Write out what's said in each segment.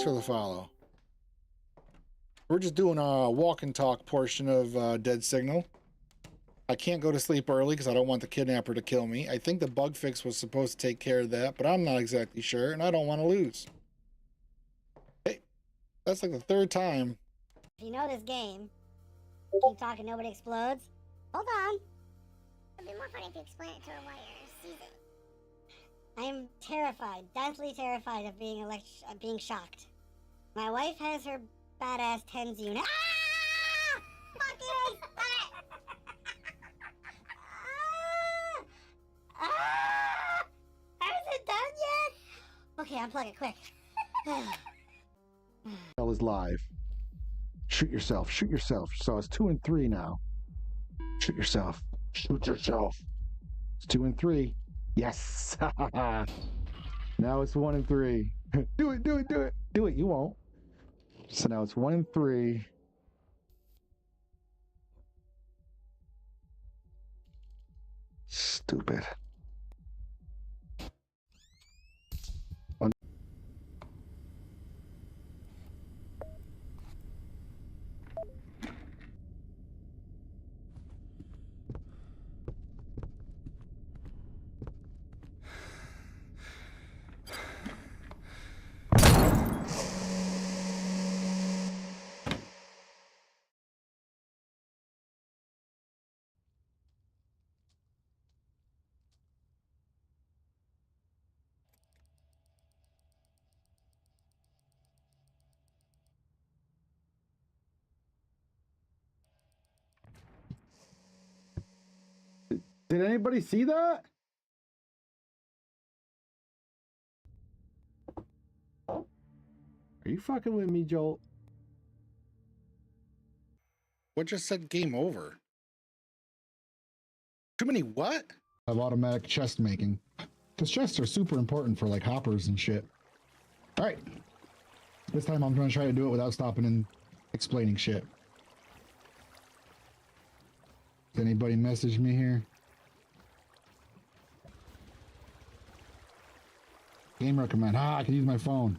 for the follow. We're just doing a walk and talk portion of Dead Signal. I can't go to sleep early because I don't want the kidnapper to kill me. I think the bug fix was supposed to take care of that, but I'm not exactly sure, and I don't want to lose. Hey, that's like the third time. If you know this game, keep talking, nobody explodes. Hold on. It'd be more funny if you explain it to her while you're seizing. I am terrified, deathly terrified of being shocked. My wife has her badass TENS unit. Ah! Fuck it! Hasn't it done yet? Okay, unplug it quick. Hell is live. Shoot yourself. Shoot yourself. So it's 2 and 3 now. Shoot yourself. Shoot yourself. It's 2 and 3. Yes. Now it's 1 and 3. Do it. Do it. Do it. Do it. You won't. So now it's 1 and 3. Stupid. Did anybody see that? Are you fucking with me, Joel? What just said game over? Too many what? Of automatic chest making. Because chests are super important for like hoppers and shit. Alright. This time I'm going to try to do it without stopping and explaining shit. Does anybody message me here? Game recommend. I can use my phone.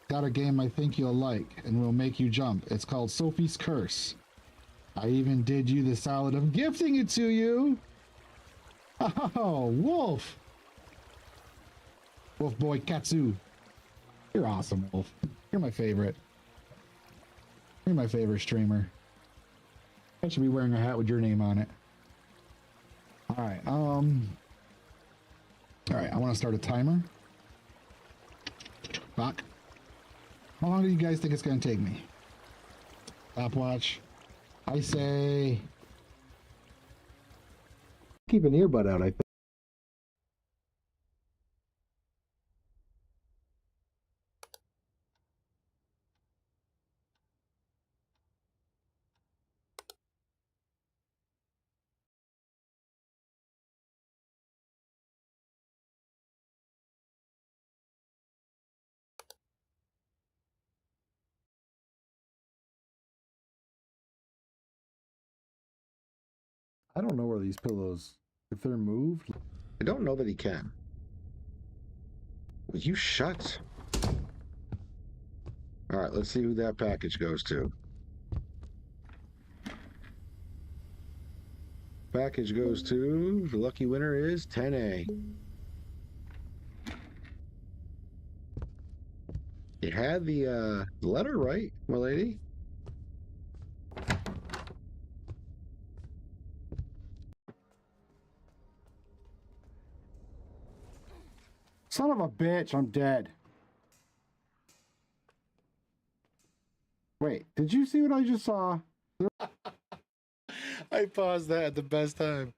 Got a game I think you'll like and will make you jump. It's called Sophie's Curse. I even did you the solid of gifting it to you. Oh, Wolf. Wolf Boy Katsu. You're awesome, Wolf. You're my favorite. You're my favorite streamer. I should be wearing a hat with your name on it. Alright, Alright, I want to start a timer. Fuck. How long do you guys think it's going to take me? Stopwatch. I say... Keep an earbud out, I think. I don't know where these pillows, if they're moved. I don't know that he can. Will you shut? All right, let's see who that package goes to. Package goes to, the lucky winner is 10A. You had the letter right, my lady. Son of a bitch, I'm dead. Wait, did you see what I just saw? I paused that at the best time.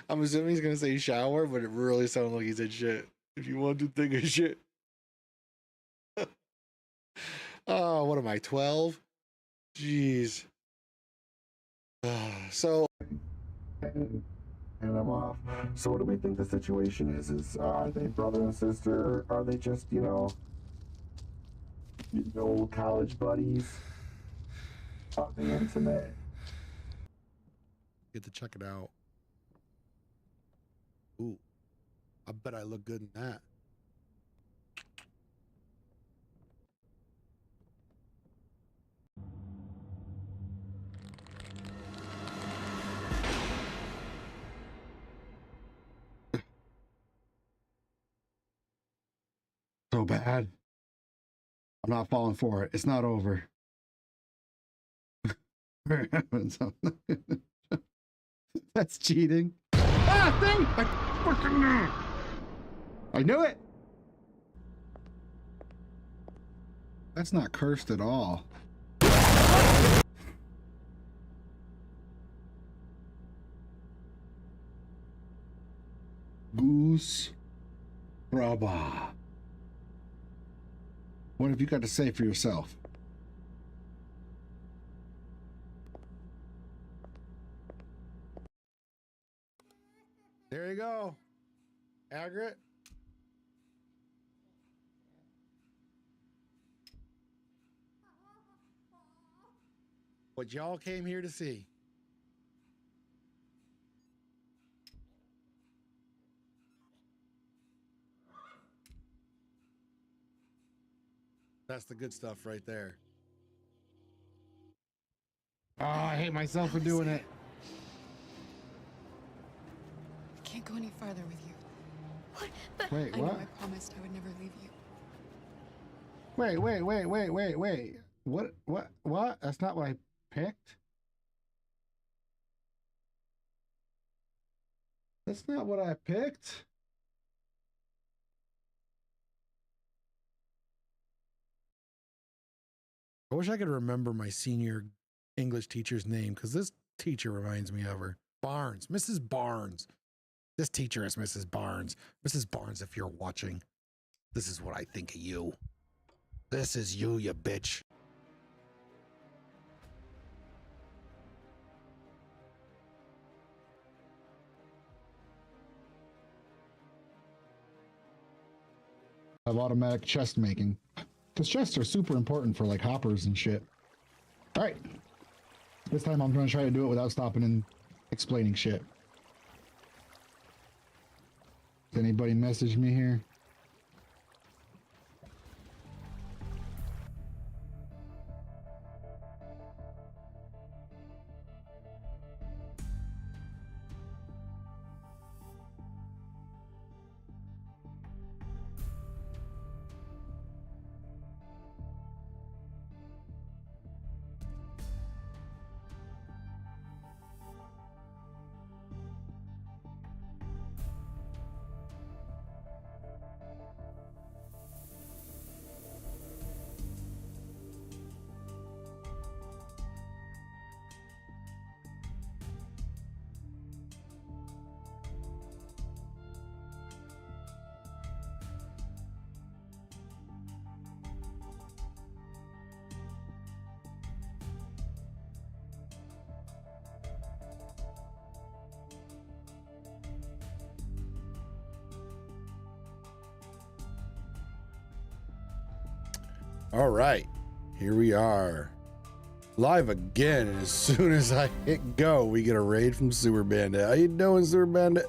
I'm assuming he's gonna say shower, but it really sounded like he said shit. If you want to think of shit. Oh, what am I, 12? Jeez. So And I'm off. So what do we think the situation is? Are they brother and sister? Are they just, old college buddies? Talking intimate. get to check it out. Ooh, I bet I look good in that. so bad. I'm not falling for it. It's not over. That's cheating. Ah, thing! I fucking knew. I knew it. That's not cursed at all. Goose Braba. What have you got to say for yourself? There you go. Agrit. What y'all came here to see. That's the good stuff right there. Oh, I hate myself for doing it. I can't go any farther with you. What? But Wait, I know what? I promised I would never leave you. Wait. What? That's not what I picked? That's not what I picked. I wish I could remember my senior English teacher's name, because this teacher reminds me of her. Barnes, Mrs. Barnes. This teacher is Mrs. Barnes. Mrs. Barnes, if you're watching, this is what I think of you. This is you, you bitch. Of automatic chest making. Because chests are super important for like hoppers and shit. Alright. This time I'm going to try to do it without stopping and explaining shit. Does anybody message me here? All right, here we are. Live again, and as soon as I hit go, we get a raid from Sewer Bandit. How you doing, Sewer Bandit?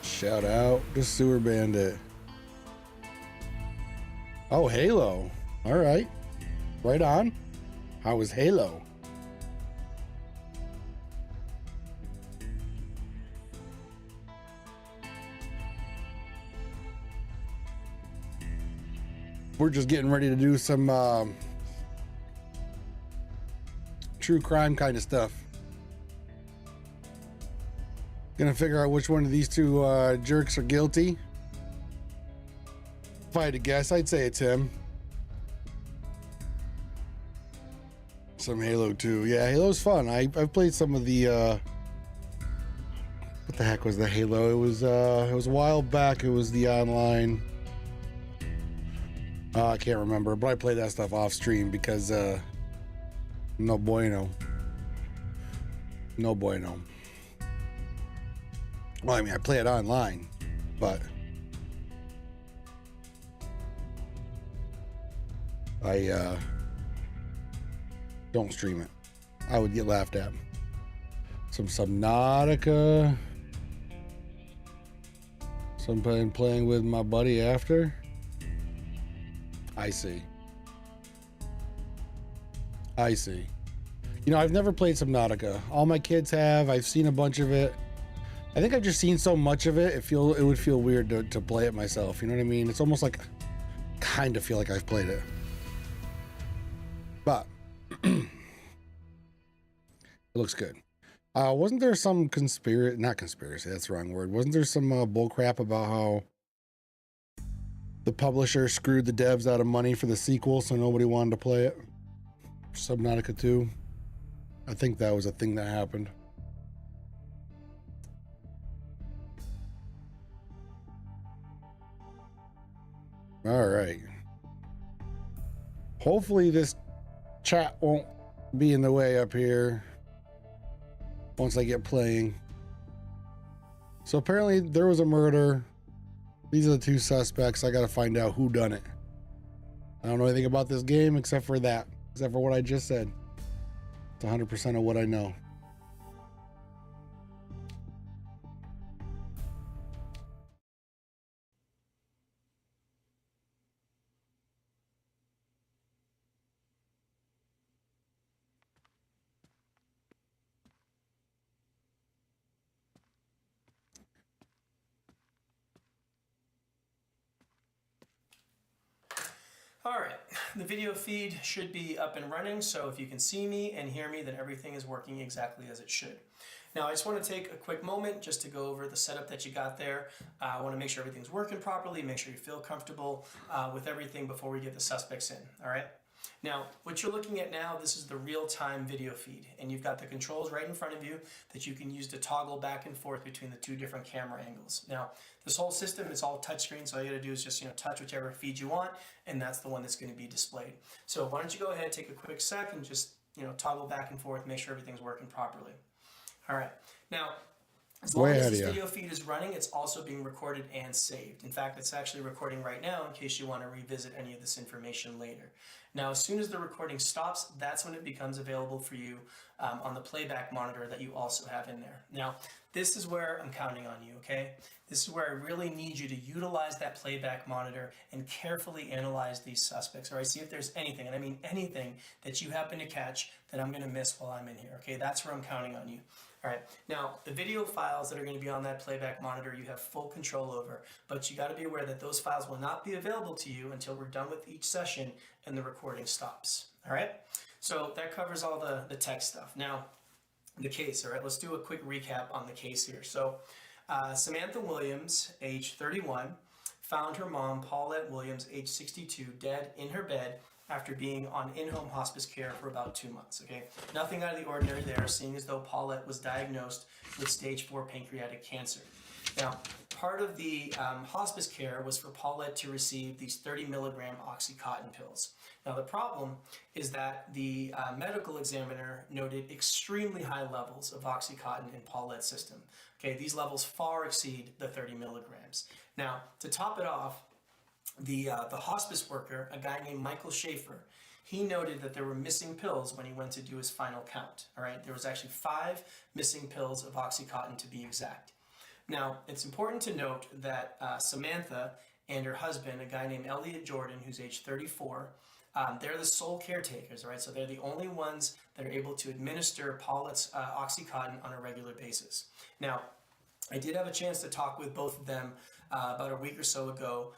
Shout out to Sewer Bandit. Oh, Halo. All right. Right on. How was Halo? We're just getting ready to do some true crime kind of stuff. Gonna figure out which one of these two jerks are guilty. If I had to guess, I'd say it's him. Some Halo 2. Yeah, Halo's fun. I've played some of the what the heck was the Halo? It was a while back. It was the online. I can't remember, but I play that stuff off stream because no bueno. No bueno. Well, I mean, I play it online, but I don't stream it. I would get laughed at. Some Subnautica. Something playing with my buddy after. I see. You know, I've never played Subnautica. All my kids have. I've seen a bunch of it. I think I've just seen so much of it. It would feel weird to play it myself. You know what I mean? It's almost like, kind of feel like I've played it. But it looks good. Wasn't there some not conspiracy, that's the wrong word. Wasn't there some bull crap about how the publisher screwed the devs out of money for the sequel, so nobody wanted to play it? Subnautica 2. I think that was a thing that happened. All right. Hopefully this chat won't be in the way up here once I get playing. So apparently there was a murder. These are the two suspects. I got to find out who done it. I don't know anything about this game except for what I just said. It's 100% of what I know. Alright, the video feed should be up and running, so if you can see me and hear me, then everything is working exactly as it should. Now I just want to take a quick moment just to go over the setup that you got there. I want to make sure everything's working properly, make sure you feel comfortable with everything before we get the suspects in, alright? Now, what you're looking at now, this is the real-time video feed, and you've got the controls right in front of you that you can use to toggle back and forth between the two different camera angles. Now, this whole system is all touchscreen, so all you gotta do is just touch whichever feed you want, and that's the one that's going to be displayed. So why don't you go ahead, take a quick sec, and just toggle back and forth, make sure everything's working properly. All right. Now, as long as this video feed is running, it's also being recorded and saved. In fact, it's actually recording right now in case you want to revisit any of this information later. Now, as soon as the recording stops, that's when it becomes available for you on the playback monitor that you also have in there. Now, this is where I'm counting on you, okay? This is where I really need you to utilize that playback monitor and carefully analyze these suspects, all right? See if there's anything, and I mean anything, that you happen to catch that I'm going to miss while I'm in here, okay? That's where I'm counting on you. All right, now the video files that are going to be on that playback monitor you have full control over, but you got to be aware that those files will not be available to you until we're done with each session and the recording stops. All right, so that covers all the tech stuff. Now, the case, all right, let's do a quick recap on the case here. So Samantha Williams, age 31, found her mom, Paulette Williams, age 62, dead in her bed after being on in-home hospice care for about 2 months, okay? Nothing out of the ordinary there, seeing as though Paulette was diagnosed with stage 4 pancreatic cancer. Now, part of the hospice care was for Paulette to receive these 30 milligram Oxycontin pills. Now, the problem is that the medical examiner noted extremely high levels of Oxycontin in Paulette's system. Okay, these levels far exceed the 30 milligrams. Now, to top it off, the hospice worker, a guy named Michael Schaefer, he noted that there were missing pills when he went to do his final count. All right, there was actually 5 missing pills of Oxycontin to be exact. Now, it's important to note that Samantha and her husband, a guy named Elliot Jordan, who's age 34, they're the sole caretakers, right? So they're the only ones that are able to administer Paulette's Oxycontin on a regular basis. Now, I did have a chance to talk with both of them about a week or so ago,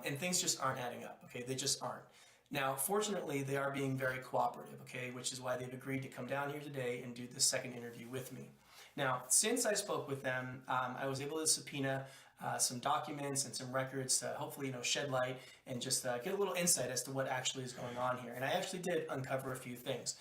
and things just aren't adding up, okay? They just aren't. Now, fortunately, they are being very cooperative, okay? Which is why they've agreed to come down here today and do the second interview with me. Now, since I spoke with them, I was able to subpoena some documents and some records to hopefully, shed light and just get a little insight as to what actually is going on here. And I actually did uncover a few things.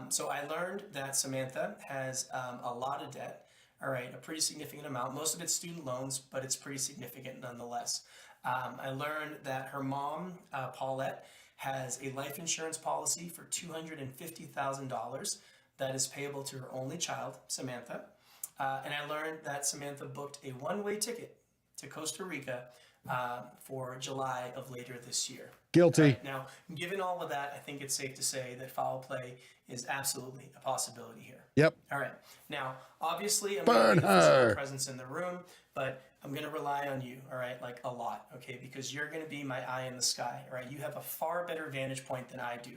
So I learned that Samantha has a lot of debt. All right, a pretty significant amount. Most of it's student loans, but it's pretty significant nonetheless. I learned that her mom, Paulette, has a life insurance policy for $250,000 that is payable to her only child, Samantha. And I learned that Samantha booked a one-way ticket to Costa Rica for July of later this year. Guilty. Right, now, given all of that, I think it's safe to say that foul play is absolutely a possibility here. Yep. All right. Now, obviously, I'm going to be a physical presence in the room, but I'm going to rely on you, all right, like a lot, okay, because you're going to be my eye in the sky, all right? You have a far better vantage point than I do,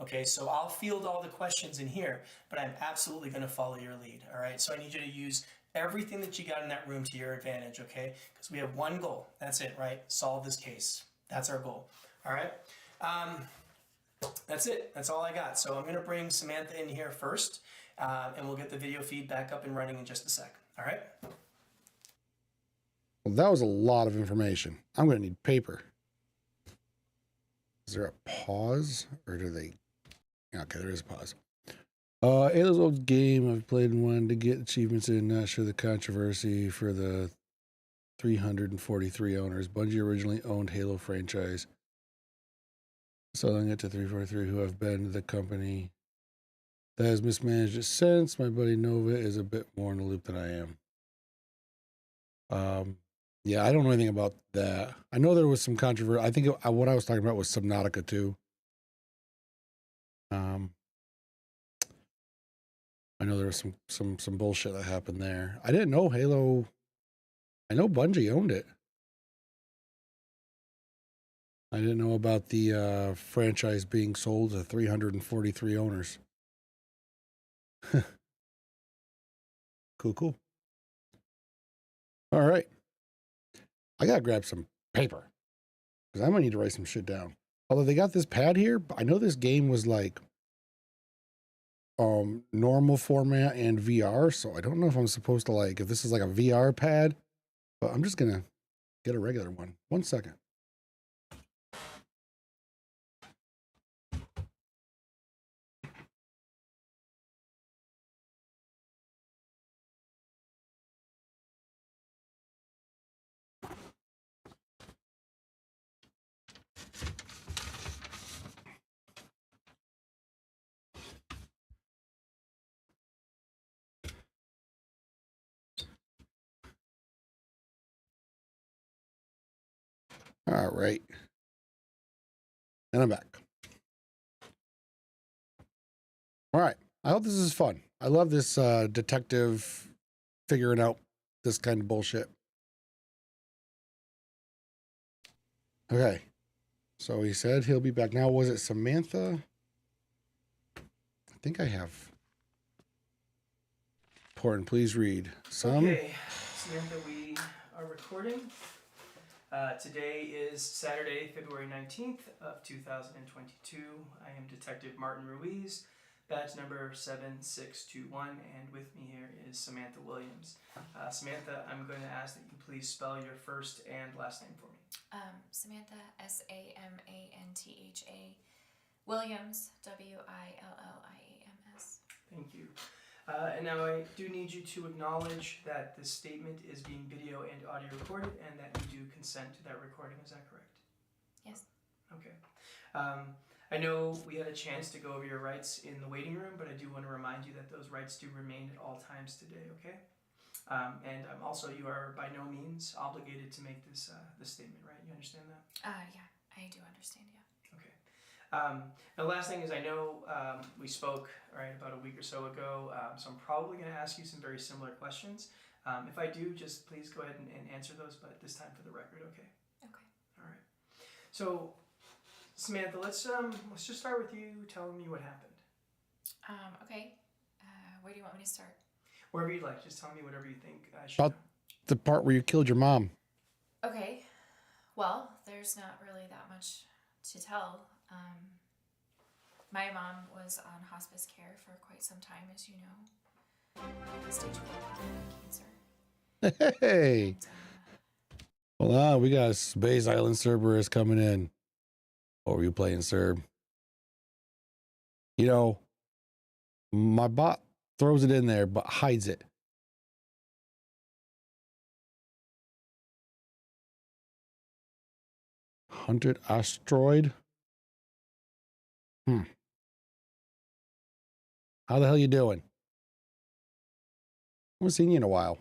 Okay, so I'll field all the questions in here, but I'm absolutely going to follow your lead. All right, so I need you to use everything that you got in that room to your advantage. Okay, because we have one goal. That's it, right? Solve this case. That's our goal. All right. That's it. That's all I got. So I'm going to bring Samantha in here first, and we'll get the video feed back up and running in just a sec. All right. Well, that was a lot of information. I'm going to need paper. Is there a pause, or do they? Okay, there is a pause. Halo's old game. I've played and wanted to get achievements in. Not sure the controversy for the 343 owners. Bungie originally owned Halo franchise. Selling it to 343 who have been the company that has mismanaged it since. My buddy Nova is a bit more in the loop than I am. Yeah, I don't know anything about that. I know there was some controversy. I think what I was talking about was Subnautica 2. I know there was some bullshit that happened there. I didn't know Halo. I know Bungie owned it. I didn't know about the franchise being sold to 343 owners. Cool. All right. I gotta grab some paper because I might need to write some shit down. Although they got this pad here, I know this game was like normal format and VR, so I don't know if I'm supposed to like, if this is like a VR pad, but I'm just gonna get a regular one. 1 second. All right. And I'm back. All right. I hope this is fun. I love this detective figuring out this kind of bullshit. Okay. So he said he'll be back. Now, was it Samantha? I think I have. Important, please read. Okay, Samantha, we are recording. Today is Saturday, February 19th of 2022. I am Detective Martin Ruiz, badge number 7621, and with me here is Samantha Williams. Samantha, I'm going to ask that you please spell your first and last name for me. Samantha, Samantha, Williams, Williams. Thank you. And now I do need you to acknowledge that this statement is being video and audio recorded and that you do consent to that recording. Is that correct? Yes. Okay. I know we had a chance to go over your rights in the waiting room, but I do want to remind you that those rights do remain at all times today, okay? And also, you are by no means obligated to make this statement, right? You understand that? Yeah, I do understand, yeah. Okay. The last thing is I know we spoke about a week or so ago, so I'm probably going to ask you some very similar questions. If I do, just please go ahead and answer those, but this time for the record, okay? Okay. All right. So, Samantha, let's just start with you telling me what happened. Okay. Where do you want me to start? Wherever you'd like. Just tell me whatever you think I should About know. the part where you killed your mom. Okay. Well, there's not really that much to tell. My mom was on hospice care for quite some time, as you know. Stage 4 cancer. Hey. And, Hold on, we got a Space Island Cerberus coming in. What were you playing, Cerb? You know, my bot throws it in there, but hides it. Hunted asteroid? How the hell you doing? I haven't seen you in a while.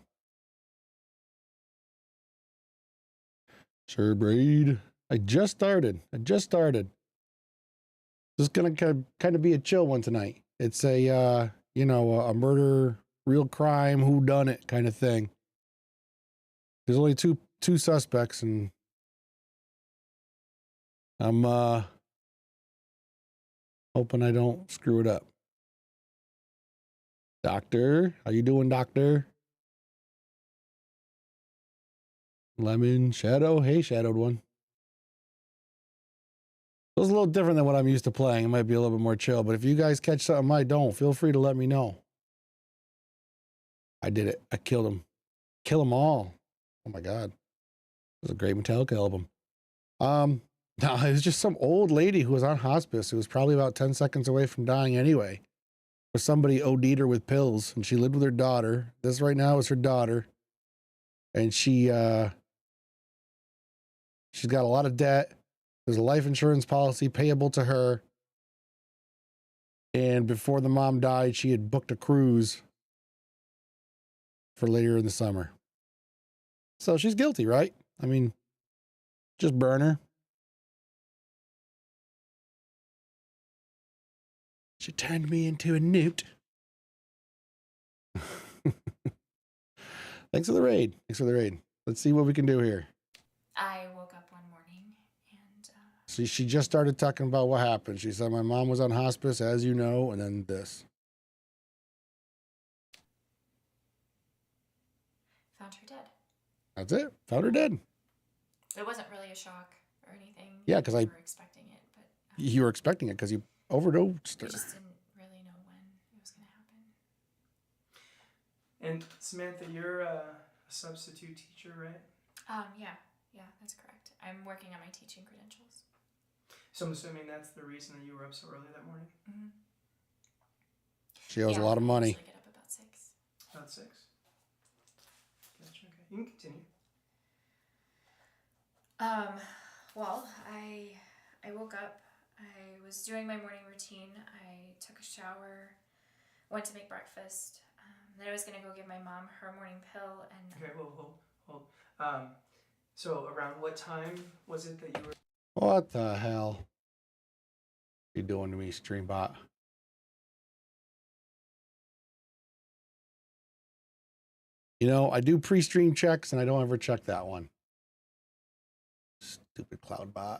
Sure, Braid. I just started. This is gonna kind of be a chill one tonight. It's a a murder, real crime, who done it kind of thing. There's only two suspects, and I'm Hoping I don't screw it up. Doctor, how you doing, doctor? Lemon, Shadow. Hey, Shadowed one. It was a little different than what I'm used to playing. It might be a little bit more chill, but if you guys catch something I don't, feel free to let me know. I did it. I killed him. Kill them all. Oh my God. It was a great Metallica album. No, it was just some old lady who was on hospice. It was probably about 10 seconds away from dying anyway. But somebody OD'd her with pills, and she lived with her daughter. This right now is her daughter. And she's got a lot of debt. There's a life insurance policy payable to her. And before the mom died, she had booked a cruise for later in the summer. So she's guilty, right? I mean, just burn her. She turned me into a newt. Thanks for the raid. Thanks for the raid. Let's see what we can do here. I woke up one morning and... See, she just started talking about what happened. She said, my mom was on hospice, as you know, and then this. found her dead. That's it. Found her dead. It wasn't really a shock or anything. Yeah, because we were expecting it, but... You were expecting it because you overdosed her. We just didn't really know when it was going to happen. And Samantha, you're a substitute teacher, right? Yeah, that's correct. I'm working on my teaching credentials. So I'm assuming that's the reason that you were up so early that morning? Mm-hmm. She owes a lot of money. I usually get up about 6. About 6? Gotcha, okay. You can continue. Well, I woke up. I was doing my morning routine. I took a shower, went to make breakfast. Then I was going to go give my mom her morning pill and... Okay, hold. So around what time was it that you were... What the hell are you doing to me, Streambot? You know, I do pre-stream checks and I don't ever check that one. Stupid CloudBot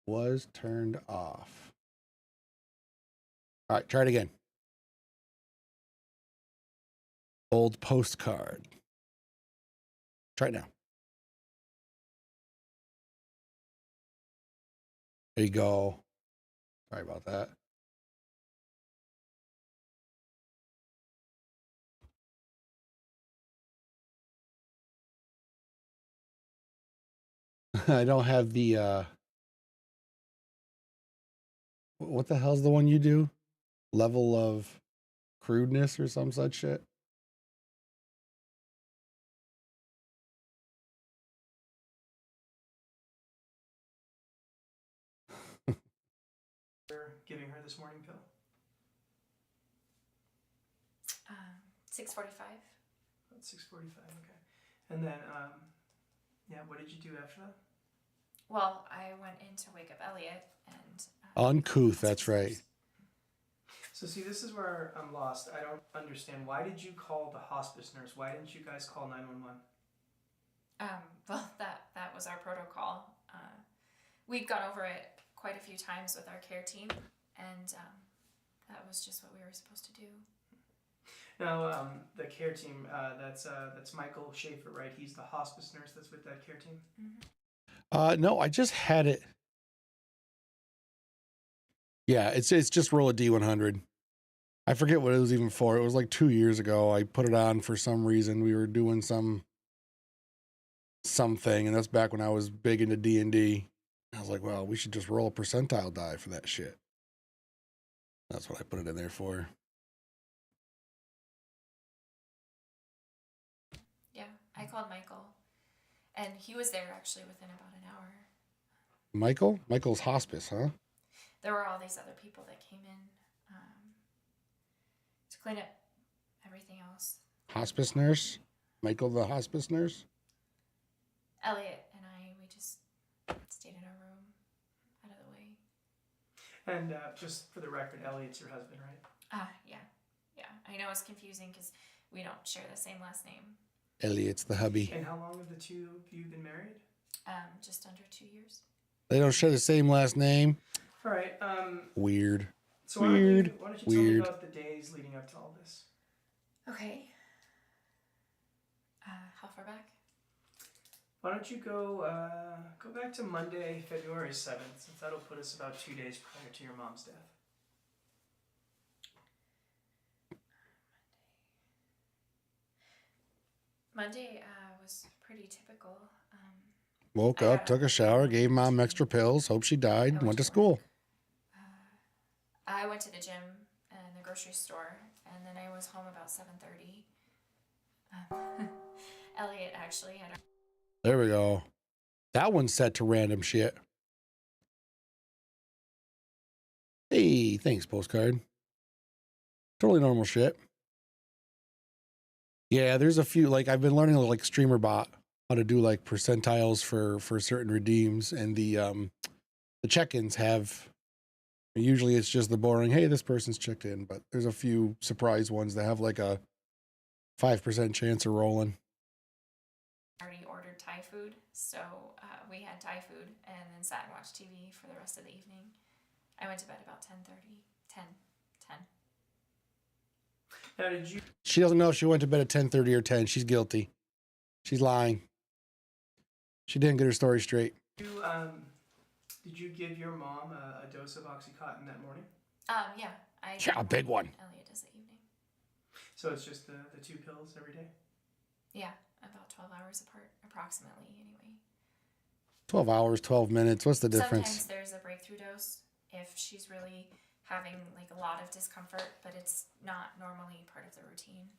was turned off. All right, try it again. Old postcard. Try it now. There you go. Sorry about that. I don't have the what the hell's the one you do? Level of crudeness or some such shit. Giving her this morning pill? 6:45. About 6:45, okay. And then, yeah, what did you do after that? Well, I went in to wake up Elliot and... Uncouth, that's right. So see, this is where I'm lost. I don't understand. Why did you call the hospice nurse? Why didn't you guys call 911? Well, that was our protocol. We'd gone over it quite a few times with our care team, and that was just what we were supposed to do. Now, the care team, that's Michael Schaefer, right? He's the hospice nurse that's with that care team? Mm-hmm. No, I just had it. Yeah, it's just roll a D100. I forget what it was even for. It was like 2 years ago. I put it on for some reason. We were doing something, and that's back when I was big into D&D. I was like, well, we should just roll a percentile die for that shit. That's what I put it in there for. Yeah, I called Michael, and he was there actually within about an hour. Michael? Michael's hospice, huh? There were all these other people that came in to clean up everything else. Hospice nurse? Michael the hospice nurse? Elliot and I, we just stayed in our room, out of the way. And just for the record, Elliot's your husband, right? Yeah. I know it's confusing because we don't share the same last name. Elliot's the hubby. And how long have the two of you been married? Just under 2 years. They don't share the same last name? All right. Weird. So Weird. why don't you tell me Weird. about the days leading up to all this? Okay. How far back? Why don't you go back to Monday, February 7th, since that'll put us about 2 days prior to your mom's death. Monday was pretty typical. Woke I up, got took a shower, gave mom extra pills, hope she died, went to school. I went to the gym and the grocery store, and then I was home about 7:30. Elliot actually had a There we go. That one's set to random shit. Hey, thanks, postcard. Totally normal shit. Yeah, there's a few, like, I've been learning like StreamerBot how to do like percentiles for certain redeems, and the check-ins have, usually it's just the boring, hey, this person's checked in, but there's a few surprise ones that have like a 5% chance of rolling. already ordered Thai food, so we had Thai food and then sat and watched TV for the rest of the evening. I went to bed about 10:30, 10. Now, did you She doesn't know if she went to bed at 10:30 or 10. She's guilty. She's lying. She didn't get her story straight. did you give your mom a dose of OxyContin that morning? Yeah, I Yeah, a big one. Elliot does the evening. So it's just the 2 pills every day? Yeah, about 12 hours apart, approximately, anyway. 12 hours, 12 minutes. What's the difference? Sometimes there's a breakthrough dose if she's really having like a lot of discomfort, but it's not normally part of the routine.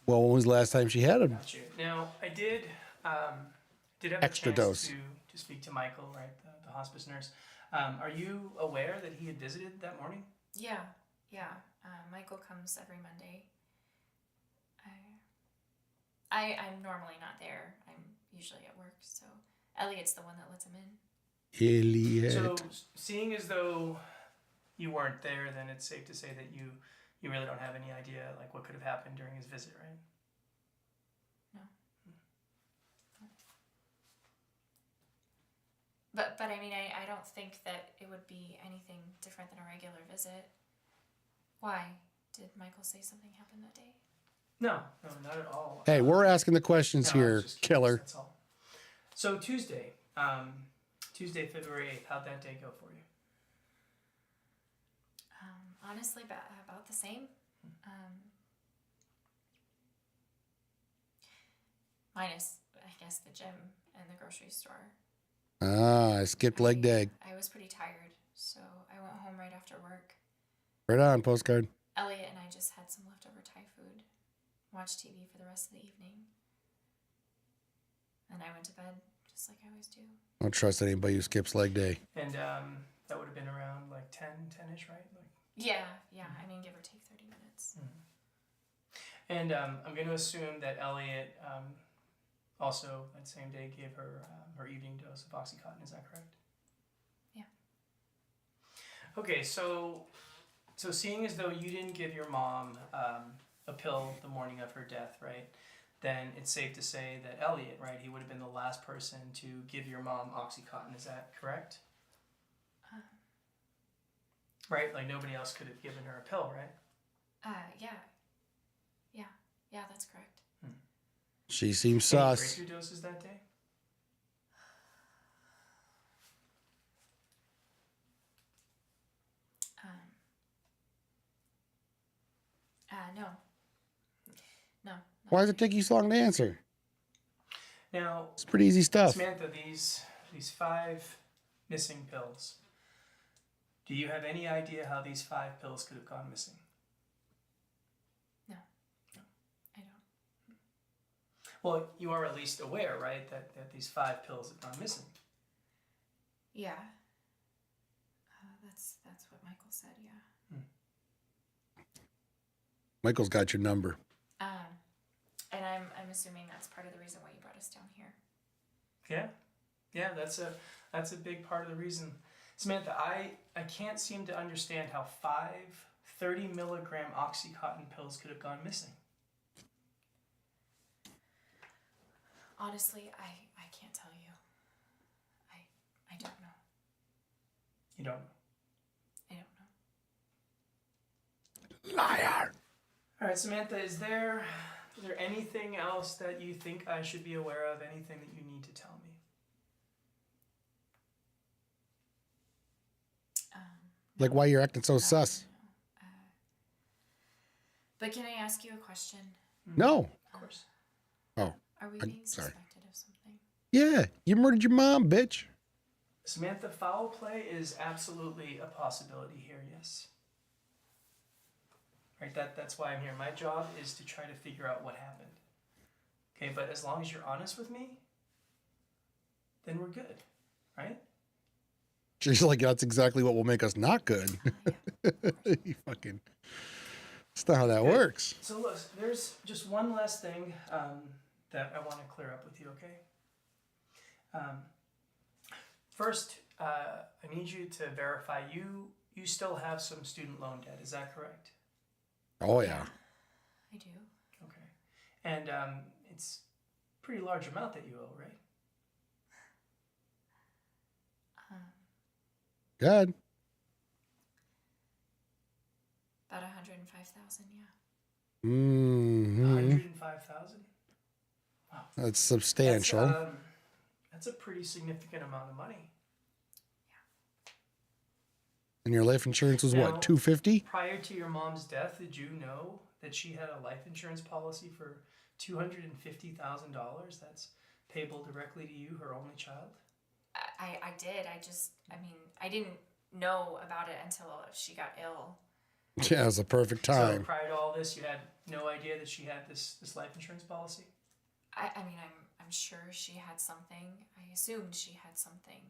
Well, when was the last time she had them? Got you. Now, I did have Extra a chance dose. to speak to Michael, right, the hospice nurse. Are you aware that he had visited that morning? Yeah. Michael comes every Monday. I'm normally not there. I'm usually at work, so Elliot's the one that lets him in. Elliot. So, seeing as though you weren't there, then it's safe to say that you really don't have any idea like what could have happened during his visit, right? No. But I mean, I don't think that it would be anything different than a regular visit. Why? Did Michael say something happened that day? No, not at all. Hey, we're asking the questions No, I was here, just curious, killer. That's all. So Tuesday, February 8th, how'd that day go for you? Honestly, about the same. Minus, I guess, the gym and the grocery store. I skipped leg day. I was pretty tired, so I went home right after work. Right on, postcard. Elliot and I just had some leftover Thai food, watched TV for the rest of the evening, and I went to bed just like I always do. Don't trust anybody who skips leg day. And that would have been around like 10-ish, right? Like. Yeah. I mean, give or take 30 minutes. Mm-hmm. And I'm going to assume that Elliot also that same day gave her her evening dose of OxyContin. Is that correct? Yeah. Okay, so seeing as though you didn't give your mom a pill the morning of her death, right? Then it's safe to say that Elliot, right? He would have been the last person to give your mom OxyContin. Is that correct? Right, like nobody else could have given her a pill, right? Yeah, that's correct. She seems Any sus. breakthrough doses that day? No. Why does it take you so long to answer? Now, It's pretty easy stuff. Samantha, these 5 missing pills. Do you have any idea how these 5 pills could have gone missing? No, I don't. Well, you are at least aware, right, that these 5 pills have gone missing. Yeah. That's what Michael said. Yeah. Michael's got your number. And I'm assuming that's part of the reason why you brought us down here. Yeah, that's a big part of the reason. Samantha, I can't seem to understand how 5 30-milligram OxyContin pills could have gone missing. Honestly, I can't tell you. I don't know. You don't know. All right, Samantha, is there anything else that you think I should be aware of? Anything that you need to tell me? Like why you're acting so sus? But can I ask you a question? No. Of course. Oh, Are we being sorry. suspected of something? Yeah, you murdered your mom, bitch. Samantha, foul play is absolutely a possibility here, yes. Right, that's why I'm here. My job is to try to figure out what happened. Okay, but as long as you're honest with me, then we're good, right? She's like, that's exactly what will make us not good. You fucking. That's not how that works. So look, there's just one last thing that I want to clear up with you, okay? First, I need you to verify you still have some student loan debt. Is that correct? Oh yeah. I do. Okay. And it's a pretty large amount that you owe, right? Good. About 105,000, yeah. Mm-hmm. 105,000. Wow. That's substantial. That's a pretty significant amount of money. And your life insurance was Now, what, $250? Prior to your mom's death, did you know that she had a life insurance policy for $250,000 that's payable directly to you, her only child? I did. I didn't know about it until she got ill. Yeah, it was a perfect time. So prior to all this, you had no idea that she had this life insurance policy? I'm sure she had something. I assumed she had something.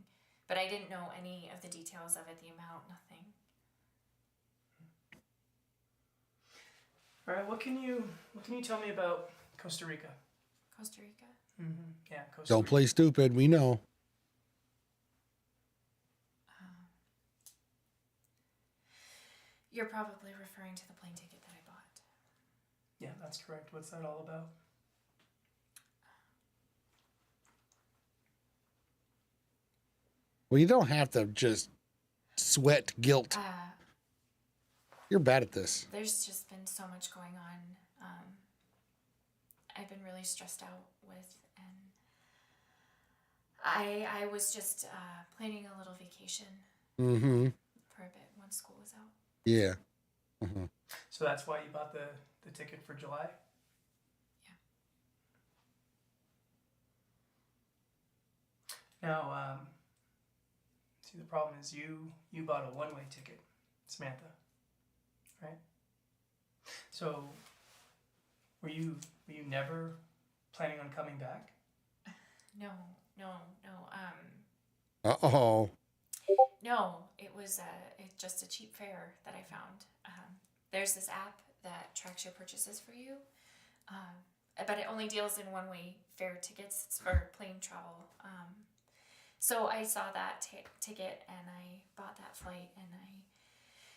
But I didn't know any of the details of it, the amount, nothing. All right, what can you tell me about Costa Rica? Costa Rica? Mm-hmm. Yeah, Costa Don't Rica. play stupid, we know. You're probably referring to the plane ticket that I bought. Yeah, that's correct. What's that all about? Well, you don't have to just sweat guilt. You're bad at this. There's just been so much going on. I've been really stressed out with, and I was just planning a little vacation Mm-hmm. for a bit once school was out. Yeah. Mm-hmm. So that's why you bought the ticket for July? Yeah. Now, see, the problem is you bought a one-way ticket, Samantha, right? So, were you never planning on coming back? No. Uh-oh. No, it was just a cheap fare that I found. There's this app that tracks your purchases for you, but it only deals in one-way fare tickets. It's for plane travel. So I saw that ticket and I bought that flight, and I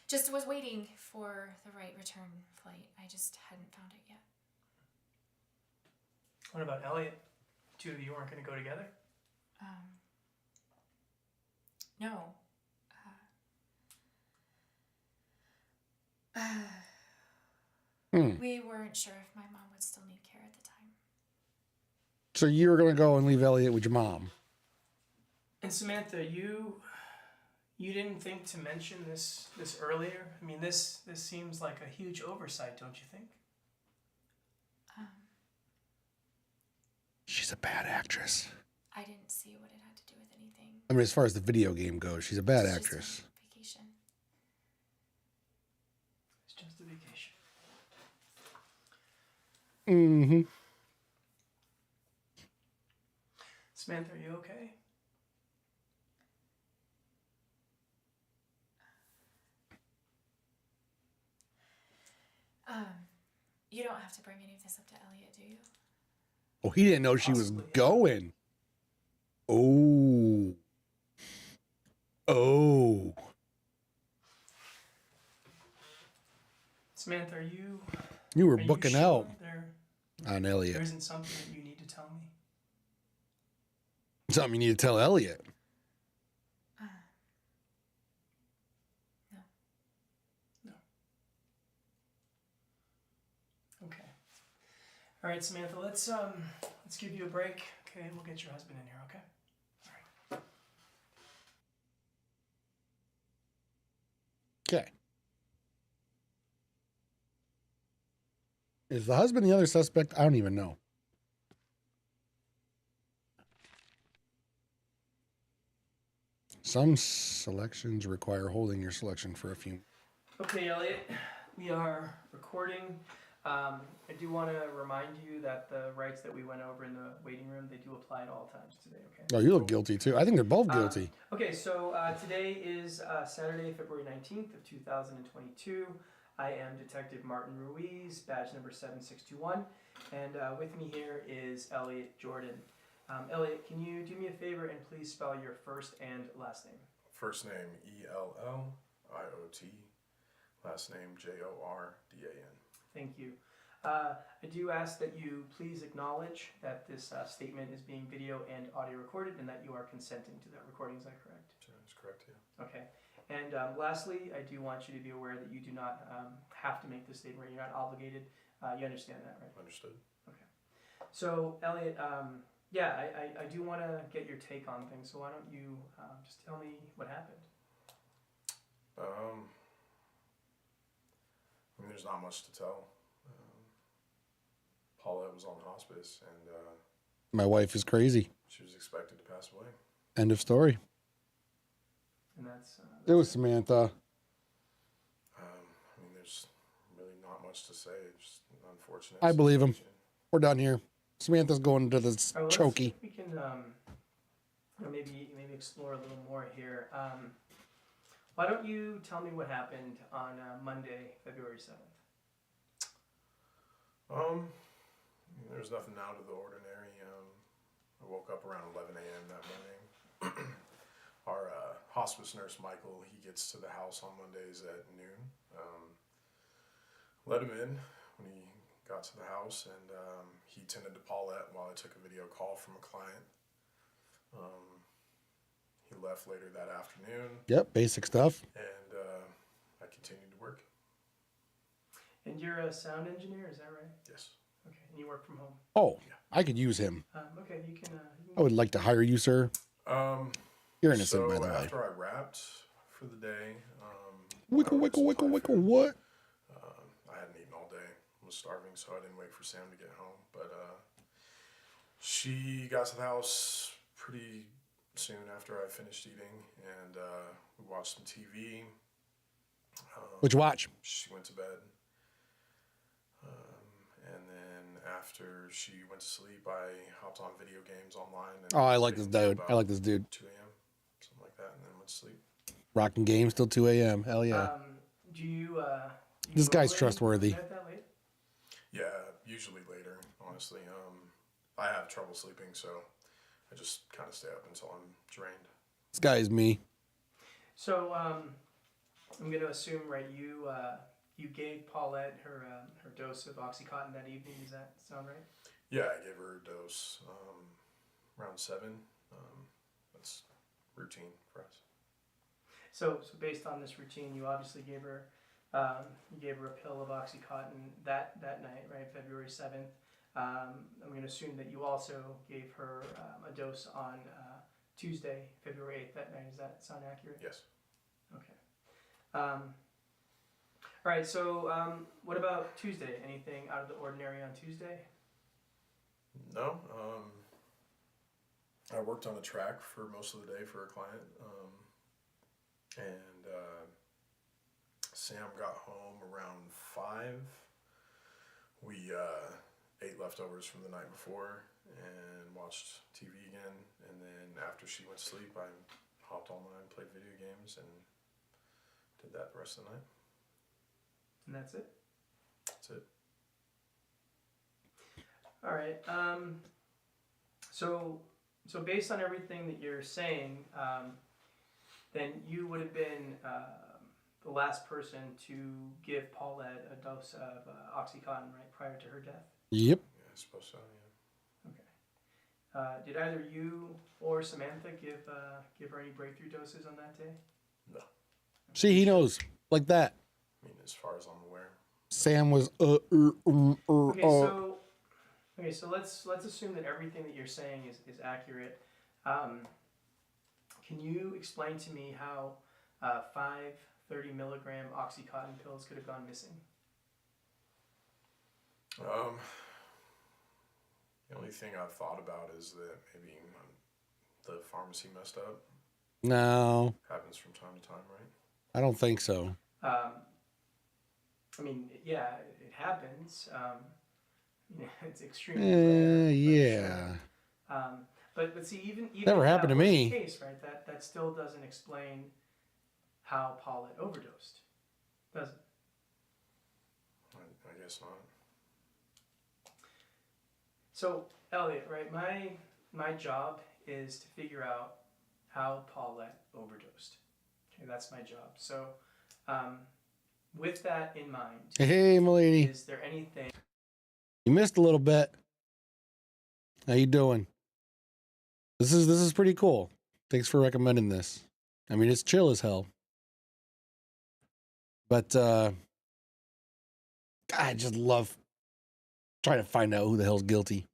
just was waiting for the right return flight. I just hadn't found it yet. What about Elliot? Two of you weren't going to go together? No. We weren't sure if my mom would still need care at the time. So you were going to go and leave Elliot with your mom? And Samantha, you didn't think to mention this earlier? I mean, this seems like a huge oversight, don't you think? She's a bad actress. I didn't see what it had to do with anything. I mean, as far as the video game goes, she's a bad It's just actress. a vacation. It's just a vacation. Mm-hmm. Samantha, are you okay? You don't have to bring any of this up to Elliot, do you? Oh, he didn't know she was Possibly, yeah. going. Oh. Oh. Samantha, are you... You were are you booking sure out on there Elliot. isn't something that you need to tell me? Something you need to tell Elliot. No. All right, Samantha, let's give you a break, okay? We'll get your husband in here, okay? All right. Okay. Is the husband the other suspect? I don't even know. Some selections require holding your selection for a few. Okay, Elliot, we are recording. I do want to remind you that the rights that we went over in the waiting room, they do apply at all times today, okay? Oh, you look guilty too. I think they're both guilty. Okay, so today is Saturday, February 19th of 2022. I am Detective Martin Ruiz, badge number 7621, and with me here is Elliot Jordan. Elliot, can you do me a favor and please spell your first and last name? First name E-L-L-I-O-T, last name J-O-R-D-A-N. Thank you. I do ask that you please acknowledge that this statement is being video and audio recorded and that you are consenting to that recording. Is that correct? That's correct, yeah. Okay. And lastly, I do want you to be aware that you do not have to make this statement. You're not obligated. You understand that, right? Understood. Okay. So, Elliot, yeah, I do want to get your take on things. So why don't you just tell me what happened? I mean, there's not much to tell. Paulette was on hospice, and My wife is crazy. she was expected to pass away. End of story. And that's It was Samantha. I mean, there's really not much to say. It's just an unfortunate I believe him. situation. We're done here. Samantha's going to this All right, well, let's see chokey. if we can maybe explore a little more here. Why don't you tell me what happened on Monday, February 7th? There's nothing out of the ordinary. I woke up around 11 a.m. that morning. Our hospice nurse, Michael, he gets to the house on Mondays at noon. Let him in when he got to the house, and he tended to Paulette while I took a video call from a client. He left later that afternoon, Yep, basic stuff. and I continued to work. And you're a sound engineer, is that right? Yes. Okay, and you work from home. Oh, I could use him. Okay, you can. I would like to hire you, sir. You're innocent, So by the way. after I wrapped for the day, Wickle, I ordered wickle, some wickle, Thai wickle, food. what? I hadn't eaten all day. I was starving, so I didn't wait for Sam to get home. But she got to the house pretty soon after I finished eating, and we watched some TV. What'd you watch? She went to bed. And then after she went to sleep, I hopped on video games online. And Oh, I like this played until dude. I about like this dude. 2 a.m., something like that, and then went to sleep. Rocking games till 2 a.m. Hell yeah. Do you? This guy's normally trustworthy. go to bed that late? Yeah, usually later, honestly. I have trouble sleeping, so I just kind of stay up until I'm drained. This guy is me. So I'm going to assume, right? You gave Paulette her dose of OxyContin that evening. Does that sound right? Yeah, I gave her a dose around 7. That's routine for us. So based on this routine, you obviously gave her a pill of OxyContin that night, right? February 7th. I'm going to assume that you also gave her a dose on Tuesday, February 8th that night. Does that sound accurate? Yes. Okay. All right, so what about Tuesday? Anything out of the ordinary on Tuesday? No. I worked on a track for most of the day for a client. And Sam got home around 5. We ate leftovers from the night before and watched TV again. And then after she went to sleep, I hopped online, played video games, and did that the rest of the night. And that's it? That's it. All right. So based on everything that you're saying, then you would have been the last person to give Paulette a dose of OxyContin, right, prior to her death? Yep. Yeah, I suppose so, yeah. Okay. Did either you or Samantha give her any breakthrough doses on that day? No. See, he knows. Like that. I mean, as far as I'm aware. Sam was Okay, so Okay, so let's assume that everything that you're saying is accurate. Can you explain to me how 5 30 milligram Oxycontin pills could have gone missing? The only thing I've thought about is that maybe the pharmacy messed up. No, Happens from time to time, right? I don't think so. I mean, yeah, it happens. Yeah, it's extremely rare. Yeah. Sure. But see, even Never if happened that to was me. the case, right? That still doesn't explain how Paulette overdosed, does it? I guess not. So Elliot, right? My job is to figure out how Paulette overdosed. Okay, that's my job. So, with that in mind, Hey, milady. is there anything? You missed a little bit. How you doing? This is pretty cool. Thanks for recommending this. I mean, it's chill as hell. But I just love trying to find out who the hell's guilty.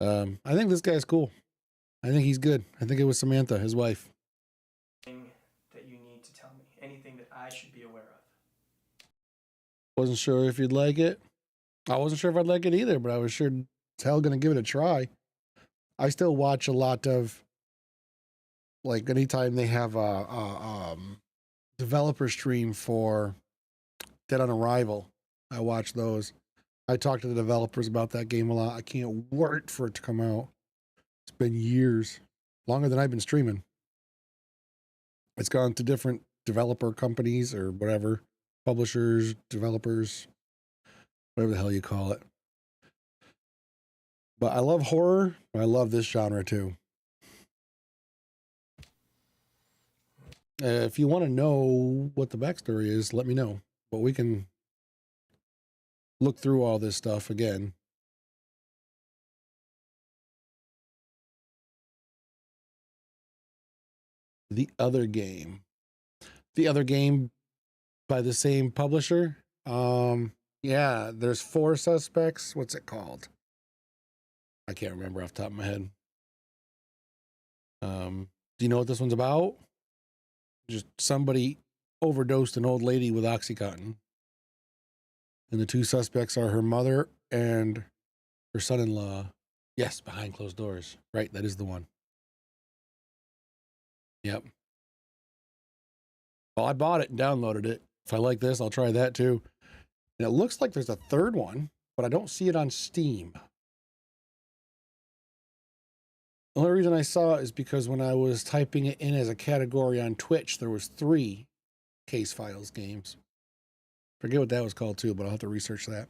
I think this guy's cool. I think he's good. I think it was Samantha, his wife. That you need to tell me? Anything that I should be aware of? Wasn't sure if you'd like it. I wasn't sure if I'd like it either, but I was sure as hell gonna give it a try. I still watch a lot of, like, anytime they have a developer stream for Dead on Arrival, I watch those. I talk to the developers about that game a lot. I can't wait for it to come out. It's been years, longer than I've been streaming. It's gone to different developer companies or whatever, publishers, developers, whatever the hell you call it. But I love horror. I love this genre too. If you want to know what the backstory is, let me know. But we can look through all this stuff again. The other game by the same publisher. Yeah, there's 4 suspects. What's it called? I can't remember off the top of my head. Do you know what this one's about? Just somebody overdosed an old lady with Oxycontin. And the 2 suspects are her mother and her son-in-law. Yes, behind closed doors. Right, that is the one. Yep. Well, I bought it and downloaded it. If I like this, I'll try that too. And it looks like there's a 3rd one, but I don't see it on Steam. The only reason I saw it is because when I was typing it in as a category on Twitch, there was 3 Case Files games. Forget what that was called too, but I'll have to research that.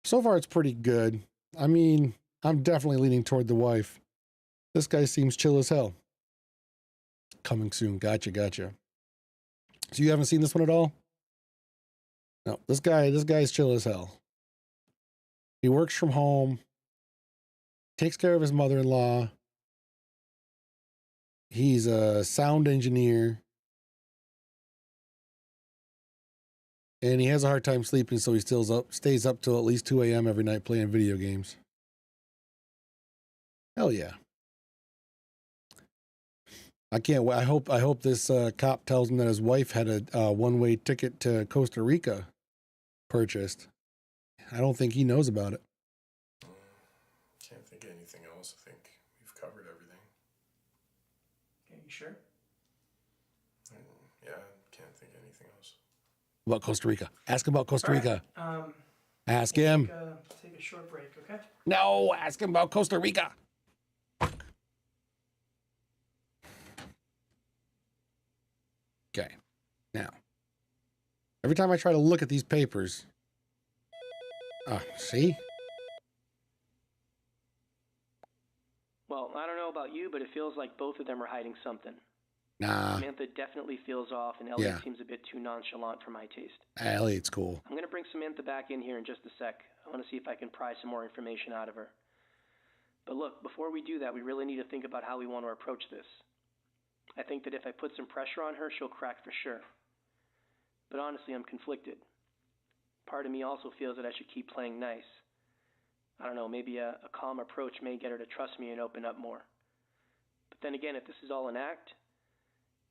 So far, it's pretty good. I mean, I'm definitely leaning toward the wife. This guy seems chill as hell. Coming soon. Gotcha. So you haven't seen this one at all? No, this guy's chill as hell. He works from home, takes care of his mother-in-law. He's a sound engineer. And he has a hard time sleeping, so he stays up till at least 2 a.m. every night playing video games. Hell yeah. I can't wait. I hope this cop tells him that his wife had a one-way ticket to Costa Rica purchased. I don't think he knows about it. Can't think of anything else. I think we've covered everything. Okay, you sure? Yeah, can't think of anything else. About Costa Rica. Ask him about Costa Rica. Ask we'll him. Take a short break, okay? No, ask him about Costa Rica. Okay. Now, every time I try to look at these papers, see? Well, I don't know about you, but it feels like both of them are hiding something. Nah. Samantha definitely feels off, and Elliot Yeah. seems a bit too nonchalant for my taste. Elliot's cool. I'm going to bring Samantha back in here in just a sec. I want to see if I can pry some more information out of her. But look, before we do that, we really need to think about how we want to approach this. I think that if I put some pressure on her, she'll crack for sure. But honestly, I'm conflicted. part of me also feels that I should keep playing nice. I don't know, maybe a calm approach may get her to trust me and open up more. But then again, if this is all an act,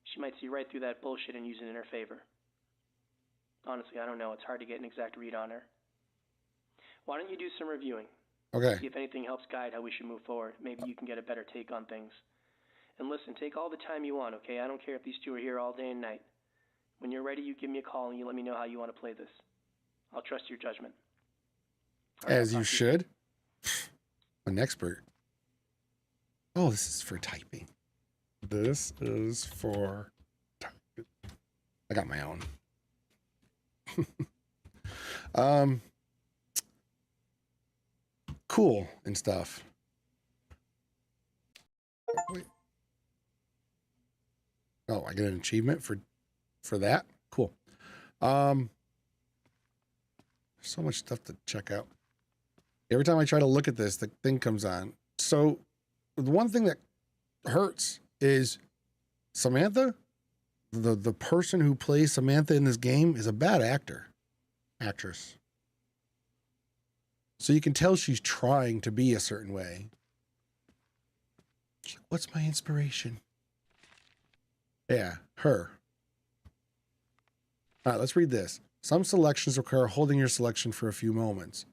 she might see right through that bullshit and use it in her favor. Honestly, I don't know. It's hard to get an exact read on her. Why don't you do some reviewing? Okay. See if anything helps guide how we should move forward. Maybe you can get a better take on things. And listen, take all the time you want, okay? I don't care if these two are here all day and night. When you're ready, you give me a call and you let me know how you want to play this. I'll trust your judgment. All right, As you should. An expert. Oh, this is for typing. This is for typing. I got my own. Cool and stuff. Wait. Oh, I get an achievement for that. Cool. So much stuff to check out. Every time I try to look at this, the thing comes on. So the one thing that hurts is Samantha, the person who plays Samantha in this game, is a bad actress. So you can tell she's trying to be a certain way. She's like, what's my inspiration? Yeah, her. All right, let's read this. Some selections require holding your selection for a few moments.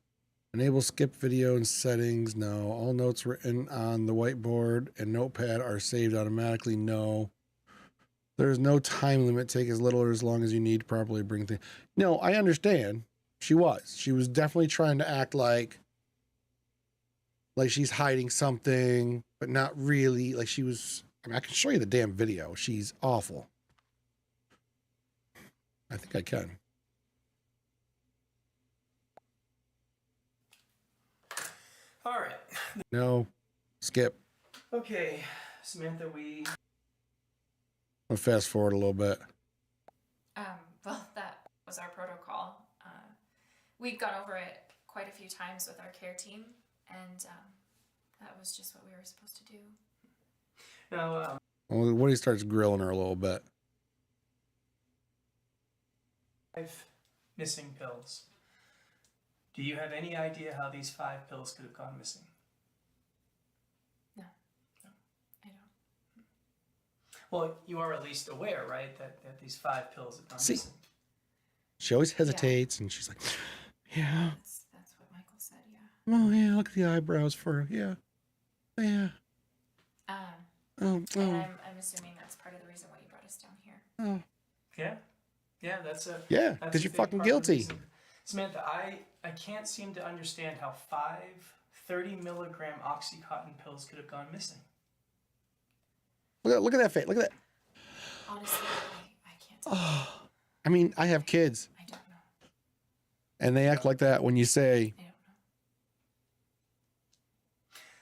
Enable skip video and settings. No. All notes written on the whiteboard and notepad are saved automatically. No. There's no time limit. Take as little or as long as you need to properly bring things. No, I understand. She was definitely trying to act like she's hiding something, but not really. Like she was, I mean, I can show you the damn video. She's awful. I think I can. All right. No. Skip. Okay, Samantha, I'll fast forward a little bit. Well, that was our protocol. We'd gone over it quite a few times with our care team, and that was just what we were supposed to do. Now, Well, when he starts grilling her a little bit. 5 missing pills. Do you have any idea how these 5 pills could have gone missing? No, I don't. Well, you are at least aware, right, that these 5 pills have gone missing. She always hesitates, and she's like, yeah. That's what Michael said, yeah. Oh, yeah, look at the eyebrows for her. Yeah. Yeah. And I'm assuming that's part of the reason why you brought us down here. Oh. Yeah, that's a... Yeah, that's because a you're big fucking part of the guilty. reason. Samantha, I can't seem to understand how 5 30-milligram Oxycontin pills could have gone missing. Look at that face. Look at that. Honestly, I can't tell. Oh, I mean, I have kids. I don't know. And they act like that when you say, I don't know.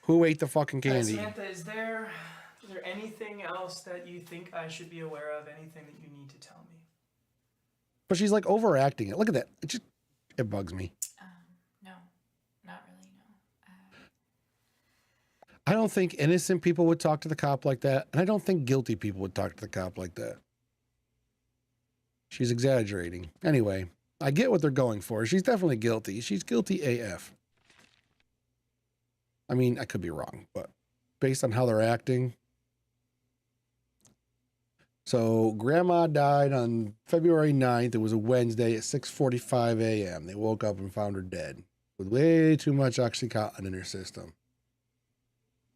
who ate the fucking candy? Samantha, is there anything else that you think I should be aware of? Anything that you need to tell me? But she's like overacting it. Look at that. It bugs me. No, not really, no. I don't think innocent people would talk to the cop like that. And I don't think guilty people would talk to the cop like that. She's exaggerating. Anyway, I get what they're going for. She's definitely guilty. She's guilty AF. I mean, I could be wrong, but based on how they're acting. So grandma died on February 9th. It was a Wednesday at 6:45 a.m. They woke up and found her dead with way too much Oxycontin in her system.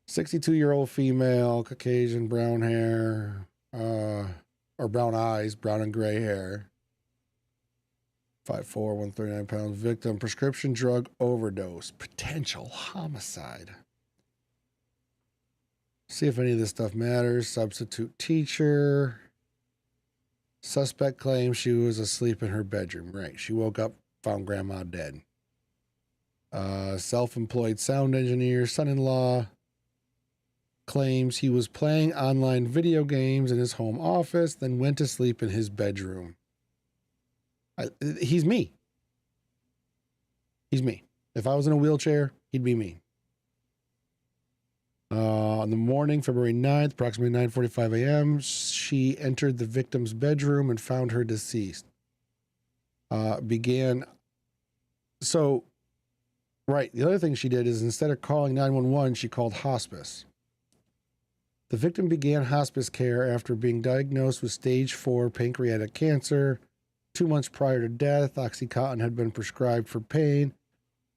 62-year-old female, Caucasian, brown hair, or brown eyes, brown and gray hair. 5'4", 139 pounds. Victim, prescription drug overdose, potential homicide. See if any of this stuff matters. Substitute teacher. Suspect claims she was asleep in her bedroom. Right. She woke up, found grandma dead. Self-employed sound engineer, son-in-law, claims he was playing online video games in his home office, then went to sleep in his bedroom. He's me. He's me. If I was in a wheelchair, he'd be me. On the morning, February 9th, approximately 9:45 a.m., she entered the victim's bedroom and found her deceased. Began So, right. The other thing she did is instead of calling 911, she called hospice. The victim began hospice care after being diagnosed with stage 4 pancreatic cancer. 2 months prior to death, Oxycontin had been prescribed for pain.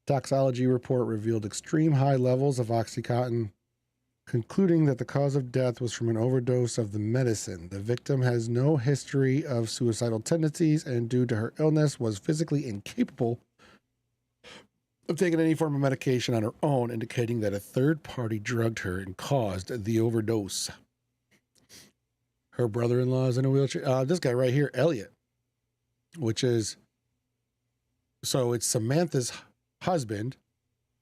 Toxicology report revealed extreme high levels of Oxycontin, concluding that the cause of death was from an overdose of the medicine. The victim has no history of suicidal tendencies and due to her illness was physically incapable of taking any form of medication on her own, indicating that a third party drugged her and caused the overdose. Her brother-in-law is in a wheelchair. This guy right here, Elliot, which is, so it's Samantha's husband.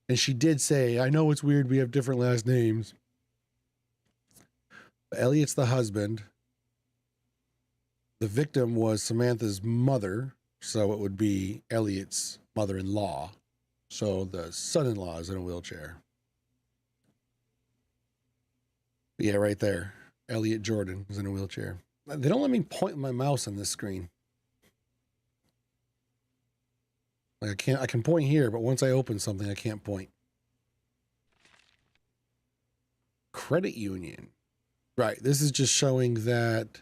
And she did say, I know it's weird we have different last names. But Elliot's the husband. The victim was Samantha's mother, so it would be Elliot's mother-in-law. So the son-in-law is in a wheelchair. Yeah, right there. Elliot Jordan is in a wheelchair. They don't let me point my mouse on this screen. Like I can point here, but once I open something, I can't point. Credit union. Right. This is just showing that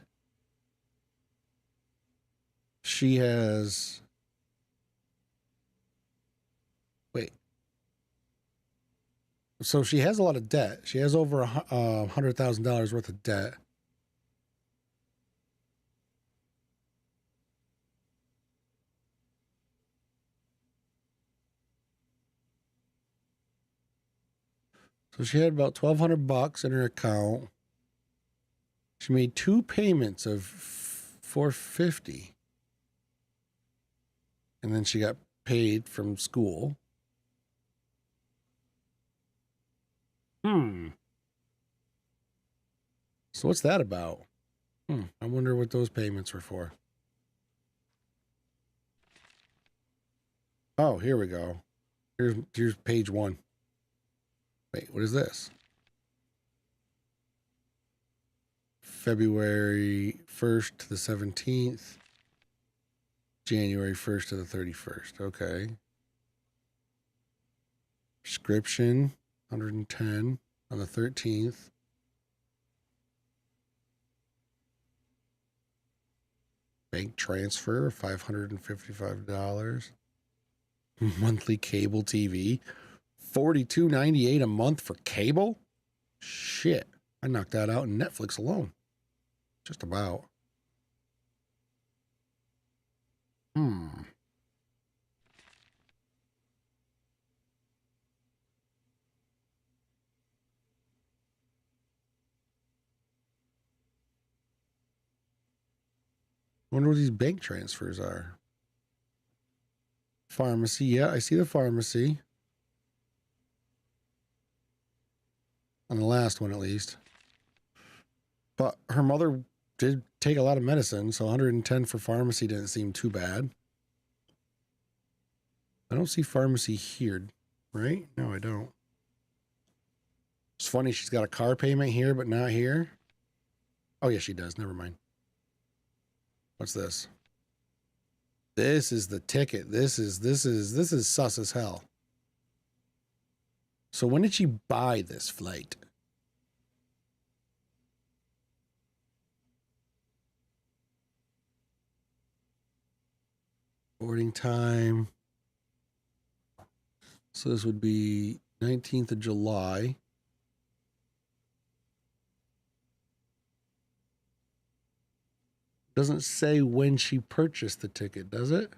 she has... Wait. So she has a lot of debt. She has over $100,000 worth of debt. So she had about $1,200 in her account. She made 2 payments of $450, and then she got paid from school. So what's that about? I wonder what those payments were for. Oh, here we go. Here's page 1. Wait, what is this? February 1st to the 17th. January 1st to the 31st. Okay. Prescription, 110 on the 13th. Bank transfer, $555. Monthly cable TV, $42.98 a month for cable? Shit. I knocked that out in Netflix alone. Just about. Wonder what these bank transfers are. Pharmacy, yeah, I see the pharmacy. On the last one, at least. But her mother did take a lot of medicine, so 110 for pharmacy didn't seem too bad. I don't see pharmacy here, right? No, I don't. It's funny, she's got a car payment here, but not here. Oh, yeah, she does. Never mind. What's this? This is the ticket. This is sus as hell. So when did she buy this flight? Boarding time. So this would be 19th of July. Doesn't say when she purchased the ticket, does it?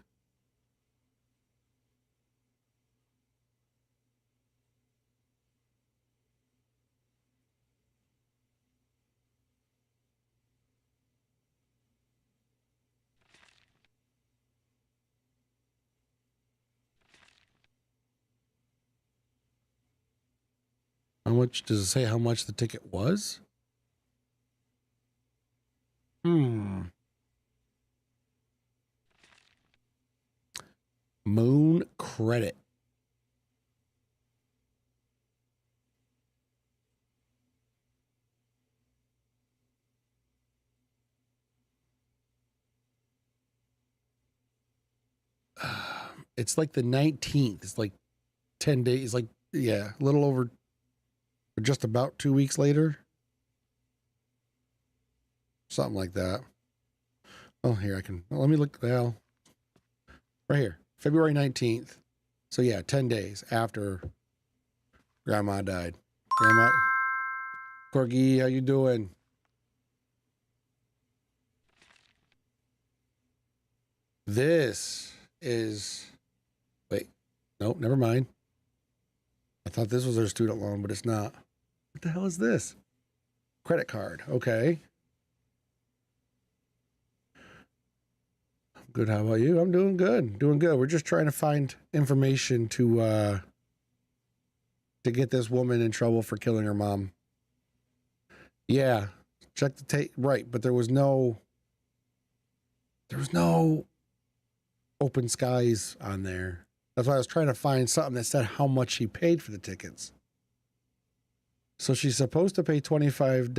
How much does it say how much the ticket was? Moon credit. It's like the 19th. It's like 10 days, like, yeah, a little over, or just about 2 weeks later. Something like that. Oh, here I can, let me look, well, right here, February 19th. So yeah, 10 days after Grandma died. Grandma, Corgi, how you doing? This is, wait, nope, never mind. I thought this was her student loan, but it's not. What the hell is this? Credit card, okay. Good, how about you? I'm doing good, doing good. We're just trying to find information to get this woman in trouble for killing her mom. Yeah, check the tape, right, but there was no open skies on there. That's why I was trying to find something that said how much she paid for the tickets. So she's supposed to pay $25,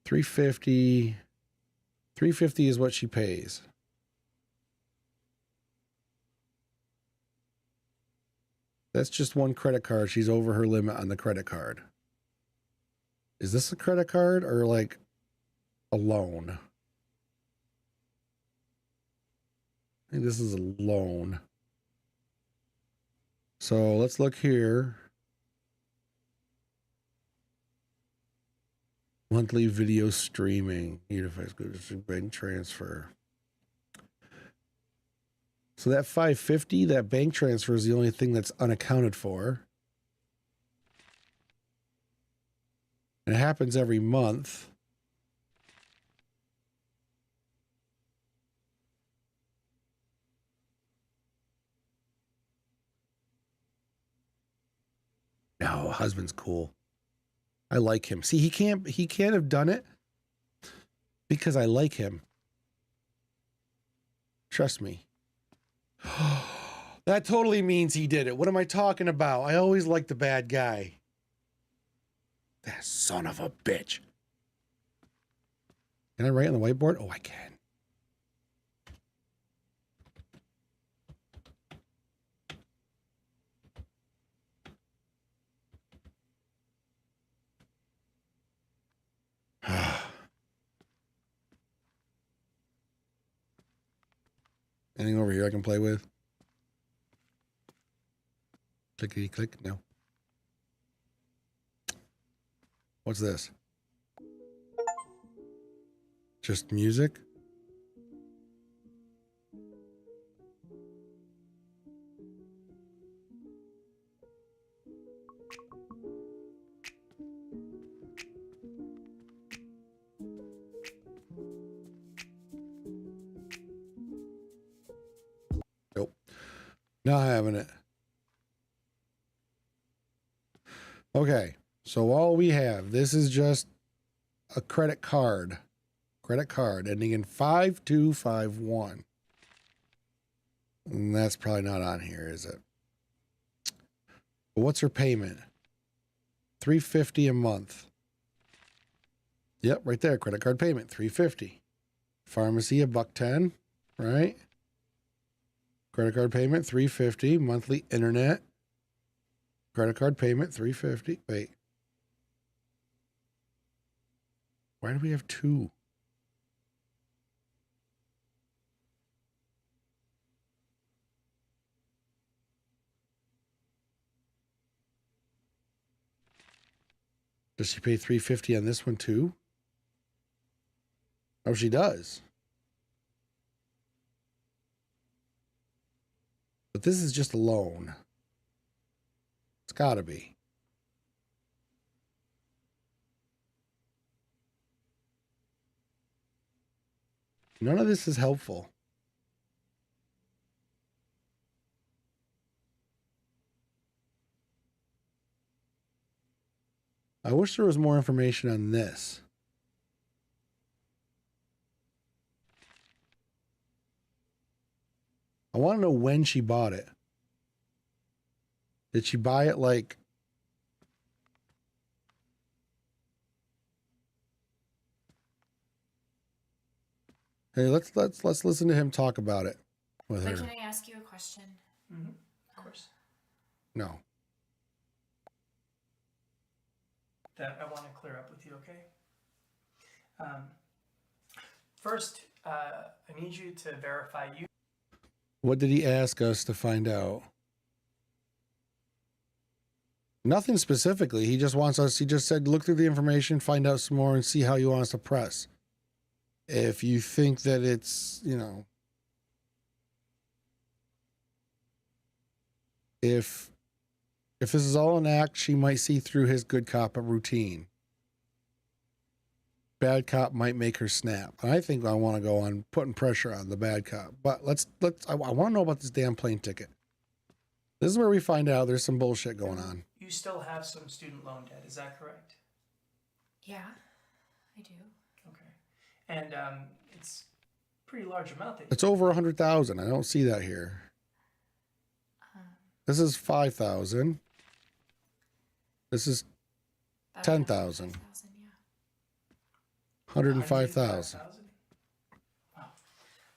$350 is what she pays. That's just one credit card. She's over her limit on the credit card. Is this a credit card or like a loan? I think this is a loan. So let's look here. Monthly video streaming, unified bank transfer. So that $550, that bank transfer is the only thing that's unaccounted for. And it happens every month. No, husband's cool. I like him. See, he can't have done it because I like him. Trust me. That totally means he did it. What am I talking about? I always like the bad guy. That son of a bitch. Can I write on the whiteboard? Oh, I can. Anything over here I can play with? Clickety click. No. What's this? Just music? Nope. Not having it. Okay. So all we have, this is just a credit card. Credit card ending in 5251. And that's probably not on here, is it? But what's her payment? $350 a month. Yep, right there. Credit card payment, $350. Pharmacy, $110, right? Credit card payment, $350. Monthly internet. Credit card payment, $350. Wait. Why do we have two? Does she pay $350 on this one too? Oh, she does. But this is just a loan. It's gotta be. None of this is helpful. I wish there was more information on this. I want to know when she bought it. Did she buy it like... Hey, let's listen to him talk about it with But her. can I ask you a question? Mm-hmm. Of course. No. That I want to clear up with you, okay? First, I need you to verify you. What did he ask us to find out? Nothing specifically. He just wants us, he just said, look through the information, find out some more, and see how you want us to press. If you think that it's, you know, if this is all an act, she might see through his good cop routine. Bad cop might make her snap. And I think I want to go on putting pressure on the bad cop. But I want to know about this damn plane ticket. This is where we find out there's some bullshit going on. You still have some student loan debt, is that correct? Yeah, I do. Okay. And it's a pretty large amount that It's over 100,000. I don't see that here. This is 5,000. This is 10,000. 105,000. Wow.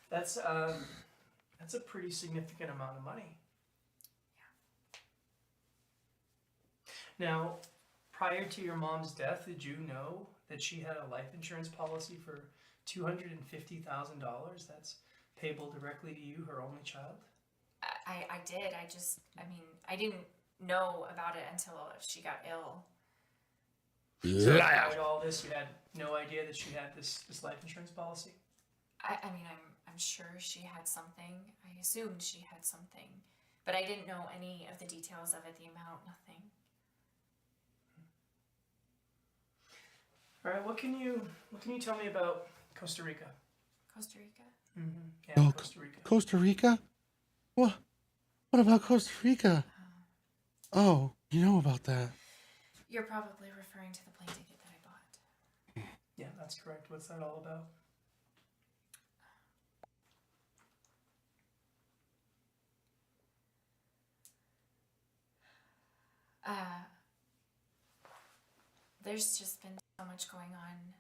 That's a pretty significant amount of money. Now, prior to your mom's death, did you know that she had a life insurance policy for $250,000 that's payable directly to you, her only child? I did. I didn't know about it until she got ill. So throughout all this, you had no idea that she had this life insurance policy? I mean, I'm sure she had something. I assumed she had something, but I didn't know any of the details of it, the amount, nothing. All right, what can you tell me about Costa Rica? Costa Rica? Mm-hmm. Yeah, Oh, Costa Rica. Costa Rica? What about Costa Rica? Oh, you know about that. You're probably referring to the plane ticket that I bought. Yeah, that's correct. What's that all about? There's just been so much going on.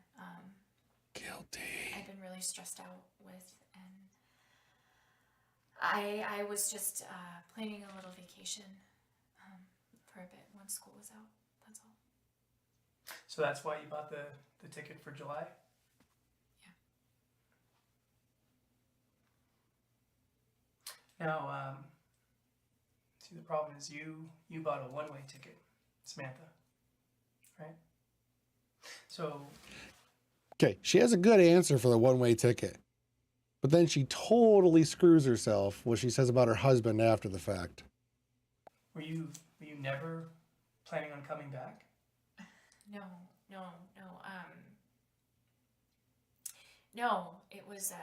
Guilty. I've been really stressed out with, and I was just planning a little vacation for a bit once school was out. That's all. So that's why you bought the ticket for July? Yeah. Now, see, the problem is you bought a one-way ticket, Samantha, right? So... Okay, she has a good answer for the one-way ticket. But then she totally screws herself what she says about her husband after the fact. Were you never planning on coming back? No. No, it was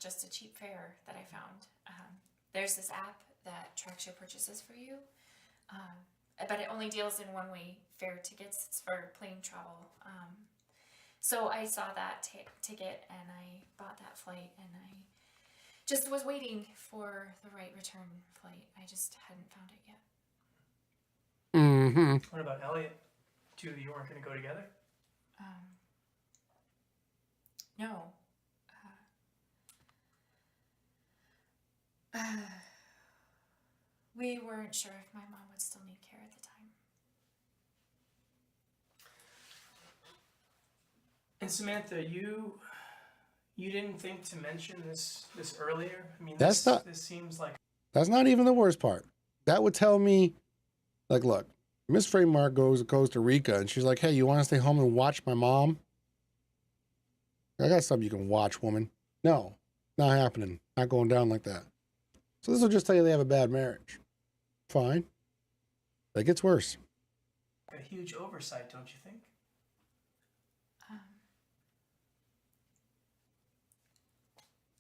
just a cheap fare that I found. There's this app that tracks your purchases for you, but it only deals in one-way fare tickets. It's for plane travel. So I saw that ticket and I bought that flight, and I just was waiting for the right return flight. I just hadn't found it yet. Mm-hmm. What about Elliot? Two of you weren't going to go together? No. We weren't sure if my mom would still need care at the time. And Samantha, you didn't think to mention this earlier? I mean, This seems like... That's not even the worst part. That would tell me, like, look, Miss Fraeymark goes to Costa Rica, and she's like, hey, you want to stay home and watch my mom? I got something you can watch, woman. No, not happening. Not going down like that. So this will just tell you they have a bad marriage. Fine. But it gets worse. a huge oversight, don't you think?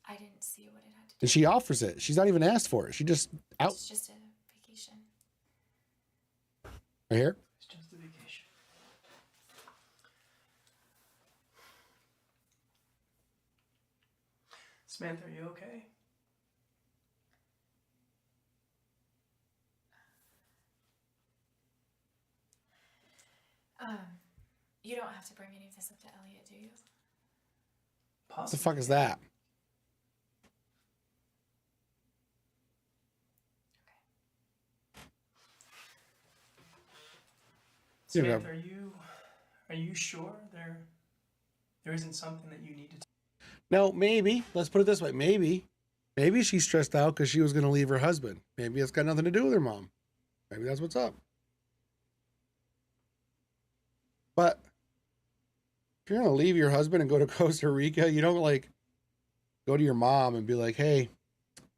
I didn't see what it had to do. And she offers it. She's not even asked for it. She just out. It's just a vacation. Right here. It's just a vacation. Samantha, are you okay? You don't have to bring any of this up to Elliot, do you? What the fuck is that? Samantha, are you sure there isn't something that you need to? No, maybe. Let's put it this way. Maybe she's stressed out because she was going to leave her husband. Maybe it's got nothing to do with her mom. Maybe that's what's up. But if you're going to leave your husband and go to Costa Rica, you don't like go to your mom and be like, hey,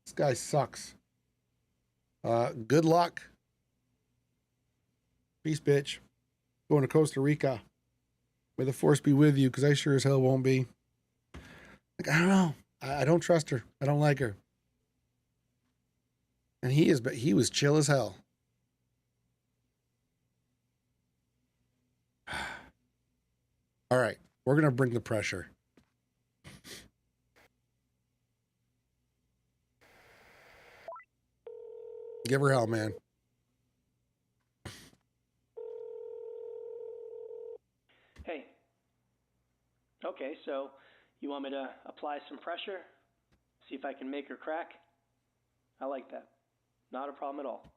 this guy sucks. Good luck. Peace, bitch. Going to Costa Rica. May the force be with you, because I sure as hell won't be. Like, I don't know. I don't trust her. I don't like her. And he was chill as hell. All right. We're going to bring the pressure. Give her hell, man. Hey. Okay, so you want me to apply some pressure? See if I can make her crack? I like that. Not a problem at all.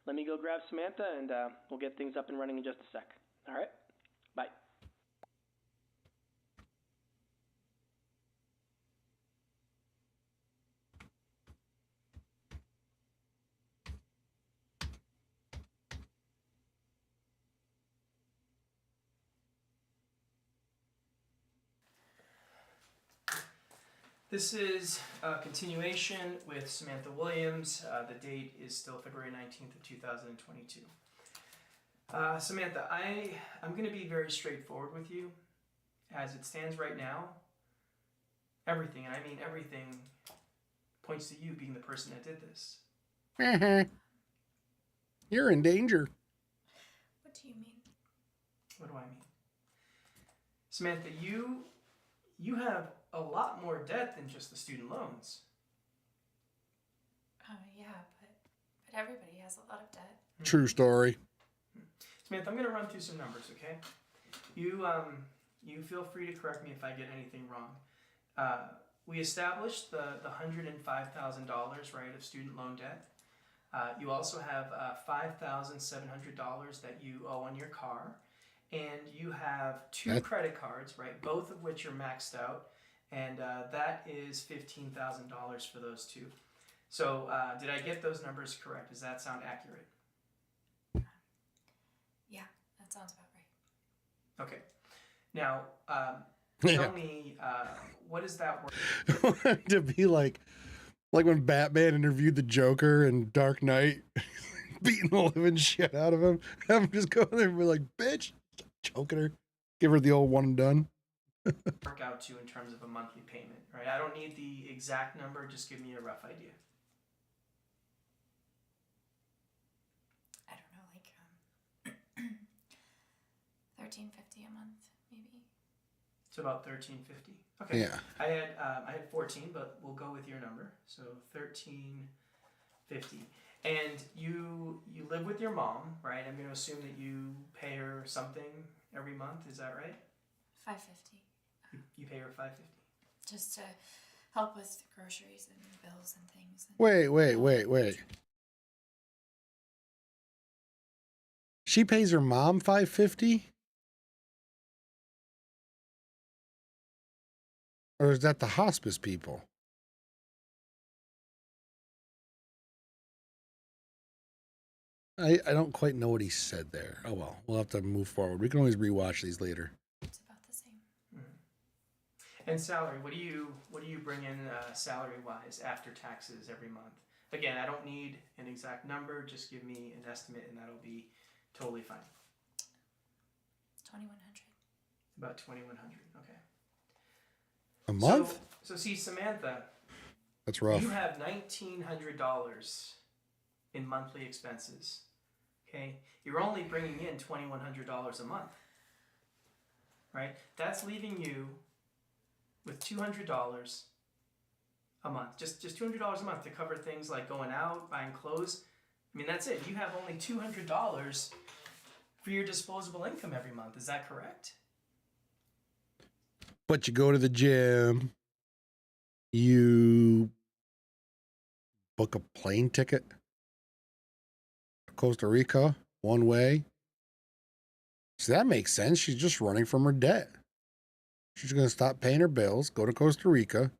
Let me go grab Samantha and we'll get things up and running in just a sec. All right? Bye. This is a continuation with Samantha Williams. The date is still February 19th of 2022. Samantha, I'm going to be very straightforward with you. As it stands right now, everything, and I mean everything, points to you being the person that did this. You're in danger. What do you mean? What do I mean? Samantha, you have a lot more debt than just the student loans. Yeah, but everybody has a lot of debt. True story. Samantha, I'm going to run through some numbers, okay? You feel free to correct me if I get anything wrong. We established the $105,000, right, of student loan debt. You also have $5,700 that you owe on your car. And you have two credit cards, right, both of which are maxed out. And that is $15,000 for those two. So did I get those numbers correct? Does that sound accurate? Yeah, that sounds about right. Okay. Now, tell me, what is that worth? To be like when Batman interviewed the Joker in Dark Knight, beating the living shit out of him. Have him just go there and be like, bitch, choking her. Give her the old one and done. Work out to in terms of a monthly payment, right? I don't need the exact number, just give me a rough idea. I don't know, like $13.50 a month, maybe. It's about $13.50. Okay. Yeah. I had 14, but we'll go with your number. So $13.50. And you live with your mom, right? I'm going to assume that you pay her something every month. Is that right? $5.50. You pay her $5.50. Just to help with groceries and bills and things. Wait. She pays her mom $5.50? Or is that the hospice people? I don't quite know what he said there. Oh well, we'll have to move forward. We can always rewatch these later. It's about the same. Mm-hmm. And salary, what do you bring in salary wise after taxes every month? Again, I don't need an exact number, just give me an estimate and that'll be totally fine. $2,100. About $2,100, okay. A month? So see, Samantha, that's rough. You have $1,900 in monthly expenses. Okay, you're only bringing in $2,100 a month, right? That's leaving you with $200 a month, just $200 a month to cover things like going out, buying clothes. I mean, that's it. You have only $200 for your disposable income every month. Is that correct? But you go to the gym, you book a plane ticket to Costa Rica one way. So that makes sense. She's just running from her debt. She's going to stop paying her bills, go to Costa Rica,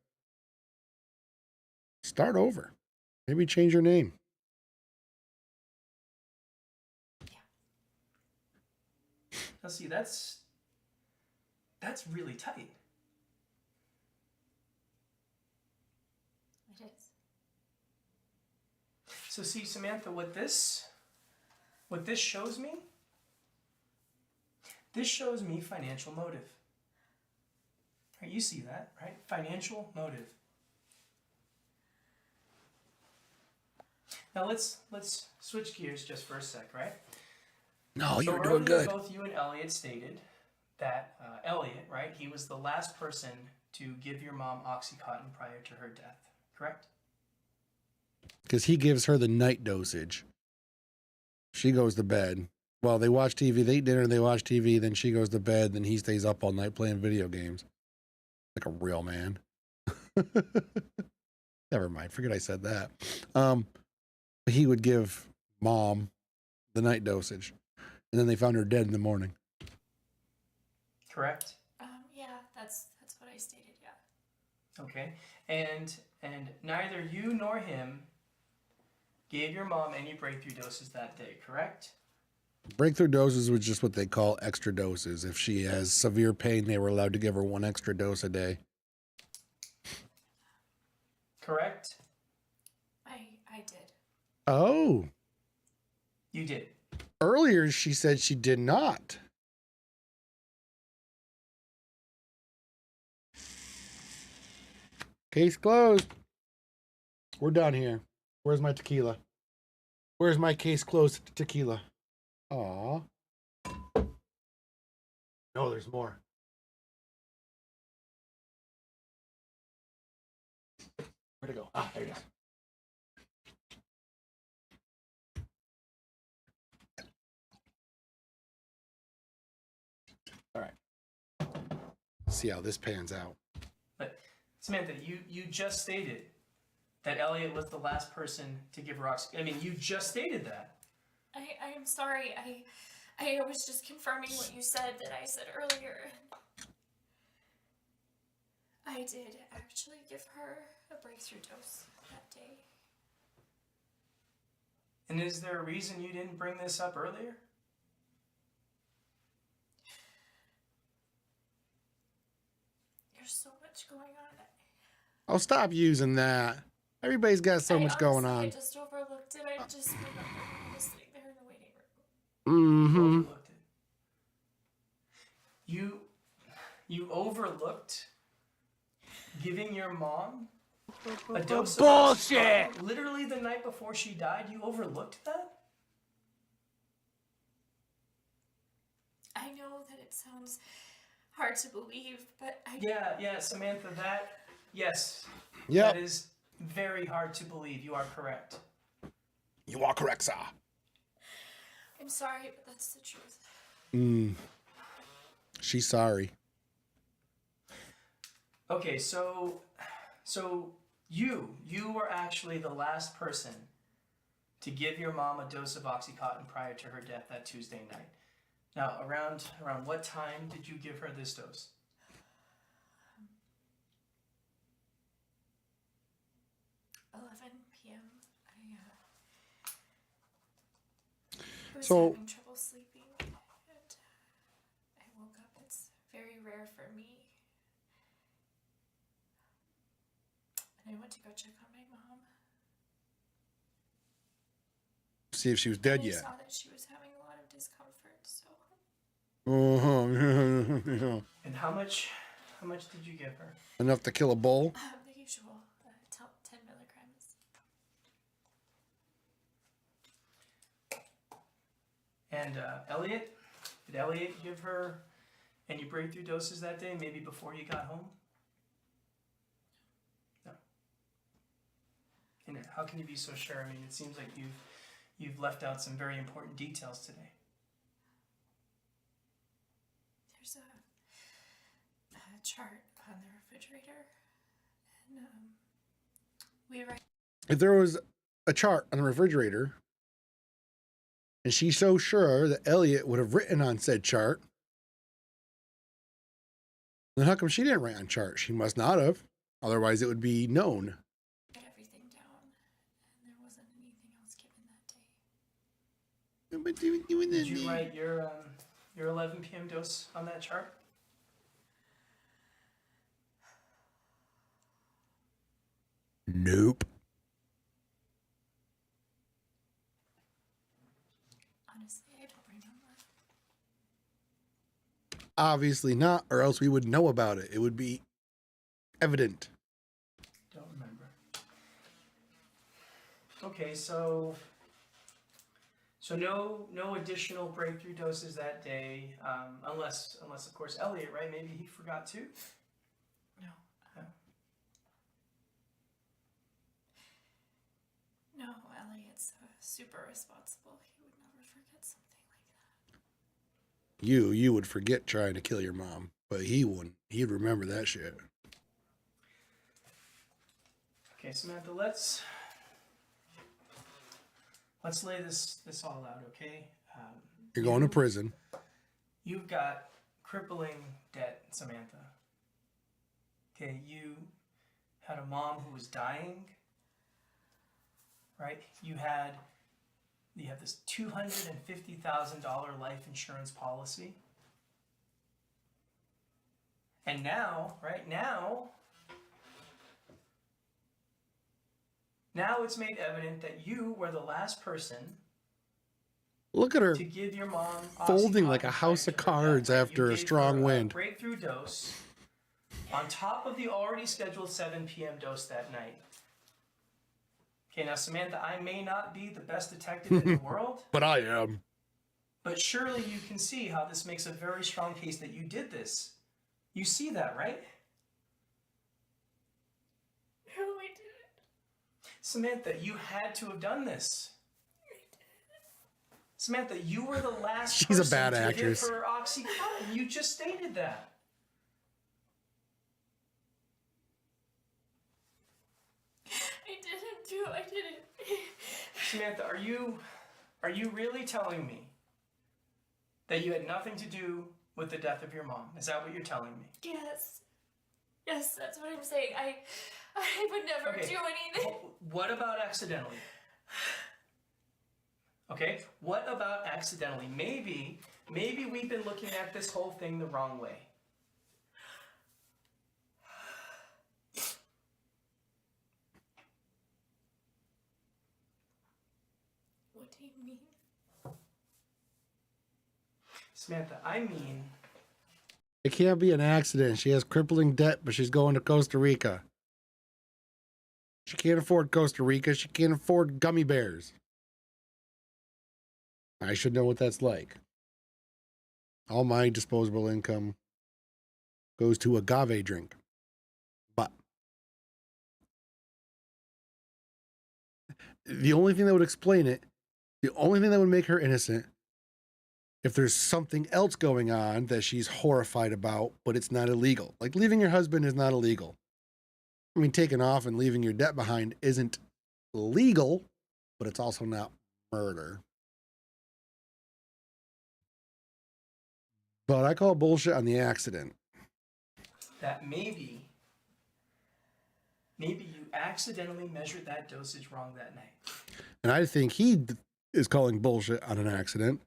start over. Maybe change her name. Now see, that's really tight. It is. So see, Samantha, what this shows me, this shows me financial motive. Right, you see that, right? Financial motive. Now let's switch gears just for a sec, right? No, you So were doing good. Both you and Elliot stated that Elliot, right, he was the last person to give your mom Oxycontin prior to her death, correct? Because he gives her the night dosage. She goes to bed. Well, they watch TV, they eat dinner, they watch TV, then she goes to bed, then he stays up all night playing video games. Like a real man. Never mind, forget I said that. He would give mom the night dosage, and then they found her dead in the morning. Correct? Yeah, that's what I stated, yeah. Okay. And neither you nor him gave your mom any breakthrough doses that day, correct? Breakthrough doses was just what they call extra doses. If she has severe pain, they were allowed to give her 1 extra dose a day. Correct? I did. Oh. You did. Earlier, she said she did not. Case closed. We're done here. Where's my tequila? Where's my case closed tequila? Aw. No, there's more. Where'd it go? Ah, there it is. All right. See how this pans out. But Samantha, you just stated that Elliot was the last person to give her I mean, you just stated that. I am sorry. I was just confirming what you said that I said earlier. I did actually give her a breakthrough dose that day. And is there a reason you didn't bring this up earlier? There's so much going on. I'll stop using that. Everybody's got so much going on. I just overlooked it. I just remembered when I was sitting there in the waiting room. Mm-hmm. Overlooked it. You overlooked giving your mom a dose of bullshit. Literally the night before she died, you overlooked that? I know that it sounds hard to believe, but Yeah, Samantha, yes. Yep. That is very hard to believe. You are correct. You are correct, sir. I'm sorry, but that's the truth. She's sorry. Okay, so you were actually the last person to give your mom a dose of Oxycontin prior to her death that Tuesday night. Now, around what time did you give her this dose? 11 p.m. I was So- having trouble sleeping, and I woke up. It's very rare for me. And I went to go check on my mom. See if she was dead And I yet. saw that she was having a lot of discomfort, so Uh-huh. And how much did you give her? Enough to kill a bull. the usual 10 milligrams. And Elliot? Did Elliot give her any breakthrough doses that day, maybe before you got home? No. And how can you be so sure? I mean, it seems like you've left out some very important details today. There's a chart on the refrigerator, and we write. If there was a chart on the refrigerator And she's so sure that Elliot would have written on said chart. Then how come she didn't write on chart? She must not have. Otherwise, it would be known. Get everything down, and there wasn't anything else given that day. Did you write your 11 p.m. dose on that chart? Nope. Honestly, I don't remember. Obviously not, or else we would know about it. It would be evident. Don't remember. Okay, so no additional breakthrough doses that day, unless of course Elliot, right? Maybe he forgot too. No. Yeah. No, Elliot's super responsible. He would never forget something like that. You would forget trying to kill your mom, but he wouldn't. He'd remember that shit. Okay, Samantha, let's lay this all out, okay? You're going to prison. You've got crippling debt, Samantha. Okay, you had a mom who was dying, right? You have this $250,000 life insurance policy. And now, right now it's made evident that you were the last person Look at her to give your mom folding like a Oxycontin house of to her cards death. after You a gave strong her wind. Breakthrough dose on top of the already scheduled 7 p.m. dose that night. Okay, now Samantha, I may not be the best detective in the world, But I am. but surely you can see how this makes a very strong case that you did this. You see that, right? No, I didn't. Samantha, you had to have done this. Samantha, you were the last She's a person bad to actress. give her Oxycontin. You just stated that. I didn't. Samantha, are you really telling me that you had nothing to do with the death of your mom? Is that what you're telling me? Yes. Yes, that's what I'm saying. I would never Okay. do anything. What about accidentally? Okay, what about accidentally? Maybe we've been looking at this whole thing the wrong way. What do you mean? Samantha, I mean, It can't be an accident. She has crippling debt, but she's going to Costa Rica. She can't afford Costa Rica. She can't afford gummy bears. I should know what that's like. All my disposable income goes to agave drink. But the only thing that would explain it, the only thing that would make her innocent, if there's something else going on that she's horrified about, but it's not illegal. Like leaving your husband is not illegal. I mean, taking off and leaving your debt behind isn't legal, but it's also not murder. But I call bullshit on the accident. that maybe you accidentally measured that dosage wrong that night. And I think he is calling bullshit on an accident.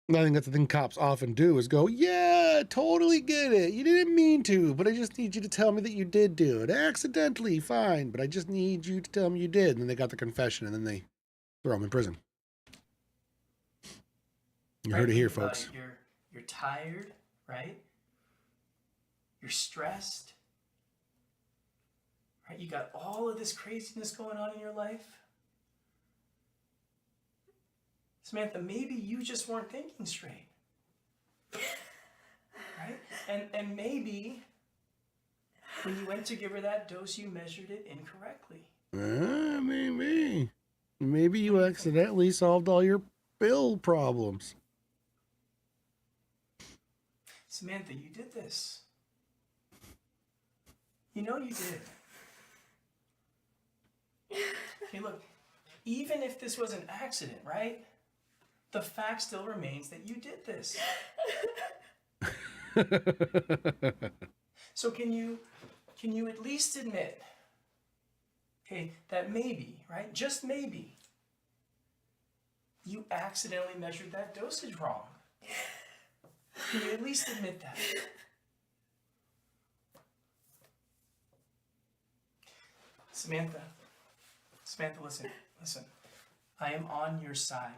I think that's the thing cops often do is go, yeah, totally get it. You didn't mean to, but I just need you to tell me that you did do it. Accidentally, fine, but I just need you to tell me you did. And then they got the confession, and then they throw him in prison. You heard it here, Think about folks. it. You're tired, right? You're stressed. Right? You got all of this craziness going on in your life. Samantha, maybe you just weren't thinking straight. Right? And maybe when you went to give her that dose, you measured it incorrectly. Maybe. Maybe you accidentally solved all your bill problems. Samantha, you did this. You know you did. Okay, look, even if this was an accident, right? The fact still remains that you did this. So can you at least admit, okay, that maybe, right, just maybe, you accidentally measured that dosage wrong? Can you at least admit that? Samantha, listen. I am on your side.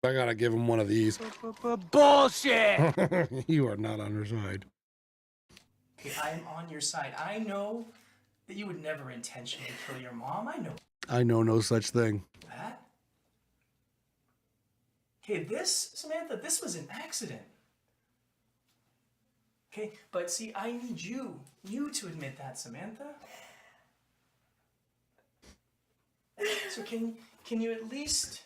I gotta give him one of these. Bullshit! You are not on her side. Okay, I am on your side. I know that you would never intentionally kill your mom. I know I know no such thing. that. Okay, Samantha, this was an accident. Okay, but see, I need you to admit that, Samantha. So can you at least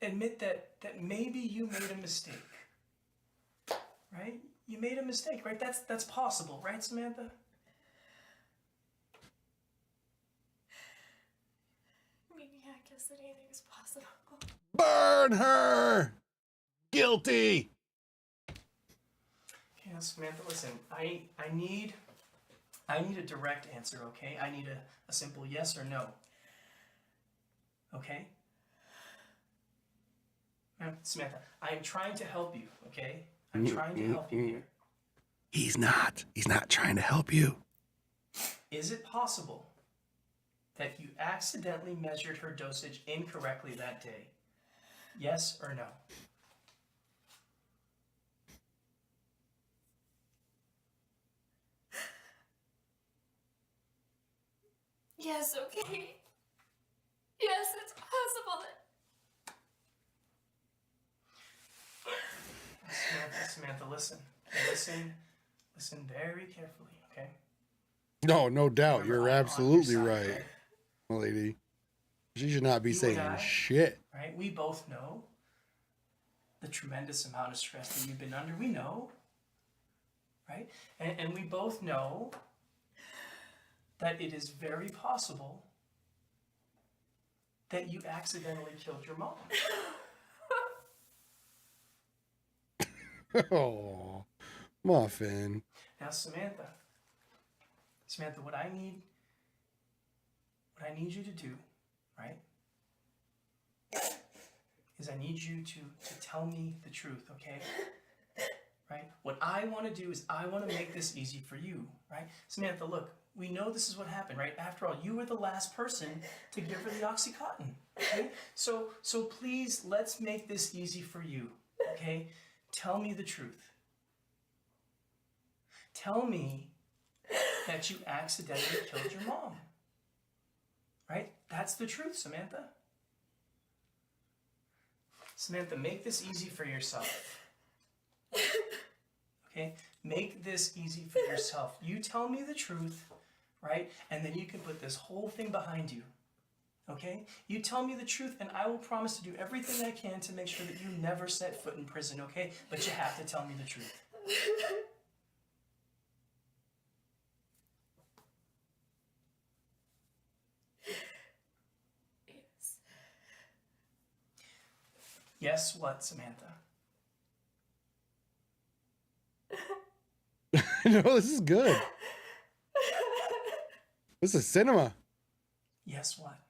admit that maybe you made a mistake, right? You made a mistake, right? That's possible, right, Samantha? I mean, yeah, I guess that anything is possible. Burn her! Guilty! Yeah, Samantha, listen, I need a direct answer, okay? I need a simple yes or no. Okay? Now, Samantha, I am trying to help you, okay? I'm trying to help you here. He's not trying to help you. Is it possible that you accidentally measured her dosage incorrectly that day? Yes or no? Yes, okay. Yes, it's possible. Samantha, listen. Listen very carefully, okay? No doubt. Remember, You're I'm on your absolutely side, right, lady. She should not be You and saying I, shit. Right? We both know the tremendous amount of stress that you've been under. We know, right? And we both know that it is very possible that you accidentally killed your mom. Oh, Muffin. Now, Samantha, what I need you to do, right, is I need you to tell me the truth, okay? Right? What I want to do is I want to make this easy for you, right? Samantha, look, we know this is what happened, right? After all, you were the last person to give her the Oxycontin, okay? So please, let's make this easy for you, okay? Tell me the truth. Tell me that you accidentally killed your mom, right? That's the truth, Samantha. Samantha, make this easy for yourself. Okay? Make this easy for yourself. You tell me the truth, right? And then you can put this whole thing behind you. Okay? You tell me the truth and I will promise to do everything I can to make sure that you never set foot in prison, okay? But you have to tell me the truth. Yes. Yes, what, Samantha? No, this is good. This is cinema. Yes, what?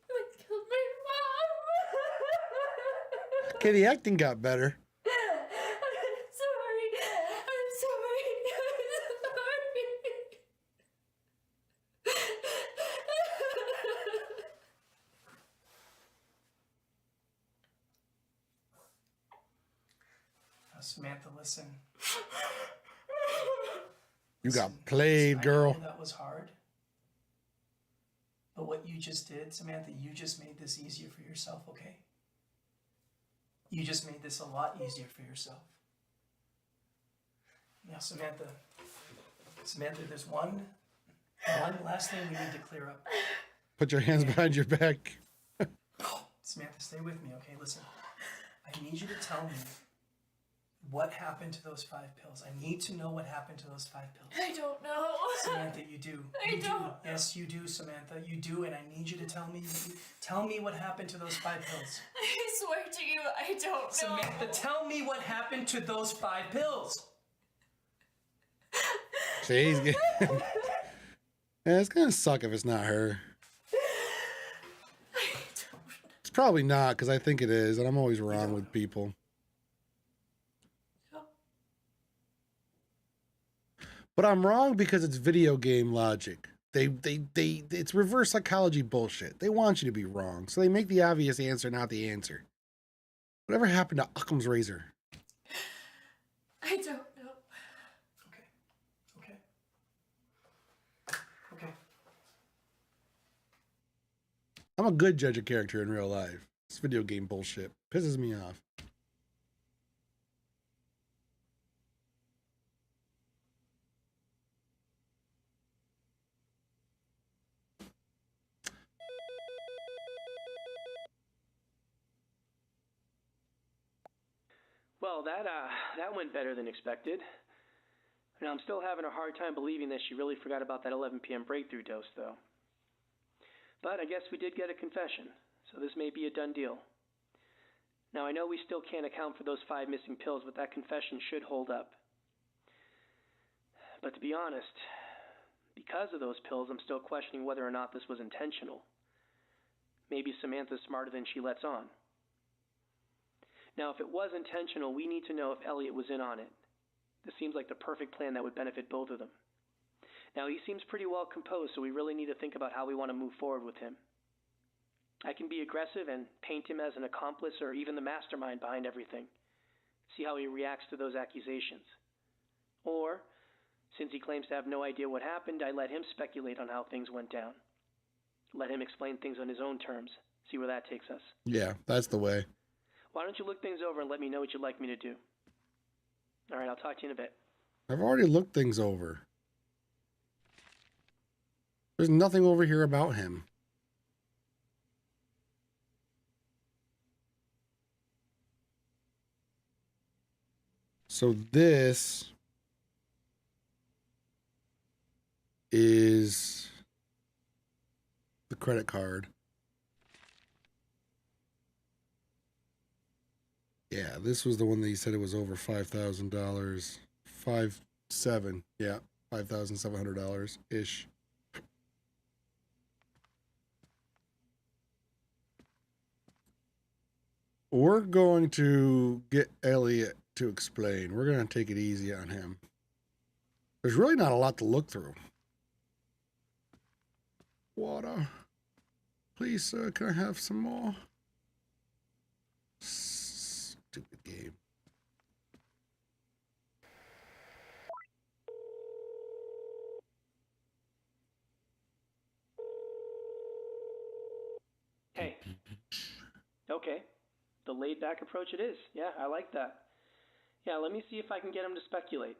I killed my mom. Okay, the acting got better. I'm sorry. I'm sorry. Now, Samantha, listen. You got Listen, played, I girl. know that was hard. But what you just did, Samantha, you just made this easier for yourself, okay? You just made this a lot easier for yourself. Now, Samantha, there's one last thing we need to clear up. Put your hands behind your back. Samantha, stay with me, okay? Listen, I need you to tell me What happened to those 5 pills? I need to know what happened to those 5 pills. I don't know. Samantha, you do. I You do. don't know. Yes, you do, Samantha. You do, and I need you to tell me. Tell me what happened to those 5 pills. I swear to you, I don't know. Samantha, tell me what happened to those 5 pills. See, he's getting... Yeah, it's gonna suck if it's not her. It's probably not, because I think it is, and I'm always wrong with people. But I'm wrong because it's video game logic. It's reverse psychology bullshit. They want you to be wrong, so they make the obvious answer not the answer. Whatever happened to Occam's razor? I don't know. Okay. Okay. I'm a good judge of character in real life. This video game bullshit pisses me off. Well, that went better than expected. Now, I'm still having a hard time believing that she really forgot about that 11 p.m. breakthrough dose, though. But I guess we did get a confession, so this may be a done deal. Now, I know we still can't account for those 5 missing pills, but that confession should hold up. But to be honest, because of those pills, I'm still questioning whether or not this was intentional. Maybe Samantha's smarter than she lets on. Now, if it was intentional, we need to know if Elliot was in on it. This seems like the perfect plan that would benefit both of them. Now, he seems pretty well composed, so we really need to think about how we want to move forward with him. I can be aggressive and paint him as an accomplice or even the mastermind behind everything. See how he reacts to those accusations. Or, since he claims to have no idea what happened, I let him speculate on how things went down. Let him explain things on his own terms. See where that takes us. Yeah, that's the way. Why don't you look things over and let me know what you'd like me to do? All right, I'll talk to you in a bit. I've already looked things over. There's nothing over here about him. So this is the credit card. Yeah, this was the one that he said it was over $5,000. 5,700. Yeah, $5,700 ish. We're going to get Elliot to explain. We're going to take it easy on him. There's really not a lot to look through. Water. Please, sir, can I have some more? Stupid game. Hey. Okay. The laid-back approach it is. Yeah, I like that. Yeah, let me see if I can get him to speculate.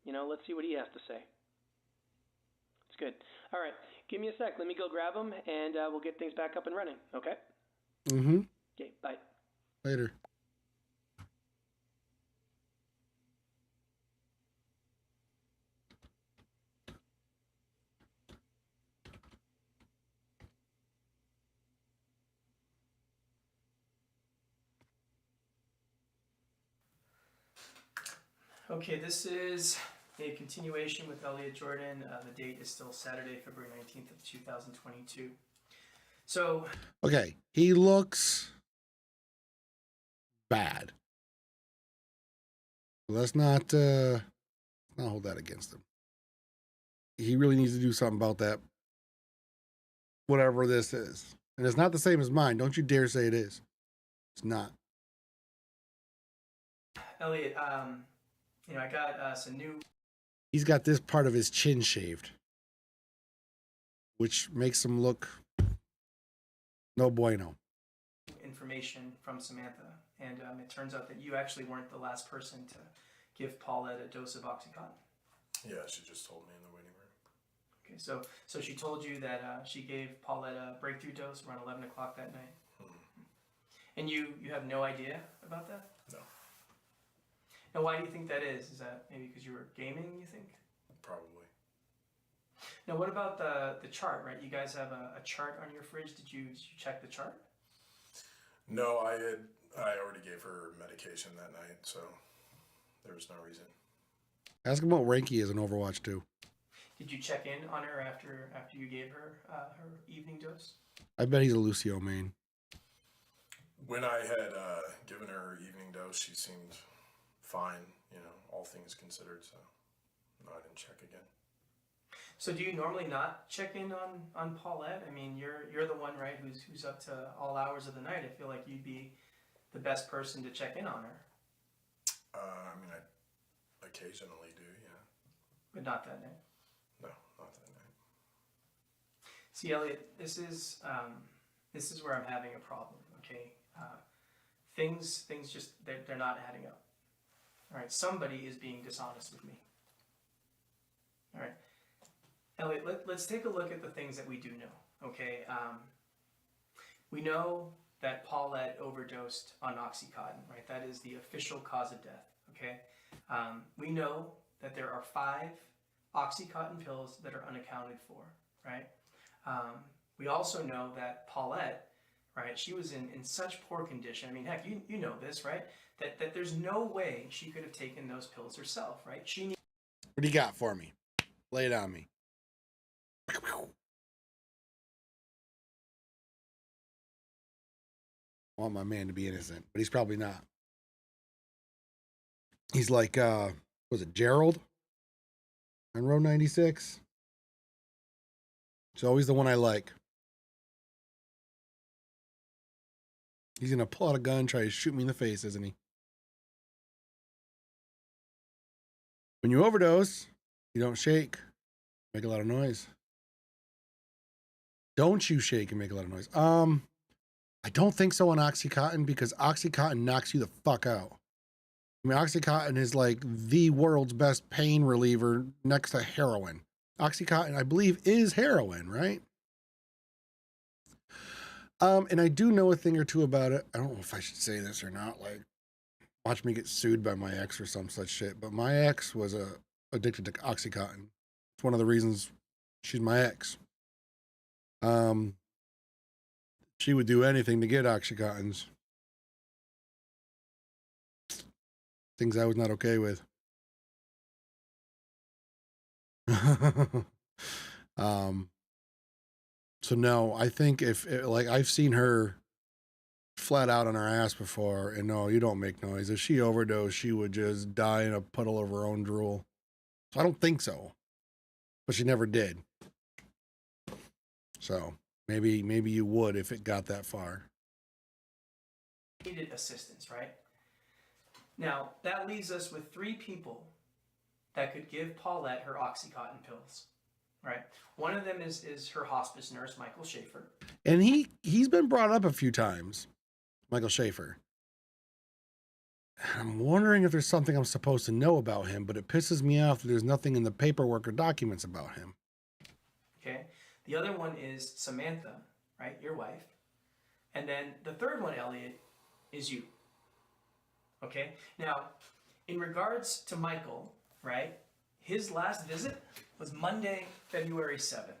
Let's see what he has to say. It's good. All right, give me a sec. Let me go grab him, and we'll get things back up and running, okay? Mm-hmm. Okay, bye. Later. Okay, this is a continuation with Elliot Jordan. The date is still Saturday, February 19th of 2022. So... Okay, he looks bad. Let's not hold that against him. He really needs to do something about that, whatever this is. And it's not the same as mine. Don't you dare say it is. It's not. Elliot, I got some new... He's got this part of his chin shaved, which makes him look no bueno. Information from Samantha, and it turns out that you actually weren't the last person to give Paulette a dose of OxyContin. Yeah, she just told me in the waiting room. Okay, so she told you that she gave Paulette a breakthrough dose around 11 o'clock that night? And you have no idea about that? No. And why do you think that is? Is that maybe because you were gaming, you think? Probably. Now, what about the chart, right? You guys have a chart on your fridge. Did you check the chart? No, I already gave her medication that night, so there was no reason. Ask him what rank he is in Overwatch 2. Did you check in on her after you gave her her evening dose? I bet he's a Lucio main. When I had given her her evening dose, she seemed fine, all things considered, so no, I didn't check again. So do you normally not check in on Paulette? I mean, you're the one, right, who's up to all hours of the night. I feel like you'd be the best person to check in on her. I mean, I occasionally do, yeah. But not that night. No, not that night. See, Elliot, this is where I'm having a problem. Okay, things just they're not adding up. All right, somebody is being dishonest with me. All right. Elliot, let's take a look at the things that we do know, okay? We know that Paulette overdosed on Oxycontin, right? That is the official cause of death, okay? We know that there are 5 Oxycontin pills that are unaccounted for, right? We also know that Paulette, right, she was in such poor condition. I mean, heck, you know this, right? That there's no way she could have taken those pills herself, right? What do you got for me? Lay it on me. I want my man to be innocent, but he's probably not. He's like, was it Gerald on Row 96? He's always the one I like. He's going to pull out a gun, try to shoot me in the face, isn't he? When you overdose, you don't shake, make a lot of noise. Don't you shake and make a lot of noise? I don't think so on Oxycontin, because Oxycontin knocks you the fuck out. I mean, Oxycontin is like the world's best pain reliever next to heroin. Oxycontin, I believe, is heroin, right? And I do know a thing or two about it. I don't know if I should say this or not. Like, watch me get sued by my ex or some such shit. But my ex was addicted to Oxycontin. It's one of the reasons she's my ex. She would do anything to get Oxycontins. Things I was not okay with. So no, I think like I've seen her flat out on her ass before, and no, you don't make noise. If she overdosed, she would just die in a puddle of her own drool. So I don't think so, but she never did. So maybe you would if it got that far. Needed assistance, right? Now, that leaves us with 3 people that could give Paulette her Oxycontin pills, right? One of them is her hospice nurse, Michael Schaefer. And he's been brought up a few times, Michael Schaefer. I'm wondering if there's something I'm supposed to know about him, but it pisses me off that there's nothing in the paperwork or documents about him. Okay. The other one is Samantha, right? Your wife. And then the third one, Elliot, is you. Okay. Now, in regards to Michael, right? His last visit was Monday, February 7th.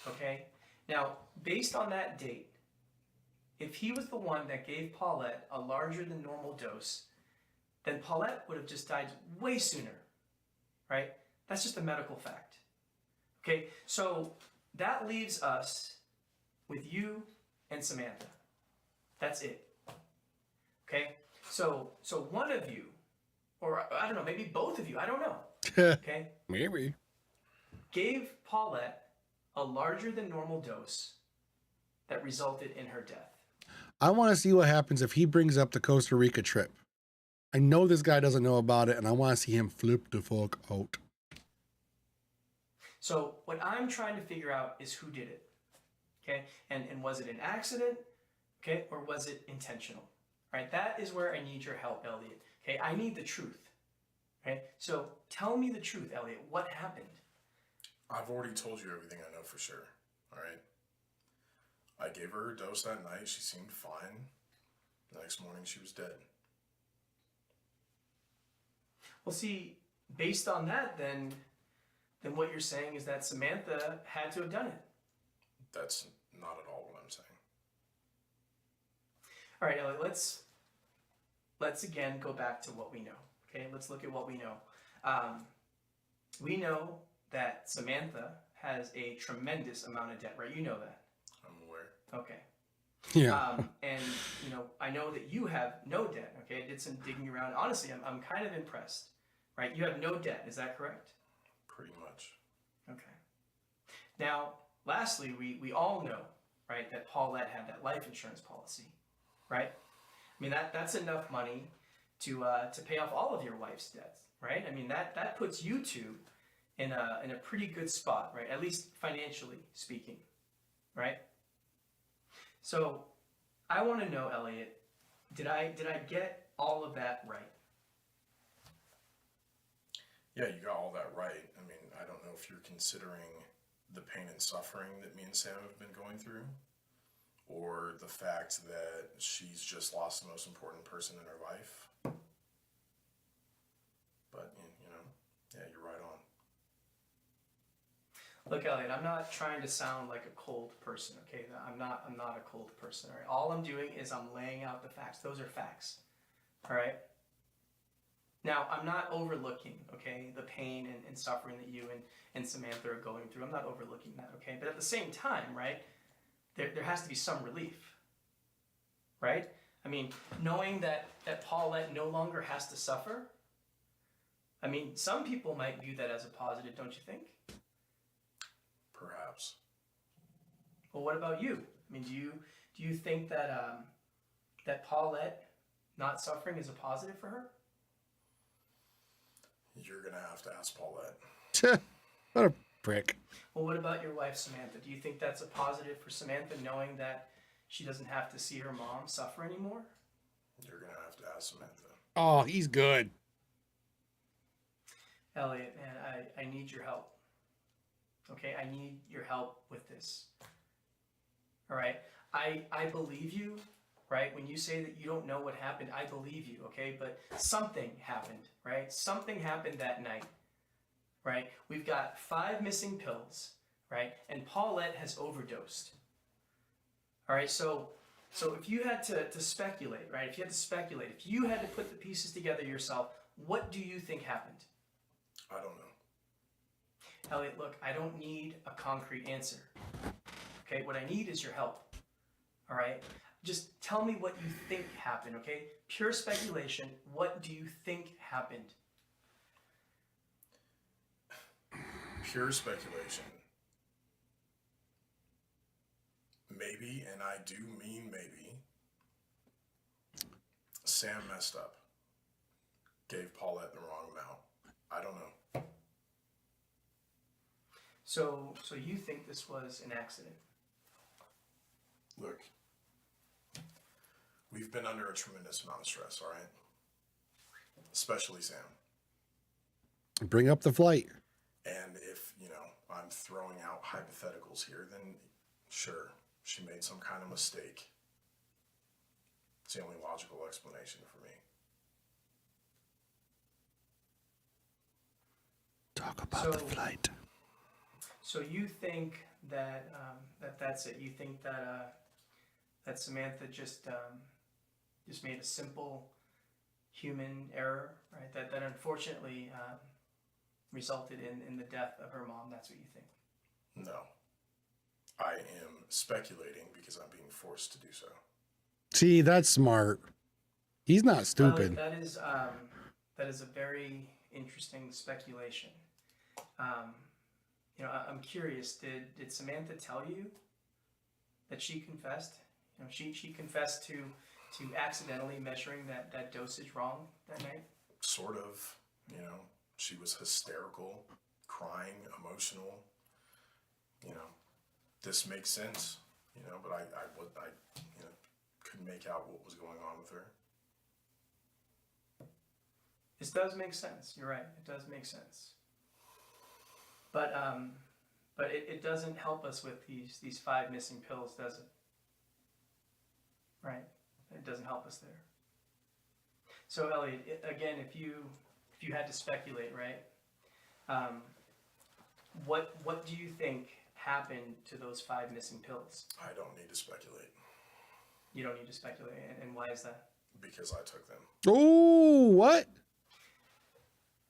Okay. Now, based on that date, if he was the one that gave Paulette a larger than normal dose, then Paulette would have just died way sooner, right? That's just a medical fact. Okay. So that leaves us with you and Samantha. That's it. Okay? So one of you, or I don't know, maybe both of you, I don't know. Okay? Maybe. Gave Paulette a larger than normal dose that resulted in her death. I want to see what happens if he brings up the Costa Rica trip. I know this guy doesn't know about it, and I want to see him flip the fuck out. So what I'm trying to figure out is who did it. Okay? And was it an accident? Okay? Or was it intentional? Right? That is where I need your help, Elliot. Okay? I need the truth. Okay? So tell me the truth, Elliot. What happened? I've already told you everything I know for sure. All right? I gave her her dose that night. She seemed fine. The next morning, she was dead. Well, see, based on that, then what you're saying is that Samantha had to have done it. That's not at all what I'm saying. All right, Elliot, let's again go back to what we know. Okay, let's look at what we know. We know that Samantha has a tremendous amount of debt, right? You know that. I'm aware. Okay. Yeah. And you know, I know that you have no debt. Okay, I did some digging around. Honestly, I'm kind of impressed. Right? You have no debt. Is that correct? Pretty much. Okay. Now, lastly, we all know, right, that Paulette had that life insurance policy, right? I mean, that's enough money to pay off all of your wife's debts, right? I mean, that puts you two in a pretty good spot, right? At least financially speaking, right? So, I want to know, Elliot, did I get all of that right? Yeah, you got all that right. I mean, I don't know if you're considering the pain and suffering that me and Sam have been going through, or the fact that she's just lost the most important person in her life. But, you know, yeah, you're right on. Look, Elliot, I'm not trying to sound like a cold person, okay? I'm not a cold person, all right? All I'm doing is I'm laying out the facts. Those are facts, all right? Now, I'm not overlooking, okay, the pain and suffering that you and Samantha are going through. I'm not overlooking that, okay? But at the same time, right, there has to be some relief, right? I mean, knowing that Paulette no longer has to suffer, I mean, some people might view that as a positive, don't you think? Perhaps. Well, what about you? I mean, do you think that that Paulette not suffering is a positive for her? You're going to have to ask Paulette. What a prick. Well, what about your wife, Samantha? Do you think that's a positive for Samantha, knowing that she doesn't have to see her mom suffer anymore? You're going to have to ask Samantha. Oh, he's good. Elliot, man, I need your help. Okay, I need your help with this. All right, I believe you, right? When you say that you don't know what happened, I believe you, okay? But something happened, right? Something happened that night, right? We've got 5 missing pills, right? And Paulette has overdosed. All right, so if you had to speculate, right? If you had to speculate, if you had to put the pieces together yourself, what do you think happened? I don't know. Elliot, look, I don't need a concrete answer. Okay, what I need is your help. All right? Just tell me what you think happened, okay? Pure speculation. What do you think happened? Pure speculation. Maybe, and I do mean maybe, Sam messed up. Gave Paulette the wrong amount. I don't know. So you think this was an accident? Look, we've been under a tremendous amount of stress, all right? Especially Sam. Bring up the flight. And if, you know, I'm throwing out hypotheticals here, then sure, she made some kind of mistake. It's the only logical explanation for me. Talk about the flight. So you think that that's it? You think that that Samantha just made a simple human error, right? That unfortunately resulted in the death of her mom. That's what you think? No. I am speculating because I'm being forced to do so. See, that's smart. He's not stupid. That is a very interesting speculation. You know, I'm curious. Did Samantha tell you that she confessed? You know, she confessed to accidentally measuring that dosage wrong that night. Sort of. You know, she was hysterical, crying, emotional. You know, this makes sense. You know, but I you know, couldn't make out what was going on with her. This does make sense. You're right. It does make sense. But it doesn't help us with these 5 missing pills, does it? Right? It doesn't help us there. So Elliot, again, if you if you had to speculate, right? What do you think happened to those 5 missing pills? I don't need to speculate. You don't need to speculate, and why is that? Because I took them. Oh, what?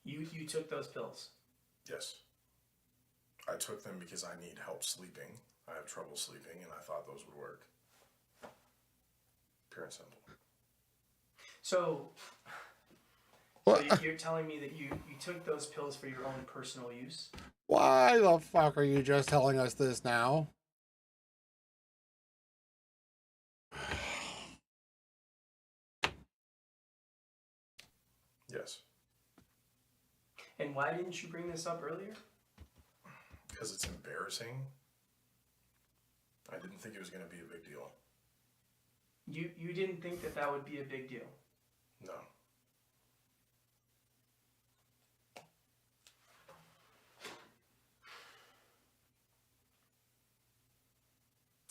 You took those pills. Yes. I took them because I need help sleeping. I have trouble sleeping, and I thought those would work. Pure and simple. So you're telling me that you took those pills for your own personal use? Why the fuck are you just telling us this now? Yes. And why didn't you bring this up earlier? Because it's embarrassing. I didn't think it was going to be a big deal. You didn't think that would be a big deal? No.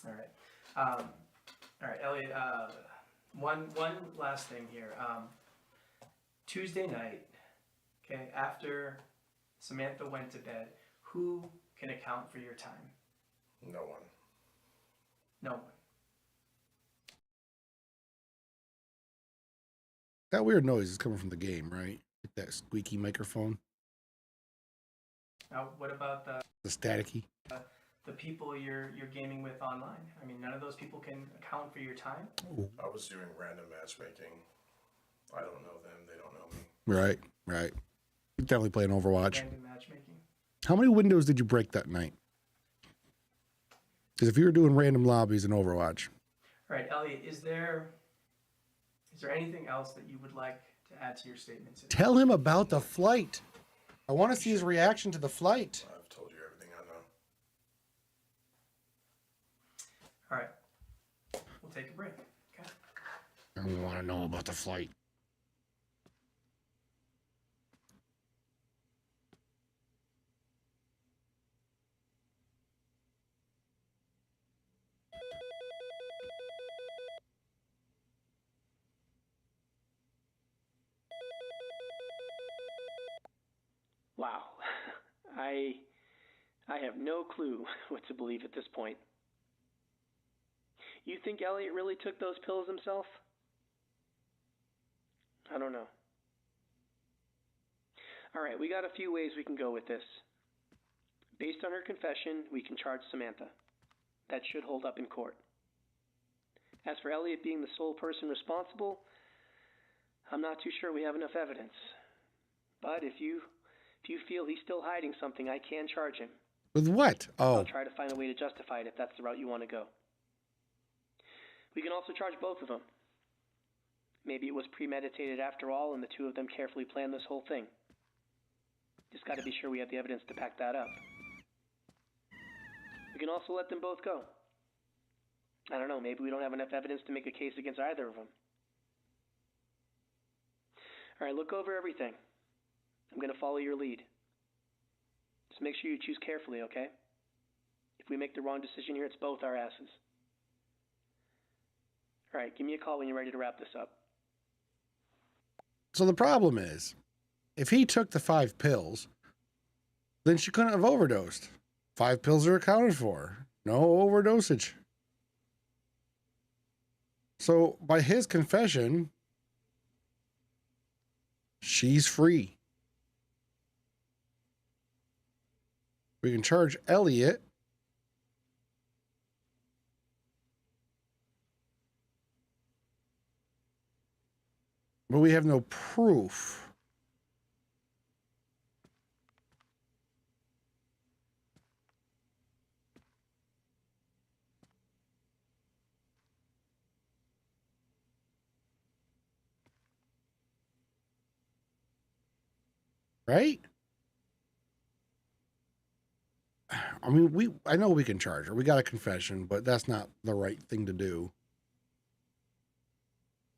All right. All right, Elliot. One last thing here. Tuesday night, okay, after Samantha went to bed, who can account for your time? No one. No one. That weird noise is coming from the game, right? Like that squeaky microphone. Now, what about the staticky? The people you're gaming with online? I mean, none of those people can account for your time? Ooh. I was doing random matchmaking. I don't know them. They don't know me. Right, right. You're definitely playing Overwatch. Random matchmaking. How many windows did you break that night? Because if you were doing random lobbies in Overwatch. All right, Elliot, is there anything else that you would like to add to your statement today? Tell him about the flight. I want to see his reaction to the flight. I've told you everything I know. All right. We'll take a break, okay? I want to know about the flight. Wow. I have no clue what to believe at this point. You think Elliot really took those pills himself? I don't know. All right, we got a few ways we can go with this. Based on her confession, we can charge Samantha. That should hold up in court. As for Elliot being the sole person responsible, I'm not too sure we have enough evidence. But if you feel he's still hiding something, I can charge him. With what? Oh. I'll try to find a way to justify it if that's the route you want to go. We can also charge both of them. Maybe it was premeditated after all, and the two of them carefully planned this whole thing. Just got to be sure we have the evidence to back that up. We can also let them both go. I don't know, maybe we don't have enough evidence to make a case against either of them. All right, look over everything. I'm going to follow your lead. Just make sure you choose carefully, okay? If we make the wrong decision here, it's both our asses. All right, give me a call when you're ready to wrap this up. So the problem is, if he took the 5 pills, then she couldn't have overdosed. 5 pills are accounted for. No overdosage. So by his confession, she's free. We can charge Elliot. But we have no proof. Right? I mean, I know we can charge her. We got a confession, but that's not the right thing to do.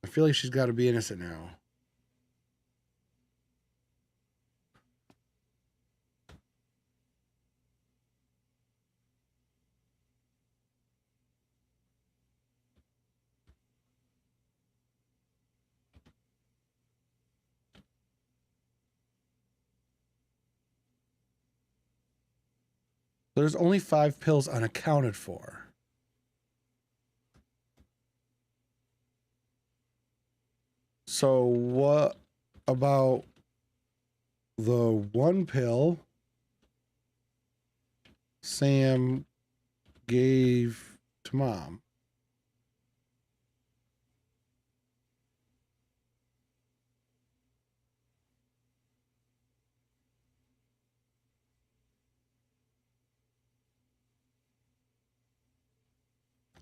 I feel like she's got to be innocent now. There's only 5 pills unaccounted for. So what about the 1 pill Sam gave to Mom?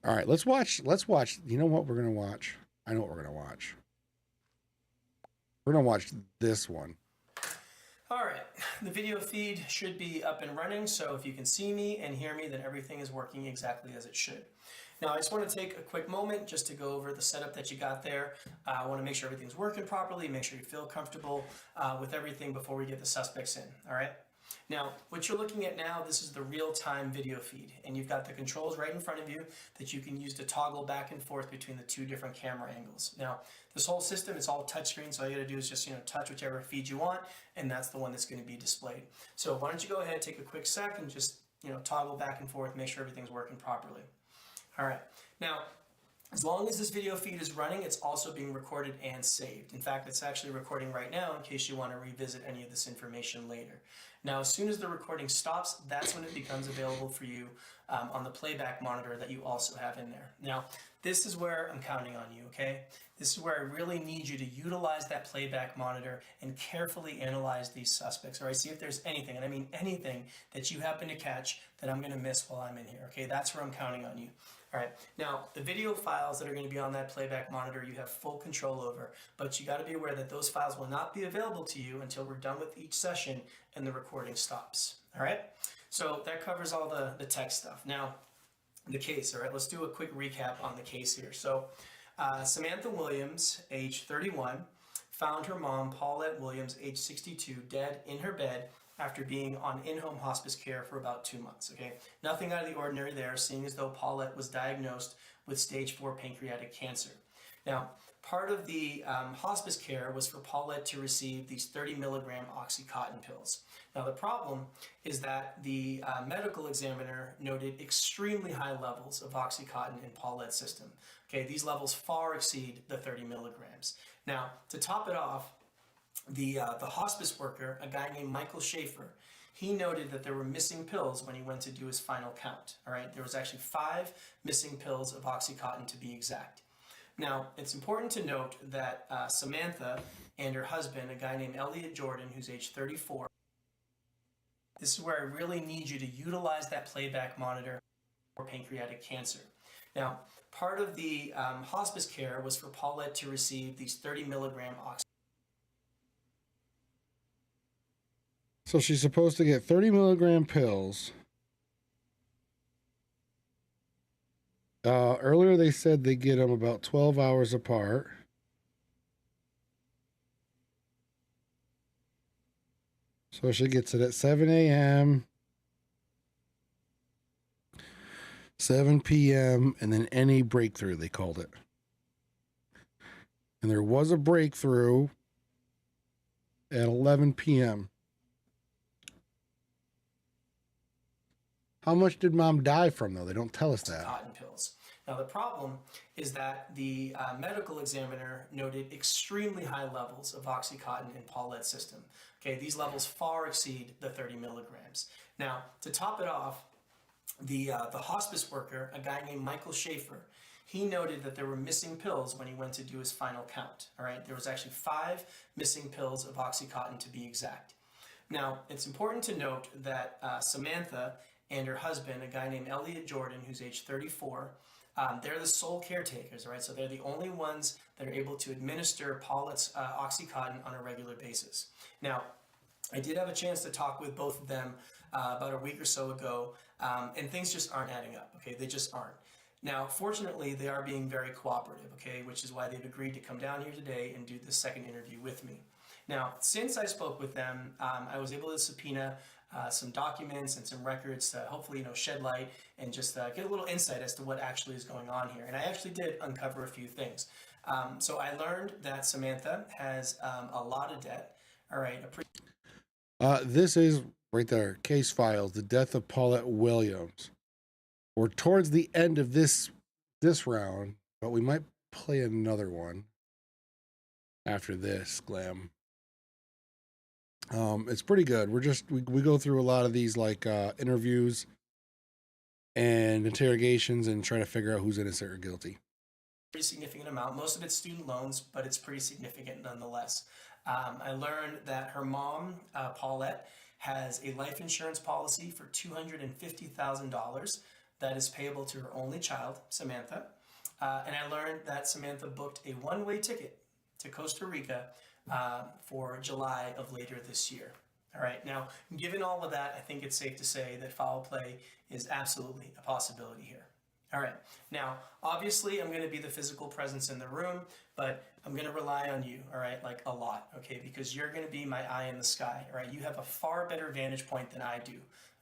All right, let's watch. You know what we're going to watch? I know what we're going to watch. We're going to watch this one. All right, the video feed should be up and running, so if you can see me and hear me, then everything is working exactly as it should. Now, I just want to take a quick moment just to go over the setup that you got there. I want to make sure everything's working properly, make sure you feel comfortable with everything before we get the suspects in, all right? Now, what you're looking at now, this is the real-time video feed, and you've got the controls right in front of you that you can use to toggle back and forth between the 2 different camera angles. Now, this whole system is all touchscreen, so all you gotta do is just, touch whichever feed you want, and that's the one that's gonna be displayed. So why don't you go ahead, take a quick sec, and just, toggle back and forth, make sure everything's working properly. All right, now, as long as this video feed is running, it's also being recorded and saved. In fact, it's actually recording right now in case you want to revisit any of this information later. Now, as soon as the recording stops, that's when it becomes available for you on the playback monitor that you also have in there. Now, this is where I'm counting on you, okay? This is where I really need you to utilize that playback monitor and carefully analyze these suspects, all right? See if there's anything, and I mean anything, that you happen to catch that I'm gonna miss while I'm in here, okay? That's where I'm counting on you. All right, now the video files that are going to be on that playback monitor you have full control over, but you got to be aware that those files will not be available to you until we're done with each session and the recording stops. All right, so that covers all the tech stuff. Now, the case, all right, let's do a quick recap on the case here. So Samantha Williams, age 31, found her mom, Paulette Williams, age 62, dead in her bed after being on in-home hospice care for about 2 months, okay? Nothing out of the ordinary there, seeing as though Paulette was diagnosed with stage 4 pancreatic cancer. Now, part of the hospice care was for Paulette to receive these 30 milligram Oxycontin pills. Now, the problem is that the medical examiner noted extremely high levels of Oxycontin in Paulette's system. Okay, these levels far exceed the 30 milligrams. Now, to top it off, the hospice worker, a guy named Michael Schaefer, he noted that there were missing pills when he went to do his final count. All right, there was actually 5 missing pills of Oxycontin to be exact. Now, it's important to note that Samantha and her husband, a guy named Elliot Jordan, who's age 34, this is where I really need you to utilize that playback monitor for pancreatic cancer. Now, part of the hospice care was for Paulette to receive these 30 milligram Oxycontin. So she's supposed to get 30 milligram pills. Earlier they said they get them about 12 hours apart. So she gets it at 7 a.m., 7 p.m., and then any breakthrough, they called it. And there was a breakthrough at 11 p.m. How much did Mom die from, though? They don't tell us that. Cotton pills. Now, the problem is that the medical examiner noted extremely high levels of Oxycontin in Paulette's system. Okay, these levels far exceed the 30 milligrams. Now, to top it off, the hospice worker, a guy named Michael Schaefer, he noted that there were missing pills when he went to do his final count. All right, there was actually 5 missing pills of Oxycontin to be exact. Now, it's important to note that Samantha and her husband, a guy named Elliot Jordan, who's age 34, they're the sole caretakers, right? So they're the only ones that are able to administer Paulette's Oxycontin on a regular basis. Now, I did have a chance to talk with both of them about a week or so ago, and things just aren't adding up, okay? They just aren't. Now, fortunately, they are being very cooperative, okay? Which is why they've agreed to come down here today and do the second interview with me. Now, since I spoke with them, I was able to subpoena some documents and some records to hopefully, shed light and just get a little insight as to what actually is going on here. And I actually did uncover a few things. So I learned that Samantha has a lot of debt. All right. This is Right there. Case files. The death of Paulette Williams. We're towards the end of this round, but we might play another one after this, Glam. It's pretty good. We go through a lot of these like interviews and interrogations and try to figure out who's innocent or guilty. Pretty significant amount. Most of it's student loans, but it's pretty significant nonetheless. I learned that her mom, Paulette, has a life insurance policy for $250,000 that is payable to her only child, Samantha. And I learned that Samantha booked a one-way ticket to Costa Rica for July of later this year. All right, now, given all of that, I think it's safe to say that foul play is absolutely a possibility here. All right, now, obviously, I'm going to be the physical presence in the room, but I'm going to rely on you, all right, like a lot, okay, because you're going to be my eye in the sky, all right? You have a far better vantage point than I do,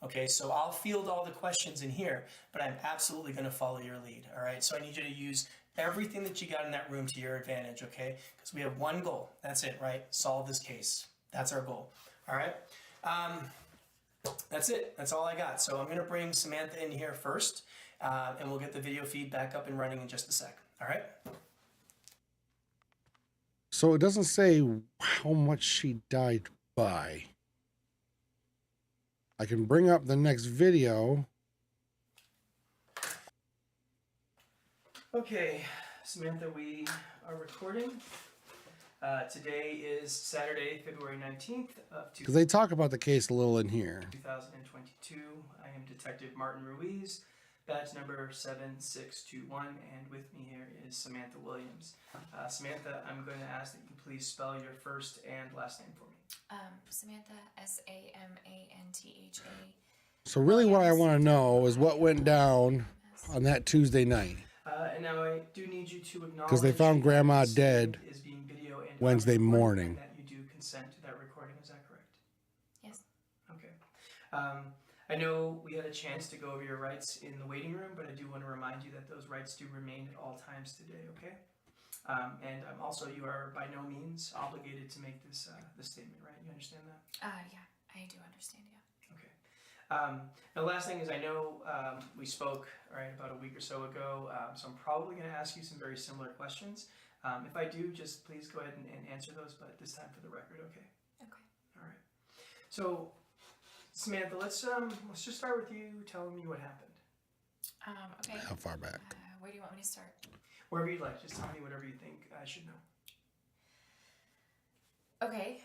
okay? So I'll field all the questions in here, but I'm absolutely going to follow your lead, all right? So I need you to use everything that you got in that room to your advantage, okay? Because we have one goal. That's it, right? Solve this case. That's our goal, all right? That's it. That's all I got. So I'm going to bring Samantha in here first, and we'll get the video feed back up and running in just a sec. All right? So it doesn't say how much she died by. I can bring up the next video. Okay, Samantha, we are recording. Today is Saturday, February 19th of Because they talk about the case a little in here. 2022. I am Detective Martin Ruiz, badge number 7621, and with me here is Samantha Williams. Samantha, I'm going to ask that you please spell your first and last name for me. Samantha, Samantha. So really what I want to know is what went down on that Tuesday night. And now I do need you to acknowledge Because they found Grandma that this dead is being video and Wednesday audio recorded, morning. and that you do consent to that recording. Is that correct? Yes. Okay. I know we had a chance to go over your rights in the waiting room, but I do want to remind you that those rights do remain at all times today, okay? And also, you are by no means obligated to make this statement, right? You understand that? Yeah, I do understand, yeah. Okay. The last thing is I know we spoke about a week or so ago, so I'm probably going to ask you some very similar questions. If I do, just please go ahead and answer those, but this time for the record, okay? Okay. All right. So, Samantha, let's just start with you telling me what happened. Okay. How far back? Where do you want me to start? Wherever you'd like. Just tell me whatever you think I should know. Okay.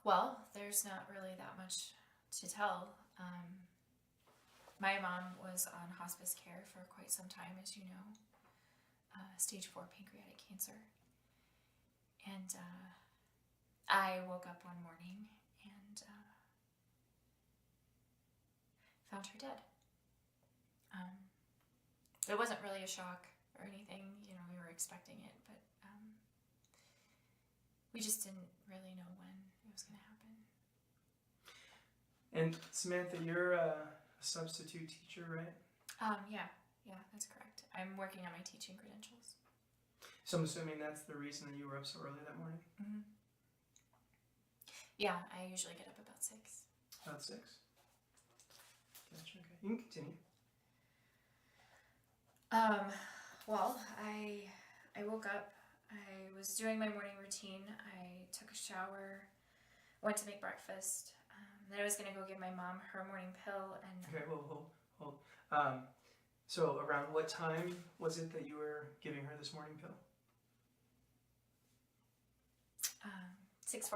Well, there's not really that much to tell. My mom was on hospice care for quite some time, as you know. Stage 4 pancreatic cancer. And I woke up one morning and found her dead. It wasn't really a shock or anything, you know, we were expecting it, but we just didn't really know when it was going to happen. And Samantha, you're a substitute teacher, right? Yeah, that's correct. I'm working on my teaching credentials. So I'm assuming that's the reason that you were up so early that morning? Mm-hmm. Yeah, I usually get up about 6. About 6? Gotcha, okay. You can continue. Well, I woke up, I was doing my morning routine, I took a shower, went to make breakfast, then I was going to go give my mom her morning pill, and... Okay, hold. So around what time was it that you were giving her this morning pill? 6:45.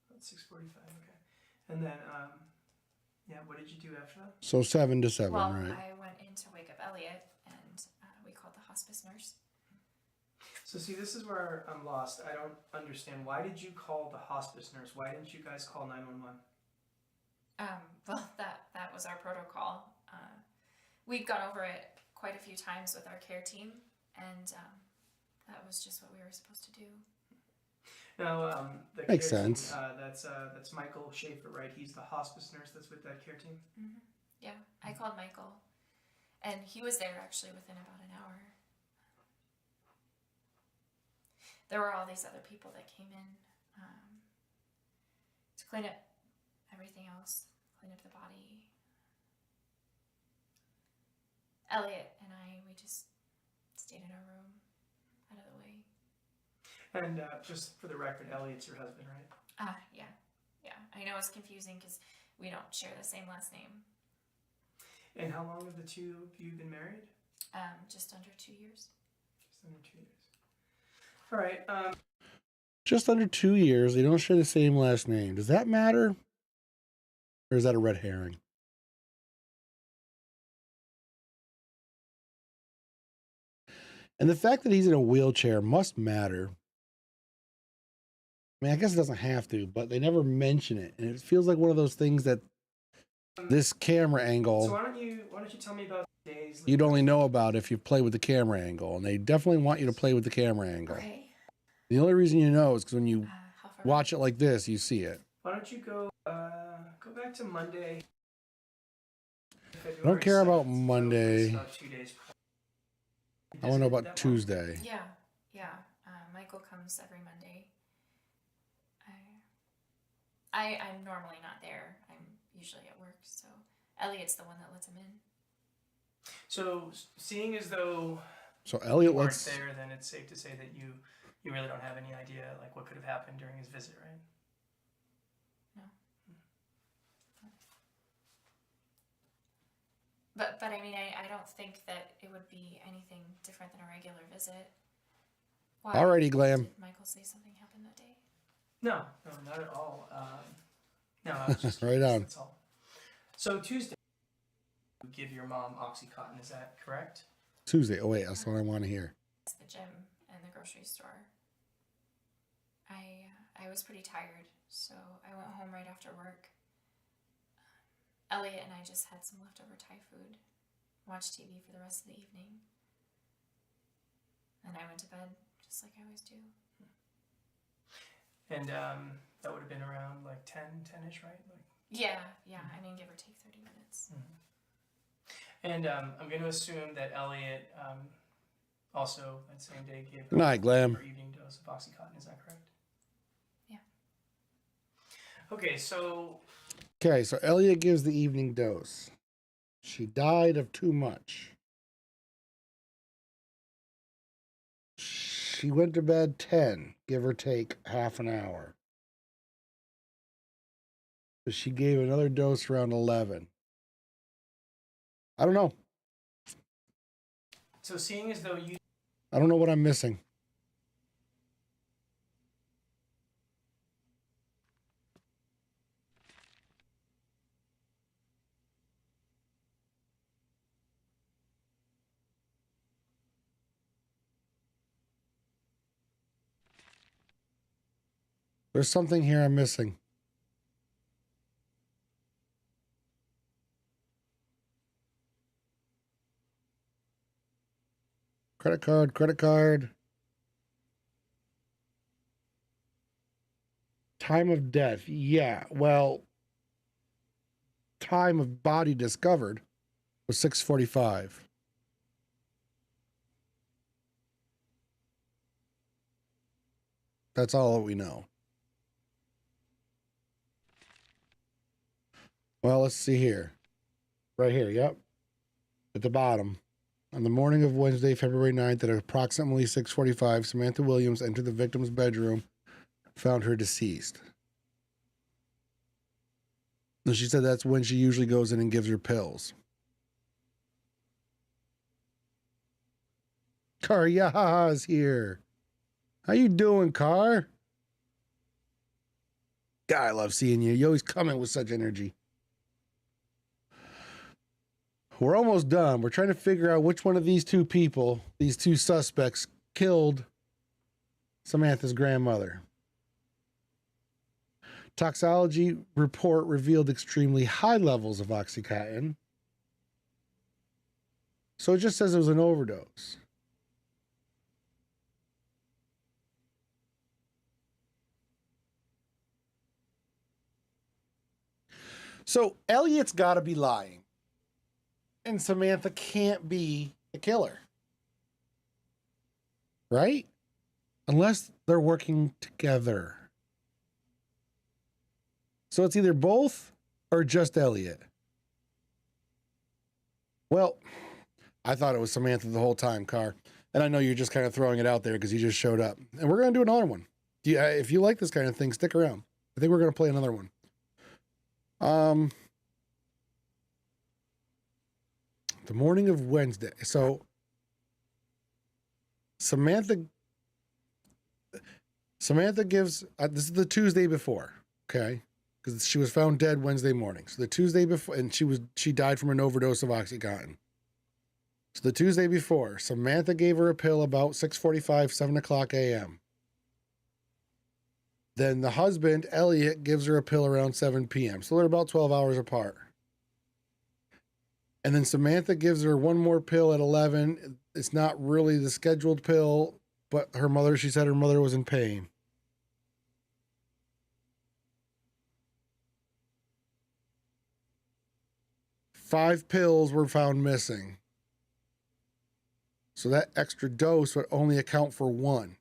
About 6:45, okay. And then, what did you do after that? So 7 to 7, well, right? I went in to wake up Elliot, and we called the hospice nurse. So see, this is where I'm lost. I don't understand. Why did you call the hospice nurse? Why didn't you guys call 911? Well, that was our protocol. We'd gone over it quite a few times with our care team, and that was just what we were supposed to do. Now, the Makes care sense. Team, that's Michael Schaefer, right? He's the hospice nurse that's with that care team? Mm-hmm. Yeah, I called Michael, and he was there actually within about an hour. There were all these other people that came in to clean up everything else, clean up the body. Elliot and I, we just stayed in our room, out of the way. And just for the record, Elliot's your husband, right? Yeah. Yeah. I know it's confusing because we don't share the same last name. And how long have the two of you been married? Just under 2 years. Just under 2 years. All right. Just under 2 years. They don't share the same last name. Does that matter? Or is that a red herring? And the fact that he's in a wheelchair must matter. I mean, I guess it doesn't have to, but they never mention it. And it feels like one of those things that this camera angle, So why don't you tell me about days? you'd only know about if you play with the camera angle. And they definitely want you to play with the camera angle. Okay. The only reason you know is because when you How far watch it like this, you see it. Why don't you go back to Monday? I don't care about 7th, so Monday. it's about 2 days. I want to know That about long? Tuesday. Yeah. Michael comes every Monday. I'm normally not there. I'm usually at work, so Elliot's the one that lets him in. So, seeing as though So Elliot you weren't lets. there, then it's safe to say that you really don't have any idea like what could have happened during his visit, right? No. But I mean, I don't think that it would be anything different than a regular visit. Why? Alrighty, Glam. Did Michael say something happened that day? No, not at all. No, I was just Right curious, on. That's all. So Tuesday, you give your mom OxyContin. Is that correct? Tuesday. Oh, wait, that's what I want to hear. It's the gym and the grocery store. I was pretty tired, so I went home right after work. Elliot and I just had some leftover Thai food, watched TV for the rest of the evening, and I went to bed just like I always do. And that would have been around like 10-ish, right? Like. Yeah. I mean, give or take 30 minutes. And I'm going to assume that Elliot also that same day gave Good night, Glam. her evening dose of OxyContin. Is that correct? Yeah. Okay, so Okay, so Elliot gives the evening dose. She died of too much. She went to bed 10, give or take half an hour. So she gave another dose around 11. I don't know. So seeing as though you I don't know what I'm missing. There's something here I'm missing. Credit card, credit card. Time of death. Yeah, well, time of body discovered was 6:45. That's all that we know. Well, let's see here. Right here, yep. At the bottom. On the morning of Wednesday, February 9th, at approximately 6:45, Samantha Williams entered the victim's bedroom, found her deceased. And she said that's when she usually goes in and gives her pills. Car Yaha's here. How you doing, Car? God, I love seeing you. You always come in with such energy. We're almost done. We're trying to figure out which one of these two people, these two suspects, killed Samantha's grandmother. Toxicology report revealed extremely high levels of OxyContin. So it just says it was an overdose. So Elliot's got to be lying. And Samantha can't be the killer. Right? Unless they're working together. So it's either both or just Elliot. Well, I thought it was Samantha the whole time, Car. And I know you're just kind of throwing it out there because you just showed up. And we're going to do another one. If you like this kind of thing, stick around. I think we're going to play another one. The morning of Wednesday. So Samantha gives, this is the Tuesday before, okay? Because she was found dead Wednesday morning. So the Tuesday before, and she died from an overdose of Oxycontin. So the Tuesday before, Samantha gave her a pill about 6:45, 7 o'clock a.m. Then the husband, Elliot, gives her a pill around 7 p.m. So they're about 12 hours apart. And then Samantha gives her one more pill at 11. It's not really the scheduled pill, but she said her mother was in pain. Five pills were found missing. So that extra dose would only account for one.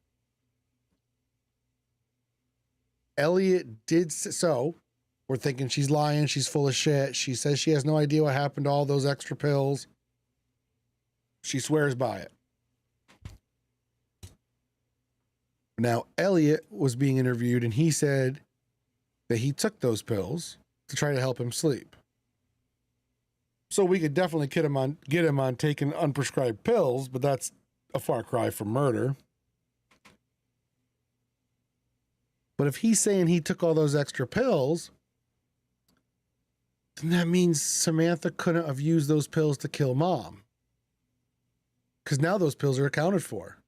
Elliot did so. We're thinking she's lying. She's full of shit. She says she has no idea what happened to all those extra pills. She swears by it. Now, Elliot was being interviewed and he said that he took those pills to try to help him sleep. So we could definitely get him on taking unprescribed pills, but that's a far cry from murder. But if he's saying he took all those extra pills, then that means Samantha couldn't have used those pills to kill Mom. Because now those pills are accounted for.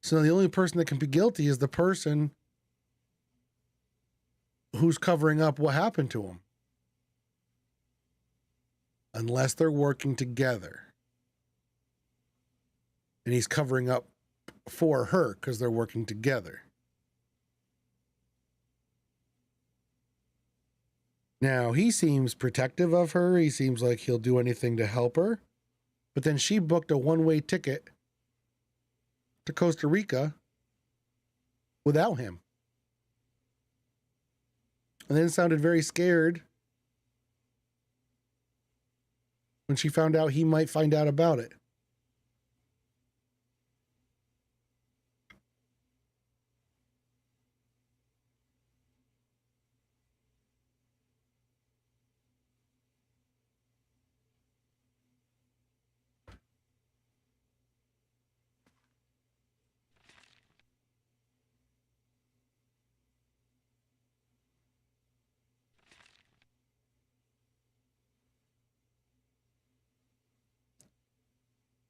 So now the only person that can be guilty is the person who's covering up what happened to him. Unless they're working together. And he's covering up for her because they're working together. Now, he seems protective of her. He seems like he'll do anything to help her. But then she booked a one-way ticket to Costa Rica without him. And then sounded very scared when she found out he might find out about it.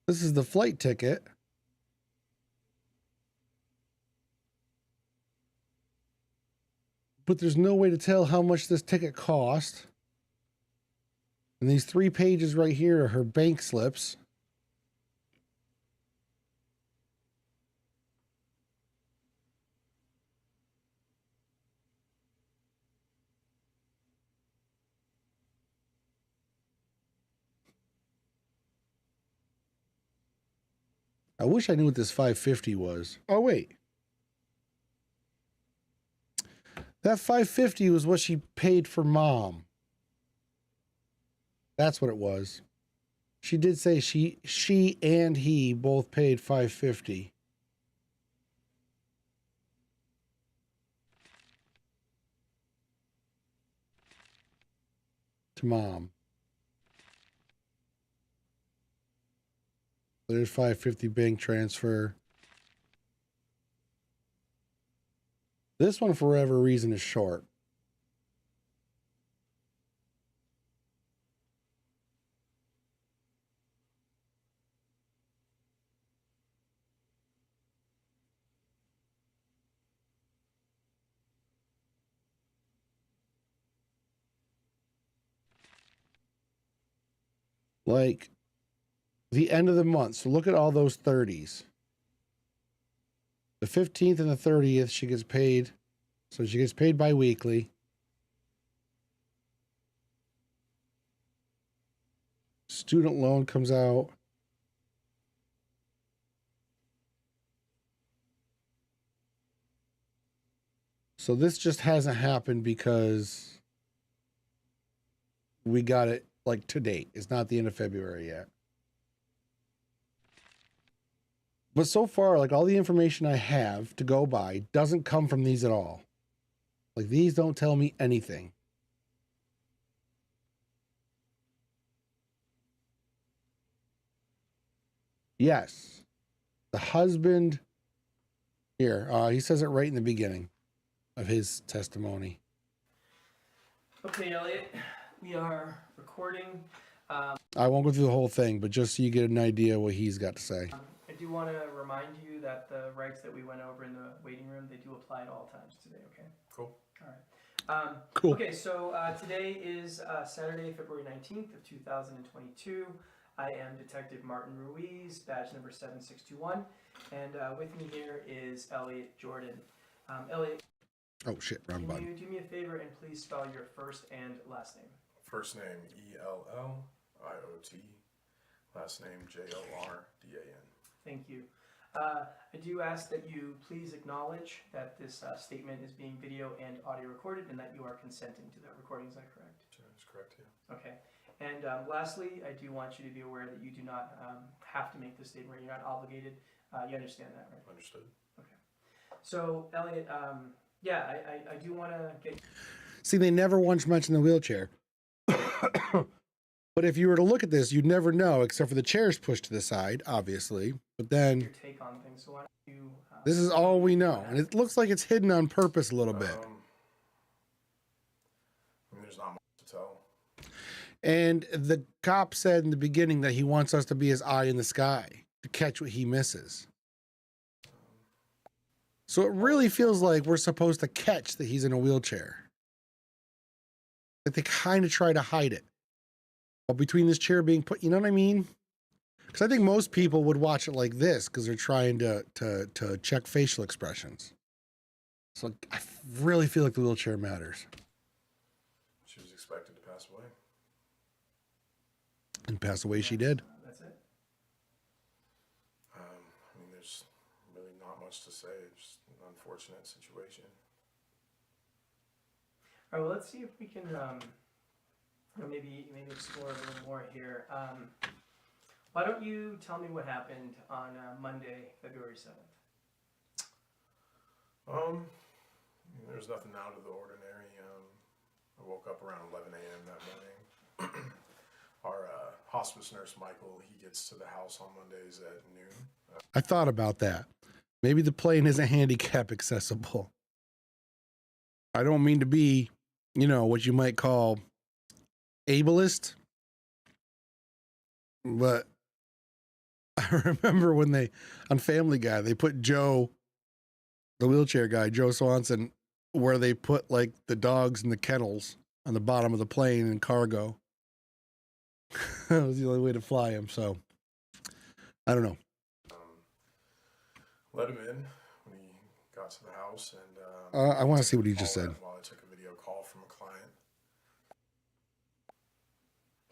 This is the flight ticket. But there's no way to tell how much this ticket cost. And these 3 pages right here are her bank slips. I wish I knew what this 550 was. Oh, wait. That 550 was what she paid for Mom. That's what it was. She did say she and he both paid 550. To Mom. There's 550 bank transfer. This one, for whatever reason, is short. Like the end of the month. So look at all those 30s. The 15th and the 30th, she gets paid. So she gets paid bi-weekly. Student loan comes out. So this just hasn't happened because we got it like to date. It's not the end of February yet. But so far, like all the information I have to go by doesn't come from these at all. Like these don't tell me anything. Yes. The husband here, he says it right in the beginning of his testimony. Okay, Elliot, we are recording. I won't go through the whole thing, but just so you get an idea what he's got to say. I do want to remind you that the rights that we went over in the waiting room, they do apply at all times today, okay? Cool. All right. Cool. Okay, so today is Saturday, February 19th of 2022. I am Detective Martin Ruiz, badge number 7621, and with me here is Elliot Jordan. Elliot, Oh shit, wrong can button. you do me a favor and please spell your first and last name? First name E-L-L-I-O-T. Last name J-O-R-D-A-N. Thank you. I do ask that you please acknowledge that this statement is being video and audio recorded and that you are consenting to that recording. Is that correct? That's correct, yeah. Okay. And lastly, I do want you to be aware that you do not have to make this statement. You're not obligated. You understand that, right? Understood. Okay. So, Elliot, yeah, I do want to get... See, they never once mentioned the wheelchair. But if you were to look at this, you'd never know, except for the chairs pushed to the side, obviously. But then your take on things. So why don't you... this is all we know. And it looks like it's hidden on purpose a little bit. I mean, there's not much to tell. And the cop said in the beginning that he wants us to be his eye in the sky to catch what he misses. So it really feels like we're supposed to catch that he's in a wheelchair. Like they kind of try to hide it. But between this chair being put, you know what I mean? Because I think most people would watch it like this because they're trying to check facial expressions. So I really feel like the wheelchair matters. She was expected to pass away. And pass away she did. That's it. I mean, there's really not much to say. It's just an unfortunate situation. All right, well, let's see if we can maybe explore a little more here. Why don't you tell me what happened on Monday, February 7th? I mean, there's nothing out of the ordinary. I woke up around 11 a.m. that morning. Our hospice nurse, Michael, he gets to the house on Mondays at noon. I thought about that. Maybe the plane isn't handicap accessible. I don't mean to be, you know, what you might call ableist, but I remember when they, on Family Guy, they put Joe, the wheelchair guy, Joe Swanson, where they put like the dogs in the kennels on the bottom of the plane in cargo. That was the only way to fly him. So I don't know. Let him in when he got to the house, and I want to see what he just said. While I took a video call from a client,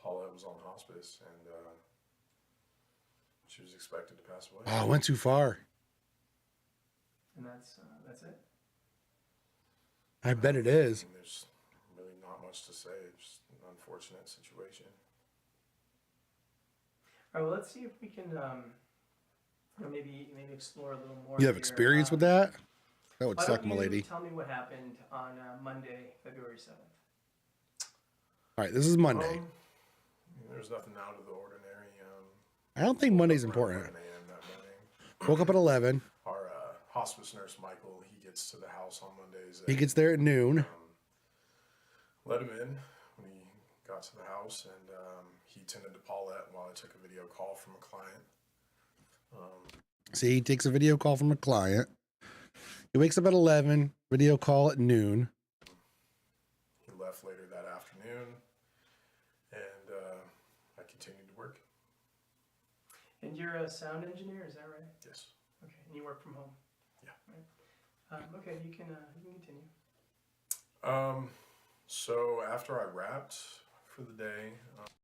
Paulette was on hospice, and she was expected to pass away. Oh, I went too far. And that's it? I bet it is. There's really not much to say. It's just an unfortunate situation. All right, well, let's see if we can maybe explore a little more. You have here. experience with that? That would Why suck, don't my you lady. Tell me what happened on Monday, February 7th. All right, this is Monday. There's nothing out of the ordinary. I don't think Monday's important. 11 a.m. that morning. Woke up at 11. Our hospice nurse, Michael, he gets to the house on Mondays. He gets there at noon. Let him in when he got to the house, and he tended to Paulette while I took a video call from a client. See, he takes a video call from a client. He wakes up at 11, video call at noon. He left later that afternoon, and I continued to work. And you're a sound engineer, is that right? Yes. Okay, and you work from home? Yeah. Right. Okay, you can continue. So after I wrapped for the day,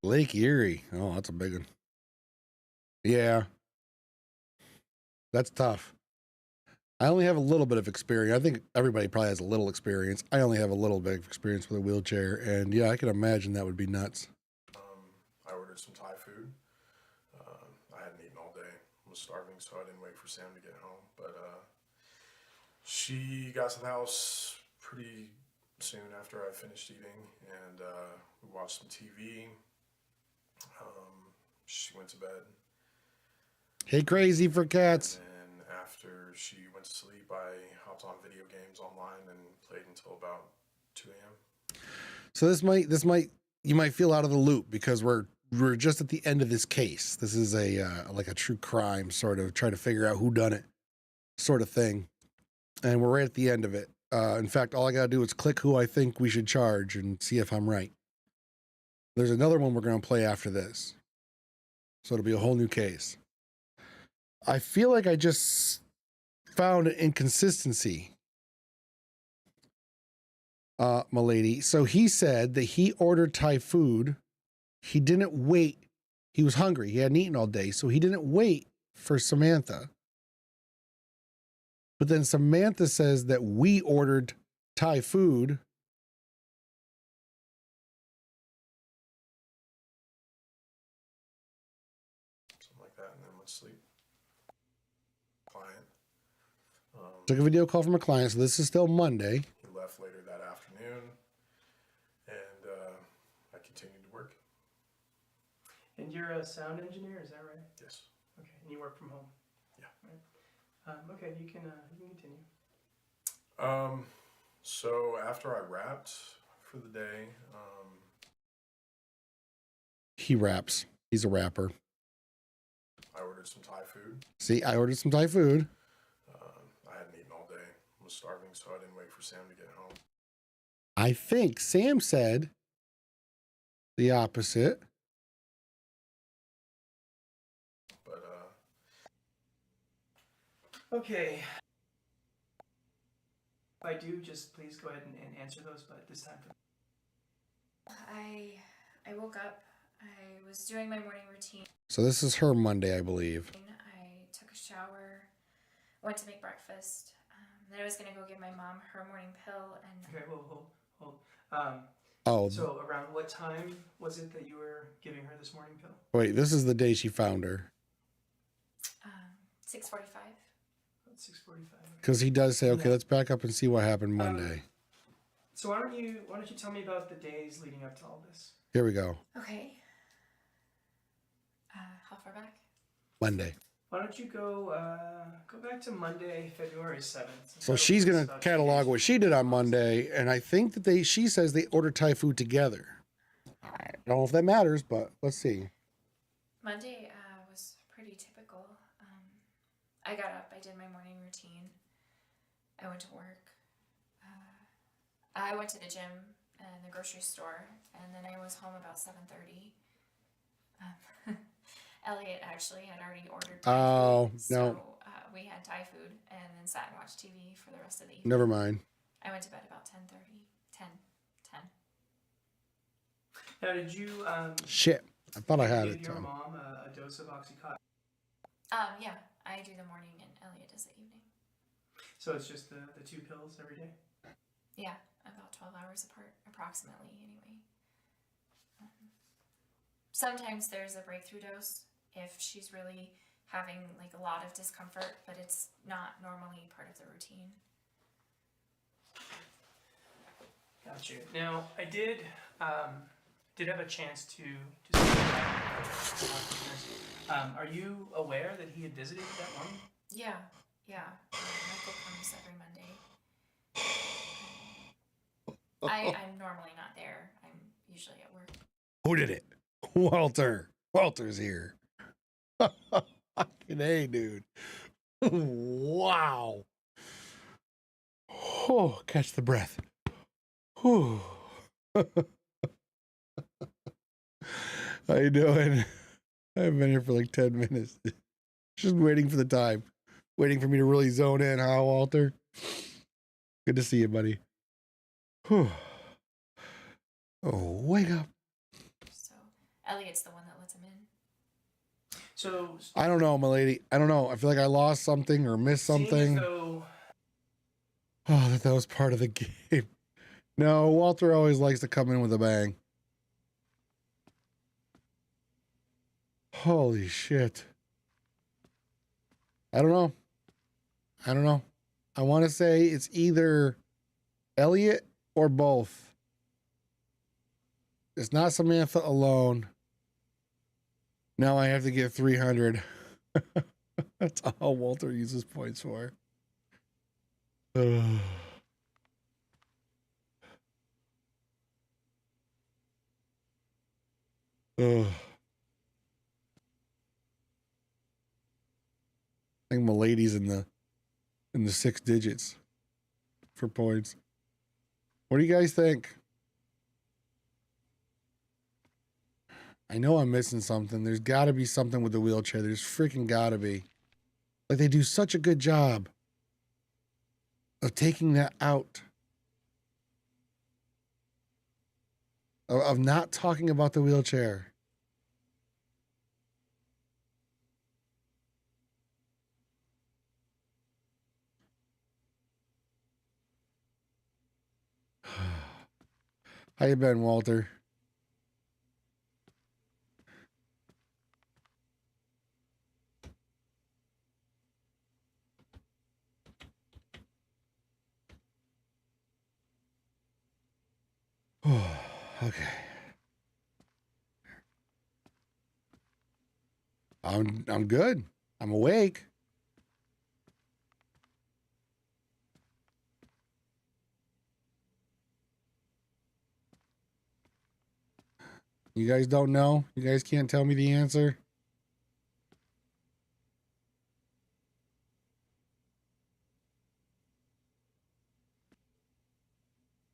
Lake Erie. Oh, that's a big one. Yeah. That's tough. I only have a little bit of experience. I think everybody probably has a little experience. I only have a little bit of experience with a wheelchair, and yeah, I can imagine that would be nuts. I ordered some Thai food. I hadn't eaten all day. I was starving, so I didn't wait for Sam to get home. But she got to the house pretty soon after I finished eating, and we watched some TV. She went to bed. Hey, crazy for cats. And after she went to sleep, I hopped on video games online and played until about 2 a.m. So you might feel out of the loop because we're just at the end of this case. This is a like a true crime sort of try to figure out who done it sort of thing, and we're right at the end of it. In fact, all I gotta do is click who I think we should charge and see if I'm right. There's another one we're gonna play after this, so it'll be a whole new case. I feel like I just found an inconsistency, m'lady. So he said that he ordered Thai food. He didn't wait. He was hungry. He hadn't eaten all day, so he didn't wait for Samantha. But then Samantha says that we ordered Thai food. Something like that, and then went to sleep. Client. Took a video call from a client, so this is still Monday. He left later that afternoon, and I continued to work. And you're a sound engineer, is that right? Yes. Okay, and you work from home? Yeah. Right. Okay, you can continue. So after I wrapped for the day, He raps. He's a rapper. I ordered some Thai food. See, I ordered some Thai food. I hadn't eaten all day. I was starving, so I didn't wait for Sam to get home. I think Sam said the opposite. But Okay. If I do, just please go ahead and answer those, but this time for I woke up. I was doing my morning routine. So this is her Monday, I believe. I took a shower, went to make breakfast. Then I was gonna go give my mom her morning pill and. Okay, hold. Oh, So around what time was it that you were giving her this morning pill? wait, this is the day she found her. 6:45. 6:45. Because he does say, okay, let's back up and see what happened Monday. So why don't you tell me about the days leading up to all this? Here we go. Okay. How far back? Monday. Why don't you go back to Monday, February 7th. So she's going to catalog what she did on Monday, and I think that she says they ordered Thai food together. I don't know if that matters, but let's see. Monday was pretty typical. I got up, I did my morning routine. I went to work. I went to the gym and the grocery store, and then I was home about 7:30. Elliot actually had already ordered Thai food, so we had Thai food and then sat and watched TV for the rest of the evening. Never mind. I went to bed about 10:30. 10. Now, did you Shit. I thought I had give it. your mom a dose of Oxycontin? Yeah, I do the morning and Elliot does the evening. So it's just the 2 pills every day? Yeah, about 12 hours apart, approximately, anyway. Sometimes there's a breakthrough dose if she's really having like a lot of discomfort, but it's not normally part of the routine. Got you. Now, I did have a chance to are you aware that he had visited that morning? Yeah. Michael comes every Monday. I'm normally not there. I'm usually at work. Who did it? Walter. Walter's here. Fucking A, dude. Wow. Oh, catch the breath. Whew. How you doing? I've been here for like 10 minutes. Just waiting for the time. Waiting for me to really zone in, huh, Walter? Good to see you, buddy. Whew. Oh, wake up. So Elliot's the one that lets him in. So, I don't know, my lady. I don't know. I feel like I lost something or missed seeing something. as though Oh, that was part of the game. No, Walter always likes to come in with a bang. Holy shit. I don't know. I don't know. I want to say it's either Elliot or both. It's not Samantha alone. Now I have to get 300. That's all Walter uses points for. Ugh. Ugh. I think Milady's in the 6 digits for points. What do you guys think? I know I'm missing something. There's got to be something with the wheelchair. There's freaking got to be. Like, they do such a good job of taking that out. Of not talking about the wheelchair. How you been, Walter? Okay. I'm good. I'm awake. You guys don't know? You guys can't tell me the answer?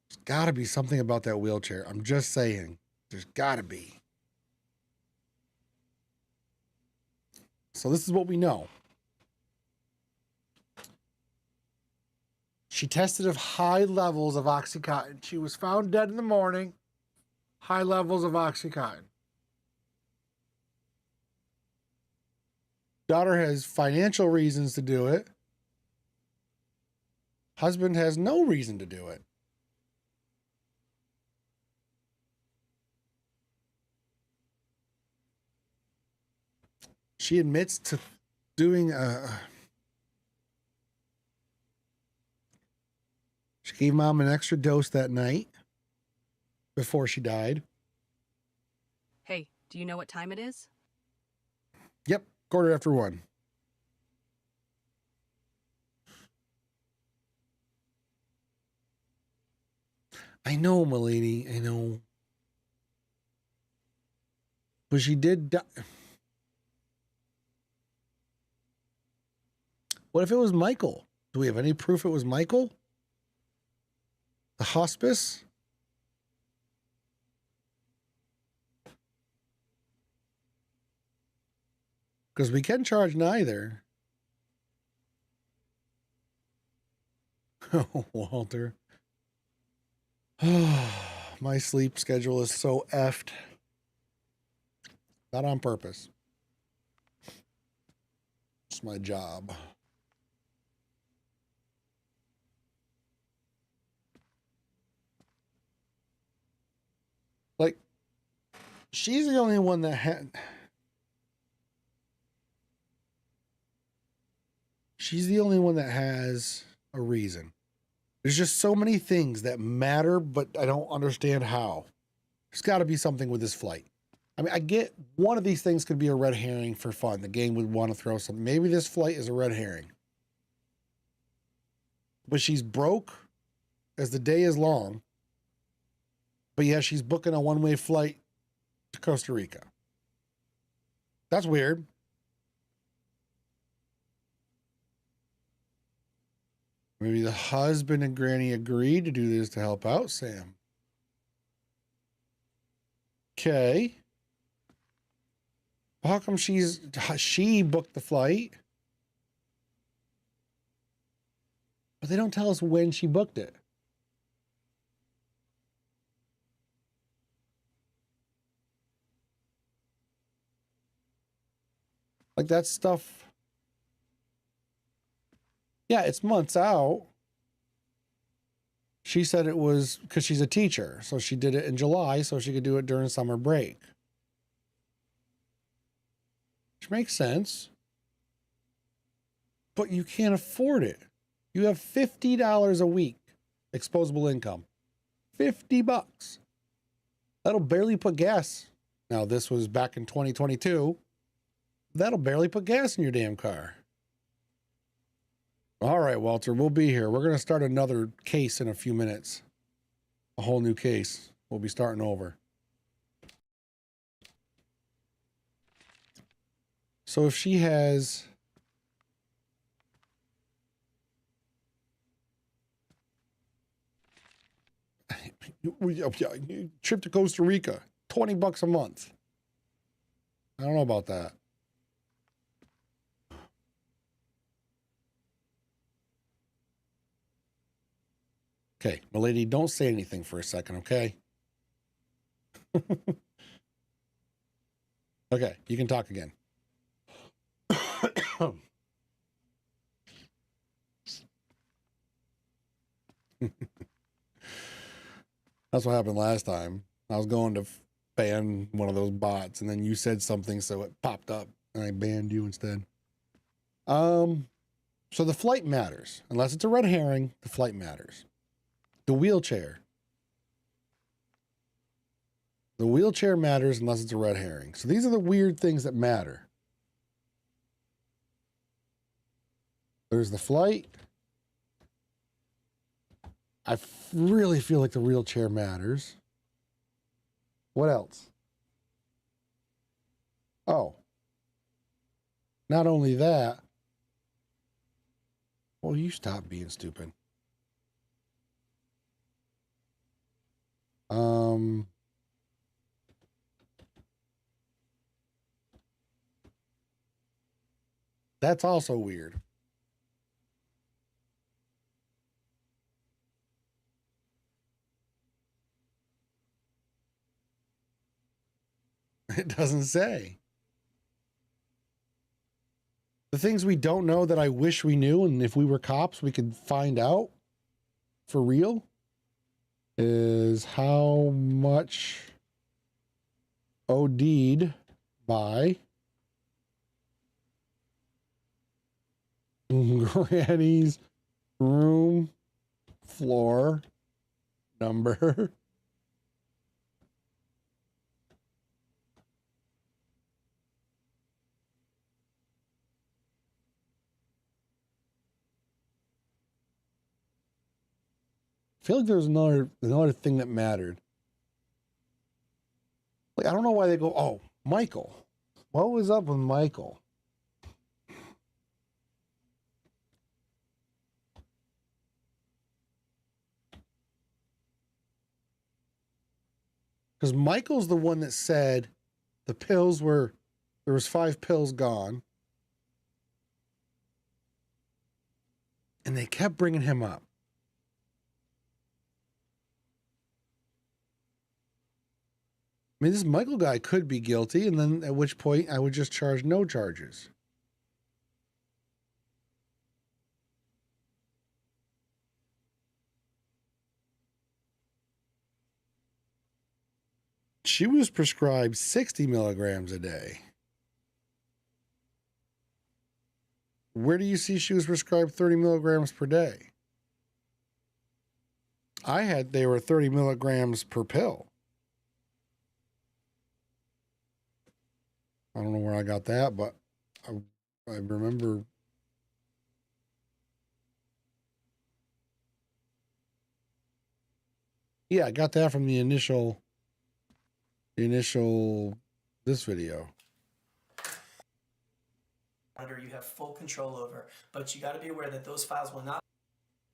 There's got to be something about that wheelchair. I'm just saying. There's got to be. So this is what we know. She tested of high levels of Oxycontin. She was found dead in the morning. High levels of Oxycontin. Daughter has financial reasons to do it. Husband has no reason to do it. She admits to doing she gave mom an extra dose that night before she died. Hey, do you know what time it is? Yep, 1:15. I know, milady, I know. But she did die. What if it was Michael? Do we have any proof it was Michael? The hospice? Because we can charge neither. Oh, Walter. My sleep schedule is so effed. Not on purpose. It's my job. Like, she's the only one that had... She's the only one that has a reason. There's just so many things that matter, but I don't understand how. There's got to be something with this flight. I mean, I get one of these things could be a red herring for fun. The game would want to throw something. Maybe this flight is a red herring. But she's broke as the day is long. But yeah, she's booking a one-way flight to Costa Rica. That's weird. Maybe the husband and Granny agreed to do this to help out Sam. Okay. How come she booked the flight? But they don't tell us when she booked it. Like that stuff. Yeah, it's months out. She said it was because she's a teacher. So she did it in July so she could do it during summer break. Which makes sense. But you can't afford it. You have $50 a week exposable income. $50. That'll barely put gas. Now, this was back in 2022. That'll barely put gas in your damn car. All right, Walter, we'll be here. We're going to start another case in a few minutes. A whole new case. We'll be starting over. So if she has... trip to Costa Rica, $20 a month. I don't know about that. Okay, milady, don't say anything for a second, okay? Okay, you can talk again. That's what happened last time. I was going to ban one of those bots, and then you said something, so it popped up, and I banned you instead. So the flight matters. Unless it's a red herring, the flight matters. The wheelchair. The wheelchair matters unless it's a red herring. So these are the weird things that matter. There's the flight. I really feel like the wheelchair matters. What else? Oh. Not only that. Well, you stop being stupid. That's also weird. It doesn't say. The things we don't know that I wish we knew, and if we were cops, we could find out for real, is how much OD'd by Granny's room floor number. I feel like there's another thing that mattered. Like, I don't know why they go, oh, Michael. What was up with Michael? Because Michael's the one that said the pills were, there was 5 pills gone. And they kept bringing him up. I mean, this Michael guy could be guilty, and then at which point I would just charge no charges. She was prescribed 60 milligrams a day. Where do you see she was prescribed 30 milligrams per day? They were 30 milligrams per pill. I don't know where I got that, but I remember. Yeah, I got that from the initial this video. You have full control over, but you got to be aware that those files will not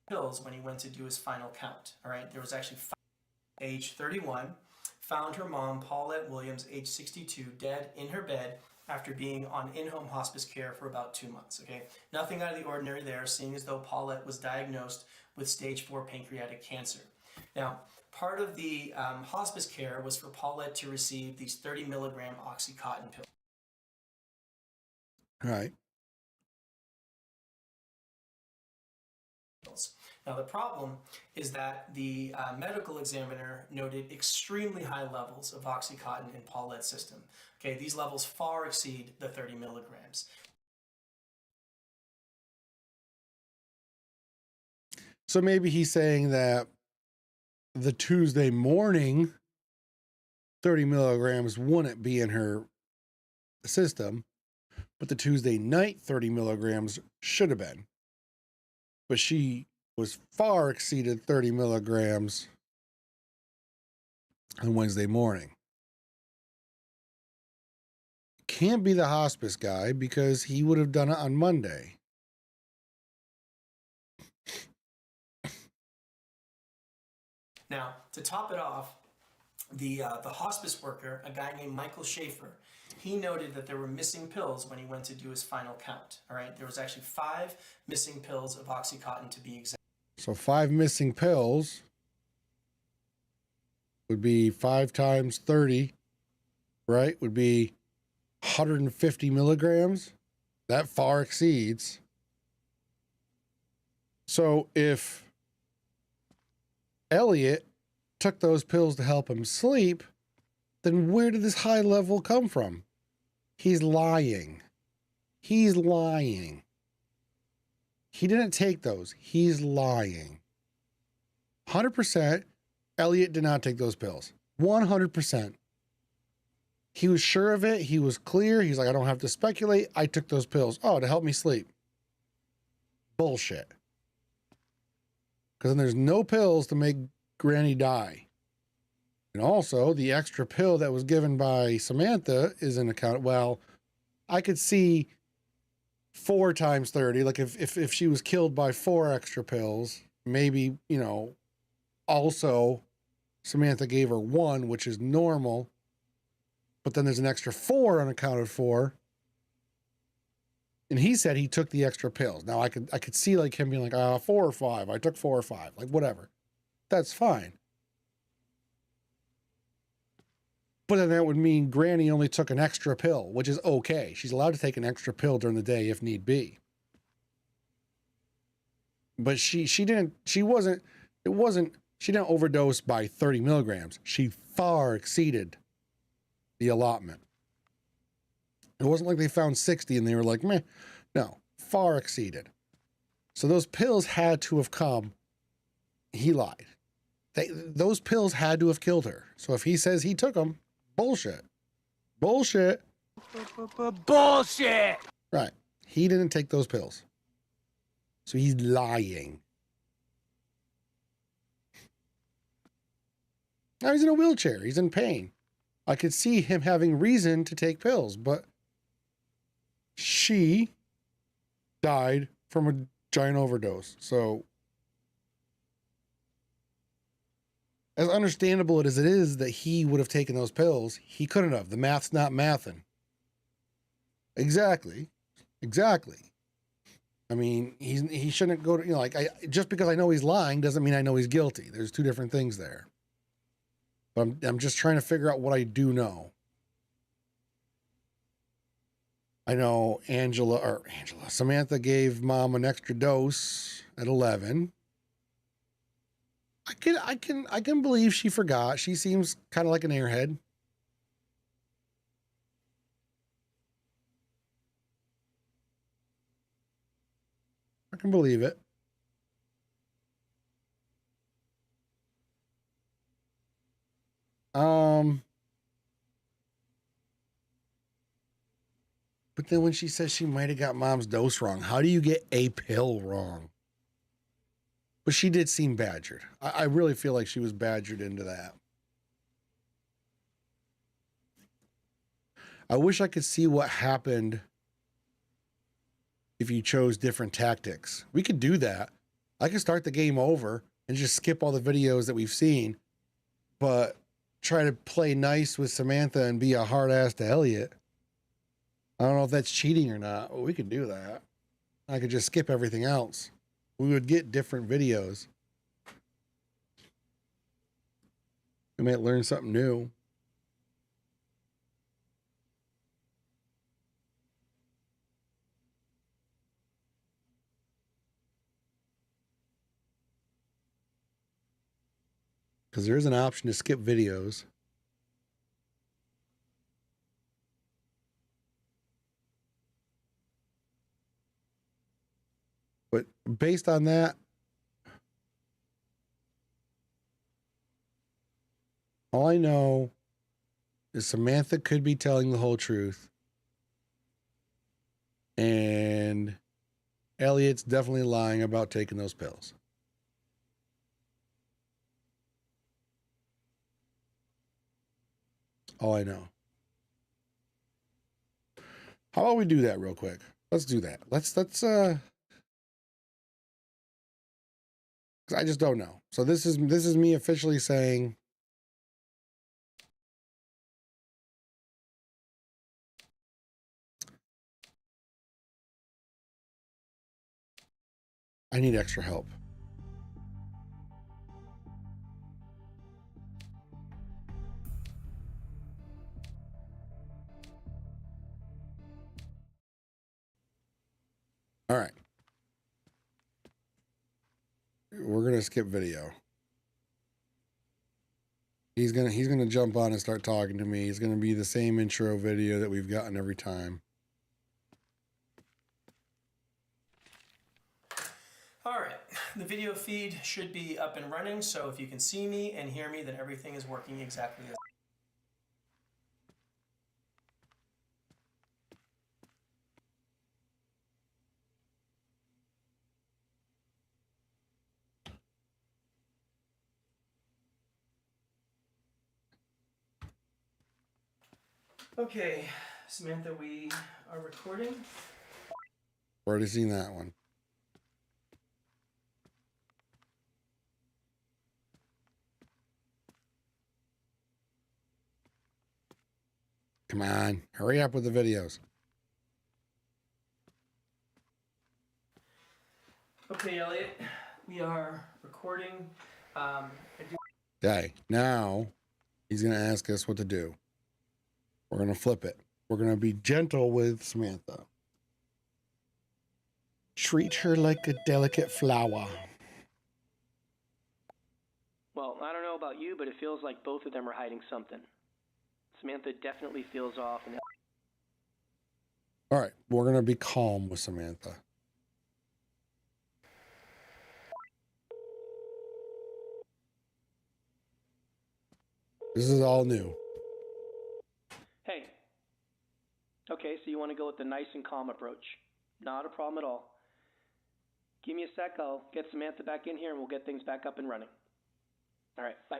be pills when he went to do his final count. All right, there was actually age 31, found her mom, Paulette Williams, age 62, dead in her bed after being on in-home hospice care for about 2 months. Okay, nothing out of the ordinary there, seeing as though Paulette was diagnosed with stage 4 pancreatic cancer. Now, part of the hospice care was for Paulette to receive these 30 milligram Oxycontin pills. Right. Now, the problem is that the medical examiner noted extremely high levels of Oxycontin in Paulette's system. Okay, these levels far exceed the 30 milligrams. So maybe he's saying that the Tuesday morning 30 milligrams wouldn't be in her system, but the Tuesday night 30 milligrams should have been. But she was far exceeded 30 milligrams on Wednesday morning. Can't be the hospice guy because he would have done it on Monday. Now, to top it off, the hospice worker, a guy named Michael Schaefer, he noted that there were missing pills when he went to do his final count. All right, there was actually 5 missing pills of Oxycontin to be exact. So 5 missing pills would be 5 times 30, right? Would be 150 milligrams. That far exceeds. So if Elliot took those pills to help him sleep, then where did this high level come from? He's lying. He's lying. He didn't take those. He's lying. 100%, Elliot did not take those pills. 100%. He was sure of it. He was clear. He's like, I don't have to speculate. I took those pills. Oh, to help me sleep. Bullshit. Because then there's no pills to make Granny die. And also, the extra pill that was given by Samantha is in account. Well, I could see 4 times 30. Like if she was killed by 4 extra pills, maybe, you know, also Samantha gave her 1, which is normal. But then there's an extra 4 unaccounted for. And he said he took the extra pills. Now I could see like him being like, 4 or 5. I took 4 or 5. Like whatever. That's fine. But then that would mean Granny only took an extra pill, which is okay. She's allowed to take an extra pill during the day if need be. But she didn't overdose by 30 milligrams. She far exceeded the allotment. It wasn't like they found 60 and they were like, meh. No, far exceeded. So those pills had to have come. He lied. Those pills had to have killed her. So if he says he took them, bullshit. Bullshit. Bullshit! Right. He didn't take those pills. So he's lying. Now he's in a wheelchair. He's in pain. I could see him having reason to take pills, but she died from a giant overdose. So as understandable as it is that he would have taken those pills, he couldn't have. The math's not mathing. Exactly. I mean, he shouldn't go to, you know, like, just because I know he's lying doesn't mean I know he's guilty. There's 2 different things there. But I'm just trying to figure out what I do know. I know Samantha gave Mom an extra dose at 11. I can believe she forgot. She seems kind of like an airhead. I can believe it. But then when she says she might have got Mom's dose wrong, how do you get a pill wrong? But she did seem badgered. I really feel like she was badgered into that. I wish I could see what happened if you chose different tactics. We could do that. I could start the game over and just skip all the videos that we've seen, but try to play nice with Samantha and be a hard ass to Elliot. I don't know if that's cheating or not, but we could do that. I could just skip everything else. We would get different videos. We might learn something new. Because there is an option to skip videos. But based on that, all I know is Samantha could be telling the whole truth. And Elliot's definitely lying about taking those pills. All I know. How about we do that real quick? Let's do that. Let's 'cause I just don't know. So this is me officially saying I need extra help. All right. We're going to skip video. He's going to jump on and start talking to me. He's going to be the same intro video that we've gotten every time. All right, the video feed should be up and running, so if you can see me and hear me, then everything is working exactly as Okay, Samantha, we are recording. Already seen that one. Come on, hurry up with the videos. Okay, Elliot, we are recording. Okay, now he's going to ask us what to do. We're going to flip it. We're going to be gentle with Samantha. Treat her like a delicate flower. Well, I don't know about you, but it feels like both of them are hiding something. Samantha definitely feels off. And All right, we're going to be calm with Samantha. This is all new. hey, okay, so you want to go with the nice and calm approach. Not a problem at all. Give me a sec, I'll get Samantha back in here and we'll get things back up and running. All right, bye.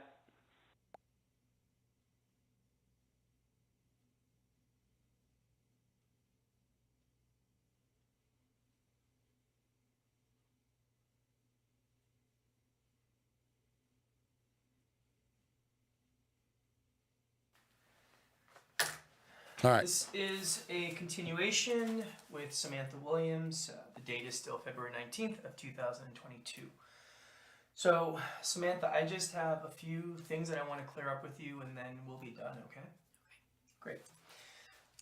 All right. This is a continuation with Samantha Williams. The date is still February 19th of 2022. So, Samantha, I just have a few things that I want to clear up with you, and then we'll be done. Okay? Great.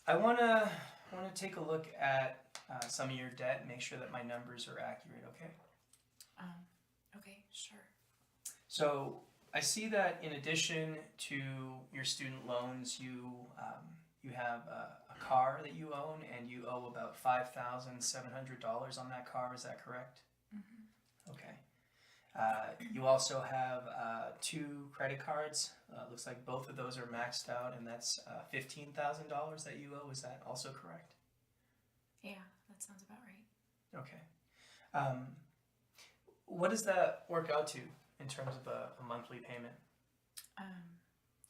I want to take a look at some of your debt, make sure that my numbers are accurate. Okay? Okay, sure. So, I see that in addition to your student loans, you have a car that you own, and you owe about $5,700 on that car. Is that correct? Mm-hmm. Okay. You also have 2 credit cards. Looks like both of those are maxed out, and that's $15,000 that you owe. Is that also correct? Yeah, that sounds about right. Okay. What does that work out to in terms of a monthly payment?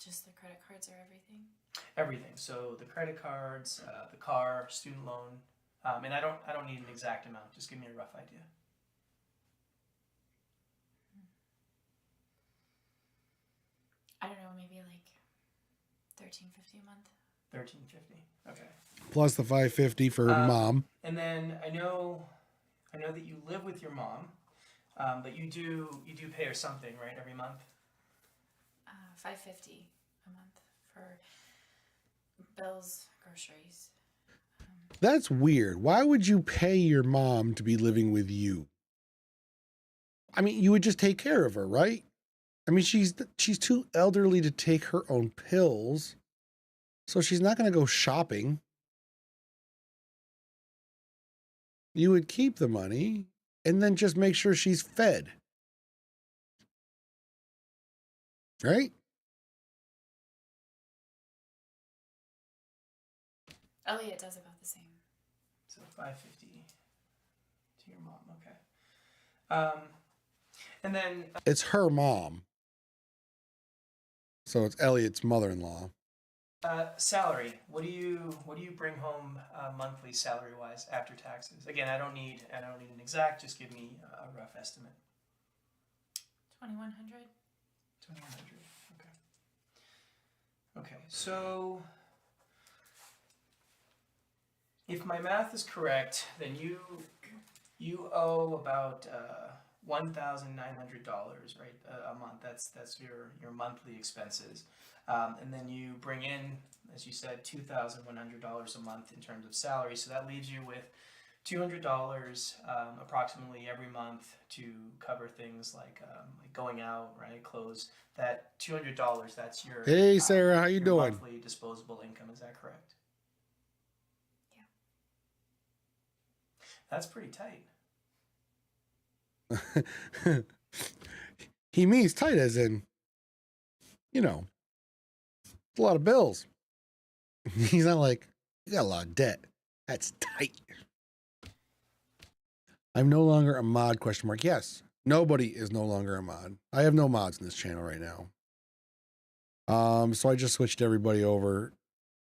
Just the credit cards or everything? Everything. So the credit cards, the car, student loan, and I don't need an exact amount. Just give me a rough idea. I don't know, maybe like $13.50 a month. $13.50. Okay. Plus the $550 for mom. And then I know that you live with your mom, but you do pay her something, right, every month? $5.50 a month for bills, groceries. That's weird. Why would you pay your mom to be living with you? I mean, you would just take care of her, right? I mean, she's too elderly to take her own pills, so she's not going to go shopping. You would keep the money and then just make sure she's fed. Right? Elliot does about the same. So $5.50 to your mom. Okay. And then It's her mom. So it's Elliot's mother-in-law. salary. What do you bring home monthly salary wise after taxes? Again, I don't need an exact. Just give me a rough estimate. 2,100. 2,100. Okay. Okay. So if my math is correct, then you owe about $1,900, right, a month. That's your monthly expenses, and then you bring in, as you said, $2,100 a month in terms of salary. So that leaves you with $200 approximately every month to cover things like going out, right, clothes. That $200, that's your Hey, Sarah, how you your doing? monthly disposable income. Is that correct? Yeah. That's pretty tight. He means tight as in, you know, it's a lot of bills. He's not like, you got a lot of debt. That's tight. I'm no longer a mod, question mark. Yes, nobody is no longer a mod. I have no mods in this channel right now. So I just switched everybody over.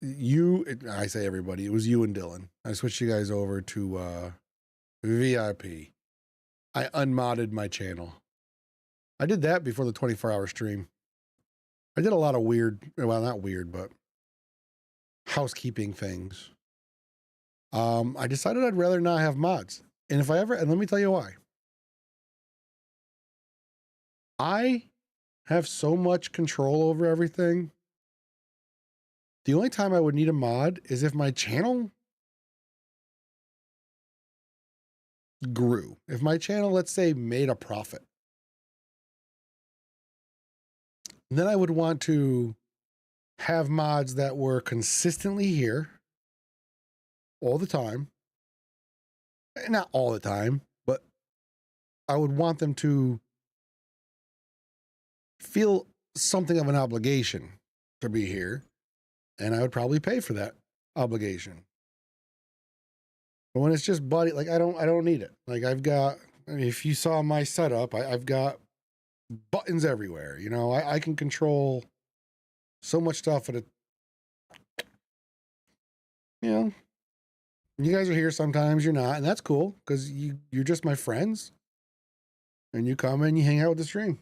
I say everybody, it was you and Dylan. I switched you guys over to VIP. I unmodded my channel. I did that before the 24-hour stream. I did a lot of weird, well, not weird, but housekeeping things. I decided I'd rather not have mods. And if I ever, and let me tell you why. I have so much control over everything. The only time I would need a mod is if my channel grew. If my channel, let's say, made a profit. Then I would want to have mods that were consistently here all the time. Not all the time, but I would want them to feel something of an obligation to be here, and I would probably pay for that obligation. But when it's just buddy, like I don't need it. Like I mean, if you saw my setup, I've got buttons everywhere. You know, I can control so much stuff at a, you know, you guys are here sometimes, you're not, and that's cool because you're just my friends, and you come and you hang out with the stream.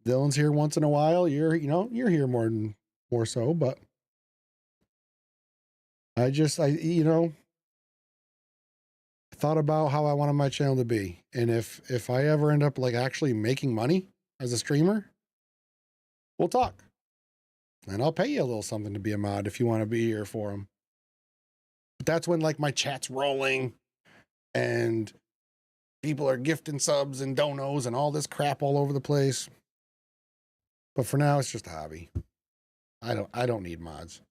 Dylan's here once in a while. You're here more so, but I thought about how I wanted my channel to be, and if I ever end up like actually making money as a streamer, we'll talk, and I'll pay you a little something to be a mod if you want to be here for them. But that's when like my chat's rolling and people are gifting subs and donos and all this crap all over the place. But for now, it's just a hobby. I don't need mods.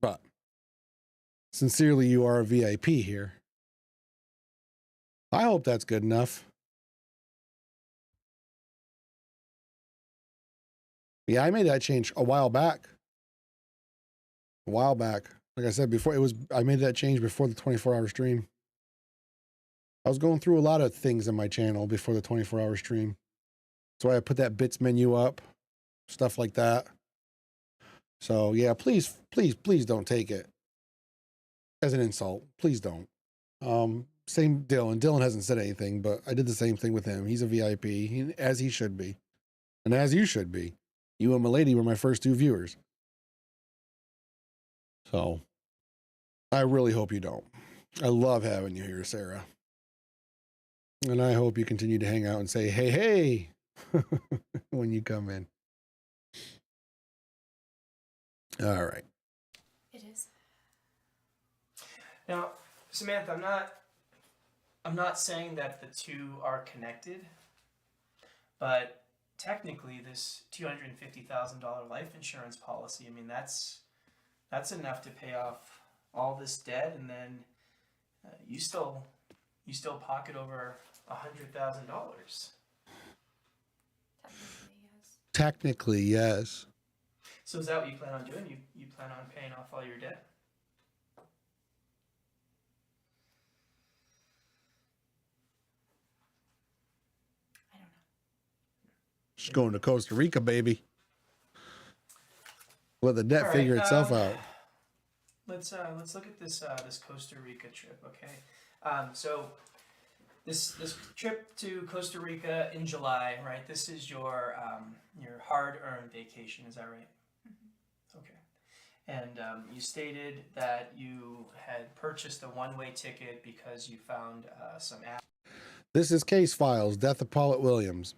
But sincerely, you are a VIP here. I hope that's good enough. Yeah, I made that change a while back. Like I said before, I made that change before the 24-hour stream. I was going through a lot of things in my channel before the 24-hour stream. That's why I put that bits menu up, stuff like that. So yeah, please don't take it as an insult. Please don't. Same Dylan. Dylan hasn't said anything, but I did the same thing with him. He's a VIP, as he should be. And as you should be. You and Milady were my first 2 viewers. So I really hope you don't. I love having you here, Sarah. And I hope you continue to hang out and say, hey, when you come in. All right. It is. Now, Samantha, I'm not saying that the two are connected, but technically this $250,000 life insurance policy, I mean, that's enough to pay off all this debt, and then you still pocket over $100,000. Technically, yes. So is that what you plan on doing? You plan on paying off all your debt? I don't know. She's going to Costa Rica, baby. Let the debt figure itself out. Let's look at this Costa Rica trip, okay? So this trip to Costa Rica in July, right? This is your hard-earned vacation, is that right? Mm-hmm. Okay. And you stated that you had purchased a one-way ticket because you found some app. This is Case Files, Death of Paulette Williams.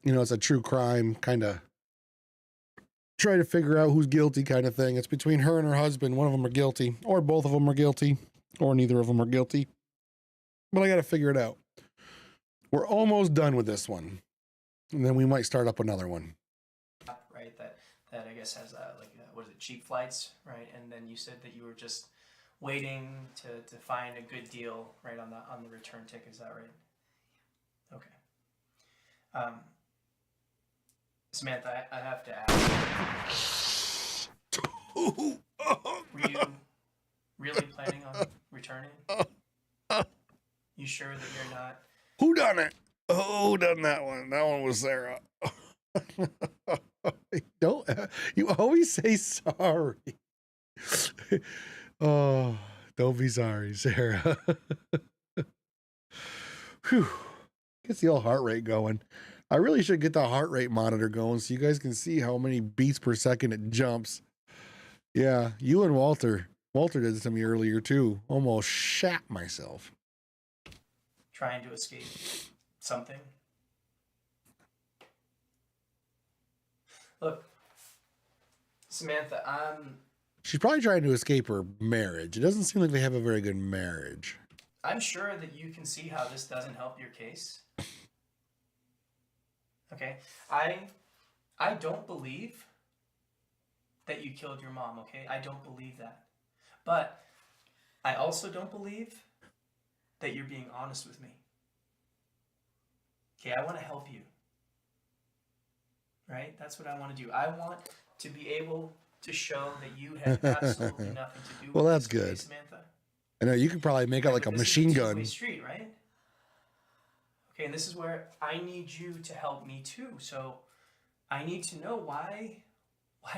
It's a true crime kind of try to figure out who's guilty kind of thing. It's between her and her husband. One of them are guilty, or both of them are guilty, or neither of them are guilty. But I got to figure it out. We're almost done with this one, and then we might start up another one. Right, that I guess has what is it, cheap flights, right? And then you said that you were just waiting to find a good deal, right, on the return ticket. Is that right? Okay. Samantha, I have to ask. Were you really planning on returning? You sure that you're not? Who done it? Who done that one? That one was Sarah. Don't you always say sorry? Oh, don't be sorry, Sarah. Whew. Gets the old heart rate going. I really should get the heart rate monitor going so you guys can see how many beats per second it jumps. Yeah, you and Walter. Walter did this to me earlier too. Almost shat myself. Trying to escape something. Look, Samantha, She's probably trying to escape her marriage. It doesn't seem like they have a very good marriage. I'm sure that you can see how this doesn't help your case. Okay? I don't believe that you killed your mom, okay? I don't believe that. But I also don't believe that you're being honest with me. Okay, I want to help you. Right? That's what I want to do. I want to be able to show that you had absolutely nothing to do with well, that's this good. case, Samantha. I know you could probably make it like a machine gun. This is a two-way street, right? Okay, and this is where I need you to help me too. So I need to know why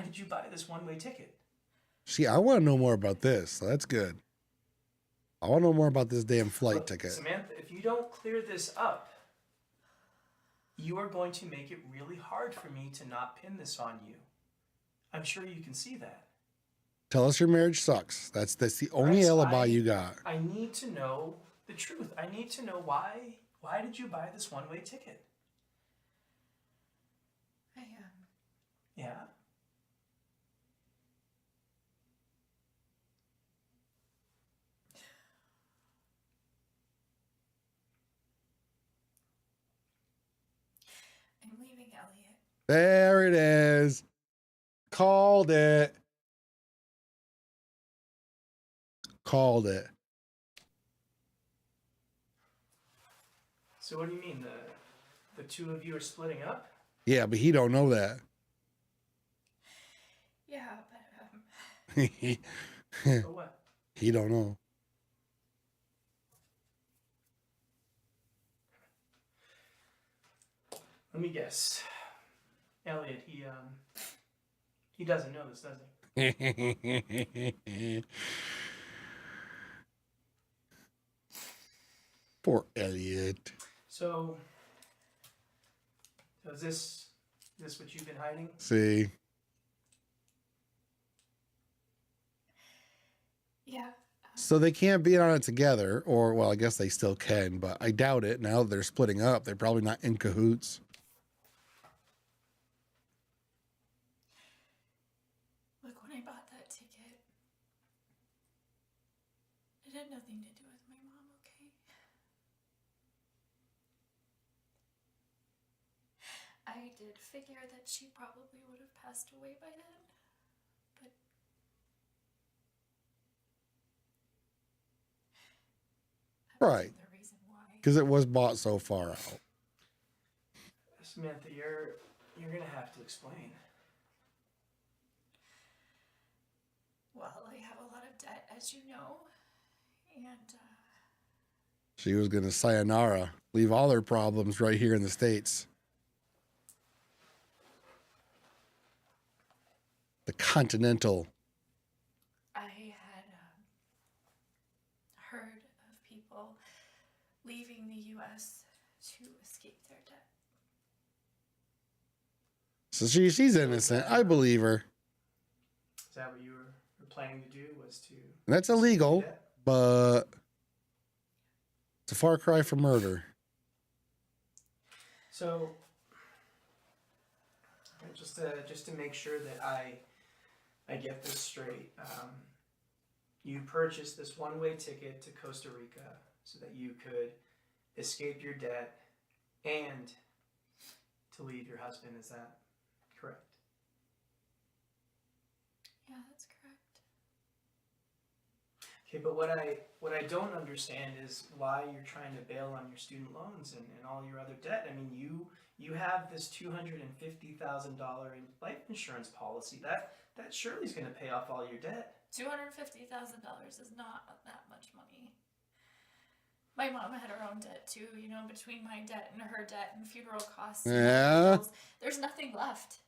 did you buy this one-way ticket? See, I want to know more about this. So that's good. I want to know more about this damn flight ticket. Samantha, if you don't clear this up, you are going to make it really hard for me to not pin this on you. I'm sure you can see that. Tell us your marriage sucks. That's the only alibi you got. I need to know the truth. I need to know why did you buy this one-way ticket? Yeah. I'm leaving Elliot. There it is. Called it. Called it. So what do you mean? The two of you are splitting up? Yeah, but he don't know that. Yeah, but So what? He don't know. Let me guess. Elliot, he doesn't know this, does he? Poor Elliot. So is this what you've been hiding? See. yeah. So they can't be on it together, or, well, I guess they still can, but I doubt it. Now that they're splitting up, they're probably not in cahoots. Look, when I bought that ticket, it had nothing to do with my mom, okay? I did figure that she probably would have passed away by then, but that Right. wasn't the reason why. Because it was bought so far out. Samantha, you're gonna have to explain. Well, I have a lot of debt, as you know, and She was going to sayonara, leave all her problems right here in the States. The Continental. I had heard of people leaving the U.S. to escape their debt. So she's innocent. I believe her. Is that what you were planning to do? Was to? And that's illegal, but it's a far cry from murder. So, just to make sure that I get this straight, you purchased this one-way ticket to Costa Rica so that you could escape your debt and to leave your husband. Is that correct? Yeah, that's correct. Okay, but what I don't understand is why you're trying to bail on your student loans and all your other debt. I mean, you have this $250,000 life insurance policy. That surely is going to pay off all your debt. $250,000 is not that much money. My mom had her own debt too, you know, between my debt and her debt and funeral costs. Yeah. There's nothing left.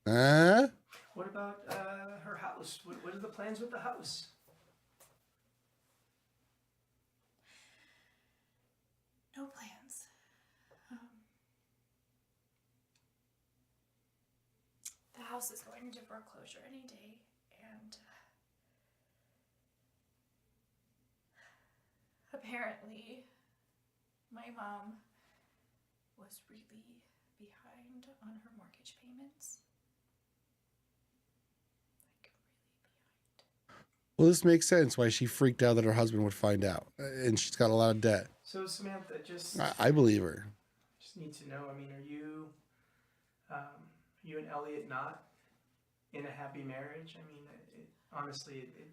Huh? What about her house? What are the plans with the house? No plans. The house is going into foreclosure any day, and apparently my mom was really behind on her mortgage payments. Well, this makes sense why she freaked out that her husband would find out. And she's got a lot of debt. So Samantha, I believe her. Just need to know. I mean, are you and Elliot not in a happy marriage? I mean, honestly, it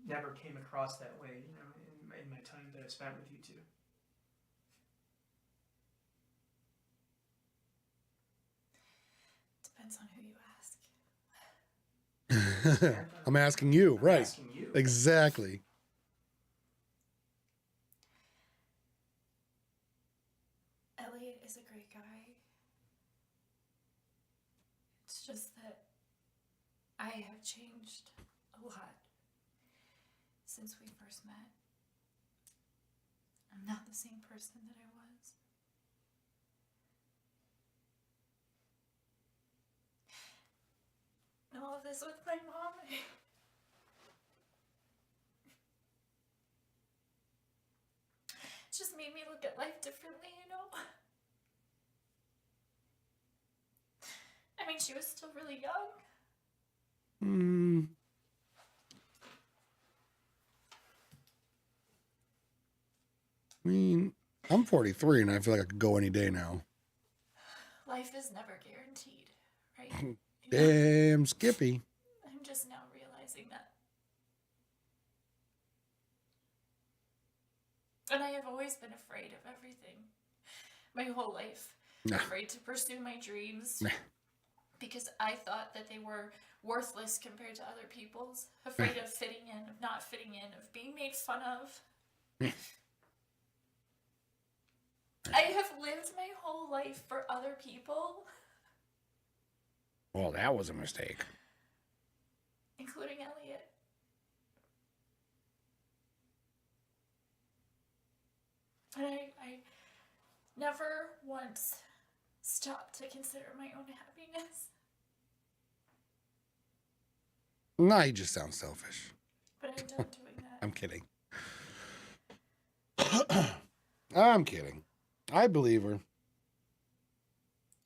never came across that way. You know, in my time that I spent with you two. Depends on who you ask. I'm asking you, I'm right? asking you. Exactly. Elliot is a great guy. It's just that I have changed a lot since we first met. I'm not the same person that I was. And all of this with my mom, it just made me look at life differently, you know? I mean, she was still really young. I mean, I'm 43 and I feel like I could go any day now. Life is never guaranteed, right? Damn Skippy. I'm just now realizing that. And I have always been afraid of everything. My whole life. Nah. Afraid to pursue my dreams. Nah. Because I thought that they were worthless compared to other people's. Afraid of fitting in, of not fitting in, of being made fun of. I have lived my whole life for other people. Well, that was a mistake. Including Elliot. And I never once stopped to consider my own happiness. Nah, you just sound selfish. But I'm done doing that. I'm kidding. I'm kidding. I believe her.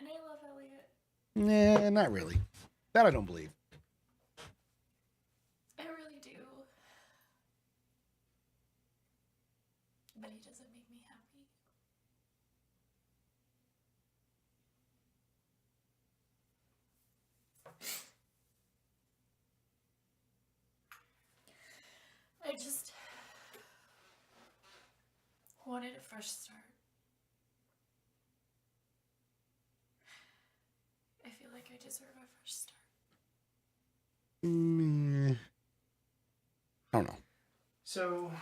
And I love Elliot. Nah, not really. That I don't believe. I really do. But he doesn't make me happy. wanted a fresh start. I feel like I deserve a fresh start. I don't know. So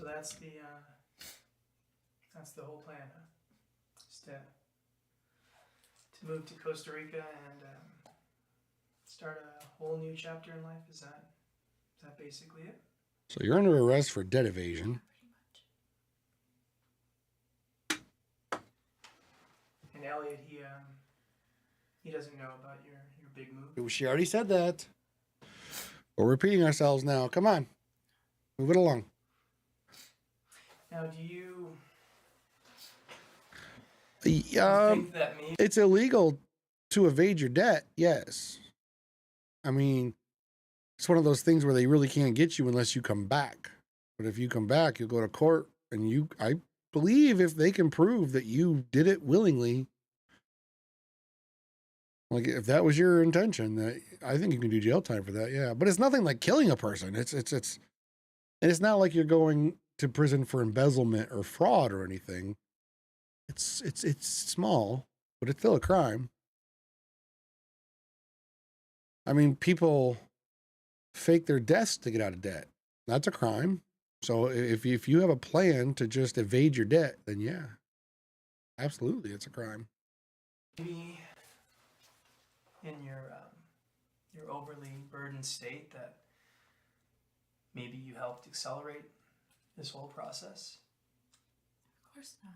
that's the whole plan, huh? Just to move to Costa Rica and start a whole new chapter in life. Is that basically it? So you're under arrest for debt evasion. And Elliot, he doesn't know about your big move. She already said that. We're repeating ourselves now. Come on. Move it along. Now, do you think that maybe It's illegal to evade your debt, yes. I mean, it's one of those things where they really can't get you unless you come back. But if you come back, you'll go to court, and I believe if they can prove that you did it willingly, like if that was your intention, that I think you can do jail time for that, yeah. But it's nothing like killing a person. And it's not like you're going to prison for embezzlement or fraud or anything. It's small, but it's still a crime. I mean, people fake their deaths to get out of debt. That's a crime. So if you have a plan to just evade your debt, then yeah, absolutely, it's a crime. maybe in your overly burdened state that maybe you helped accelerate this whole process? Of course not.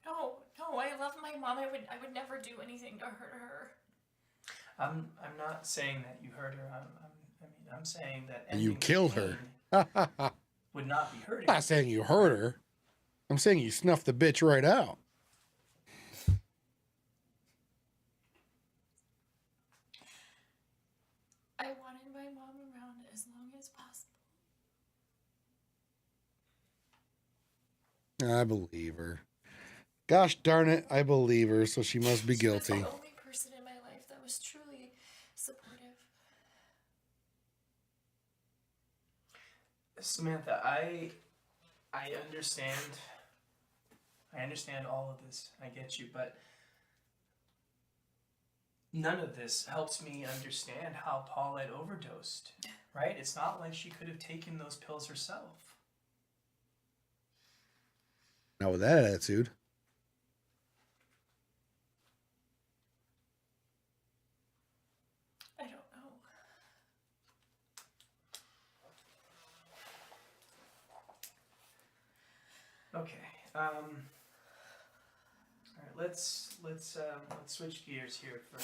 No, I love my mom. I would never do anything to hurt her. I'm not saying that you hurt her. I'm saying that And you ending killed the her. pain would not be hurting. I'm not saying you hurt her. I'm saying you snuffed the bitch right out. I wanted my mom around as long as possible. I believe her. Gosh darn it, I believe her, so she must be She was guilty. the only person in my life that was truly supportive. Samantha, I understand. I understand all of this. I get you, but none of this helps me understand how Paulette overdosed. Right? It's not like she could have taken those pills herself. Not with that attitude. I don't know. Okay. All right. Let's switch gears here for.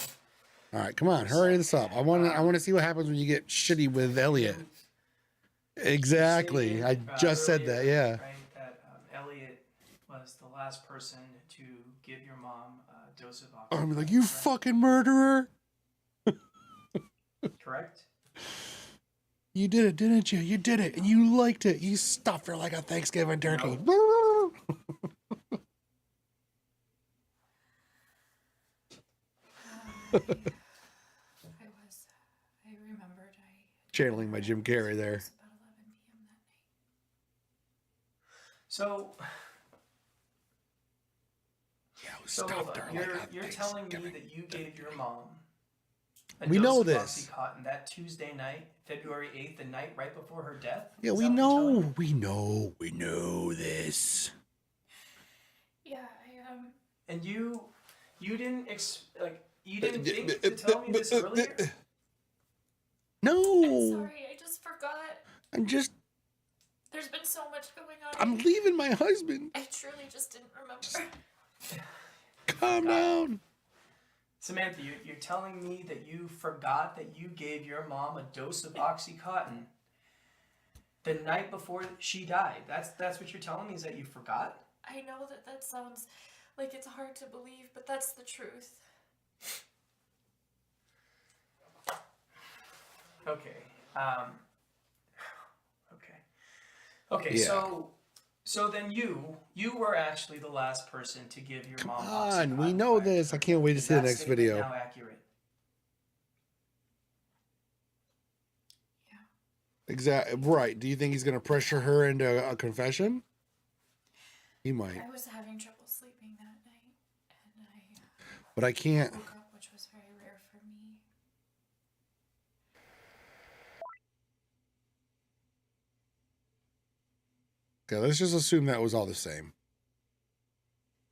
All right, come on, hurry this up. I want to see what happens when you get shitty with Elliot. Exactly. I just said that. Yeah. Right. That Elliot was the last person to give your mom a dose of oxygen. I'm like, you fucking murderer. Correct. You did it, didn't you? You did it, and you liked it. You stuffed her like a Thanksgiving turkey. I remembered. Channeling my Jim Carrey there. It was about 11 p.m. that night. So stuffed hold her on. like a You're telling me that you gave your mom a We dose know of this. Oxycontin that Tuesday night, February 8th, the night right before her death? Yeah, Is we that what you're telling know. me? We know this. Yeah, And you didn't you didn't think to tell me this earlier? No. I'm sorry, I just forgot. There's been so much going on. I'm leaving my husband. I truly just didn't remember. Calm down. Samantha, you're telling me that you forgot that you gave your mom a dose of Oxycontin the night before she died. That's what you're telling me, is that you forgot? I know that sounds like it's hard to believe, but that's the truth. Okay. Okay. Yeah. So then you were actually the last person to give your mom Come on, Oxycontin. we know this. I can't wait to Is see the that next statement video. now accurate? Yeah. Exactly. Right. Do you think he's going to pressure her into a confession? He might. I was having trouble sleeping that night, and I But I can't. woke up, which was very rare for me. Okay, let's just assume that was all the same.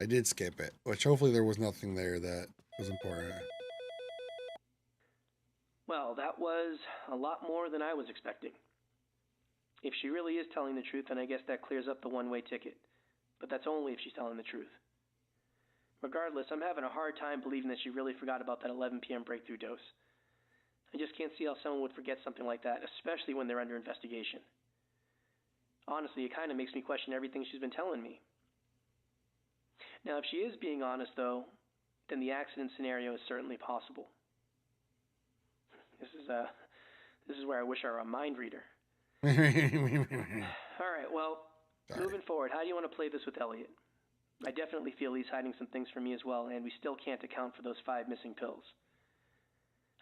I did skip it, which hopefully there was nothing there that was important. Well, that was a lot more than I was expecting. If she really is telling the truth, then I guess that clears up the one-way ticket. But that's only if she's telling the truth. Regardless, I'm having a hard time believing that she really forgot about that 11 p.m. breakthrough dose. I just can't see how someone would forget something like that, especially when they're under investigation. Honestly, it kind of makes me question everything she's been telling me. Now, if she is being honest, though, then the accident scenario is certainly possible. This is where I wish I were a mind reader. All right, well, moving forward, how do you want to play this with Elliot? I definitely feel he's hiding some things from me as well, and we still can't account for those 5 missing pills.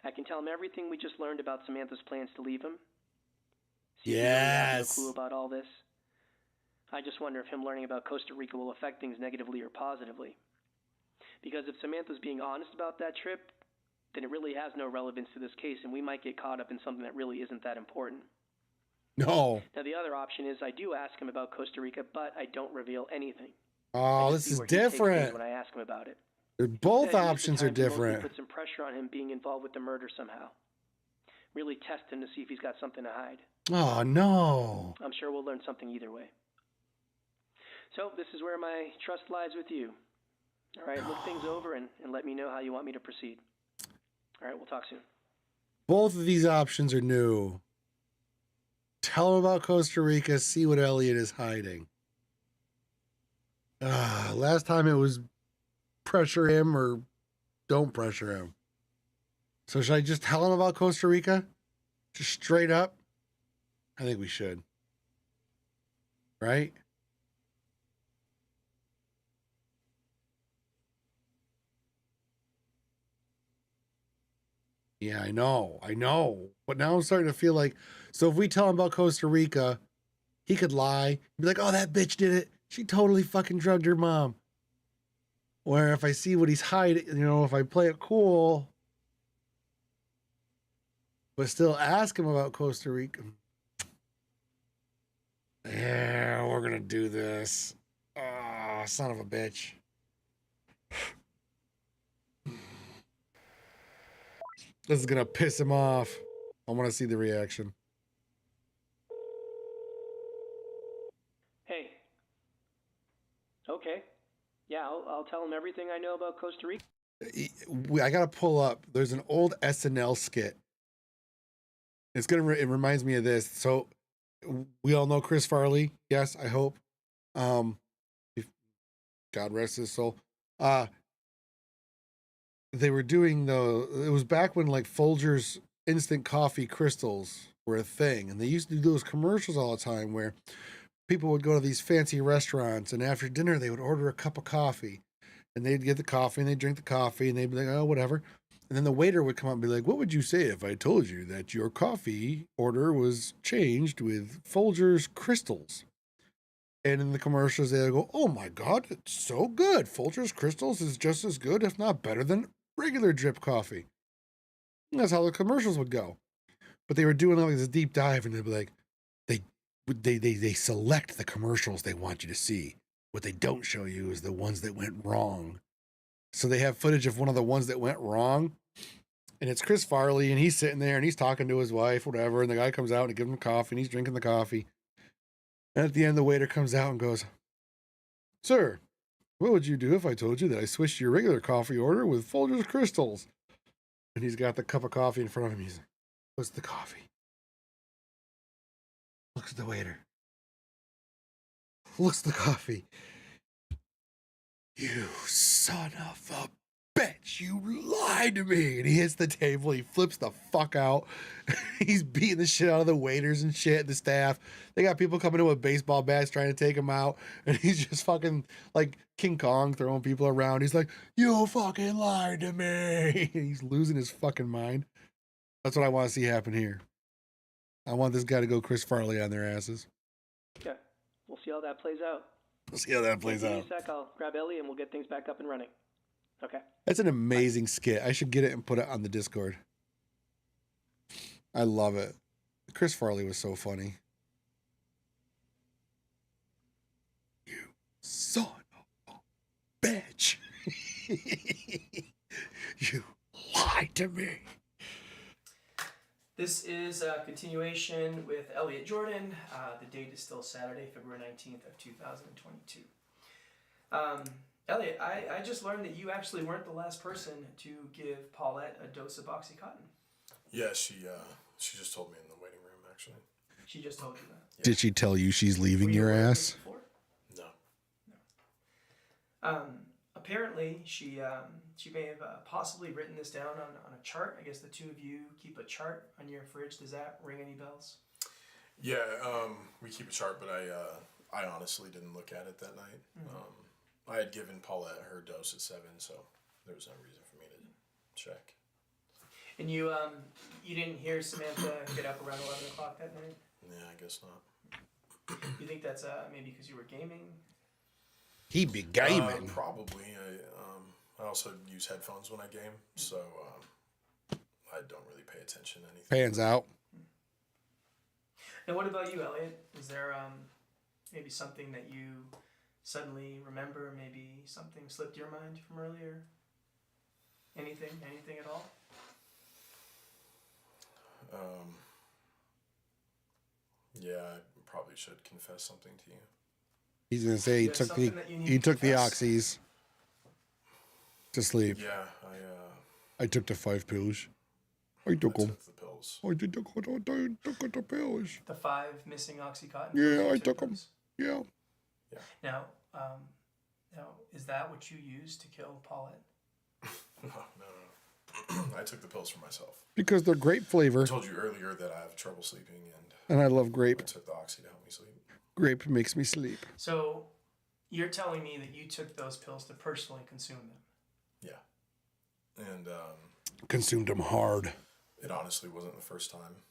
I can tell him everything we just learned about Samantha's plans to leave him. See if he really has no clue about all this. I just wonder if him learning about Costa Rica will affect things negatively or positively. Because if Samantha's being honest about that trip, then it really has no relevance to this case, and we might get caught up in something that really isn't that important. No. Now, the other option is I do ask him about Costa Rica, but I don't reveal anything. Oh, this is different. When I ask him about it. Both options are different. Put some pressure on him being involved with the murder somehow. Really test him to see if he's got something to hide. Oh, no. I'm sure we'll learn something either way. So, this is where my trust lies with you. All right, look things over and let me know how you want me to proceed. All right, we'll talk soon. Both of these options are new. Tell him about Costa Rica, see what Elliot is hiding. Last time it was pressure him or don't pressure him. So should I just tell him about Costa Rica? Just straight up? I think we should. Right? Yeah, I know. But now I'm starting to feel like, so if we tell him about Costa Rica, he could lie. Be like, oh, that bitch did it. She totally fucking drugged her mom. Where if I see what he's hiding, if I play it cool, but still ask him about Costa Rica. Yeah, we're going to do this. Ah, son of a bitch. This is going to piss him off. I want to see the reaction. Hey. Okay. Yeah, I'll tell him everything I know about Costa Rica. I got to pull up. There's an old SNL skit. It reminds me of this. So we all know Chris Farley. Yes, I hope. God rest his soul. They were doing it was back when like Folgers instant coffee crystals were a thing. And they used to do those commercials all the time where people would go to these fancy restaurants and after dinner they would order a cup of coffee and they'd get the coffee and they'd drink the coffee and they'd be like, oh, whatever. And then the waiter would come up and be like, what would you say if I told you that your coffee order was changed with Folgers crystals? And in the commercials, they would go, oh my God, it's so good. Folgers crystals is just as good, if not better than regular drip coffee. And that's how the commercials would go. But they were doing like this deep dive and they'd be like, they select the commercials they want you to see. What they don't show you is the ones that went wrong. So they have footage of one of the ones that went wrong. And it's Chris Farley, and he's sitting there, and he's talking to his wife, whatever, and the guy comes out and he gives him coffee, and he's drinking the coffee. And at the end, the waiter comes out and goes, sir, what would you do if I told you that I switched your regular coffee order with Folgers crystals? And he's got the cup of coffee in front of him. He's like, what's the coffee? Looks at the waiter. Looks at the coffee. You son of a bitch, you lied to me. And he hits the table, he flips the fuck out. He's beating the shit out of the waiters and shit, the staff. They got people coming in with baseball bats trying to take him out. And he's just fucking like King Kong throwing people around. He's like, you fucking lied to me. He's losing his fucking mind. That's what I want to see happen here. I want this guy to go Chris Farley on their asses. Yeah, we'll see how that plays out. We'll see how that plays Give me out. a sec, I'll grab Ellie and we'll get things back up and running. Okay. That's an amazing skit. I should get it and put it on the Discord. I love it. Chris Farley was so funny. You son of a bitch. You lied to me. This is a continuation with Elliot Jordan. The date is still Saturday, February 19th of 2022. Elliot, I just learned that you actually weren't the last person to give Paulette a dose of OxyContin. Yeah, she just told me in the waiting room, actually. She just told you that? Yeah. Did she tell you she's leaving your ass? No. Apparently, she may have possibly written this down on a chart. I guess the two of you keep a chart on your fridge. Does that ring any bells? Yeah, we keep a chart, but I honestly didn't look at it that night. I had given Paulette her dose at 7, so there was no reason for me to check. And you didn't hear Samantha get up around 11 o'clock that night? Yeah, I guess not. You think that's maybe because you were gaming? He be gaming. Probably. I also use headphones when I game, so I don't really pay attention to anything. Pans out. And what about you, Elliot? Is there maybe something that you suddenly remember? Maybe something slipped your mind from earlier? Anything at all? Yeah, I probably should confess something to you. He's gonna say he took the oxys to sleep. Yeah, I took the 5 pills. I took them. the pills. I took the pills. The 5 missing OxyContin? Yeah, I took them. Yeah. Now, is that what you used to kill Paulette? No. I took the pills for myself. Because they're grape flavor. I told you earlier that I have trouble sleeping, and I love grape. I took the oxy to help me sleep. Grape makes me sleep. So, you're telling me that you took those pills to personally consume them? Yeah. And consumed them hard. It honestly wasn't the first time.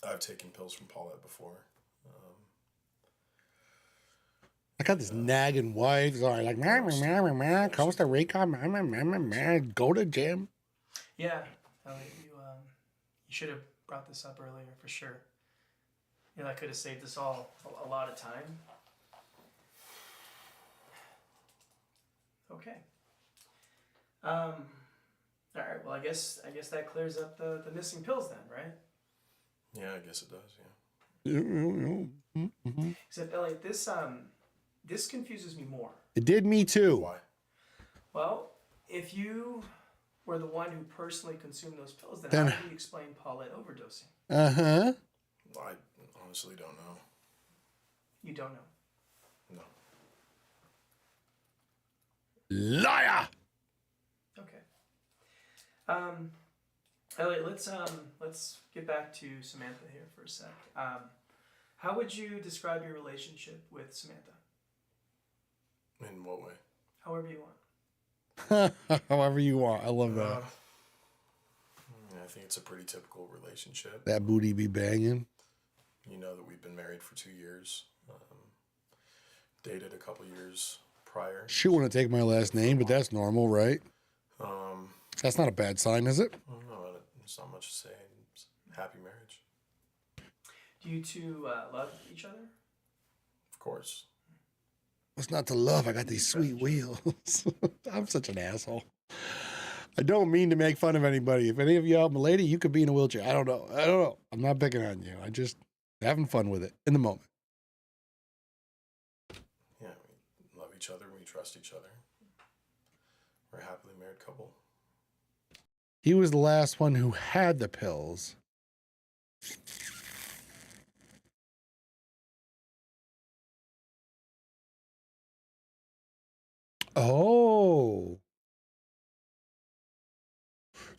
I've taken pills from Paulette before. I got this nagging wife. Sorry, like, Costa Rica, go to gym. Yeah, Elliot, you should have brought this up earlier for sure. You know, that could have saved us all a lot of time. Okay. All right. Well, I guess that clears up the missing pills then, right? Yeah, I guess it does. Yeah. Except Elliot, this confuses me more. It did me too. Why? Well, if you were the one who personally consumed those pills, then how do you explain Paulette overdosing? Uh-huh. I honestly don't know. You don't know? No. Liar! Okay. Elliot, let's get back to Samantha here for a sec. How would you describe your relationship with Samantha? In what way? However you want. However you want. I love that. I think it's a pretty typical relationship. That booty be banging. You know that we've been married for 2 years. Dated a couple years prior. She wouldn't take my last name, but that's normal, right? That's not a bad sign, is it? No, it's not much to say. It's happy marriage. Do you two love each other? Of course. What's not to love? I got these sweet wheels. I'm such an asshole. I don't mean to make fun of anybody. If any of you out, my lady, you could be in a wheelchair. I don't know. I'm not picking on you. I just having fun with it in the moment. Yeah, we love each other. We trust each other. We're a happily married couple. He was the last one who had the pills. Oh.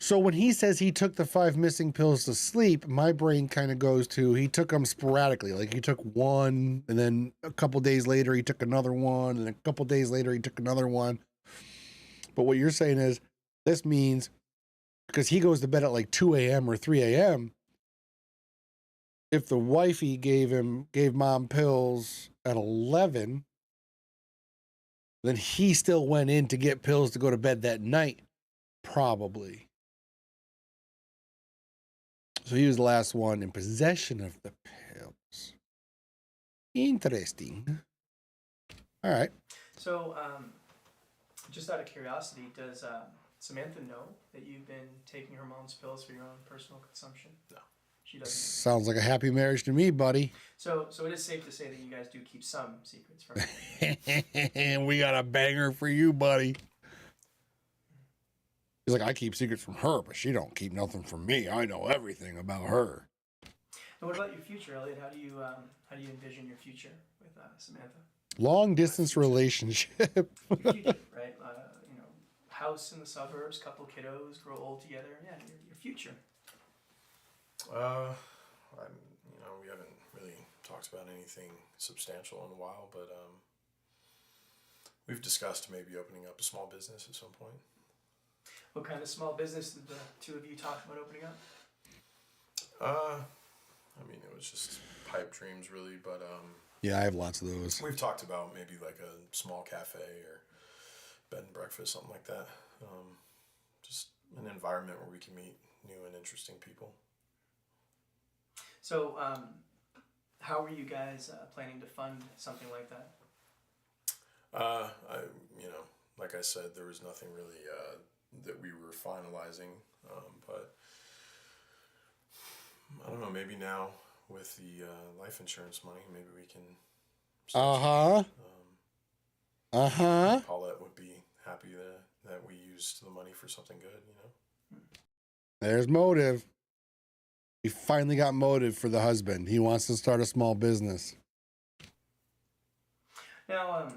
So when he says he took the 5 missing pills to sleep, my brain kind of goes to he took them sporadically. Like he took one, and then a couple days later he took another one, and a couple days later he took another one. But what you're saying is this means because he goes to bed at like 2 a.m. or 3 a.m., if the wifey gave mom pills at 11, then he still went in to get pills to go to bed that night, probably. So he was the last one in possession of the pills. Interesting. All right. So, just out of curiosity, does Samantha know that you've been taking her mom's pills for your own personal consumption? No. She doesn't. Sounds like a happy marriage to me, buddy. So it is safe to say that you guys do keep some secrets from her. And we got a banger for you, buddy. He's like, I keep secrets from her, but she don't keep nothing from me. I know everything about her. And what about your future, Elliot? How do you envision your future with Samantha? Long distance relationship. Your future, right? House in the suburbs, couple kiddos, grow old together. Yeah, your future. We haven't really talked about anything substantial in a while, but we've discussed maybe opening up a small business at some point. What kind of small business did the two of you talk about opening up? It was just pipe dreams, really, but Yeah, I have lots of those. we've talked about maybe like a small cafe or bed and breakfast, something like that. Just an environment where we can meet new and interesting people. So, how are you guys planning to fund something like that? Like I said, there was nothing really that we were finalizing, but I don't know, maybe now with the life insurance money, maybe we can Paulette would be happy that we used the money for something good, There's motive. He finally got motive for the husband. He wants to start a small business. Now,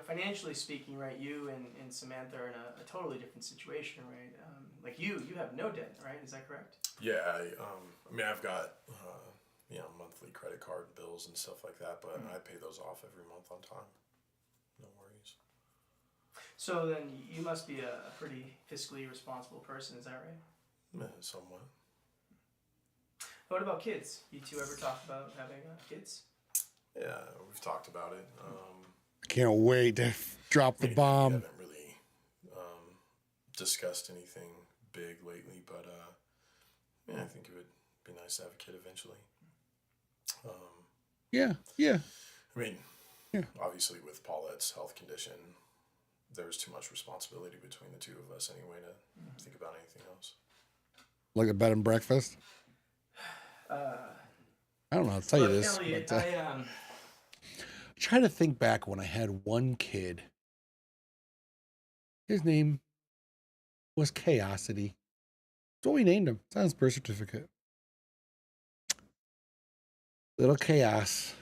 financially speaking, right, you and Samantha are in a totally different situation, right? Like you have no debt, right? Is that correct? Yeah, I've got monthly credit card bills and stuff like that, but I pay those off every month on time. No worries. So then you must be a pretty fiscally responsible person, is that right? Somewhat. What about kids? You two ever talk about having kids? Yeah, we've talked about it. Can't wait to drop the bomb. We haven't really discussed anything big lately, but I think it would be nice to have a kid eventually. Yeah. Obviously with Paulette's health condition, there's too much responsibility between the two of us anyway to think about anything else. Like a bed and breakfast? I don't know how to tell you this. Elliot, But, try to think back when I had one kid. His name was Chaosity. That's what we named him. It's on his birth certificate. Little Chaos.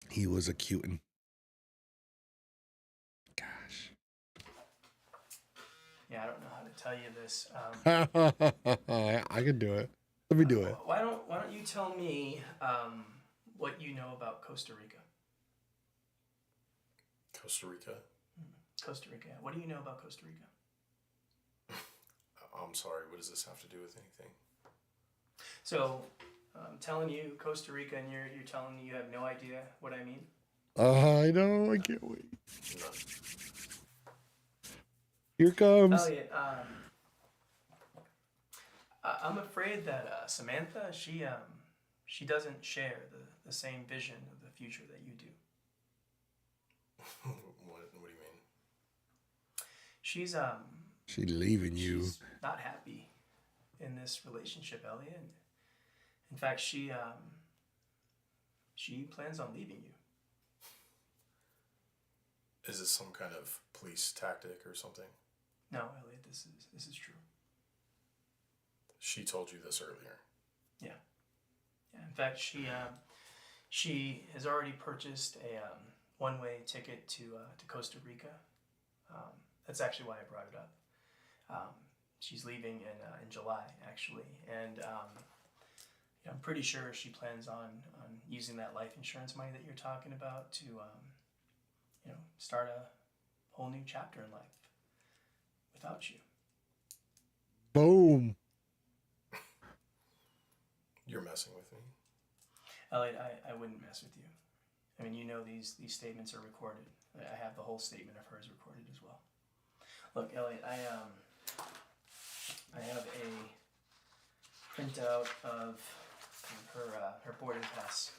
He was a cutin'. Gosh. Yeah, I don't know how to tell you this. I can do it. Let me do it. Why don't you tell me what you know about Costa Rica? Costa Rica? Costa Rica. What do you know about Costa Rica? I'm sorry, what does this have to do with anything? So, I'm telling you Costa Rica and you're telling me you have no idea what I mean? I know, I can't wait. Here comes. Elliot, I'm afraid that Samantha, she doesn't share the same vision of the future that you do. What do you mean? She's leaving you. She's not happy in this relationship, Elliot. In fact, she plans on leaving you. Is this some kind of police tactic or something? No, Elliot, this is true. She told you this earlier. Yeah. In fact, she has already purchased a one-way ticket to Costa Rica. That's actually why I brought it up. She's leaving in July, actually, and I'm pretty sure she plans on using that life insurance money that you're talking about to start a whole new chapter in life without you. Boom. You're messing with me. Elliot, I wouldn't mess with you. I mean, you know these statements are recorded. I have the whole statement of hers recorded as well. Look, Elliot, I have a printout of her boarding pass.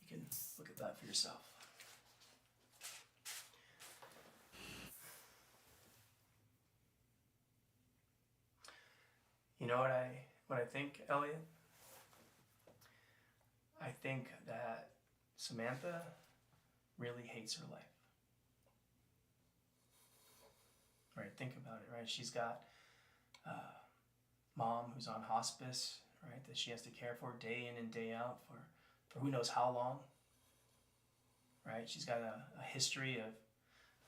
You can look at that for yourself. You know what I think, Elliot? I think that Samantha really hates her life. Right, think about it, right? She's got mom who's on hospice, right, that she has to care for day in and day out for who knows how long, right? She's got a history of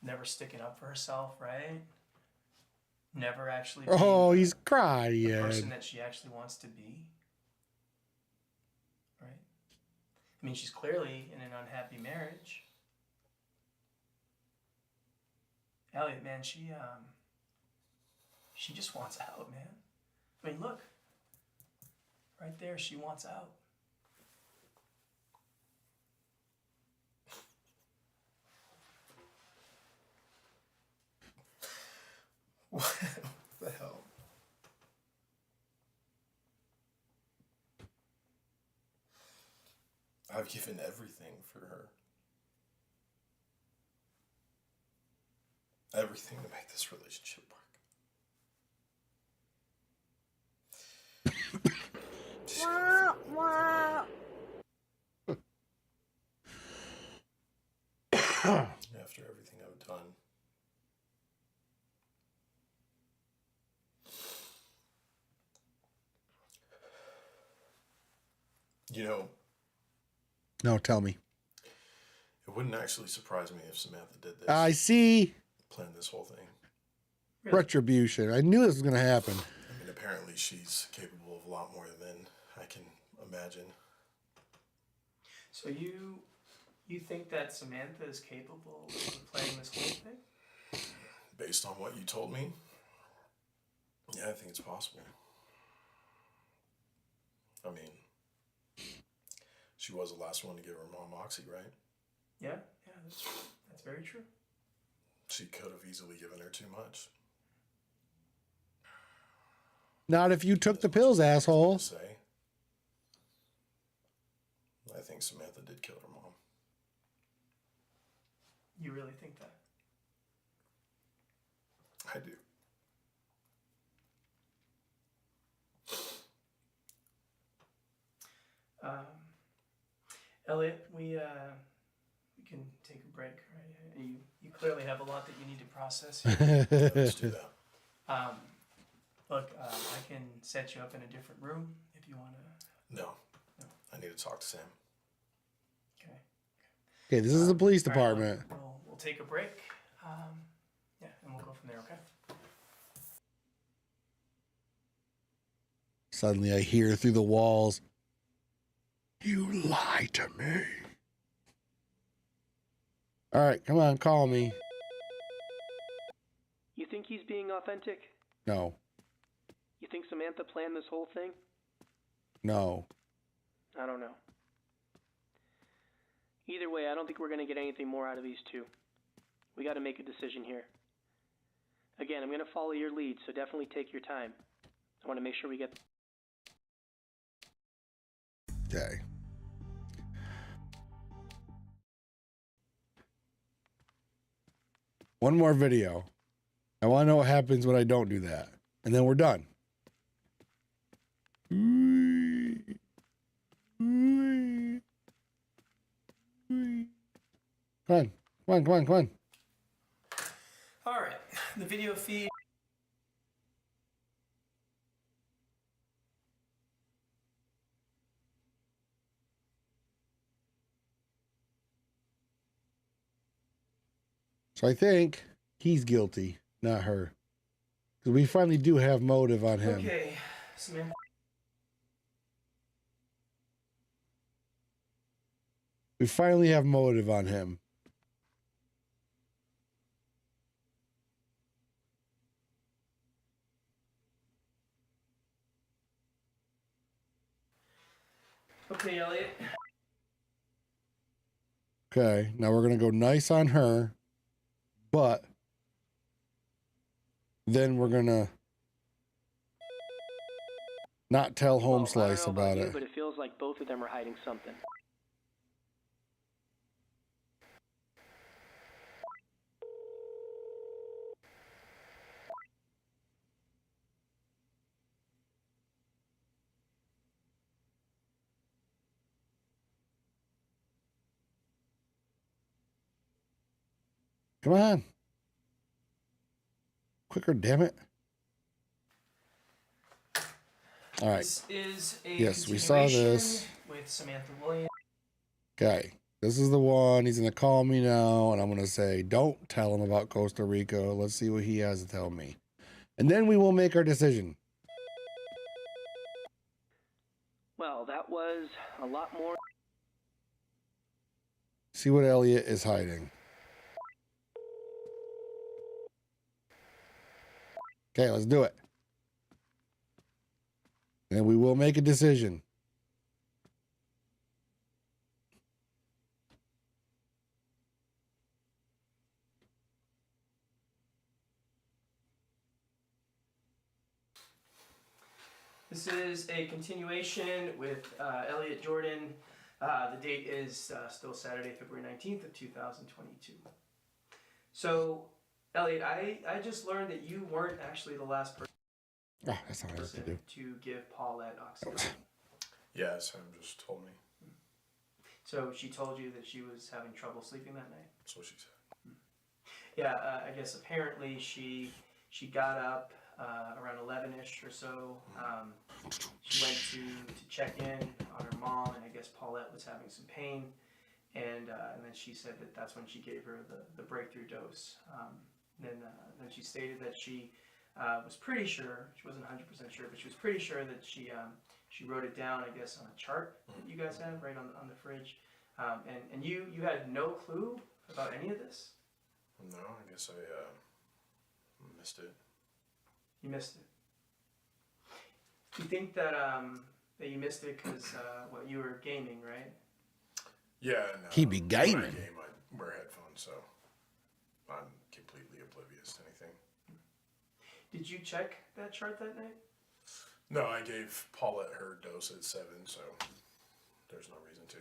never sticking up for herself, right? Never actually being He's the crying. person that she actually wants to be, right? I mean, she's clearly in an unhappy marriage. Elliot, man, she just wants out, man. I mean, look. Right there, she wants out. What the hell? I've given everything for her. Everything to make this relationship work. Wah, wah. After everything I've done. You know, No, tell me. it wouldn't actually surprise me if Samantha did this. I see. Planned this whole thing. Really? Retribution. I knew this was going to happen. I mean, apparently she's capable of a lot more than I can imagine. So you think that Samantha is capable of playing this whole thing? Based on what you told me, yeah, I think it's possible. I mean, she was the last one to give her mom Oxy, right? Yeah, that's very true. She could have easily given her too much. Not if you took the pills, asshole. Say, I think Samantha did kill her mom. You really think that? I do. Elliot, we can take a break, right? You clearly have a lot that you need to process here. Let's do that. Look, I can set you up in a different room if you want to. No. I need to talk to Sam. Okay. Okay, this is the police All right, department. we'll take a break. Yeah, and we'll go from there, okay? Suddenly I hear through the walls, "You lied to me." All right, come on, call me. You think he's being authentic? No, You think Samantha planned this whole thing? no. I don't know. Either way, I don't think we're going to get anything more out of these two. We got to make a decision here. Again, I'm going to follow your lead, so definitely take your time. I want to make sure we get... Okay. One more video. I want to know what happens when I don't do that. And then we're done. Come on. All right, the video feed. So I think he's guilty, not her. Because we finally do have motive on him. Okay, Samantha. We finally have motive on him. Okay, Elliot. Okay, now we're gonna go nice on her, but then we're gonna not tell Home Well, I don't Slice know about you, it. but it feels like both of them are hiding something. Come on. Quicker, damn it. All right. This is a Yes, we saw this. with Samantha Williams. Okay. This is the one. He's going to call me now, and I'm going to say, don't tell him about Costa Rica. Let's see what he has to tell me. And then we will make our decision. Well, that was a lot more. See what Elliot is hiding. Okay, let's do it. And we will make a decision. This is a continuation with Elliot Jordan. The date is still Saturday, February 19th of 2022. So, Elliot, I just learned that you weren't actually the last person Ah, that's not what I have to do. to give Paulette oxytocin. Yeah, Sam just told me. So she told you that she was having trouble sleeping that night? That's what she said. Yeah, I guess apparently she got up around 11-ish or so. She went to check in on her mom, and I guess Paulette was having some pain. And then she said that that's when she gave her the breakthrough dose. Then she stated that she was pretty sure, she wasn't 100% sure, but she was pretty sure that she wrote it down, I guess, on a chart that you guys have right on the fridge. And you had no clue about any of this? No, I guess I missed it. You missed it. You think that that you missed it because you were gaming, right? Yeah, no. He be When gaming. I game, I wear headphones, so I'm completely oblivious to anything. Did you check that chart that night? No, I gave Paulette her dose at 7, so there's no reason to.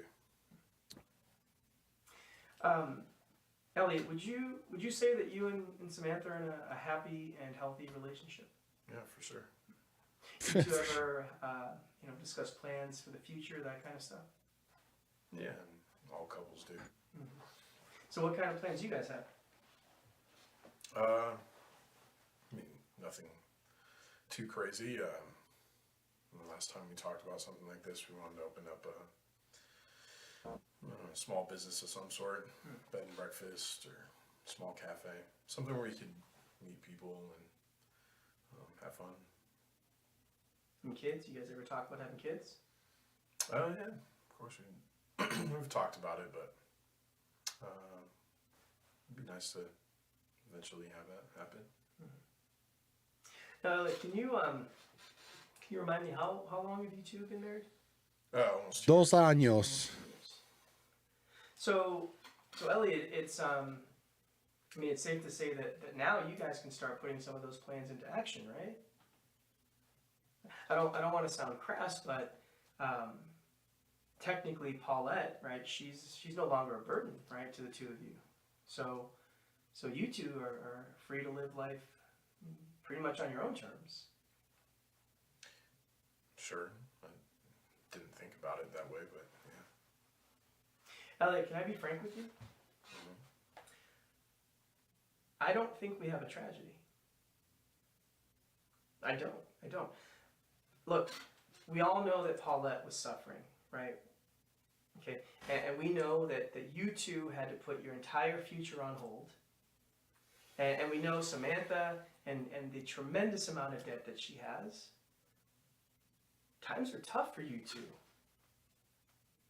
Elliot, would you say that you and Samantha are in a happy and healthy relationship? Yeah, for sure. Did you ever discuss plans for the future, that kind of stuff? Yeah, and all couples do. Mm-hmm. So what kind of plans do you guys have? I mean, nothing too crazy. The last time we talked about something like this, we wanted to open up a small business of some sort, bed and breakfast or small cafe, something where you could meet people and have fun. And kids? You guys ever talk about having kids? Yeah, of course we've talked about it, but it'd be nice to eventually have that happen. Now, Elliot, can you remind me how long have you two been married? Almost 2 años. So Elliot, it's it's safe to say that now you guys can start putting some of those plans into action, right? I don't want to sound crass, but technically Paulette, right? She's no longer a burden, right, to the two of you. So you two are free to live life pretty much on your own terms. Sure. I didn't think about it that way, but yeah. Elliot, can I be frank with you? Mm-hmm. I don't think we have a tragedy. I don't. Look, we all know that Paulette was suffering, right? Okay, and we know that you two had to put your entire future on hold. And we know Samantha and the tremendous amount of debt that she has. Times are tough for you two.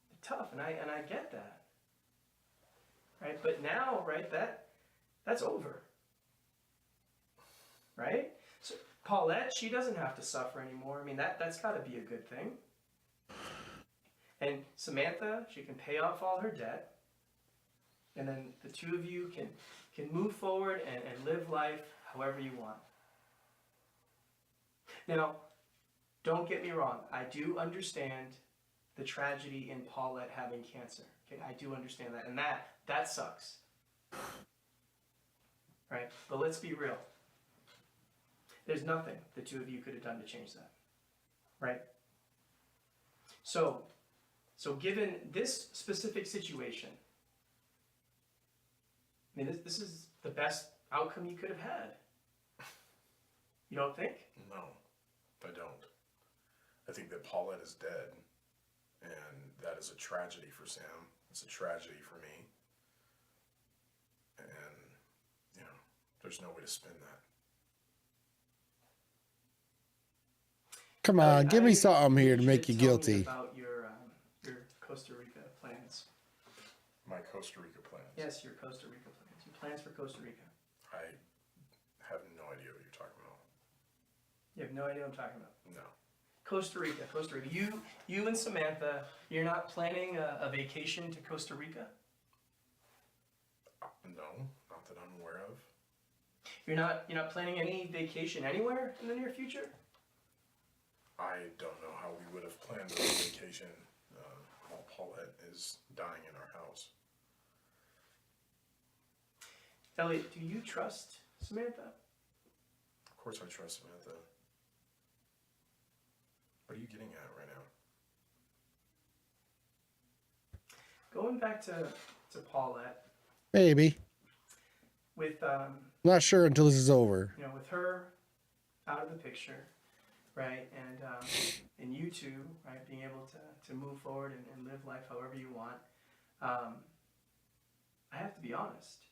They're tough, and I get that. Right? But now, right, that's over. Right? So Paulette, she doesn't have to suffer anymore. I mean, that's got to be a good thing. And Samantha, she can pay off all her debt. And then the two of you can move forward and live life however you want. Now, don't get me wrong. I do understand the tragedy in Paulette having cancer. Okay, I do understand that. And that sucks. Right? But let's be real. There's nothing the two of you could have done to change that. Right? So given this specific situation, I mean, this is the best outcome you could have had. You don't think? No, I don't. I think that Paulette is dead, and that is a tragedy for Sam. It's a tragedy for me. And, you know, there's no way to spin that. Come on, give me something here to make you Tell me guilty. about your Costa Rica plans. My Costa Rica plans. Yes, your Costa Rica plans. Your plans for Costa Rica. I have no idea what you're talking about. You have no idea what I'm talking about. No. Costa Rica. You and Samantha, you're not planning a vacation to Costa Rica? No, not that I'm aware of. You're not planning any vacation anywhere in the near future? I don't know how we would have planned a vacation while Paulette is dying in our house. Elliot, do you trust Samantha? Of course I trust Samantha. What are you getting at right now? Going back to Paulette, Maybe. with Not sure until this is over. with her out of the picture, right, and you two, right, being able to move forward and live life however you want. I have to be honest.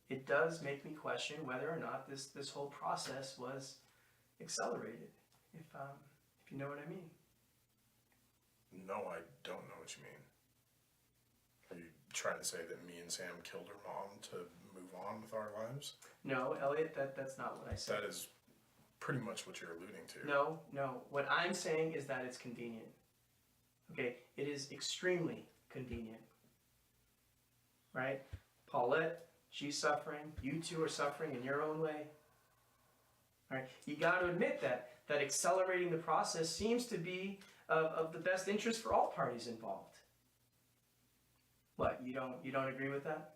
It does make me question whether or not this whole process was accelerated. If you know what I mean. No, I don't know what you mean. Are you trying to say that me and Sam killed her mom to move on with our lives? No, Elliot, that's not what I said. That is pretty much what you're alluding to. No. What I'm saying is that it's convenient. Okay? It is extremely convenient. Right? Paulette, she's suffering. You two are suffering in your own way. Right? You got to admit that accelerating the process seems to be of the best interest for all parties involved. What, you don't agree with that?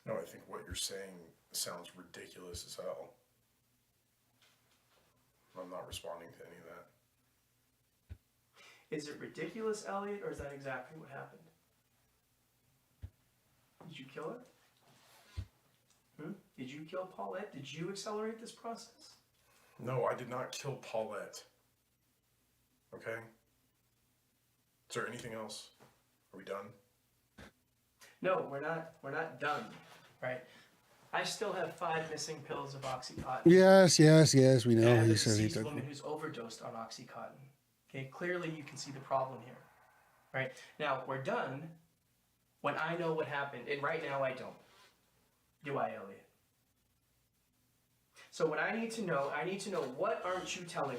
No, I think what you're saying sounds ridiculous as hell. I'm not responding to any of that. Is it ridiculous, Elliot, or is that exactly what happened? Did you kill her? Did you kill Paulette? Did you accelerate this process? No, I did not kill Paulette. Okay? Is there anything else? Are we done? No, we're not done, right? I still have 5 missing pills of Oxycontin. Yes, we know. And He a said he deceased took woman them. who's overdosed on Oxycontin. Okay, clearly you can see the problem here, right? Now, we're done when I know what happened, and right now I don't. Do I, Elliot? So what I need to know what aren't you telling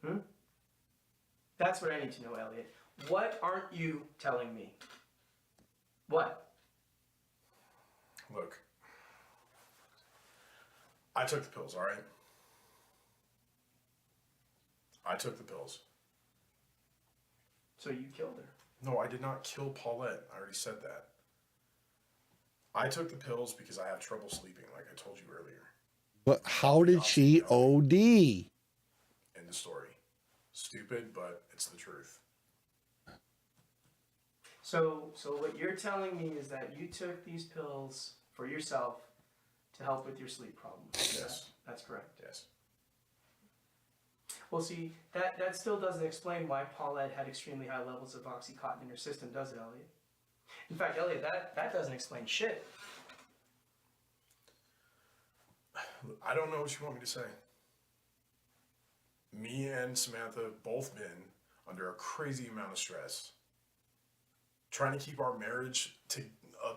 me? That's what I need to know, Elliot. What aren't you telling me? What? Look, I took the pills, all right? I took the pills. So you killed her? No, I did not kill Paulette. I already said that. I took the pills because I have trouble sleeping, like I told you earlier. But how did she OD? End of story. Stupid, but it's the truth. So what you're telling me is that you took these pills for yourself to help with your sleep problem. Yes. That's correct. Yes. Well, see, that still doesn't explain why Paulette had extremely high levels of Oxycontin in her system, does it, Elliot? In fact, Elliot, that doesn't explain shit. I don't know what you want me to say. Me and Samantha have both been under a crazy amount of stress. Trying to keep our marriage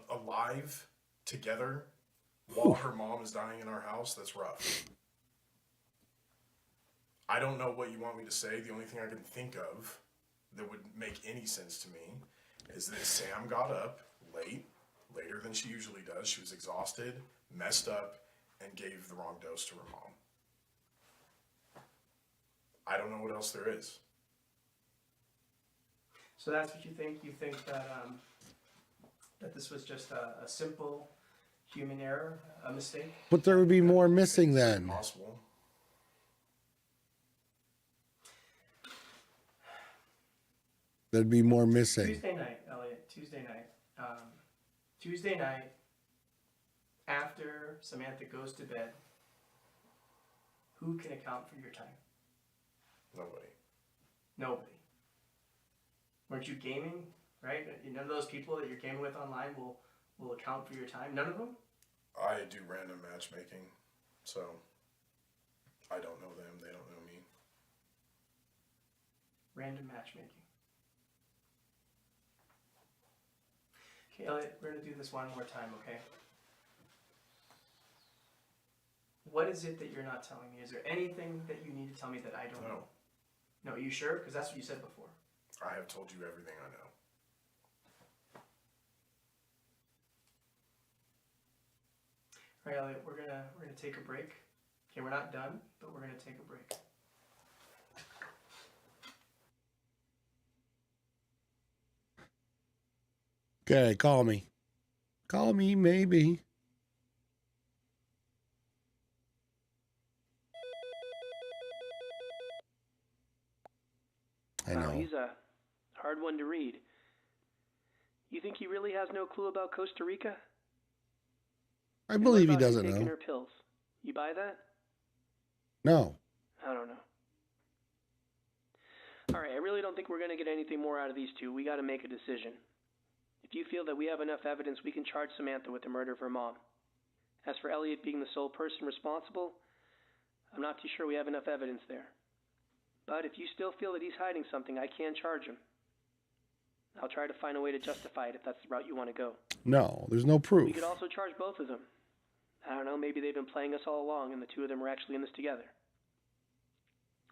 alive together while her mom is dying in our house, that's rough. I don't know what you want me to say. The only thing I can think of that would make any sense to me is that Sam got up later than she usually does. She was exhausted, messed up, and gave the wrong dose to her mom. I don't know what else there is. So that's what you think? You think that that this was just a simple human error, a mistake? But there would be more missing then. Possible. There'd be more missing. Tuesday night, Elliot. Tuesday night. Tuesday night, after Samantha goes to bed, who can account for your time? Nobody. Nobody. Weren't you gaming, right? None of those people that you're gaming with online will account for your time? None of them? I do random matchmaking, so I don't know them. They don't know me. Random matchmaking. Okay, Elliot, we're going to do this one more time, okay? What is it that you're not telling me? Is there anything that you need to tell me that I don't know? No, you sure? Because that's what you said before. I have told you everything I know. All right, Elliot, we're gonna take a break. Okay, we're not done, but we're gonna take a break. Okay, call me. Call me, maybe. I know. He's a hard one to read. You think he really has no clue about Costa Rica? I believe he doesn't taking know. her pills. You buy that? No. I don't know. All right, I really don't think we're going to get anything more out of these two. We got to make a decision. If you feel that we have enough evidence, we can charge Samantha with the murder of her mom. As for Elliot being the sole person responsible, I'm not too sure we have enough evidence there. But if you still feel that he's hiding something, I can charge him. I'll try to find a way to justify it if that's the route you want to go. No, there's no proof. We could also charge both of them. I don't know, maybe they've been playing us all along and the two of them are actually in this together.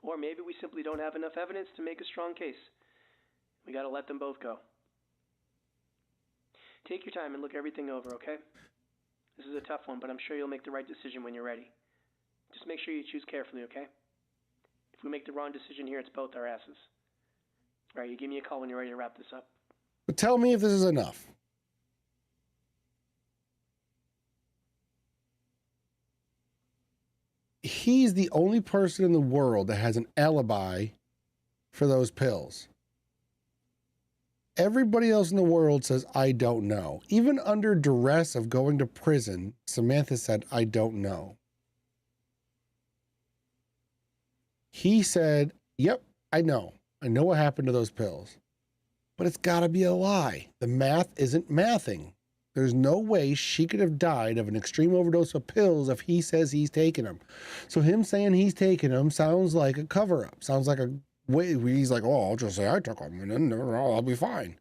Or maybe we simply don't have enough evidence to make a strong case. We gotta let them both go. Take your time and look everything over, okay? This is a tough one, but I'm sure you'll make the right decision when you're ready. Just make sure you choose carefully, okay? If we make the wrong decision here, it's both our asses. All right, you give me a call when you're ready to wrap this up. But tell me if this is enough. He's the only person in the world that has an alibi for those pills. Everybody else in the world says, I don't know. Even under duress of going to prison, Samantha said, I don't know. He said, yep, I know. I know what happened to those pills. But it's got to be a lie. The math isn't mathing. There's no way she could have died of an extreme overdose of pills if he says he's taken them. So him saying he's taken them sounds like a cover-up. Sounds like a way he's like, oh, I'll just say I took them and then I'll be fine.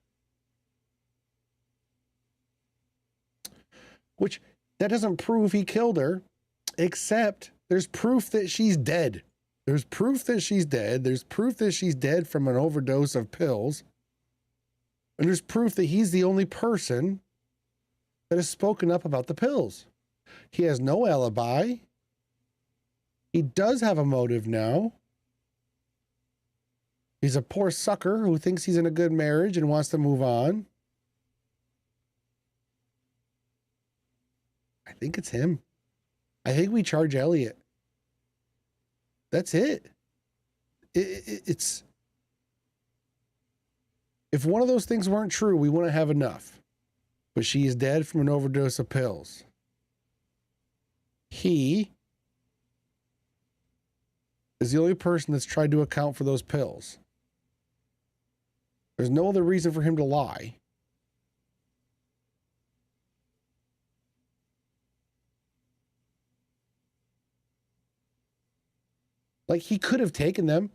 Which, that doesn't prove he killed her, except there's proof that she's dead. There's proof that she's dead. There's proof that she's dead from an overdose of pills. And there's proof that he's the only person that has spoken up about the pills. He has no alibi. He does have a motive now. He's a poor sucker who thinks he's in a good marriage and wants to move on. I think it's him. I think we charge Elliot. That's it. It's... If one of those things weren't true, we wouldn't have enough. But she is dead from an overdose of pills. He is the only person that's tried to account for those pills. There's no other reason for him to lie. Like, he could have taken them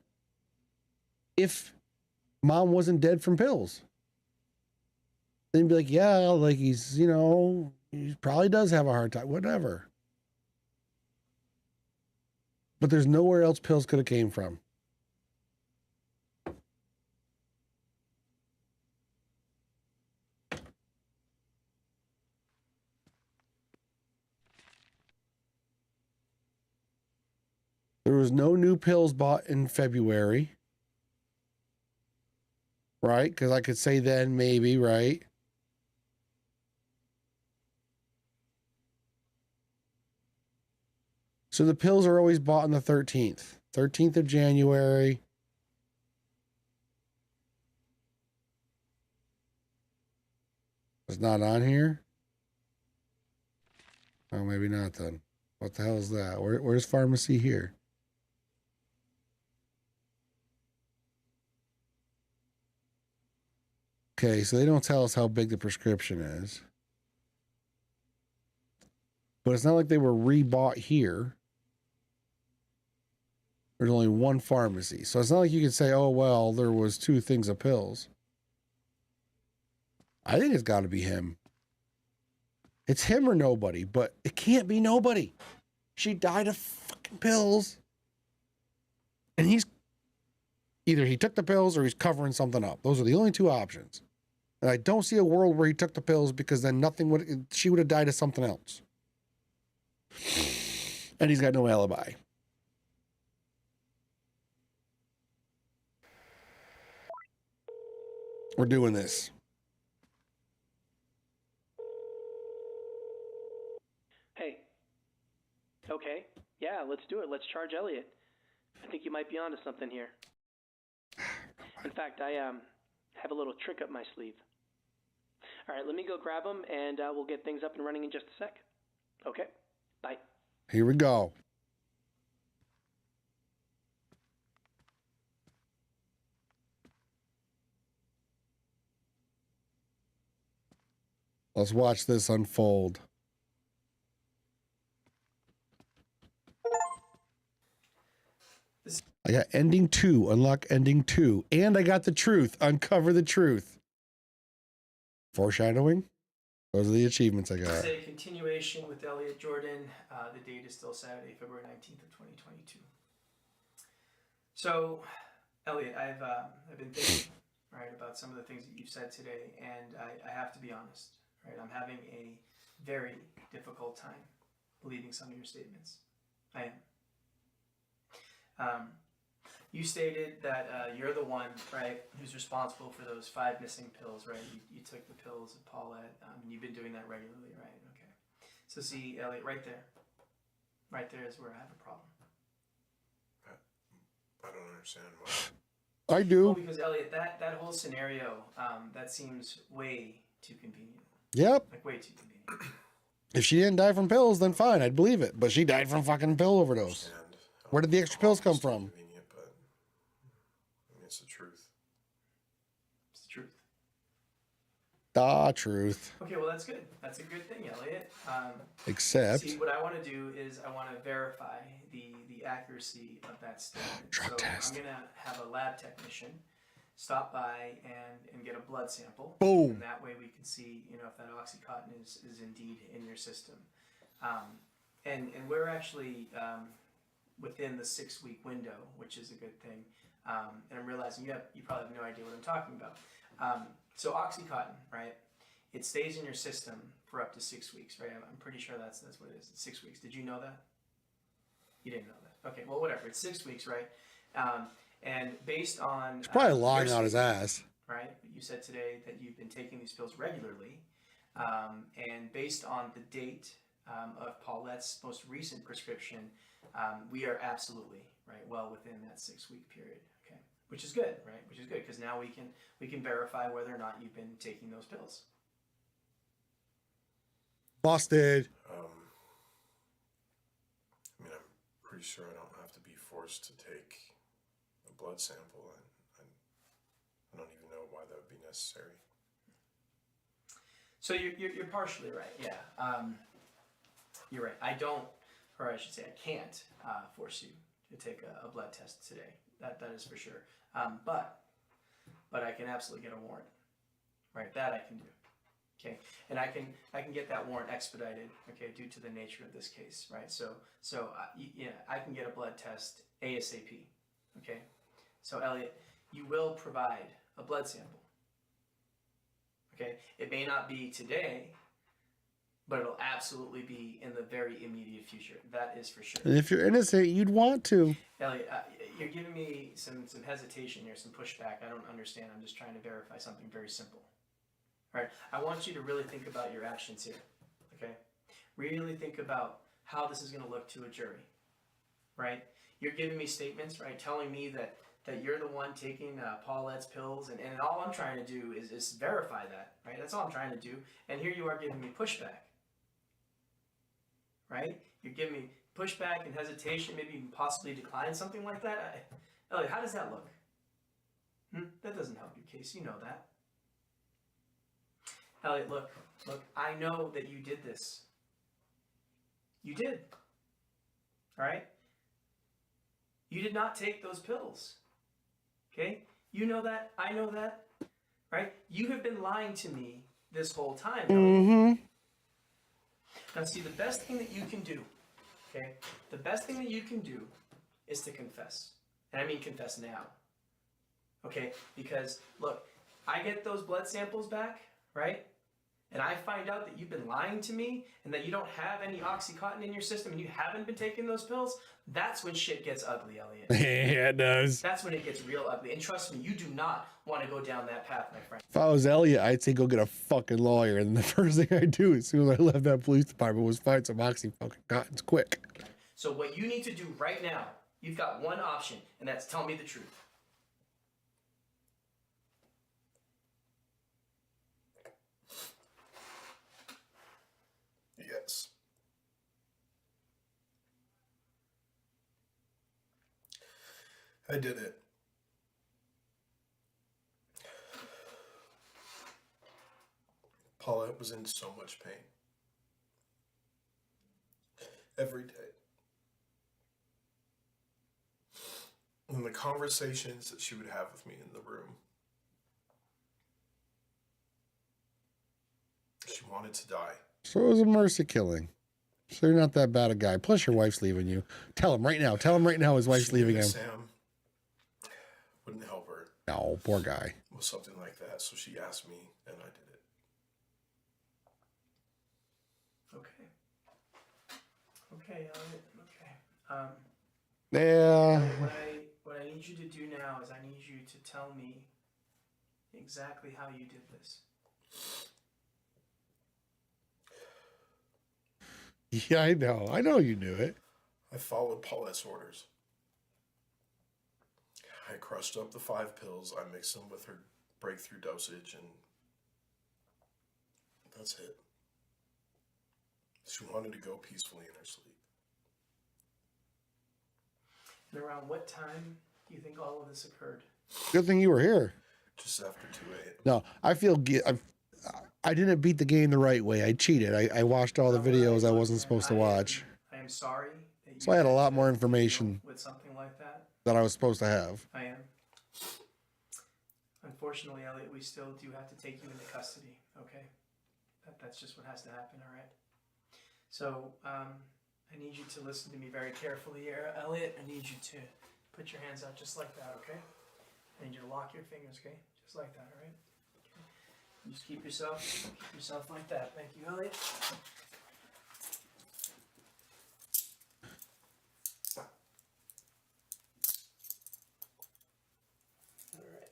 if mom wasn't dead from pills. Then be like, yeah, like he's, you know, he probably does have a hard time, whatever. But there's nowhere else pills could have came from. There was no new pills bought in February. Right? Because I could say then maybe, right? So the pills are always bought on the 13th. 13th of January. It's not on here? Oh, maybe not then. What the hell is that? Where's pharmacy here? Okay, so they don't tell us how big the prescription is. But it's not like they were rebought here. There's only one pharmacy. So it's not like you could say, oh, well, there was 2 things of pills. I think it's got to be him. It's him or nobody, but it can't be nobody. She died of fucking pills. And he's either he took the pills or he's covering something up. Those are the only 2 options. And I don't see a world where he took the pills because then she would have died of something else. And he's got no alibi. We're doing this. Hey. Okay. Yeah, let's do it. Let's charge Elliot. I think you might be onto something here. In fact, I have a little trick up my sleeve. All right, let me go grab him, and we'll get things up and running in just a sec. Okay? Bye. Here we go. Let's watch this unfold. I got ending 2, unlock ending 2, and I got the truth, uncover the truth. Foreshadowing? Those are the achievements I got. It's a continuation with Elliot Jordan. The date is still Saturday, February 19th of 2022. So, Elliot, I've been thinking, right, about some of the things that you've said today, and I have to be honest, right? I'm having a very difficult time believing some of your statements. I am. You stated that you're the one, right, who's responsible for those 5 missing pills, right? You took the pills at Paulette, and you've been doing that regularly, right? Okay. So see, Elliot, right there is where I have a problem. I don't understand why. I do. Well, because Elliot, that whole scenario, that seems way too convenient. Yep. Like way too convenient. If she didn't die from pills, then fine, I'd believe it. But she died from fucking pill overdose. Where did the extra pills come from? But it's the truth. It's the truth. The truth. Okay, well that's good. That's a good thing, Elliot. Except. See, what I want to do is I want to verify the accuracy of that statement. Drug test. I'm gonna have a lab technician stop by and get a blood sample. Boom. And that way we can see, if that OxyContin is indeed in your system. And we're actually within the 6-week window, which is a good thing. And I'm realizing you probably have no idea what I'm talking about. So OxyContin, right? It stays in your system for up to 6 weeks, right? I'm pretty sure that's what it is. It's 6 weeks. Did you know that? You didn't know that. Okay, well, whatever. It's 6 weeks, right? And based on... He's probably lying out his ass. Right? You said today that you've been taking these pills regularly. And based on the date of Paulette's most recent prescription, we are absolutely, right, well within that 6-week period. Okay, which is good, right? Which is good because now we can verify whether or not you've been taking those pills. Busted. I'm pretty sure I don't have to be forced to take a blood sample, and I don't even know why that would be necessary. So you're partially right, yeah. You're right. I don't, or I should say I can't force you to take a blood test today. That is for sure. But I can absolutely get a warrant. Right, that I can do. Okay, and I can get that warrant expedited. Okay, due to the nature of this case, right? So yeah, I can get a blood test ASAP. Okay, so Elliot, you will provide a blood sample. Okay, it may not be today, but it'll absolutely be in the very immediate future. That is for sure. And if you're innocent, you'd want to. Elliot, you're giving me some hesitation here, some pushback. I don't understand. I'm just trying to verify something very simple. All right, I want you to really think about your actions here. Okay, really think about how this is going to look to a jury. Right, you're giving me statements, right, telling me that you're the one taking Paulette's pills, and all I'm trying to do is verify that, right? That's all I'm trying to do. And here you are giving me pushback, right? You're giving me pushback and hesitation, maybe even possibly decline, something like that. Elliot, how does that look? That doesn't help your case. You know that. Elliot, look, I know that you did this. You did. All right? You did not take those pills. Okay? You know that. I know that. Right? You have been lying to me this whole time. Mm-hmm. Now, see, the best thing that you can do, okay? The best thing that you can do is to confess. And I mean confess now. Okay? Because, look, I get those blood samples back, right? And I find out that you've been lying to me and that you don't have any OxyContin in your system and you haven't been taking those pills, that's when shit gets ugly, Elliot. Yeah, it does. That's when it gets real ugly. And trust me, you do not want to go down that path, my friend. If I was Elliot, I'd say go get a fucking lawyer. And the first thing I do as soon as I left that police department was find some OxyContins quick. So what you need to do right now, you've got one option, and that's tell me the truth. Yes. I did it. Paulette was in so much pain. Every day. And the conversations that she would have with me in the room. She wanted to die. So it was a mercy killing. So you're not that bad a guy. Plus your wife's leaving you. Tell him right now. Tell him right now his wife's leaving him. Sam wouldn't help her. No, poor guy. With something like that. So she asked me and I did it. Okay. Okay, Elliot. Okay. Yeah. What I need you to do now is I need you to tell me exactly how you did this. Yeah, I know. I know you knew it. I followed Paulette's orders. I crushed up the 5 pills. I mixed them with her breakthrough dosage, and that's it. She wanted to go peacefully in her sleep. And around what time do you think all of this occurred? Good thing you were here. Just after 2 a.m. No, I feel I didn't beat the game the right way. I cheated. I watched all the videos I wasn't supposed to watch. I am sorry. That you So I had a lot more information with something like that. that I was supposed to have. I am. Unfortunately, Elliot, we still do have to take you into custody. Okay, that's just what has to happen. All right. So I need you to listen to me very carefully here, Elliot. I need you to put your hands out just like that. Okay. I need you to lock your fingers. Okay, just like that. All right. Just keep yourself like that. Thank you, Elliot. All right.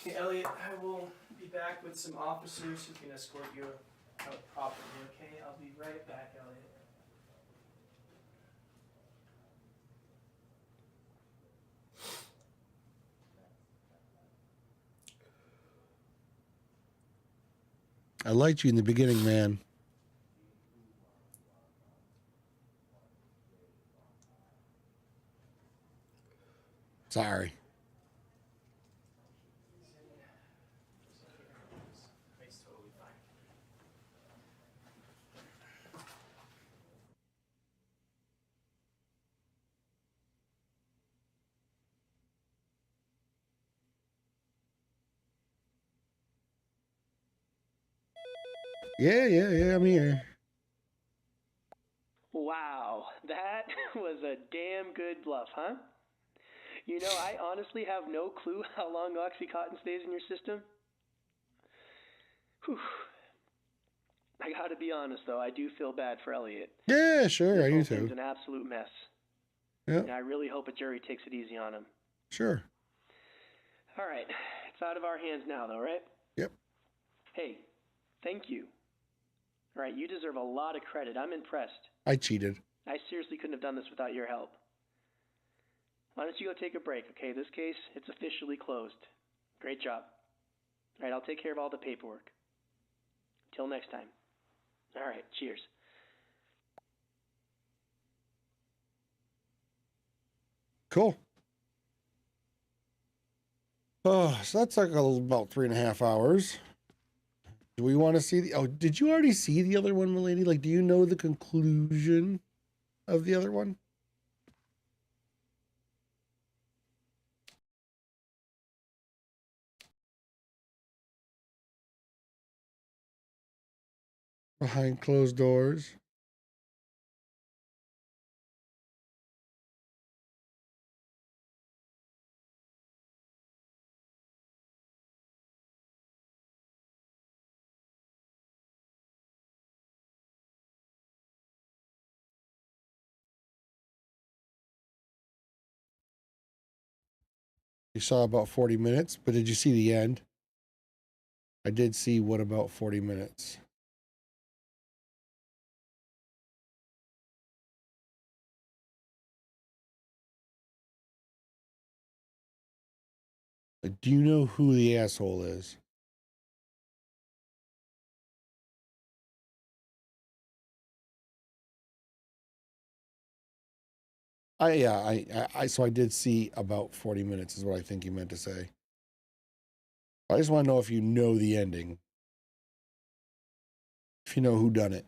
Okay, Elliot, I will be back with some officers who can escort you out properly, okay? I'll be right back, Elliot. I liked you in the beginning, man. Sorry. It's totally fine. Yeah, I'm here. Wow, that was a damn good bluff, huh? You know, I honestly have no clue how long OxyContin stays in your system. Whew. I gotta be honest, though, I do feel bad for Elliot. Yeah, sure, This I do whole thing's too. an absolute mess. Yep, And I really hope a jury takes it easy on him. sure. All right, it's out of our hands now, though, right? Yep. Hey, thank you. All right, you deserve a lot of credit. I'm impressed. I cheated. I seriously couldn't have done this without your help. Why don't you go take a break, okay? This case, it's officially closed. Great job. All right, I'll take care of all the paperwork. Till next time. All right, cheers. Cool. Oh, so that's like about 3.5 hours. Do we want to see the... Oh, did you already see the other one, milady? Like, do you know the conclusion of the other one? Behind closed doors. You saw about 40 minutes, but did you see the end? I did see what about 40 minutes. Do you know who the asshole is? So I did see about 40 minutes is what I think you meant to say. I just want to know if you know the ending. If you know who done it.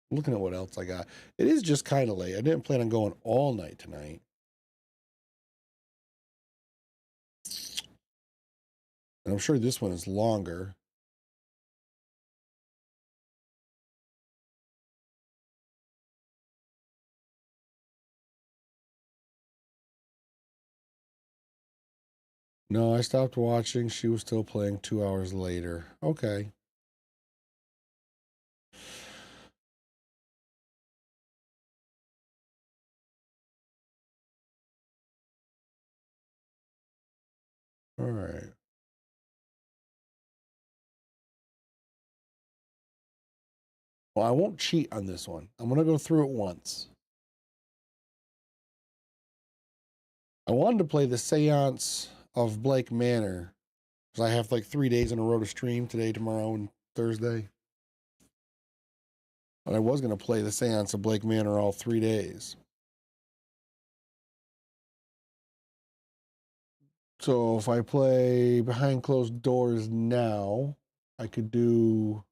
Looking at what else I got. It is just kind of late. I didn't plan on going all night tonight. And I'm sure this one is longer. No, I stopped watching. She was still playing 2 hours later. Okay. All right. Well, I won't cheat on this one. I'm going to go through it once. I wanted to play the Seance of Blake Manor because I have like 3 days in a row to stream today, tomorrow, and Thursday. But I was going to play the Seance of Blake Manor all 3 days. So if I play Behind Closed Doors now, I could do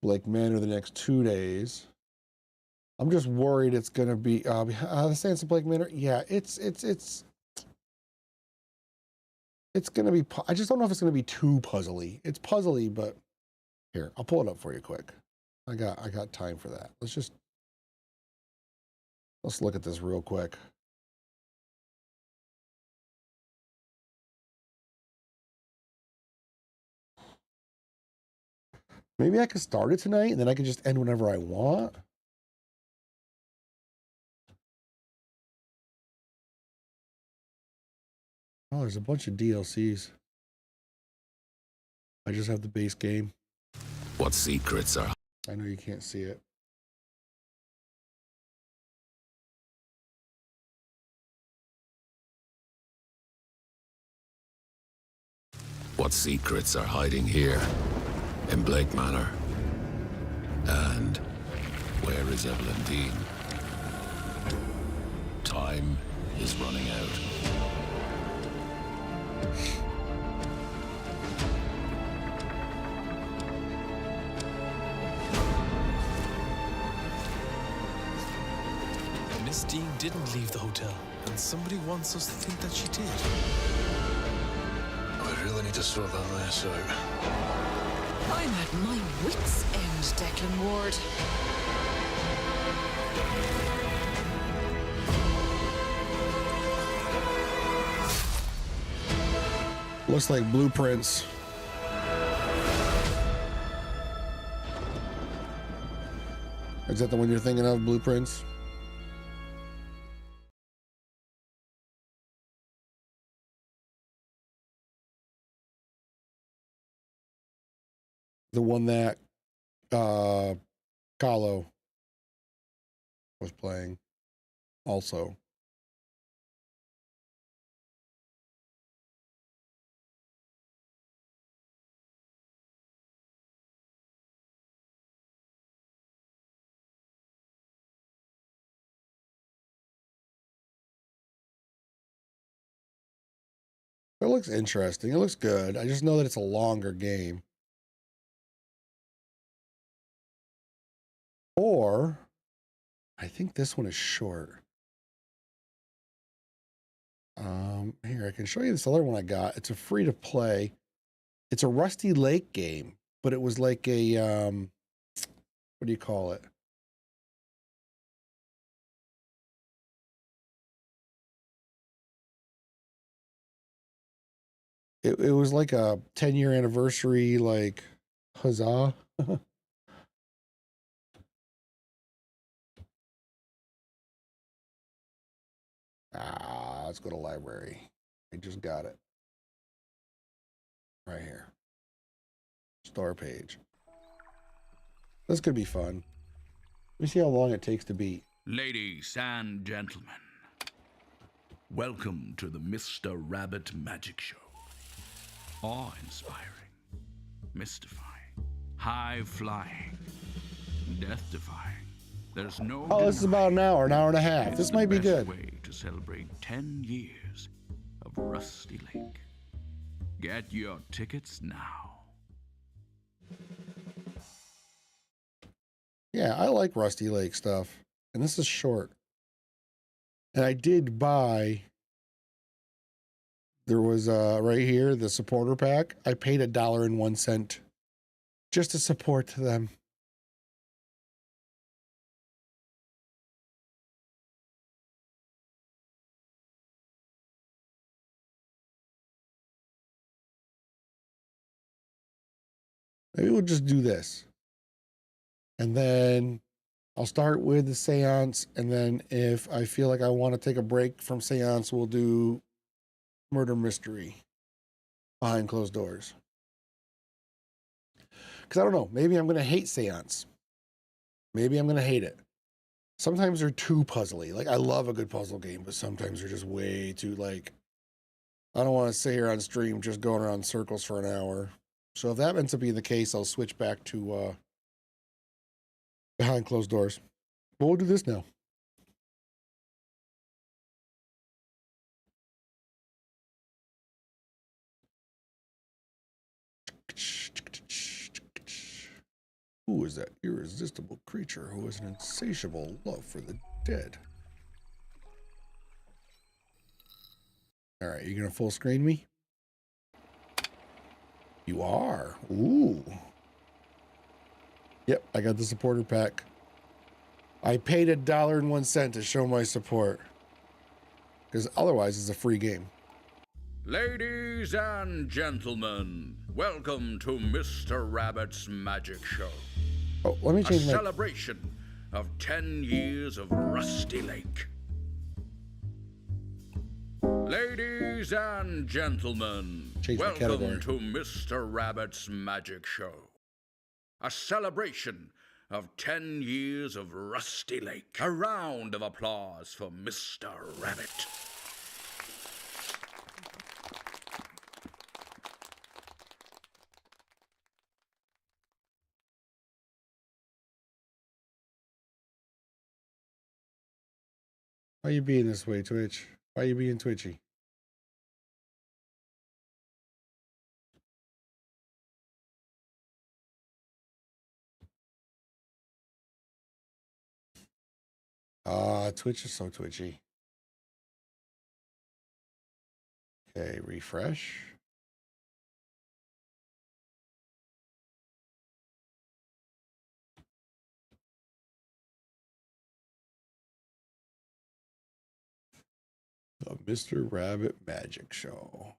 Blake Manor the next 2 days. I'm just worried it's going to be the Seance of Blake Manor. Yeah, it's going to be. I just don't know if it's going to be too puzzly. It's puzzly, but here, I'll pull it up for you quick. I got time for that. Let's look at this real quick. Maybe I could start it tonight and then I can just end whenever I want. Oh, there's a bunch of DLCs. I just have the base game. What secrets are... I know you can't see it. What secrets are hiding here in Blake Manor? And where is Evelyn Dean? Time is running out. Christine didn't leave the hotel, and somebody wants us to think that she did. I really need to sort that mess out. I'm at my wits' end, Declan Ward. Looks like blueprints. Is that the one you're thinking of, blueprints? The one that Kahlo was playing also. It looks interesting. It looks good. I just know that it's a longer game. Or, I think this one is short. Here, I can show you this other one I got. It's a free to play. It's a Rusty Lake game, but it was like a, what do you call it? It was like a 10-year anniversary, like, huzzah. Let's go to library. I just got it. Right here. Store page. This could be fun. Let me see how long it takes to beat. Ladies and gentlemen, welcome to the Mr. Rabbit Magic Show. Awe-inspiring, mystifying, high-flying, death-defying. There's no Oh, this is about an hour and a half. This might be good. Way to celebrate 10 years of Rusty Lake. Get your tickets now. Yeah, I like Rusty Lake stuff. And this is short. And I did buy, there was right here, the supporter pack. I paid $1.01 just to support them. Maybe we'll just do this. And then I'll start with the seance. And then if I feel like I want to take a break from seance, we'll do murder mystery behind closed doors. Because I don't know, maybe I'm going to hate seance. Maybe I'm going to hate it. Sometimes they're too puzzly. Like, I love a good puzzle game, but sometimes they're just way too, like, I don't want to sit here on stream just going around in circles for an hour. So if that ends up being the case, I'll switch back to behind closed doors. But we'll do this now. Who is that irresistible creature who has an insatiable love for the dead? All right, you gonna full screen me? You are. Ooh. Yep, I got the supporter pack. I paid $1.01 to show my support. Because otherwise it's a free game. Ladies and gentlemen, welcome to Mr. Rabbit's Magic Show. Oh, let me change a my... celebration of 10 years of Rusty Lake. Ladies and gentlemen, welcome to Mr. Rabbit's Magic Show. A celebration of 10 years of Rusty Lake. A round of applause for Mr. Rabbit. Why are you being this way, Twitch? Why are you being twitchy? Twitch is so twitchy. Okay, refresh. The Mr. Rabbit Magic Show.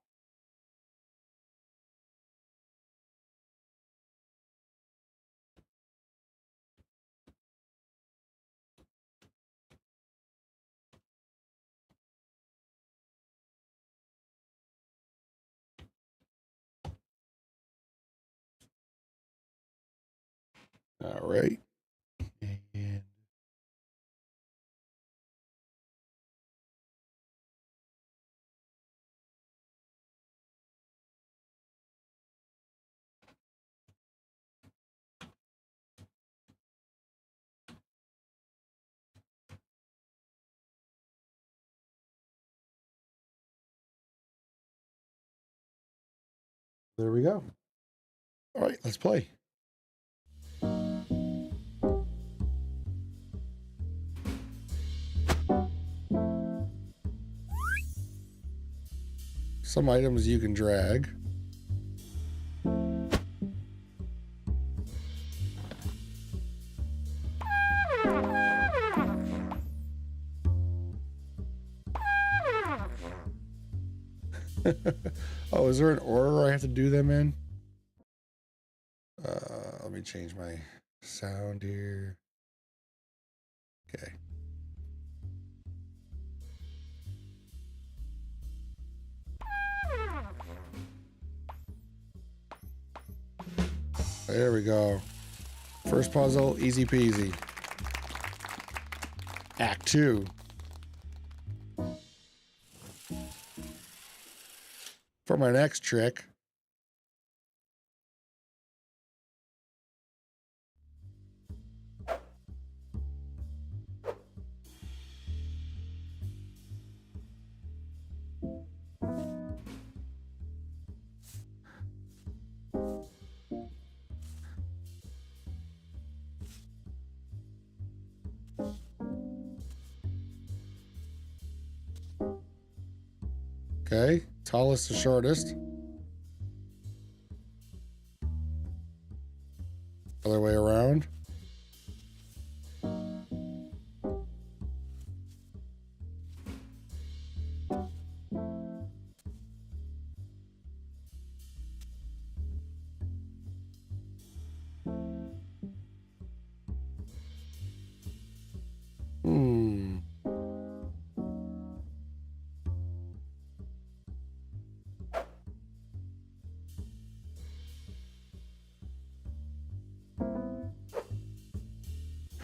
All right. And there we go. All right, let's play. Some items you can drag. Oh, is there an order I have to do them in? Let me change my sound here. Okay. There we go. First puzzle, easy peasy. Act 2. For my next trick. Okay, tallest to shortest. Other way around.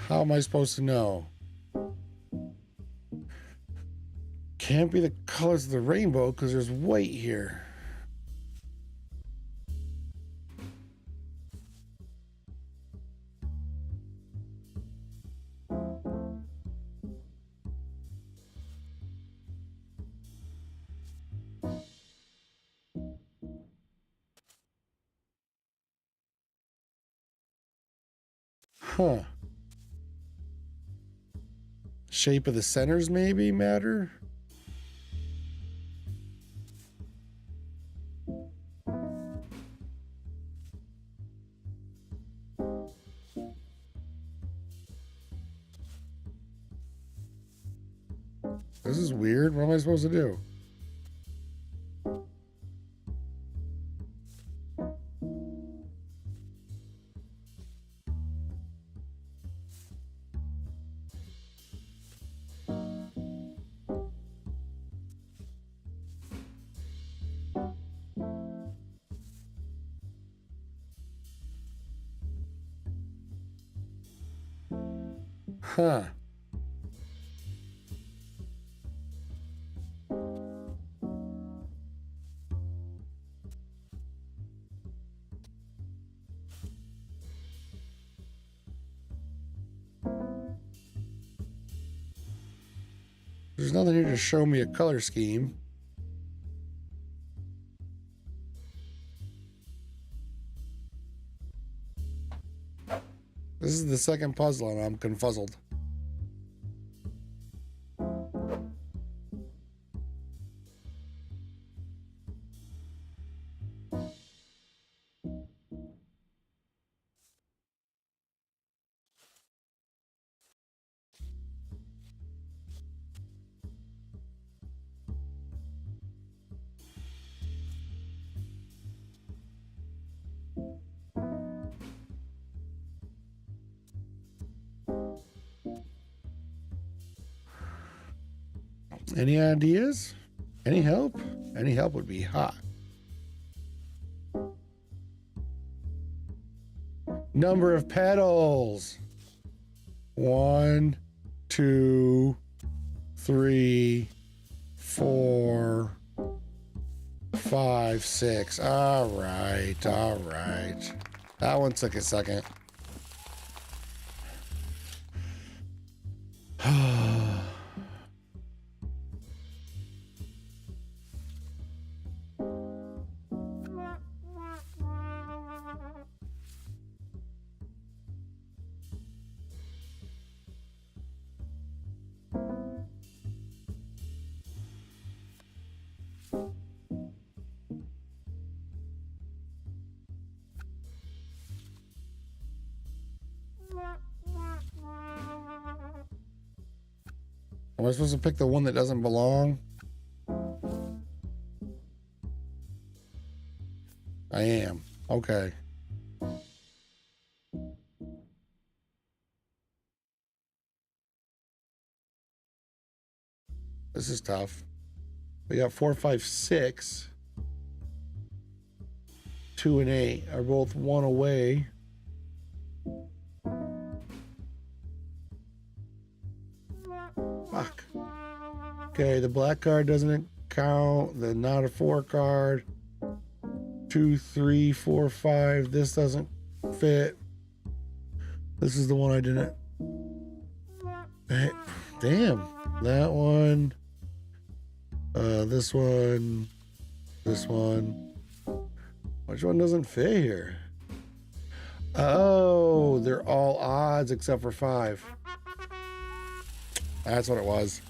How am I supposed to know? Can't be the colors of the rainbow because there's white here. Huh. Shape of the centers maybe matter? This is weird. What am I supposed to do? Huh. There's nothing here to show me a color scheme. This is the second puzzle and I'm confuzzled. Any ideas? Any help? Any help would be hot. Number of petals. 1, 2, 3, 4, 5, 6. All right. That one took a second. Am I supposed to pick the one that doesn't belong? I am. Okay. This is tough. We got 4, 5, 6. 2 and 8 are both 1 away. Fuck. Okay, the black card doesn't count. The not a 4 card. 2, 3, 4, 5. This doesn't fit. This is the one I didn't. Damn. That one. This one. This one. Which one doesn't fit here? Oh, they're all odds except for 5. That's what it was.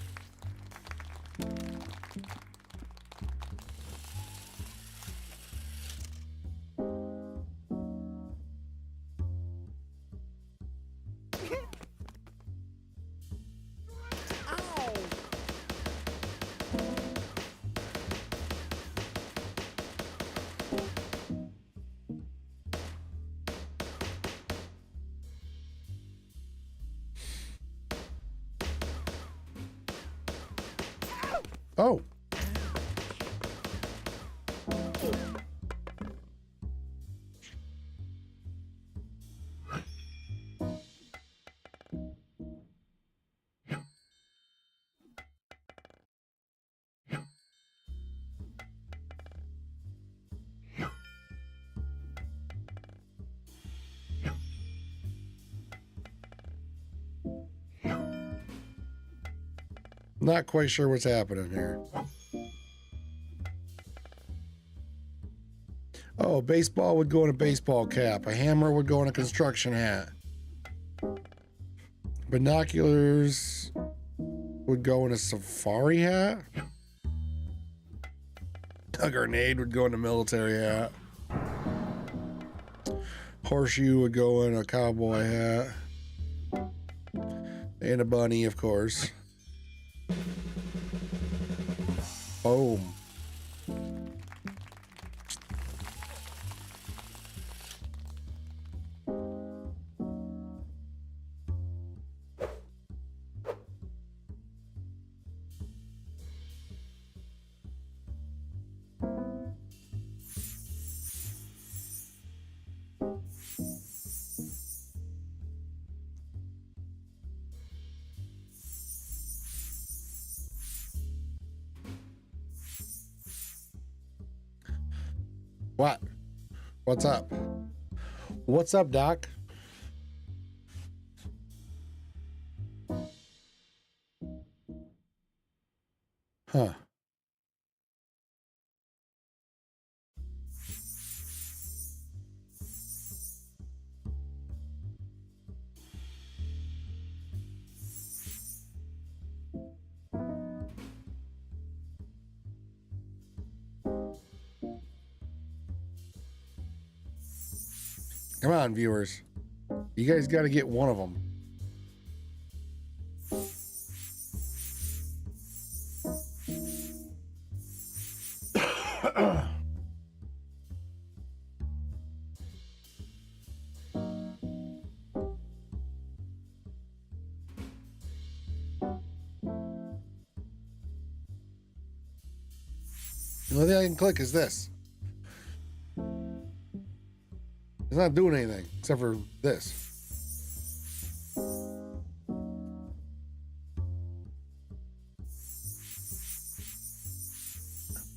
Oh. Not quite sure what's happening here. Oh, a baseball would go in a baseball cap. A hammer would go in a construction hat. Binoculars would go in a safari hat. A grenade would go in a military hat. Horseshoe would go in a cowboy hat. And a bunny, of course. Boom. What? What's up? What's up, Doc? Huh. Come on, viewers. You guys got to get one of them. The only thing I can click is this. It's not doing anything except for this.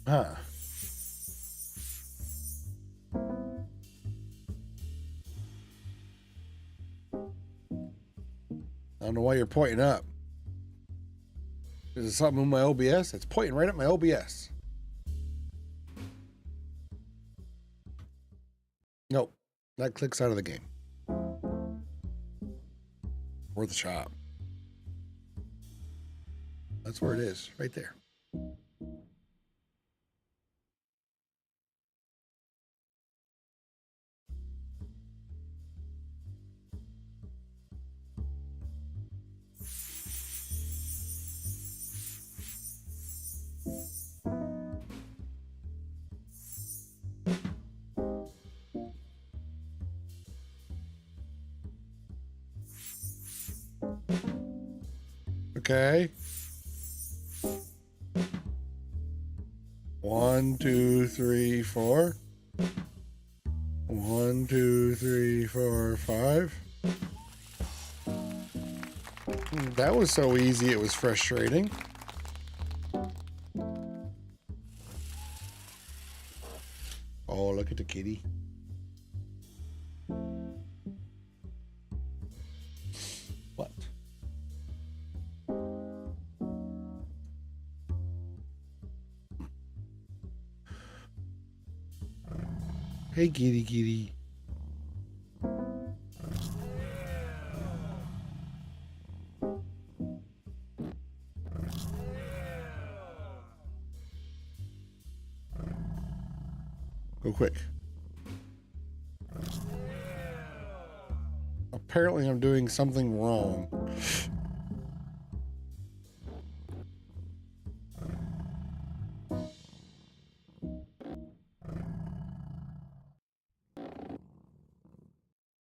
Huh. I don't know why you're pointing up. Is it something with my OBS? It's pointing right at my OBS. Nope. That clicks out of the game. Worth a shot. That's where it is, right there. Okay. 1, 2, 3, 4. 1, 2, 3, 4, 5. That was so easy, it was frustrating. Oh, look at the kitty. What? Hey, kitty, kitty. Go quick. Apparently I'm doing something wrong.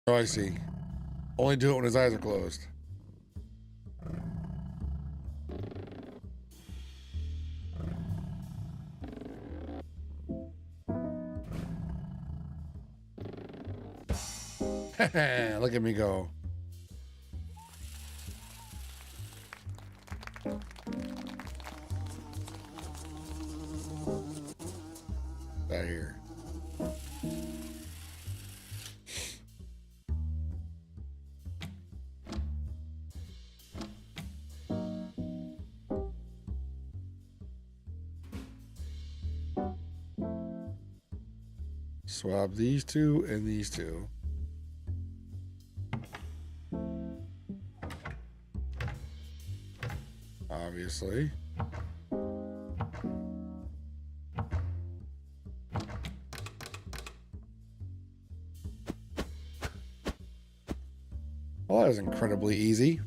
Oh, I see. Only do it when his eyes are closed. Look at me go. Out here. Swap these two and these two. Obviously. Well, that was incredibly easy.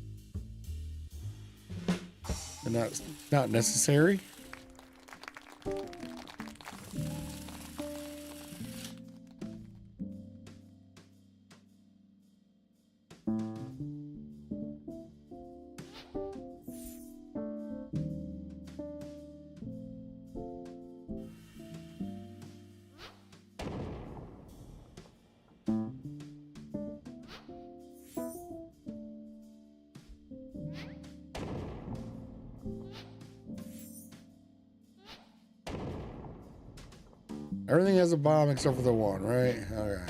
And that's not necessary. Everything has a bomb except for the one, right? Okay.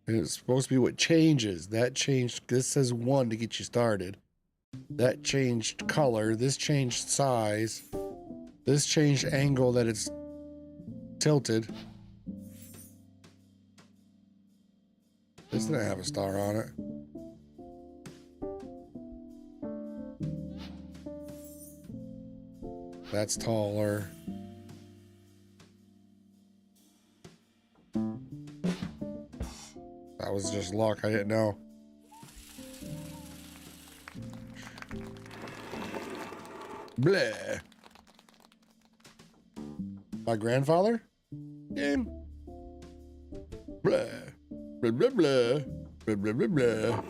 It's supposed to be what changes. That changed. This says 1 to get you started. That changed color. This changed size. This changed angle that it's tilted. This didn't have a star on it. That's taller. That was just luck. I didn't know. Bleh. My grandfather? Game. Blah. Blah, blah, blah. Blah, blah, blah, blah.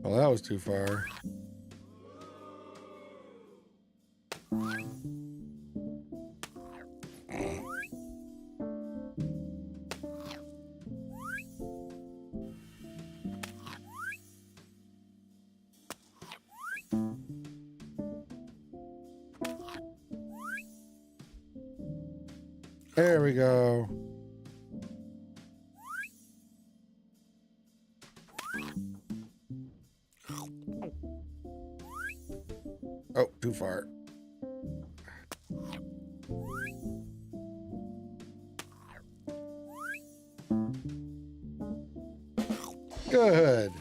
Well, that was too far. There we go. Oh, too far. Good.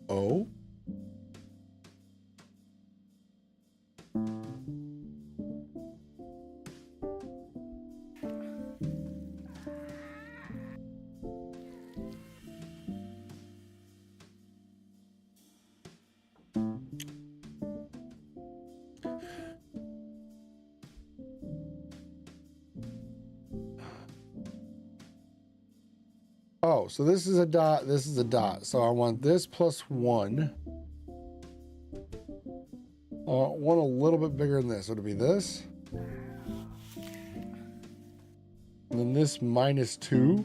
Oh. Oh, so this is a dot, this is a dot. So I want this plus one. I want a little bit bigger than this. So it'll be this. And then this minus 2.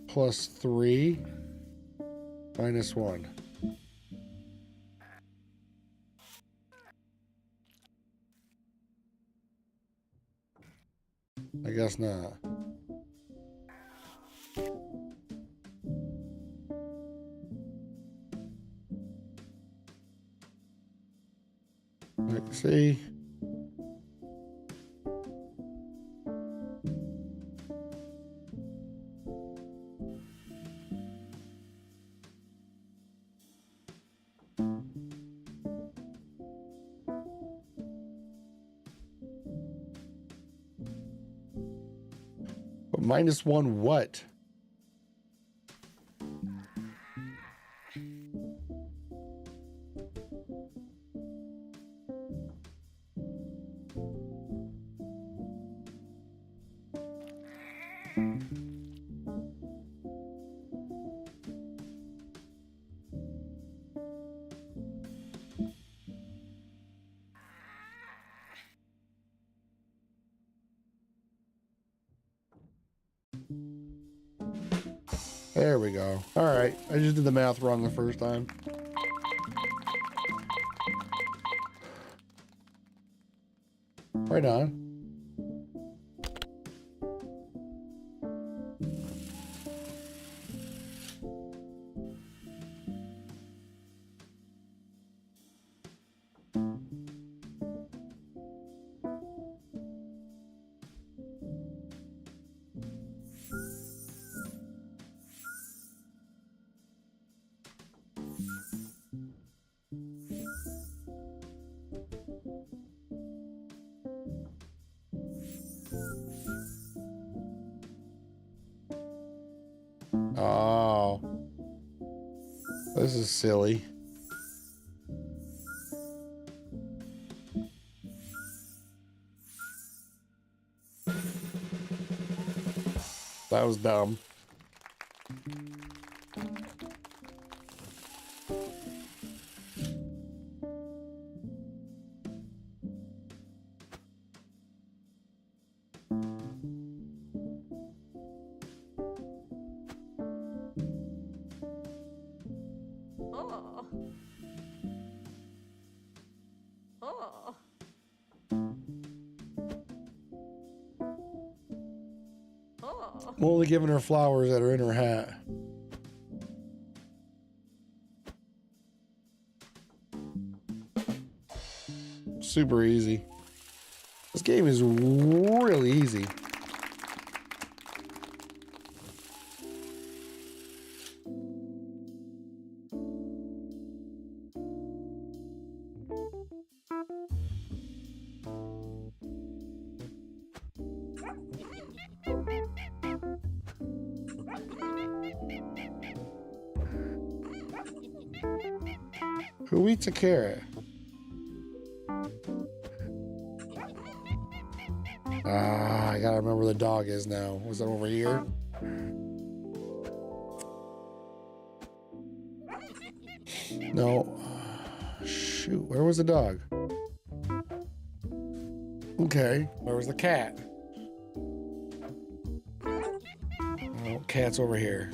Plus 3. Minus 1. I guess not. Let's see. But minus 1 what? There we go. All right. I just did the math wrong the first time. Right on. Oh, this is silly. That was dumb. Oh. Oh. I'm only giving her flowers that are in her hat. Super easy. This game is really easy. Who eats a carrot? Ah, I gotta remember where the dog is now. Was it over here? No. Shoot, where was the dog? Okay, where was the cat? Oh, cat's over here.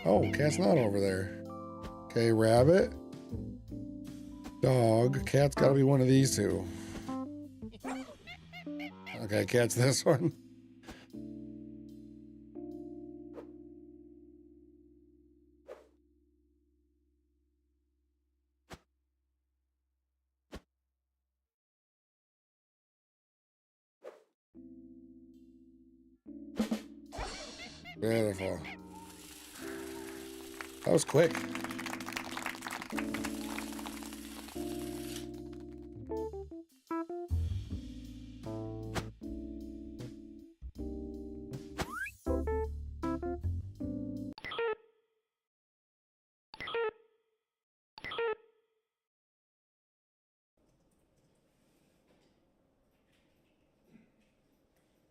Oh, cat's not over there. Okay, rabbit. Dog. Cat's gotta be one of these two. Okay, cat's this one. Beautiful. That was quick.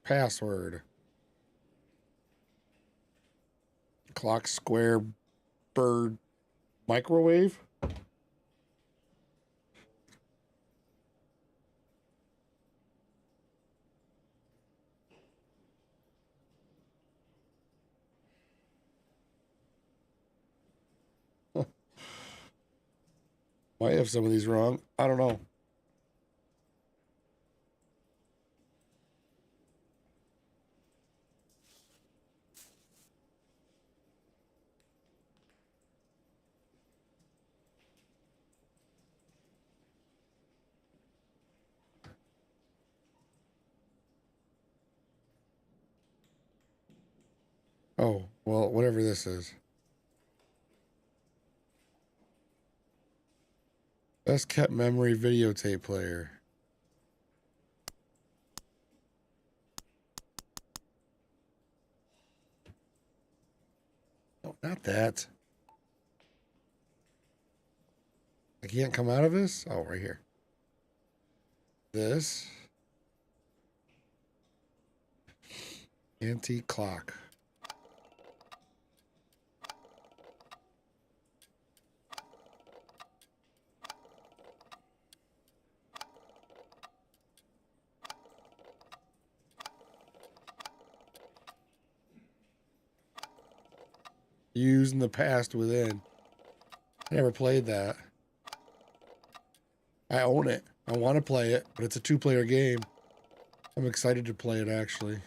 Password. Clock, square, bird, microwave. Might have some of these wrong. I don't know. Oh, well, whatever this is. Best kept memory videotape player. No, not that. I can't come out of this? Oh, right here. This. Antique clock. Used in the past within. I never played that. I own it. I want to play it, but it's a two-player game. I'm excited to play it, actually.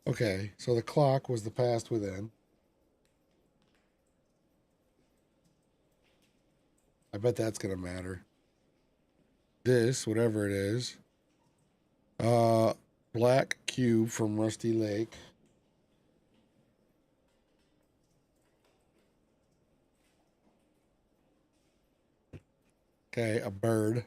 Okay, so the clock was the past within. I bet that's gonna matter. This, whatever it is. Black cube from Rusty Lake. Okay, a bird.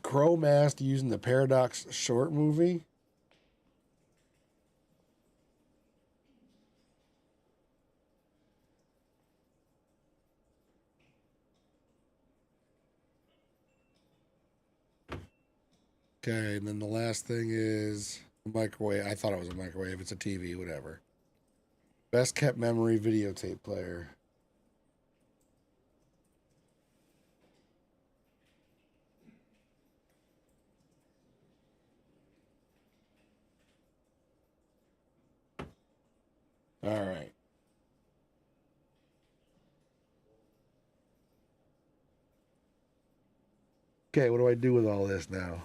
Crow mast using the Paradox short movie. Okay, and then the last thing is A microwave. I thought it was a microwave. It's a TV, whatever. Best kept memory videotape player. All right. Okay, what do I do with all this now?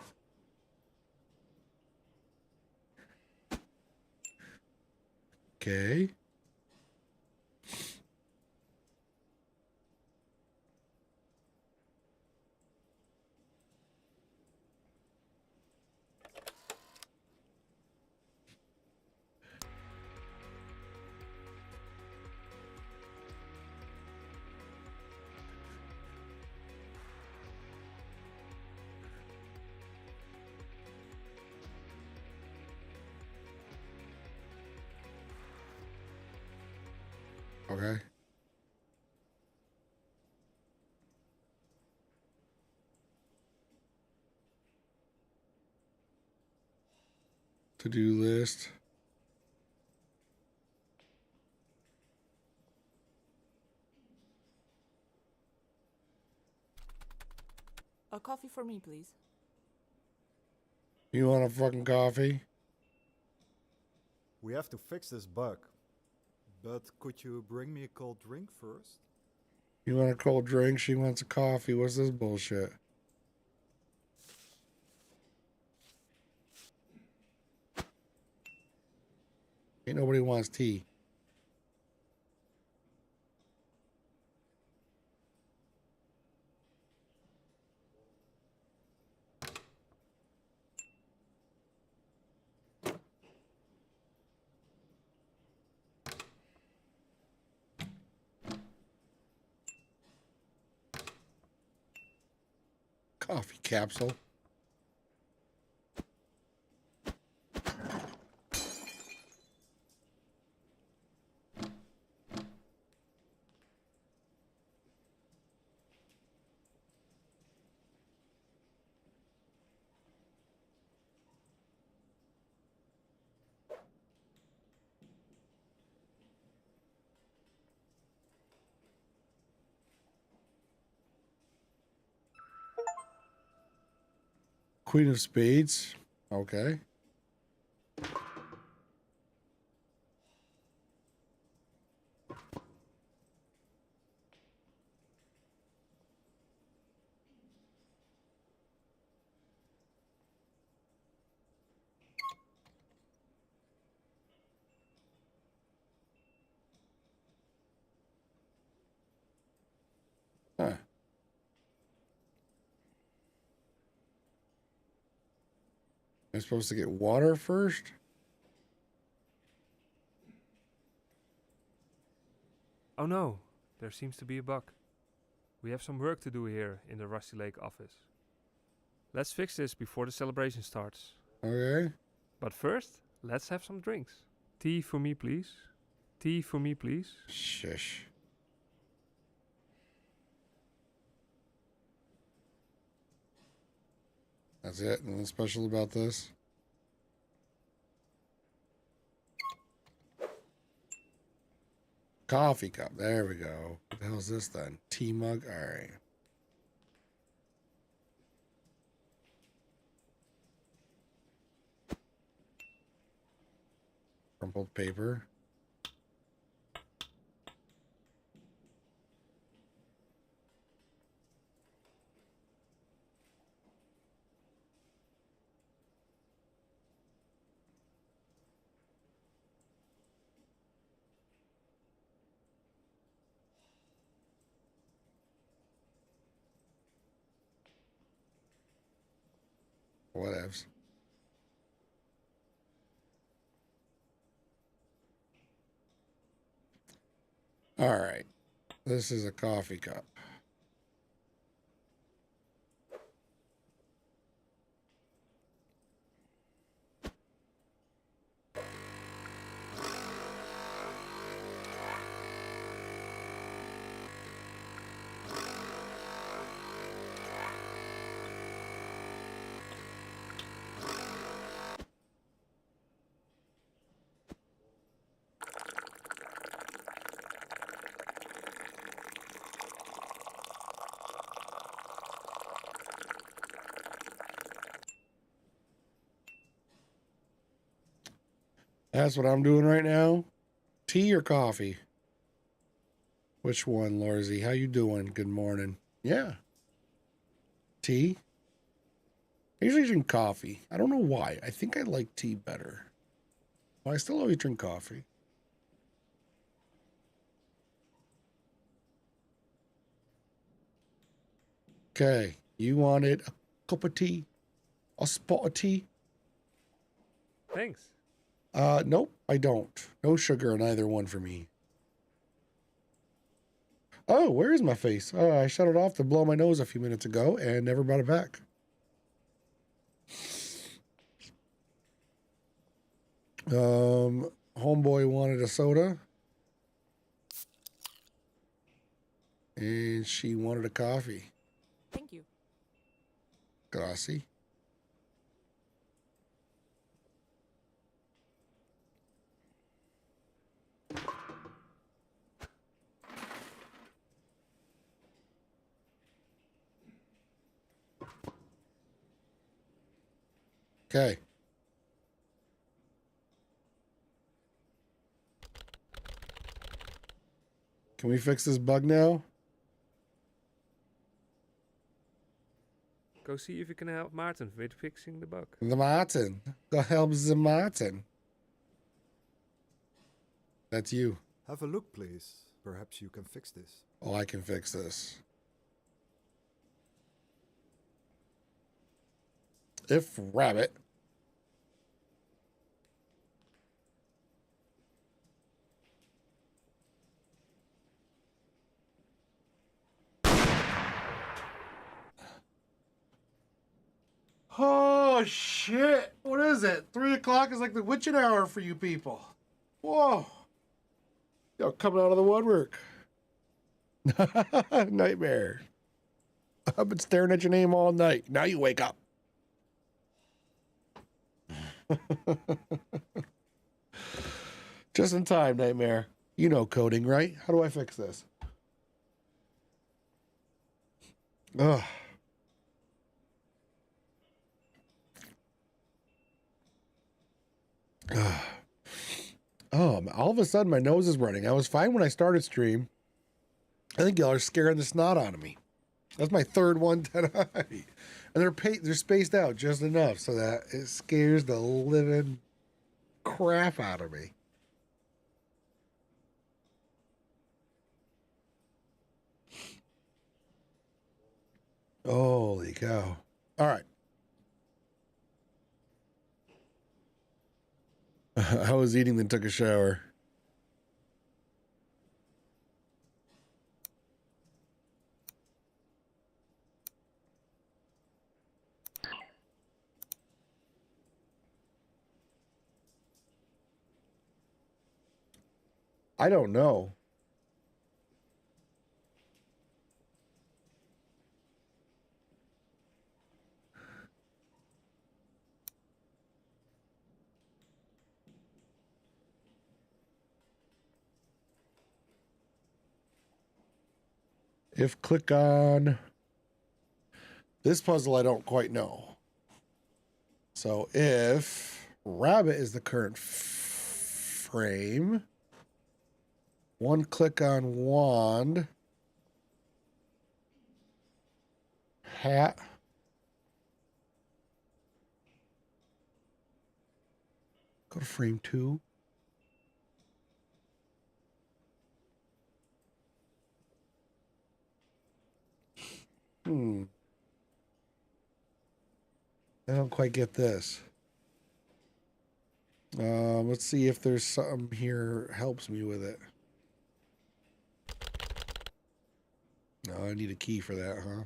Okay. Okay. To-do list. A coffee for me, please. You want a fucking coffee? We have to fix this bug. But could you bring me a cold drink first? You want a cold drink? She wants a coffee. What's this bullshit? Ain't nobody wants tea. Coffee capsule. Queen of Spades. Okay. Huh. I'm supposed to get water first? Oh no, there seems to be a bug. We have some work to do here in the Rusty Lake office. Let's fix this before the celebration starts. Okay. But first, let's have some drinks. Tea for me, please. Tea for me, please. Shush. That's it? Nothing special about this? Coffee cup. There we go. What the hell is this then? Tea mug? All right. Crumpled paper. Whatevs. All right. This is a coffee cup. That's what I'm doing right now. Tea or coffee? Which one, Lorzy? How you doing? Good morning. Yeah. Tea? I usually drink coffee. I don't know why. I think I like tea better. Well, I still always drink coffee. Okay. You wanted a cup of tea? A spot of tea? Thanks. Nope, I don't. No sugar in either one for me. Oh, where is my face? Oh, I shut it off to blow my nose a few minutes ago and never brought it back. Homeboy wanted a soda. And she wanted a coffee. Thank you. Grassy. Okay. Can we fix this bug now? Go see if you can help Martin with fixing the bug. The Martin. Go help the Martin. That's you. Have a look, please. Perhaps you can fix this. Oh, I can fix this. If Rabbit Oh shit! What is it? 3 o'clock is like the witching hour for you people. Whoa! Y'all coming out of the woodwork. Nightmare. I've been staring at your name all night. Now you wake up. Just in time, Nightmare. You know coding, right? How do I fix this? Ugh. Oh, all of a sudden my nose is running. I was fine when I started stream. I think y'all are scaring the snot out of me. That's my third one tonight. And they're spaced out just enough so that it scares the living crap out of me. Holy cow. All right. I was eating, then took a shower. I don't know. If click on this puzzle, I don't quite know. So if rabbit is the current frame, one click on wand, hat, go to frame 2. I don't quite get this. Let's see if there's something here helps me with it. No, I need a key for that, huh?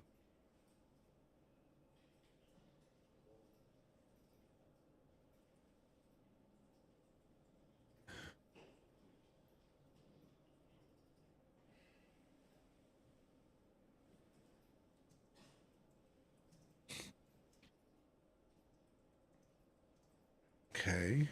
Okay.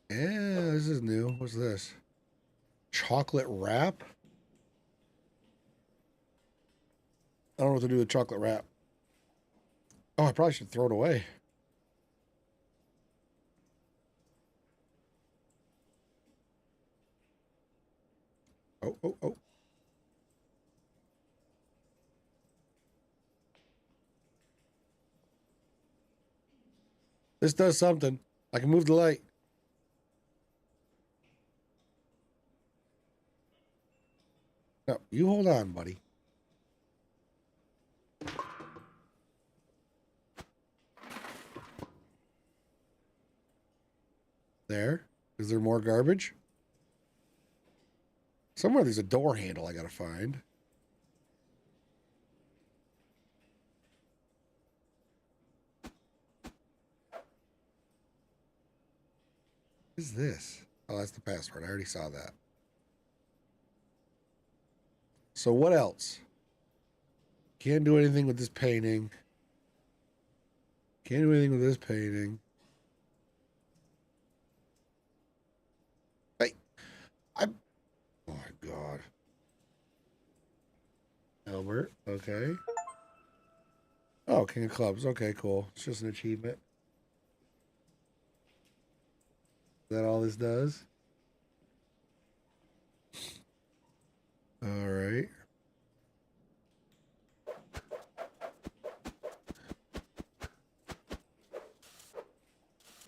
Yeah, this is new. What's this? Chocolate wrap? I don't know what to do with chocolate wrap. Oh, I probably should throw it away. Oh, oh, oh. This does something. I can move the light. No, you hold on, buddy. There. Is there more garbage? Somewhere there's a door handle I gotta find. What is this? Oh, that's the password. I already saw that. So what else? Can't do anything with this painting. Can't do anything with this painting. Hey, oh my God. Albert, okay. Oh, King of Clubs. Okay, cool. It's just an achievement. Is that all this does? All right.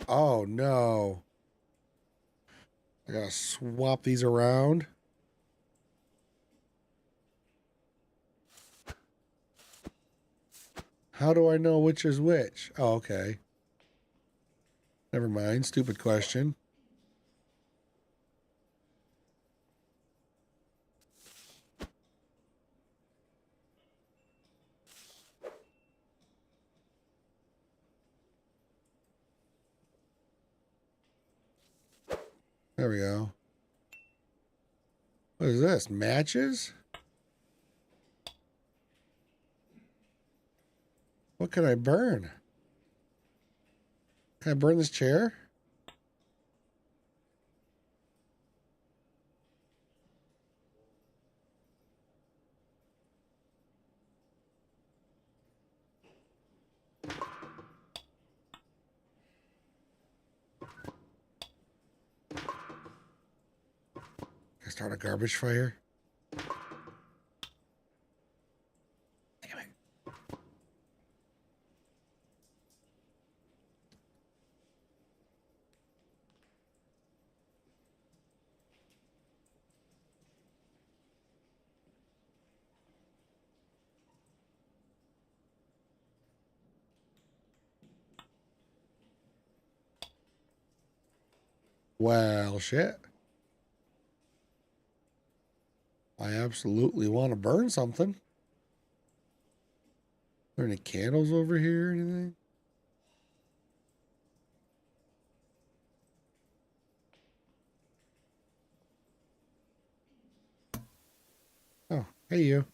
Oh, no. I gotta swap these around. How do I know which is which? Oh, okay. Never mind. Stupid question. There we go. What is this? Matches? What can I burn? Can I burn this chair? Can I start a garbage fire? Damn it. Well, shit. I absolutely want to burn something. Are there any candles over here or anything? Oh, hey you.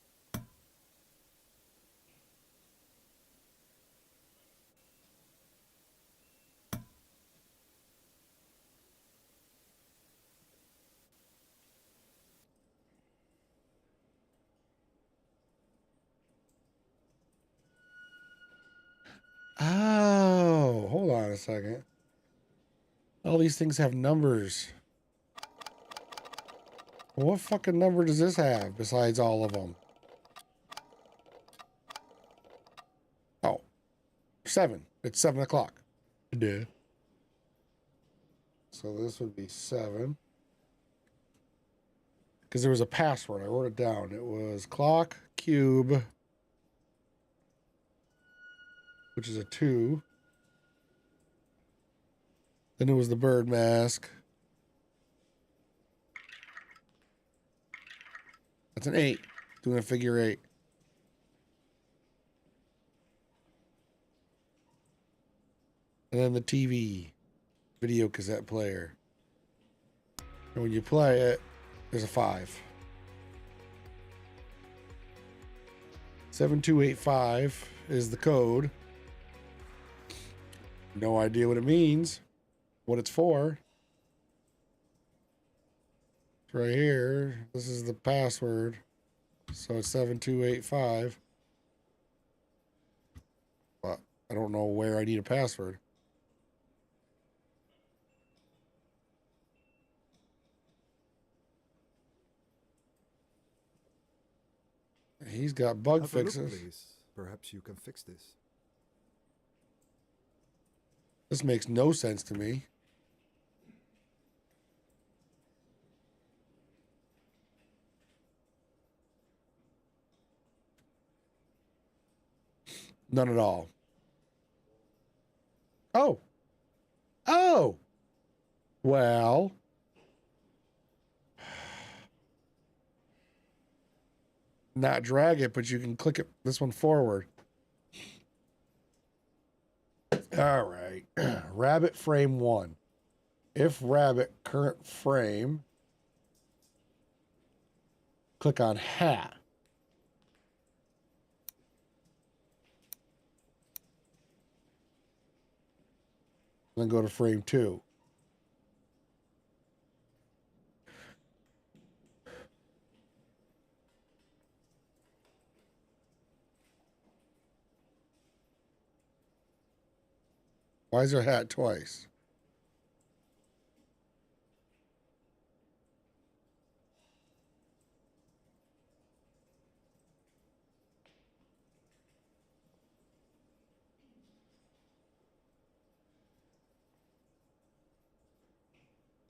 Oh, hold on a second. All these things have numbers. Well, what fucking number does this have besides all of them? Oh, 7. It's 7 o'clock. Duh. So this would be 7. Because there was a password. I wrote it down. It was clock, cube, which is a 2. Then it was the bird mask. That's an 8. Doing a figure 8. And then the TV, video cassette player. And when you play it, there's a 5. 7285 is the code. No idea what it means, what it's for. right here. This is the password. So it's 7285. But I don't know where I need a password. He's got bug Have a look, fixes. please. Perhaps you can fix this. This makes no sense to me. None at all. Oh. Oh. Well. Not drag it, but you can click it this one forward. All right. Rabbit frame 1. If rabbit current frame, click on hat. Then go to frame 2. Why is there hat twice?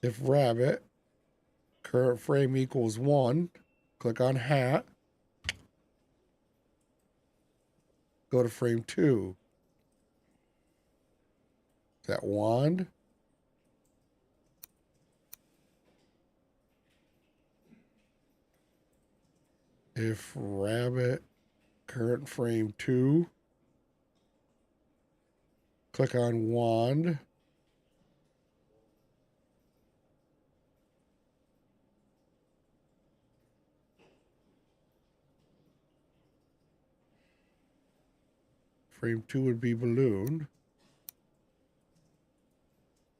If rabbit current frame equals 1, click on hat. Go to frame 2. Is that wand? If rabbit current frame 2, click on wand. Frame 2 would be balloon.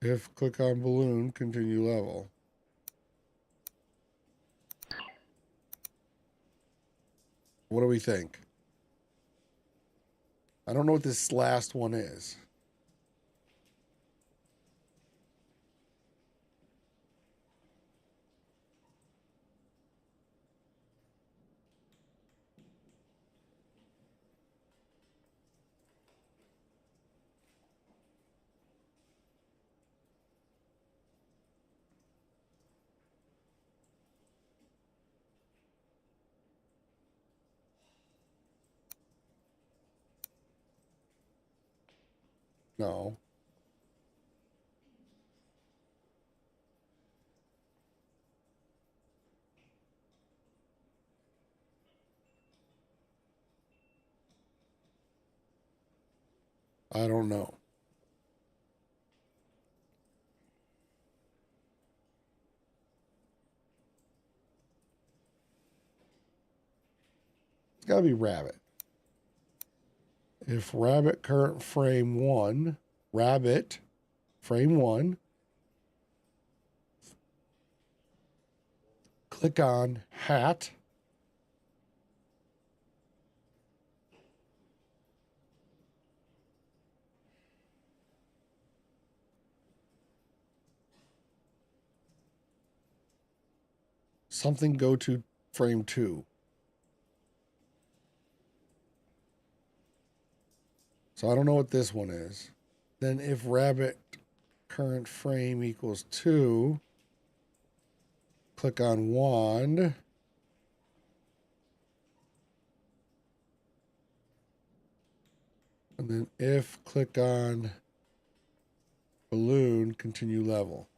If click on balloon, continue level. What do we think? I don't know what this last one is. No. I don't know. It's got to be rabbit. If rabbit current frame 1, rabbit frame 1, click on hat. Something go to frame 2. So I don't know what this one is. Then if rabbit current frame equals 2, click on wand. And then if click on balloon, continue level.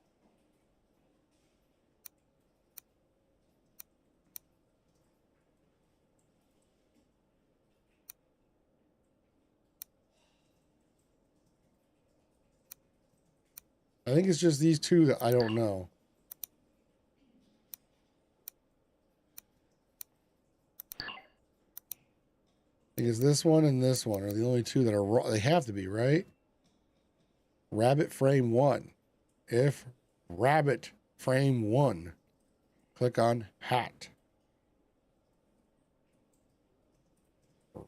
I think it's just these two that I don't know. I think it's this one and this one are the only two that are wrong. They have to be, right? Rabbit frame 1. If rabbit frame 1. Click on hat.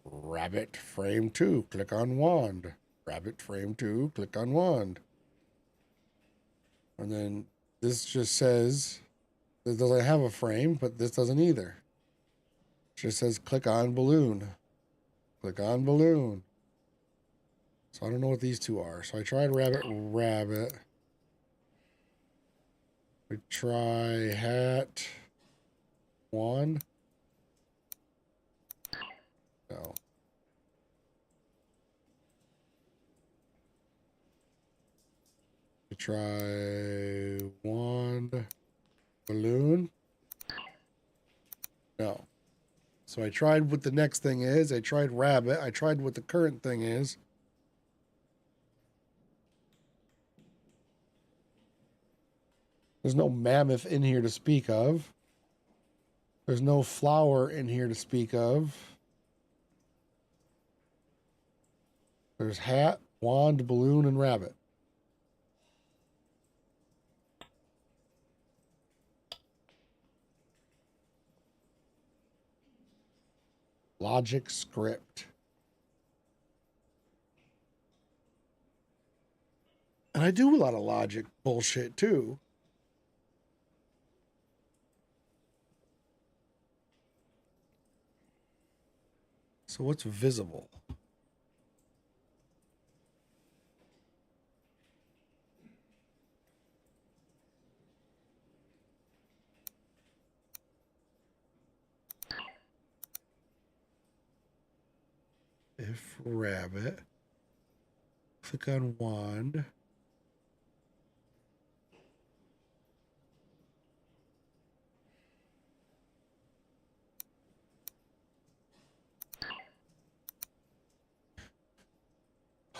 Rabbit frame 2. Click on wand. Rabbit frame 2. Click on wand. And then this just says, this doesn't have a frame, but this doesn't either. It just says click on balloon. Click on balloon. So I don't know what these two are. So I tried rabbit, rabbit. We try hat, wand. No. We try wand, balloon. No. So I tried what the next thing is. I tried rabbit. I tried what the current thing is. There's no mammoth in here to speak of. There's no flower in here to speak of. There's hat, wand, balloon, and rabbit. Logic script. And I do a lot of logic bullshit too. So what's visible? If rabbit, click on wand.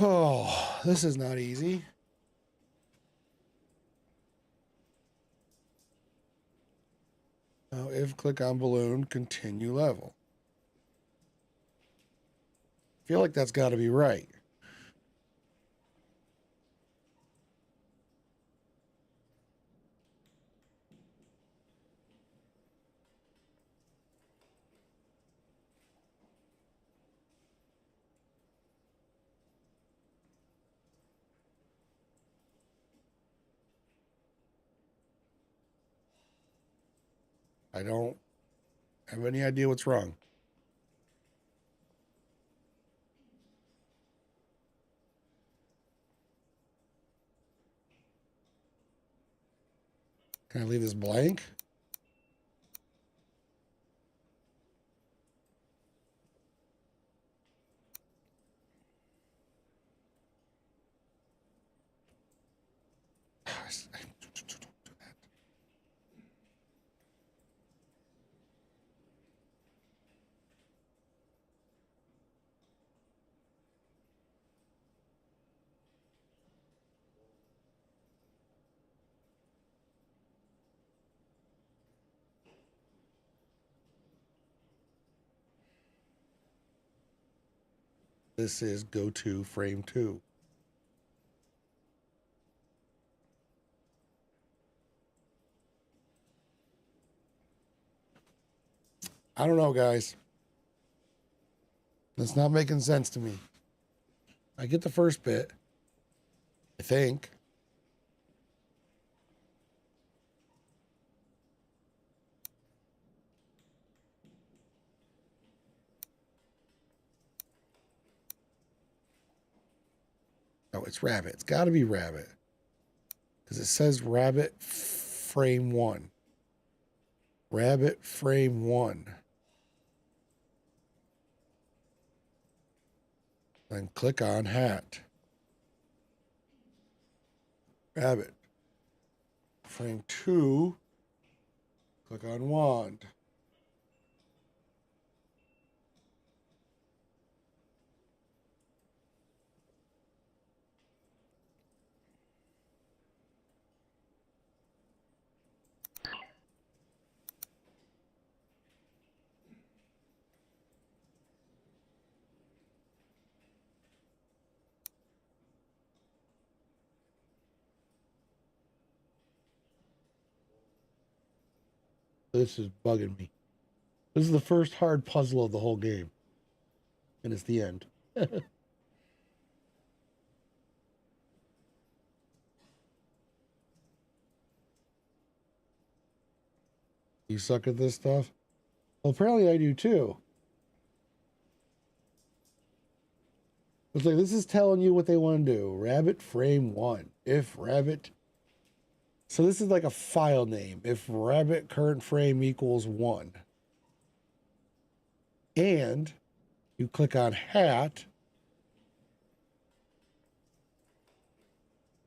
Oh, this is not easy. Now, if click on balloon, continue level. I feel like that's got to be right. I don't have any idea what's wrong. Can I leave this blank? This is go to frame 2. I don't know, guys. It's not making sense to me. I get the first bit, I think. Oh, it's rabbit. It's got to be rabbit. Because it says rabbit frame 1. Rabbit frame 1. Then click on hat. Rabbit. Frame 2. Click on wand. This is bugging me. This is the first hard puzzle of the whole game. And it's the end. You suck at this stuff? Well, apparently I do too. It's like, this is telling you what they want to do. Rabbit frame 1. If rabbit... So this is like a file name. If rabbit current frame equals 1. And you click on hat.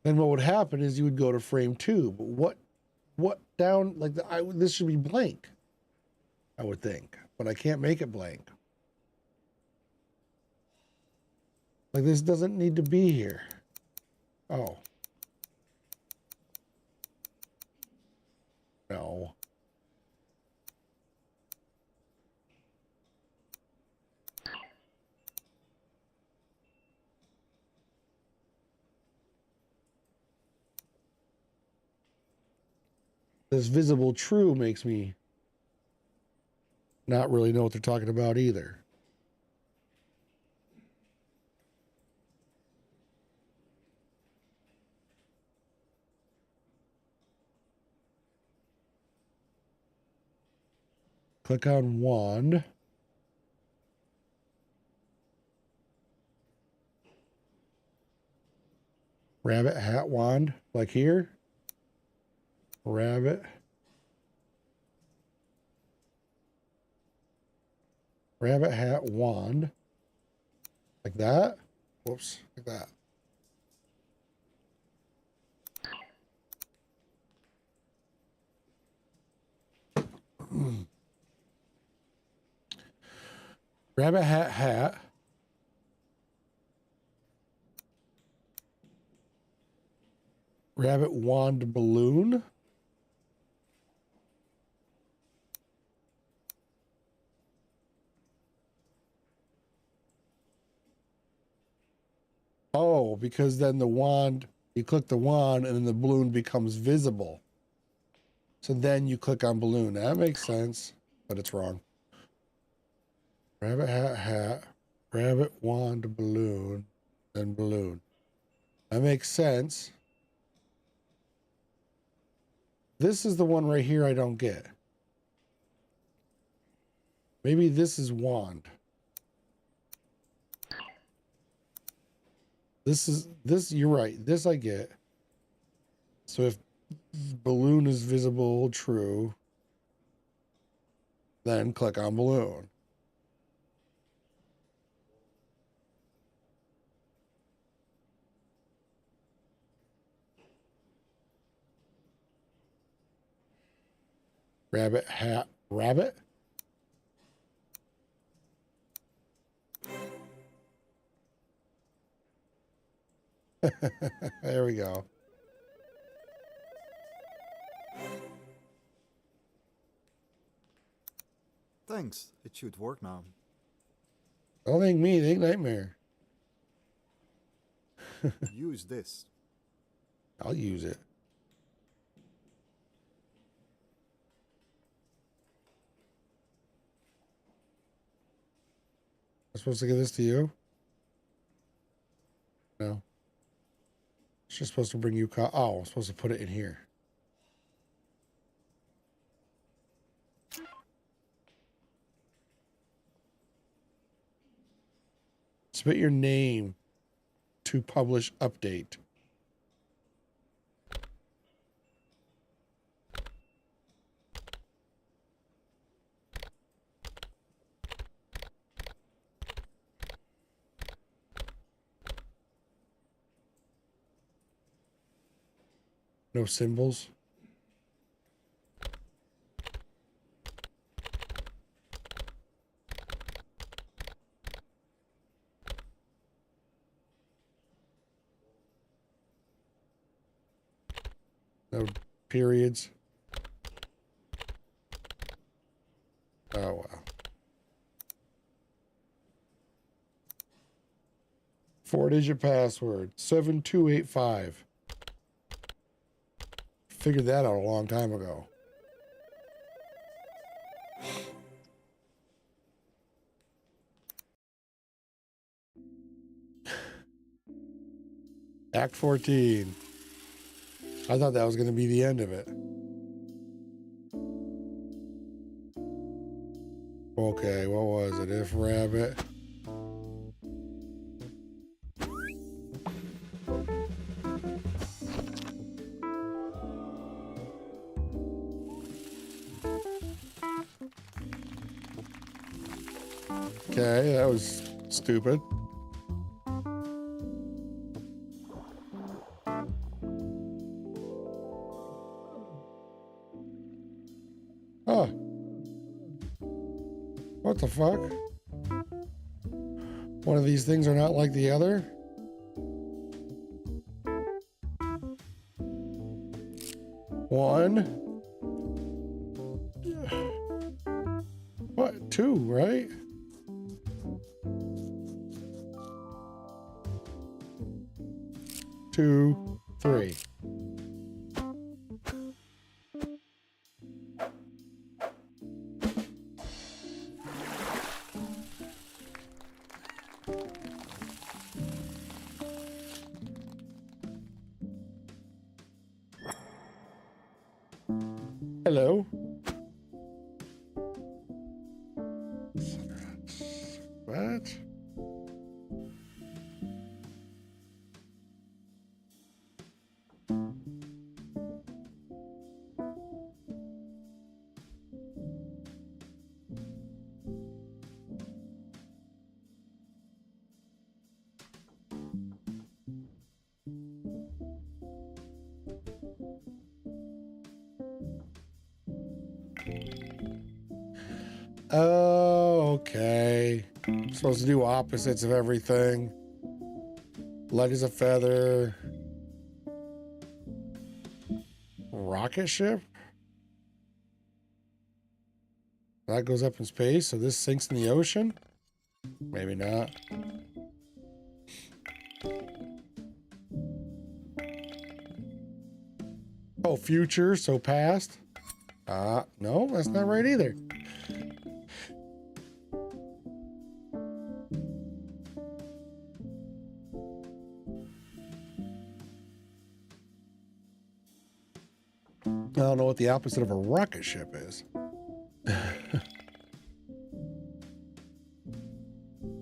Then what would happen is you would go to frame 2. But what down, like, this should be blank, I would think. But I can't make it blank. Like, this doesn't need to be here. Oh. No. This visible true makes me not really know what they're talking about either. Click on wand. Rabbit hat wand, like here. Rabbit. Rabbit hat wand. Like that. Whoops, like that. Rabbit hat hat. Rabbit wand balloon. Oh, because then the wand, you click the wand and then the balloon becomes visible. So then you click on balloon. That makes sense, but it's wrong. Rabbit hat hat, rabbit wand balloon, then balloon. That makes sense. This is the one right here I don't get. Maybe this is wand. This, you're right. This I get. So if balloon is visible, true, then click on balloon. Rabbit hat rabbit. There we go. Thanks. It should work now. Don't think me, think Nightmare. Use this. I'll use it. I'm supposed to give this to you? No. It's just supposed to bring you... Oh, I'm supposed to put it in here. Submit your name to publish update. No symbols. No periods. Oh, wow. 4-digit password, 7285. Figured that out a long time ago. Act 14. I thought that was going to be the end of it. Okay, what was it? If rabbit. Okay, that was stupid. Oh. What the fuck? One of these things are not like the other? One. What? Two, right? Two, three. Hello. What? Oh, okay. I'm supposed to do opposites of everything. Light as a feather. Rocket ship? That goes up in space, so this sinks in the ocean? Maybe not. Oh, future, so past? No, that's not right either. I don't know what the opposite of a rocket ship is.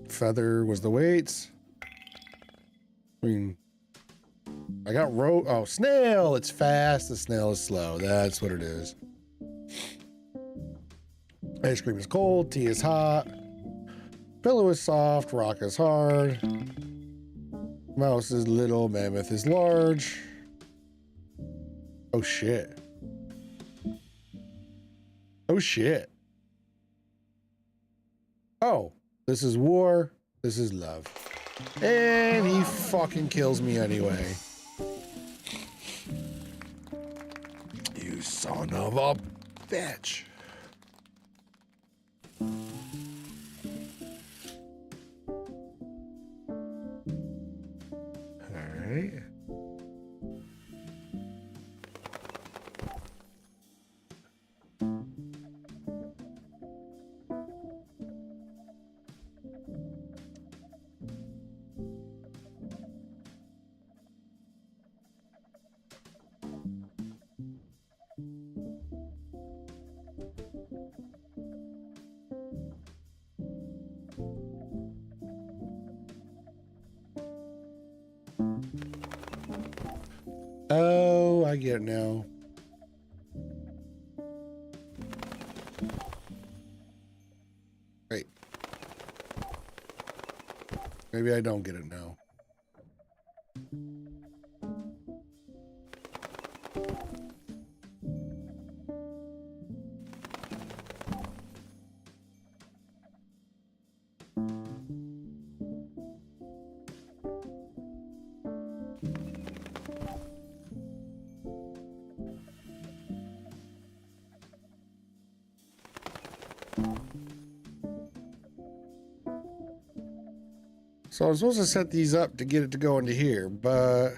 Feather was the weights. I mean, I got oh, snail. It's fast. The snail is slow. That's what it is. Ice cream is cold. Tea is hot. Pillow is soft. Rock is hard. Mouse is little. Mammoth is large. Oh, shit. Oh, shit. Oh, this is war. This is love. And he fucking kills me anyway. You son of a bitch. All right. Oh, I get it now. Wait. Maybe I don't get it now. So I was supposed to set these up to get it to go into here, but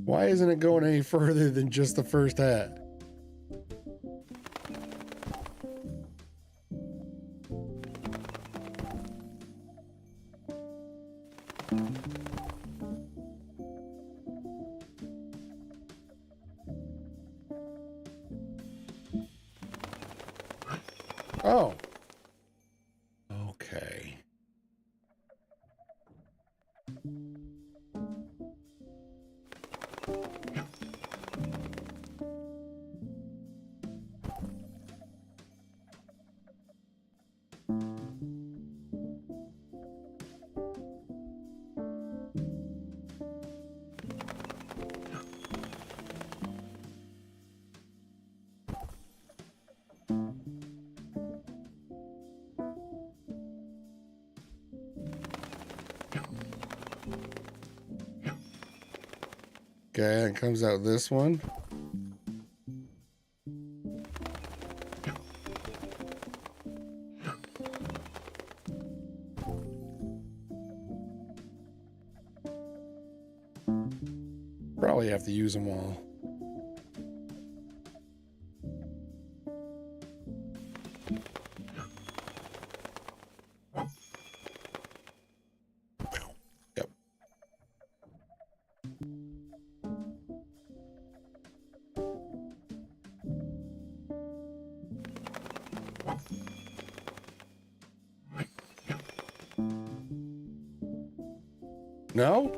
why isn't it going any further than just the first hat? Oh. Okay. Okay, and comes out this one. Probably have to use them all. Yep. No?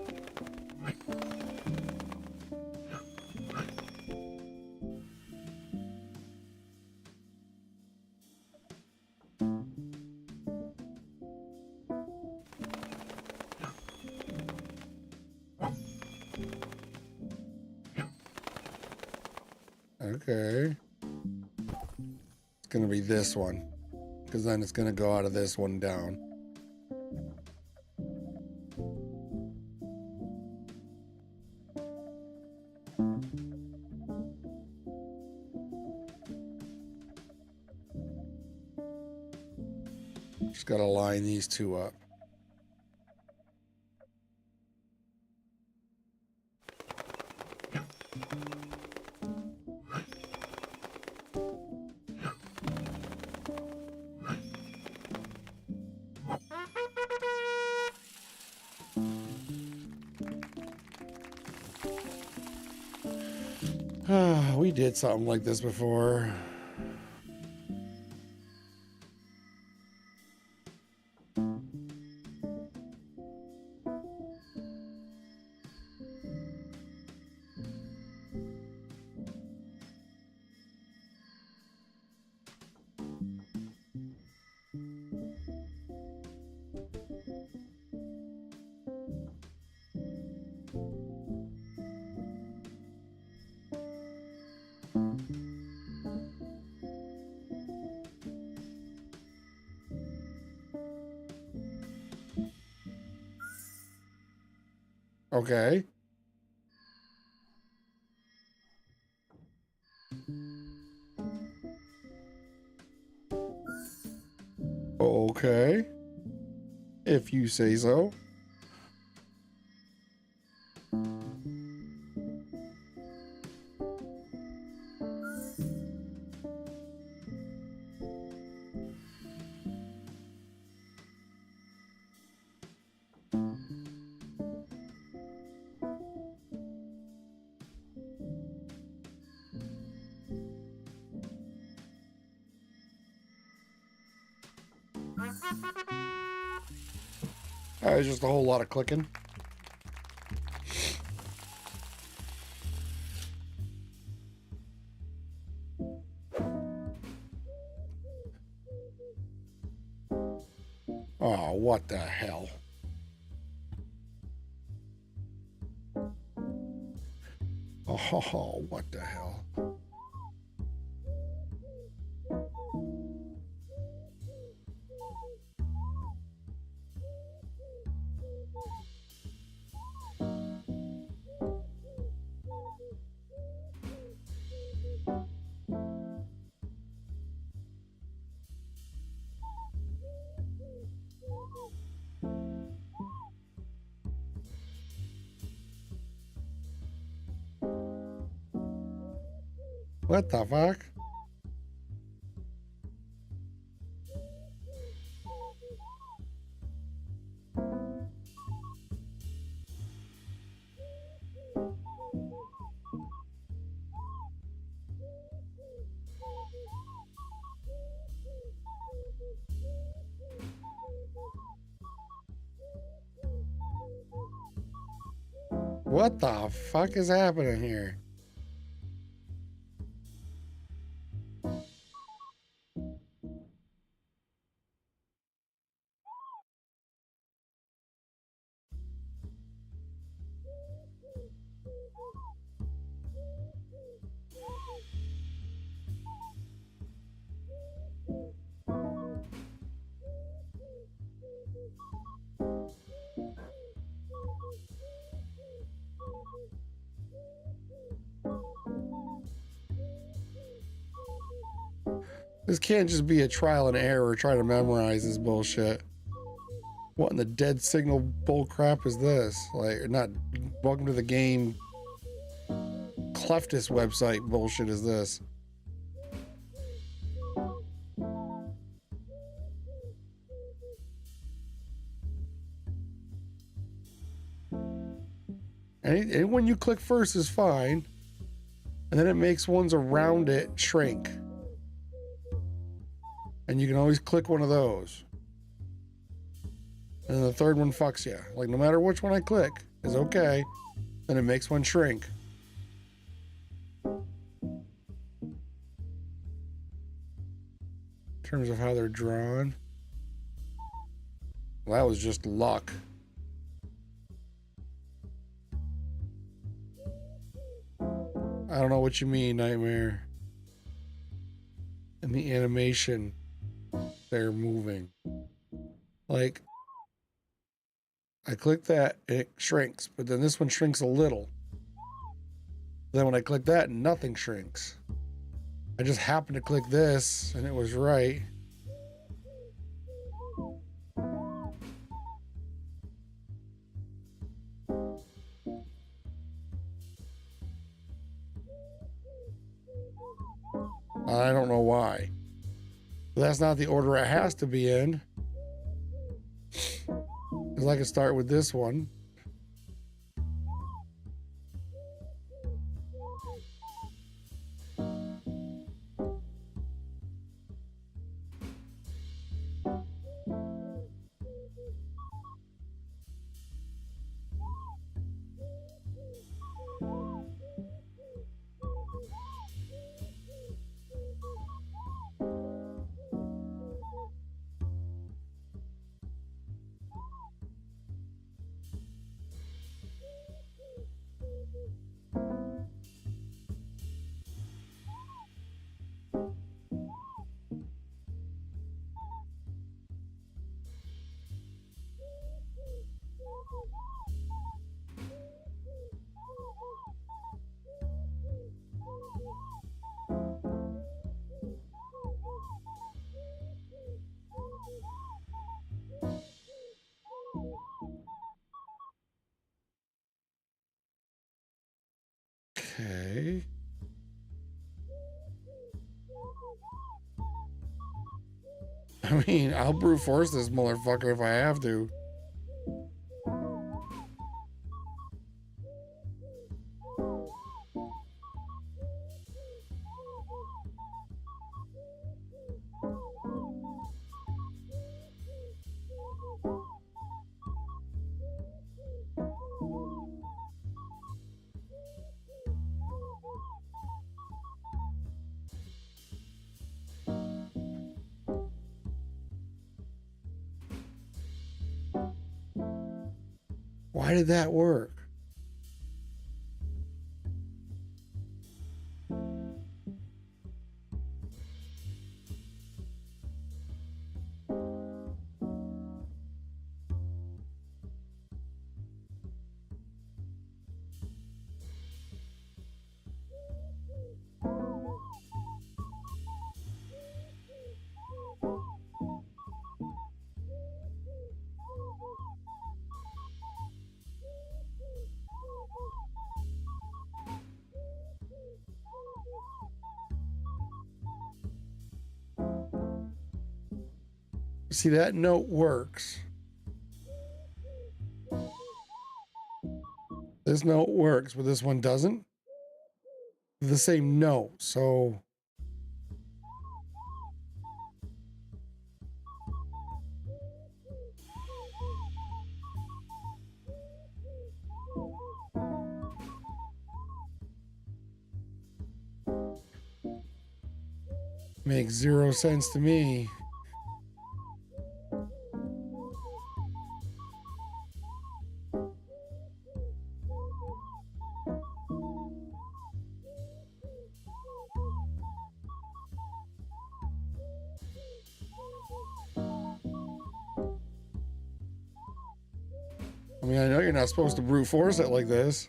Okay. It's gonna be this one, because then it's gonna go out of this one down. Just gotta line these two up. We did something like this before. Okay. Okay. If you say so. It's just a whole lot of clicking. Oh, what the hell? Oh, what the hell? What the fuck? What the fuck is happening here? This can't just be a trial and error trying to memorize this bullshit. What in the dead signal bull crap is this? Like, not welcome to the game Cleftus website bullshit is this? Any one you click first is fine. And then it makes ones around it shrink. And you can always click one of those. And then the third one fucks you. Like, no matter which one I click is okay. Then it makes one shrink. In terms of how they're drawn. Well, that was just luck. I don't know what you mean, Nightmare. And the animation, they're moving. Like, I click that, it shrinks, but then this one shrinks a little. Then when I click that, nothing shrinks. I just happened to click this, and it was right. I don't know why. But that's not the order it has to be in. Because I can start with this one. Okay. I mean, I'll brute force this motherfucker if I have to. Why did that work? See, that note works. This note works, but this one doesn't. The same note, so. Makes zero sense to me. I mean, I know you're not supposed to brute force it like this.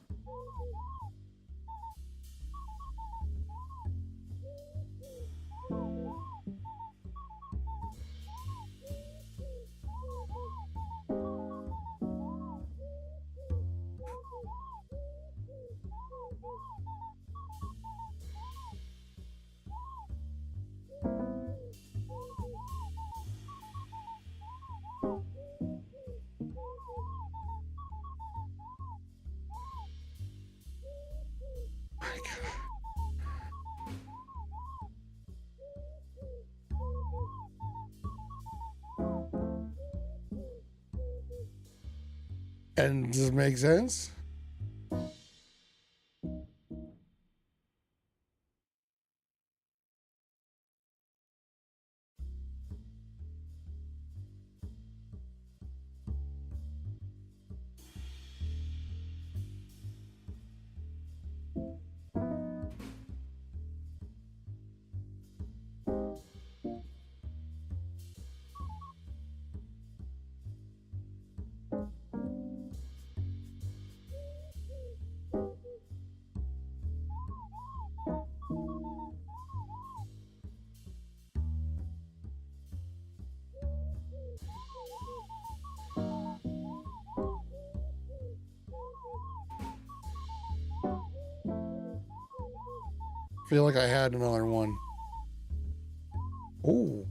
And does it make sense? Feel like I had another one. Oh.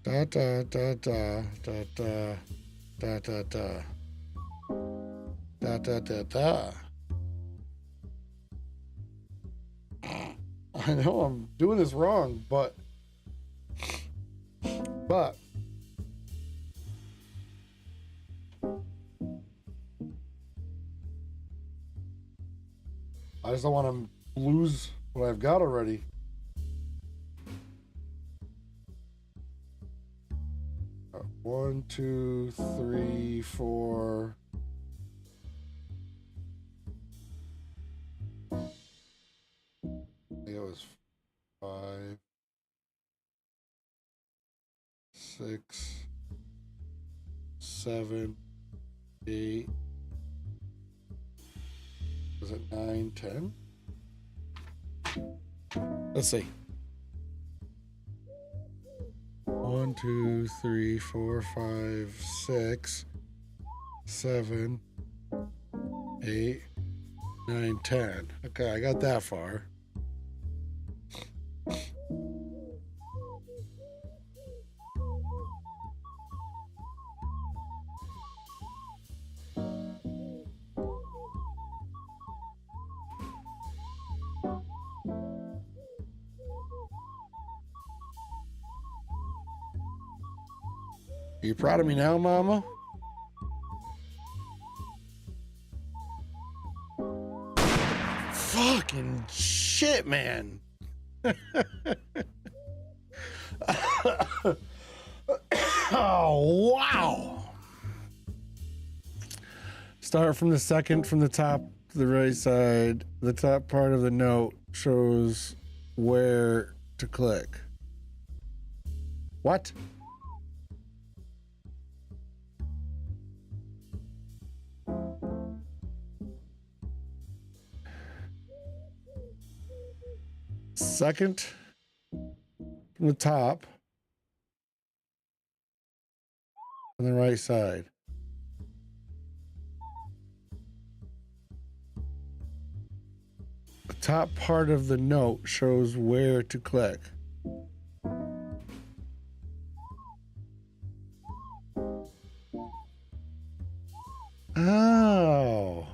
Da da da da da da da da da da da da da. I know I'm doing this wrong, but I just don't want to lose what I've got already. One, two, three, four. I think it was 5, 6, 7, 8. Was it 9, 10? Let's see. 1, 2, 3, 4, 5, 6, 7, 8, 9, 10. Okay, I got that far. Are you proud of me now, Mama? Fucking shit, man. Oh, wow. Start from the second from the top to the right side. The top part of the note shows where to click. What? Second from the top on the right side. The top part of the note shows where to click. Oh.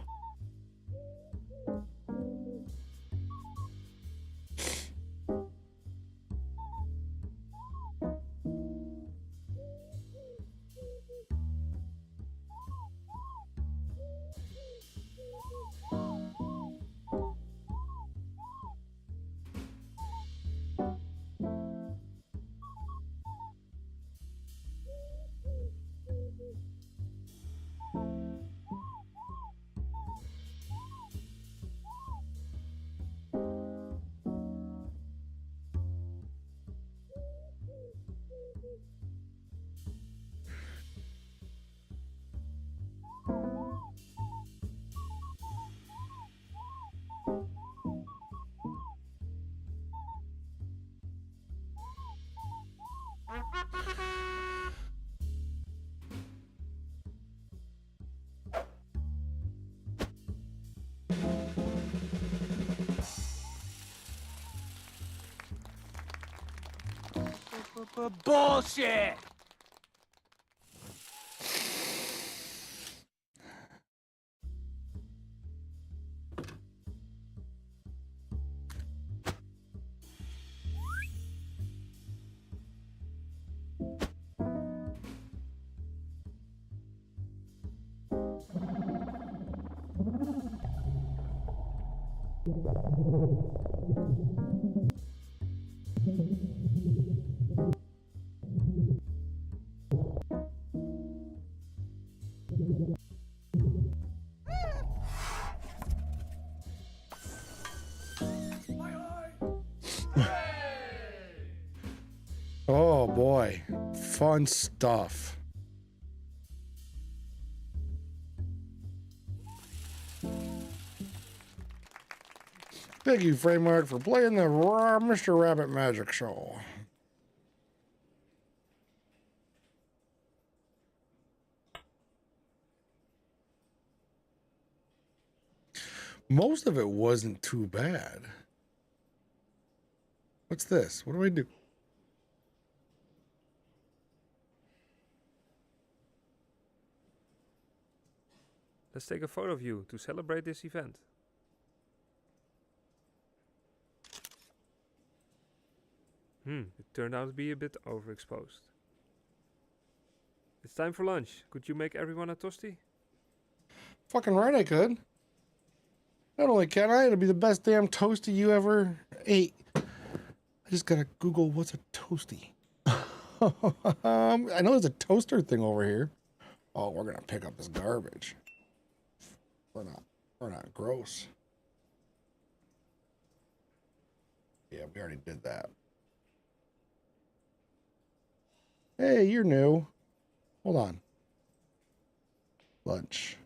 Bullshit! Oh boy, fun stuff. Thank you, Fraeymark, for playing the raw Mr. Rabbit Magic Show. Most of it wasn't too bad. What's this? What do I do? Let's take a photo of you to celebrate this event. It turned out to be a bit overexposed. It's time for lunch. Could you make everyone a toasty? Fucking right I could. Not only can I, it'll be the best damn toasty you ever ate. I just gotta Google what's a toasty. I know there's a toaster thing over here. Oh, we're gonna pick up this garbage. We're not gross. Yeah, we already did that. Hey, you're new. Hold on. Lunch.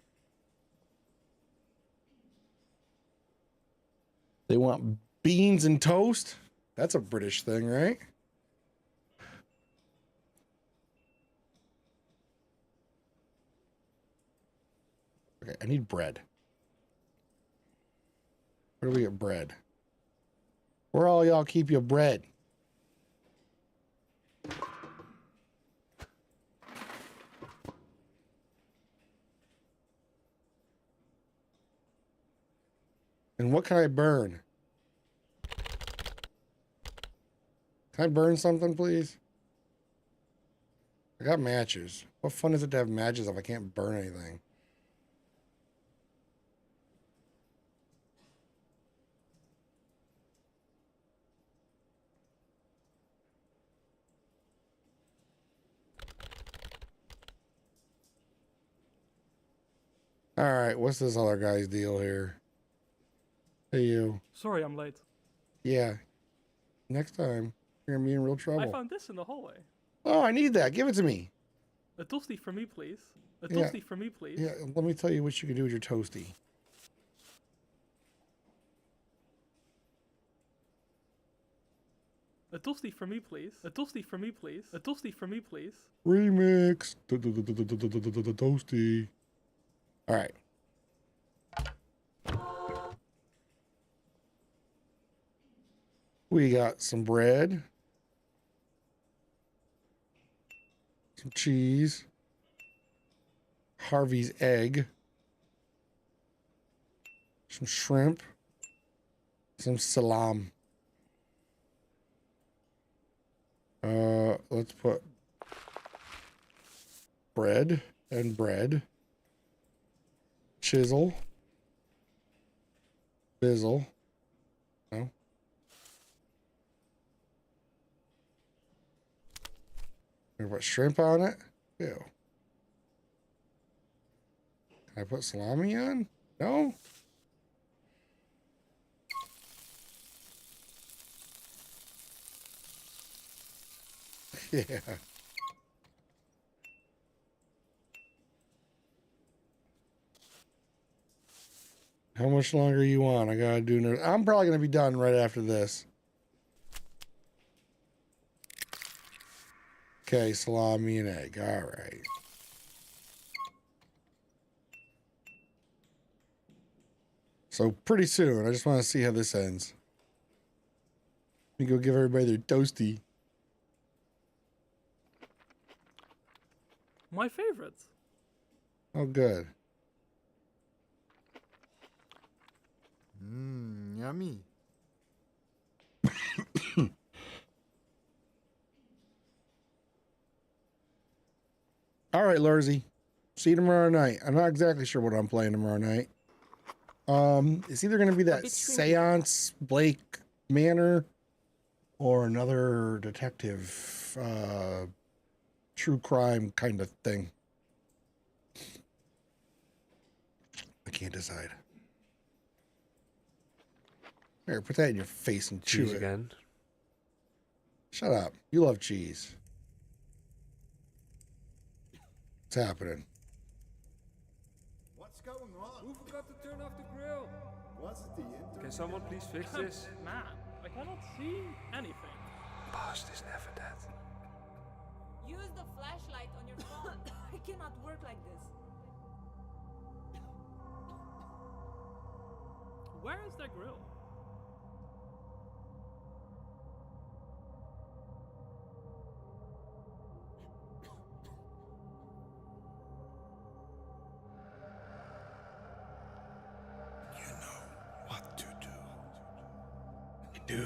They want beans and toast? That's a British thing, right? Okay, I need bread. Where do we get bread? Where all y'all keep your bread? And what can I burn? Can I burn something, please? I got matches. What fun is it to have matches if I can't burn anything? All right, what's this other guy's deal here? Hey, you. Sorry I'm late. Yeah. Next time, you're gonna be in real trouble. I found this in the hallway. Oh, I need that. Give it to me. A toasty for me, please. A Yeah. toasty for me, please. Yeah, let me tell you what you can do with your toasty. A toasty for me, please. A toasty for me, please. A toasty for me, please. Remix. Toasty. All right. We got some bread, some cheese, Harvey's egg, some shrimp, some salam. Let's put bread and bread, chisel, bizzle. No. We're gonna put shrimp on it. Ew. Can I put salami on? No. Yeah. How much longer you want? I gotta do no. I'm probably gonna be done right after this. Okay, salami and egg. All right. So pretty soon. I just want to see how this ends. Let me go give everybody their toasty. My favorite. Oh, good. Mmm, yummy. All right, Lurzy. See you tomorrow night. I'm not exactly sure what I'm playing tomorrow night. It's either going to be that Seance Blake Manor or another detective, true crime kind of thing. I can't decide. Here, put that in your face and chew Cheese it. again. Shut up. You love cheese. What's happening? What's going on? Who forgot to turn off the grill? Was it the internet? Can someone please fix this? Man, I cannot see anything. Past is never dead. Use the flashlight on your phone. It cannot work like this. Where is that grill? What to do? You do.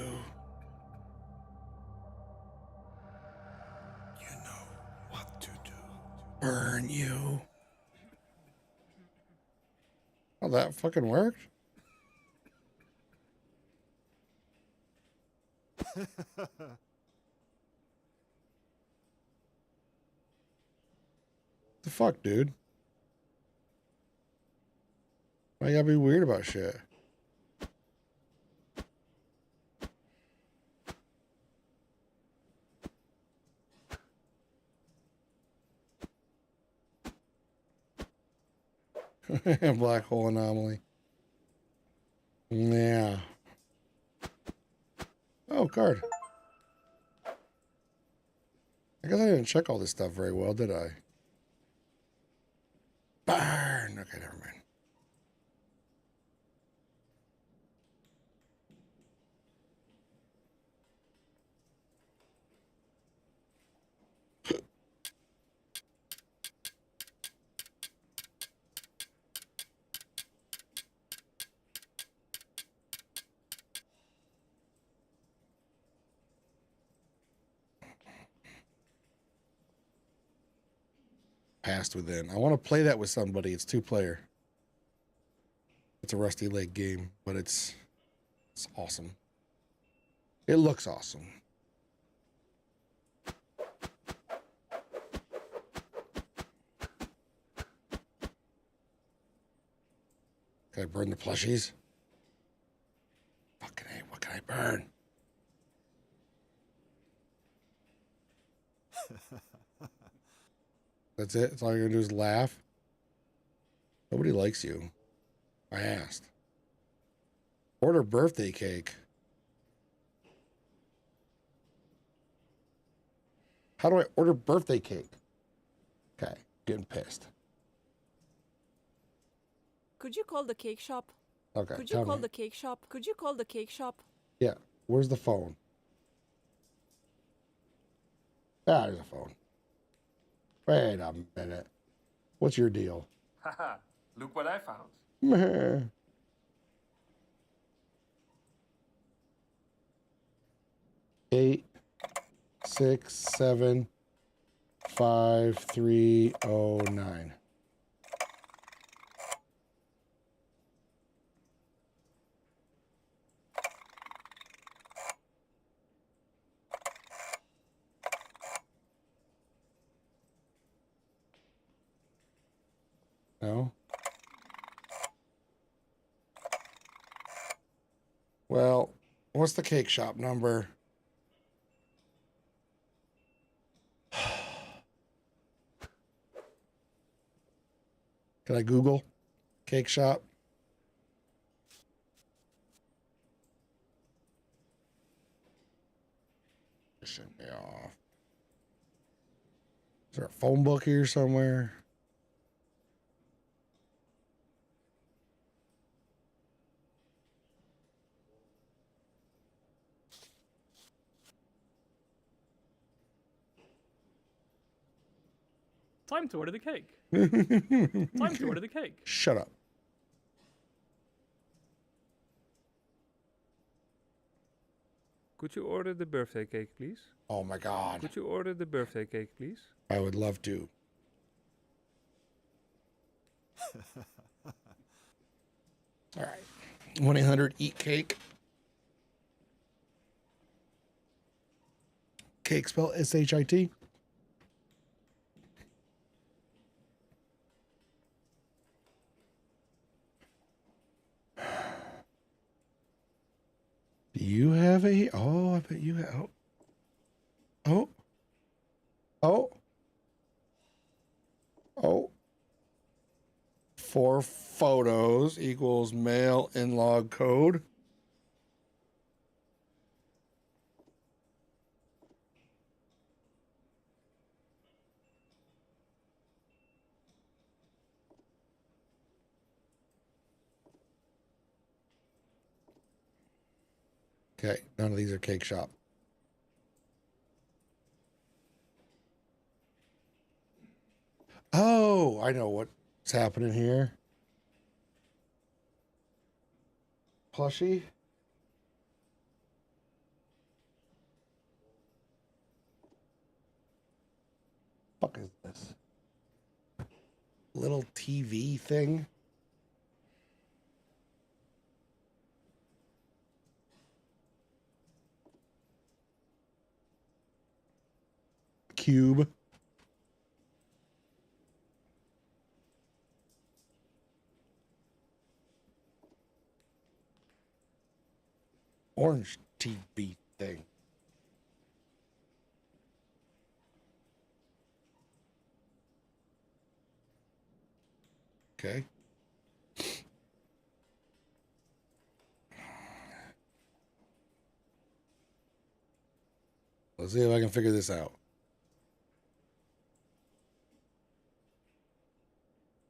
You know what to do. Burn you. Oh, that fucking worked? The fuck, dude? Why you gotta be weird about shit? Black hole anomaly. Yeah. Oh, card. I guess I didn't check all this stuff very well, did I? Burn! Okay, never mind. Past Within. I want to play that with somebody. It's 2-player. It's a Rusty Lake game, but it's awesome. It looks awesome. Can I burn the plushies? Fucking A, what can I burn? That's it? That's all you're gonna do is laugh? Nobody likes you. I asked. Order birthday cake. How do I order birthday cake? Okay, getting pissed. Could you call the cake shop? Okay, Could you call the cake shop? Could you call the cake shop? Yeah, where's the phone? Ah, there's a phone. Wait a minute. What's your deal? Haha, look what I found. Meh. Eight, 6, 7, 5, 3, 0, 9. No. Well, what's the cake shop number? Can I Google cake shop? Pissing me off. Is there a phone book here somewhere? Time to order the cake. Time to order the cake. Shut up. Could you order the birthday cake, please? Oh my God. Could you order the birthday cake, please? I would love to. All right. 1-800-EAT-CAKE. Cake spelled S-H-I-T. Do you have a... Oh, I bet you have... Oh. Oh. Oh. 4 photos equals mail in log code. Okay, none of these are cake shop. Oh, I know what's happening here. Plushie. Fuck is this? Little TV thing. Cube. Orange TV thing. Okay. Let's see if I can figure this out.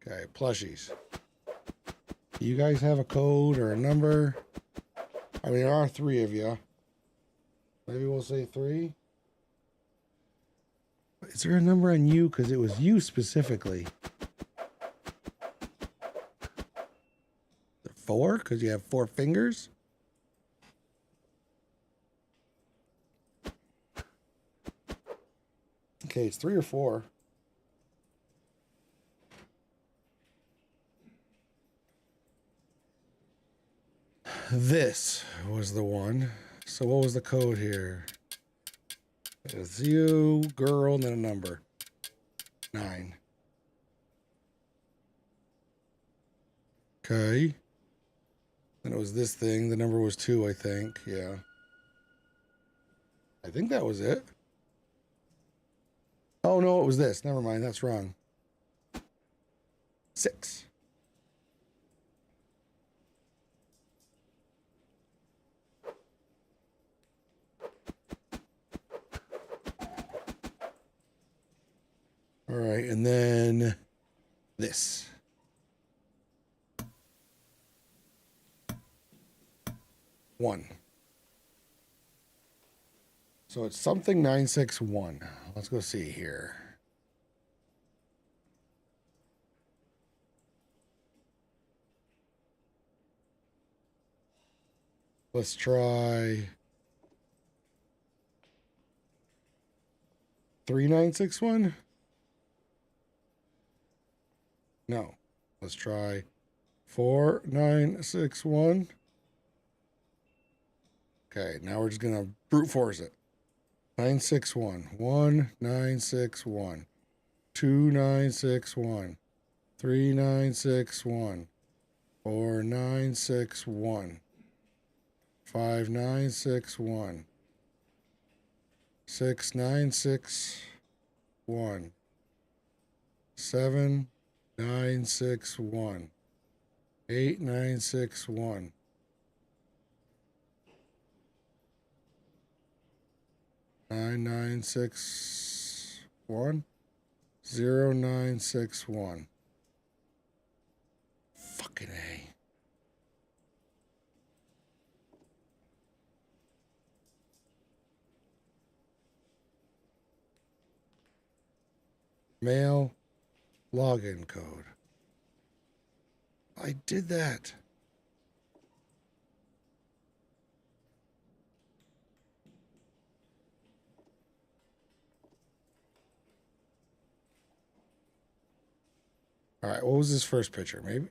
Okay, plushies. Do you guys have a code or a number? I mean, there are 3 of you. Maybe we'll say 3. Is there a number on you? Because it was you specifically. 4? Because you have 4 fingers? Okay, it's 3 or 4. This was the one. So what was the code here? It's you, girl, and then a number. 9. Okay. Then it was this thing. The number was 2, I think. Yeah. I think that was it. Oh, no, it was this. Never mind. That's wrong. 6. All right, and then this. One. So it's something 961. Let's go see here. Let's try 3961. No. Let's try 4961. Okay, now we're just gonna brute force it. 961. 1961. 2961. 3961. 4961. 5961. 6961. 7961. 8961. 9961. 0961. Fucking A. Mail Login code. I did that. All right, what was his first picture? Maybe.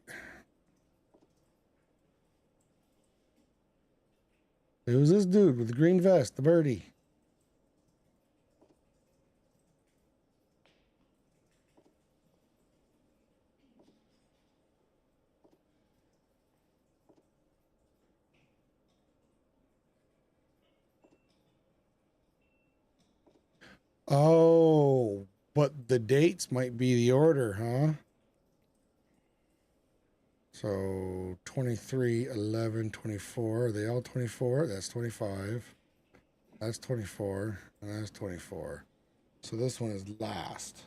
It was this dude with the green vest, the birdie. Oh, but the dates might be the order, huh? So 23, 11, 24. Are they all 24? That's 25. That's 24. And that's 24. So this one is last.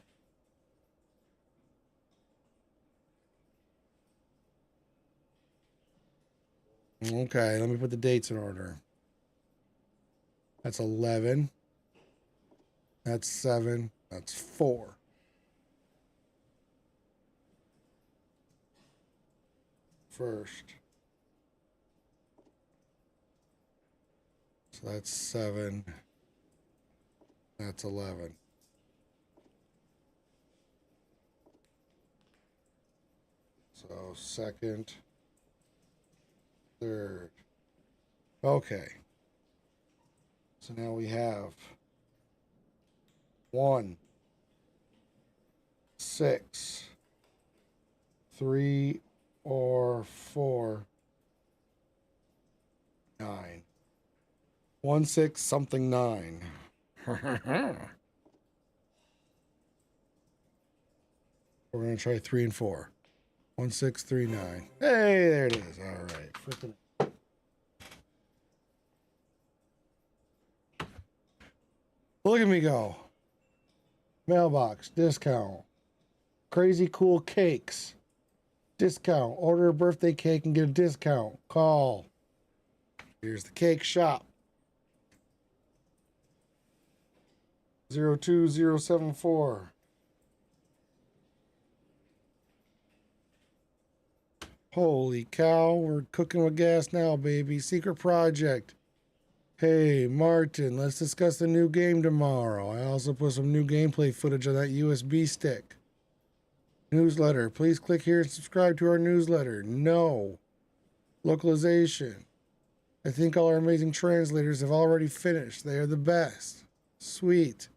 Okay, let me put the dates in order. That's 11. That's 7. That's 4. First. So that's 7. That's 11. So second. Third. Okay. So now we have 1, 6, 3 or 4, 9. 1, 6, something 9. We're going to try 3 and 4. 1, 6, 3, 9. Hey, there it is. All right. Freaking. Look at me go. Mailbox, discount. Crazy cool cakes. Discount. Order a birthday cake and get a discount. Call. Here's the cake shop. 02074. Holy cow, we're cooking with gas now, baby. Secret project. Hey, Martin, let's discuss the new game tomorrow. I also put some new gameplay footage on that USB stick. Newsletter. Please click here and subscribe to our newsletter. No. Localization. I think all our amazing translators have already finished. They are the best. Sweet.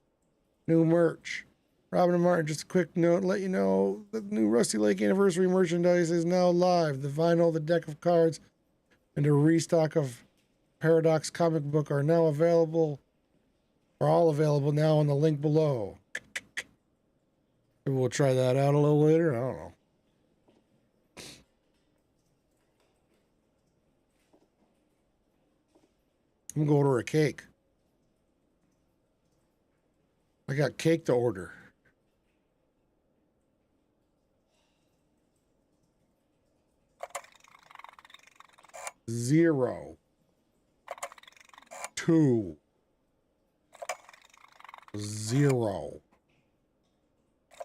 New merch. Robin and Martin, just a quick note, let you know the new Rusty Lake Anniversary merchandise is now live. The vinyl, the deck of cards, and a restock of Paradox comic book are now available, are all available now on the link below. Maybe we'll try that out a little later. I don't know. I'm going to order a cake. I got cake to order. Zero. 2. 0.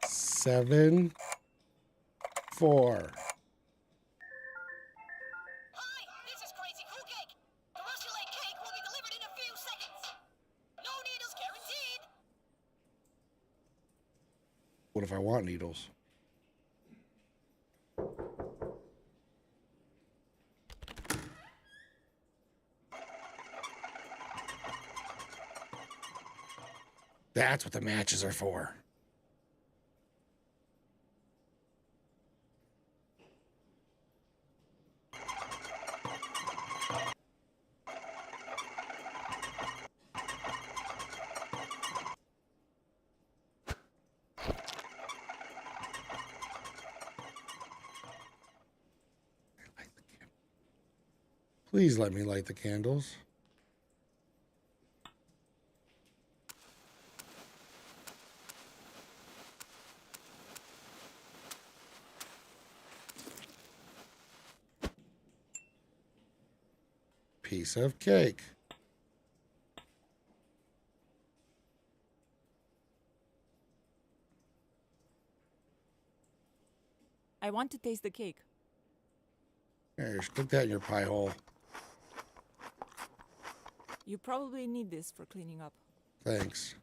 7. 4. What if I want needles? That's what the matches are for. Please let me light the candles. Piece of cake. I want to taste the cake. Here, stick that in your pie hole. You probably need this for cleaning up. Thanks.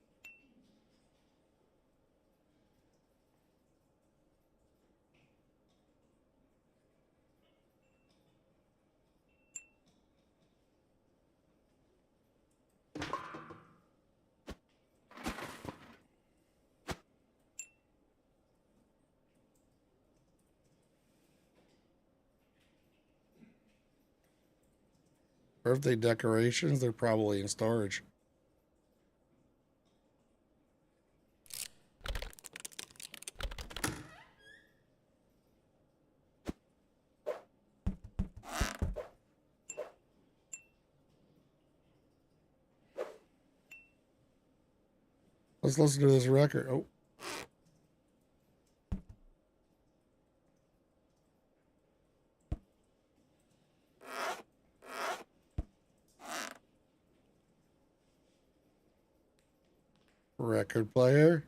Birthday decorations, they're probably in storage. Let's listen to this record. Oh. Record player.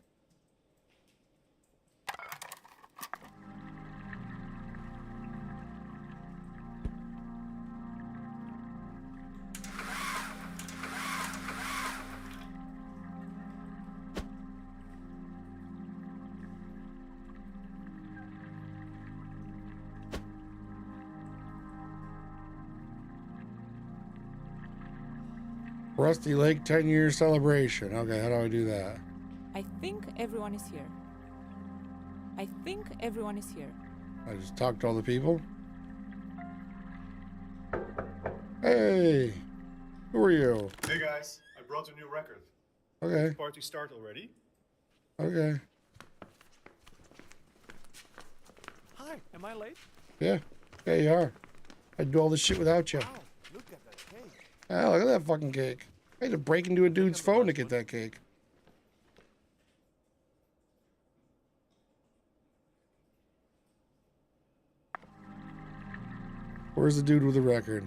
Rusty Lake 10-year celebration. Okay, how do I do that? I think everyone is here. I think everyone is here. I just talked to all the people. Hey, who are you? Hey guys, I brought a new record. Okay. Did the party start already? Okay. Hi, am I late? Yeah. Yeah, you are. I'd do all this shit without you. Wow, look at that cake. Ah, look at that fucking cake. I had to break into a dude's phone to get that cake. Where's the dude with the record?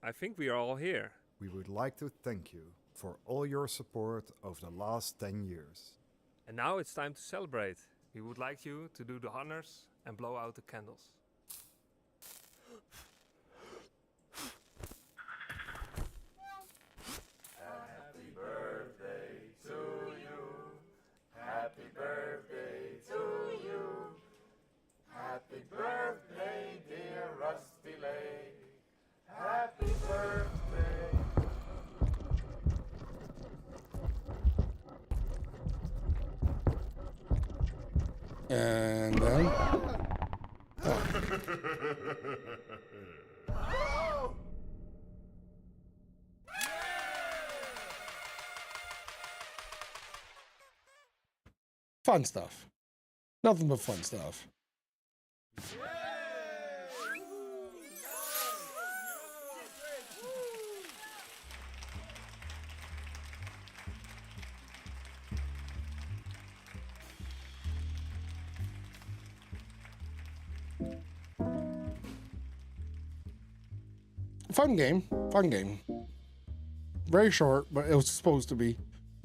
I think we are all here. We would like to thank you for all your support over the last 10 years. And now it's time to celebrate. We would like you to do the honors and blow out the candles. Happy birthday to you. Happy birthday to you. Happy birthday, dear Rusty Lake. Happy birthday. And then... Oh. Fun stuff. Nothing but fun stuff. Fun game. Fun game. Very short, but it was supposed to be.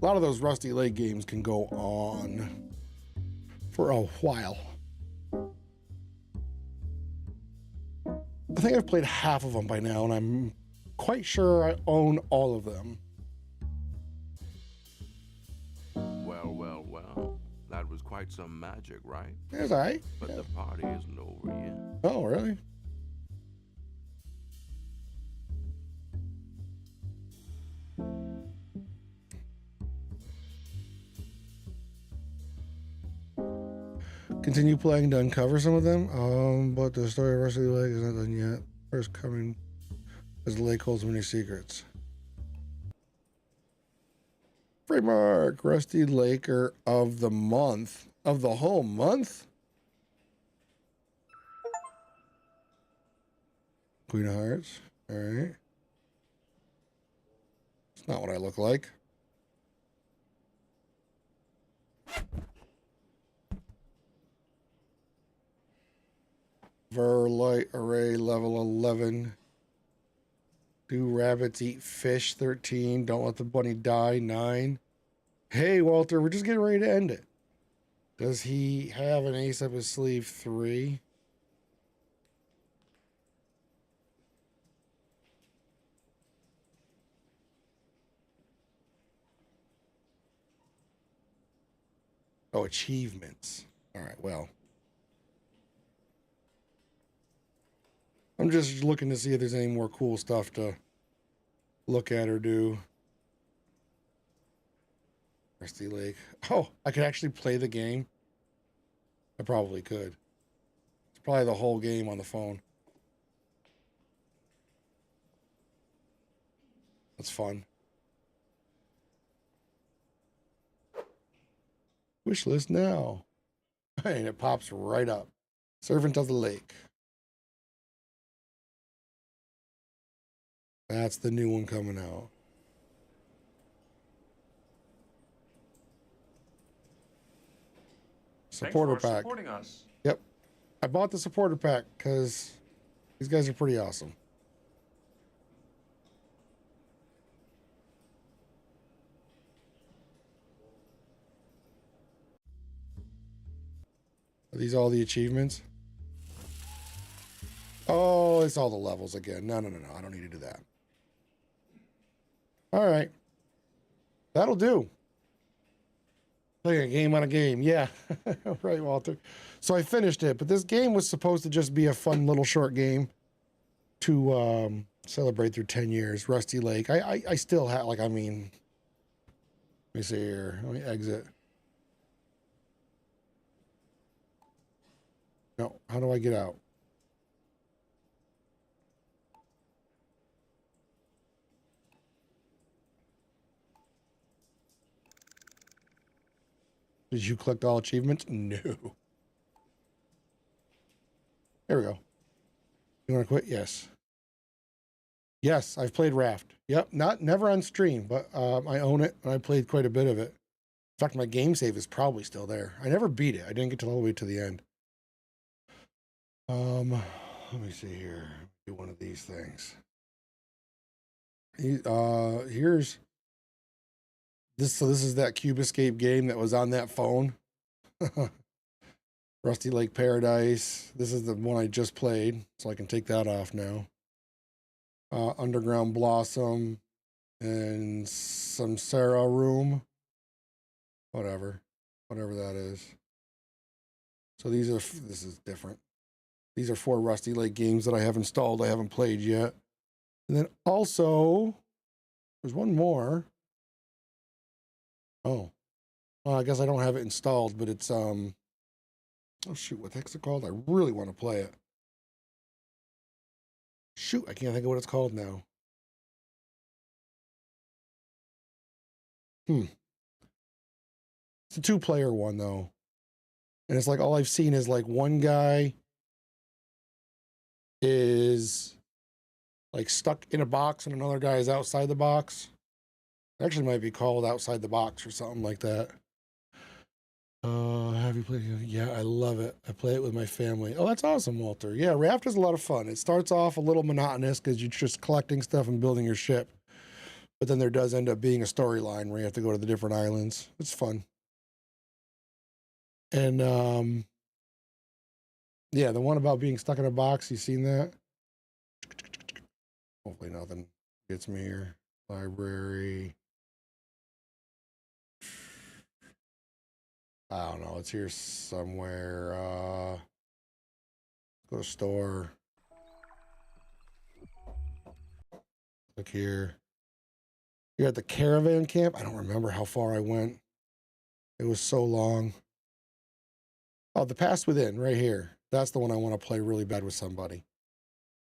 A lot of those Rusty Lake games can go on for a while. I think I've played half of them by now, and I'm quite sure I own all of them. Well, well, well. That was quite some magic, right? Yes, I. But the party isn't over yet. Oh, really? Continue playing to uncover some of them, but the story of Rusty Lake is not done yet. First coming as the lake holds many secrets. Fraeymark, Rusty Laker of the month. Of the whole month? Queen of Hearts. Alright. It's not what I look like. Verlight Array level 11. Do rabbits eat fish 13. Don't let the bunny die 9. Hey Walter, we're just getting ready to end it. Does he have an ace up his sleeve 3? Oh, achievements. All right, well. I'm just looking to see if there's any more cool stuff to look at or do. Rusty Lake. Oh, I could actually play the game. I probably could. It's probably the whole game on the phone. That's fun. Wish list now. And it pops right up. Servant of the Lake. That's the new one coming out. Supporter Thanks for pack. supporting us. Yep. I bought the supporter pack because these guys are pretty awesome. Are these all the achievements? Oh, it's all the levels again. No. I don't need to do that. All right. That'll do. Playing a game on a game. Yeah. Right, Walter. So I finished it, but this game was supposed to just be a fun little short game to celebrate their 10 years. Rusty Lake. I still have, like, I mean, let me see here. Let me exit. No, how do I get out? Did you collect all achievements? No. There we go. You want to quit? Yes. Yes, I've played Raft. Yep, never on stream, but I own it and I played quite a bit of it. In fact, my game save is probably still there. I never beat it. I didn't get to all the way to the end. Let me see here. Do one of these things. Here's this. So this is that Cube Escape game that was on that phone. Rusty Lake Paradise. This is the one I just played, so I can take that off now. Underground Blossom and Samsara Room. Whatever that is. So this is different. These are 4 Rusty Lake games that I have installed. I haven't played yet. And then also, there's one more. Oh, well, I guess I don't have it installed, but it's, oh shoot, what the heck's it called? I really want to play it. Shoot, I can't think of what it's called now. It's a 2-player one, though. And it's like all I've seen is like one guy is like stuck in a box and another guy is outside the box. It actually might be called Outside the Box or something like that. Have you played? Yeah, I love it. I play it with my family. Oh, that's awesome, Walter. Yeah, Raft is a lot of fun. It starts off a little monotonous because you're just collecting stuff and building your ship. But then there does end up being a storyline where you have to go to the different islands. It's fun. And yeah, the one about being stuck in a box, you seen that? Hopefully nothing gets me here. Library. I don't know. It's here somewhere. Go to store. Look here. You're at the caravan camp? I don't remember how far I went. It was so long. Oh, The Past Within, right here. That's the one I want to play really bad with somebody.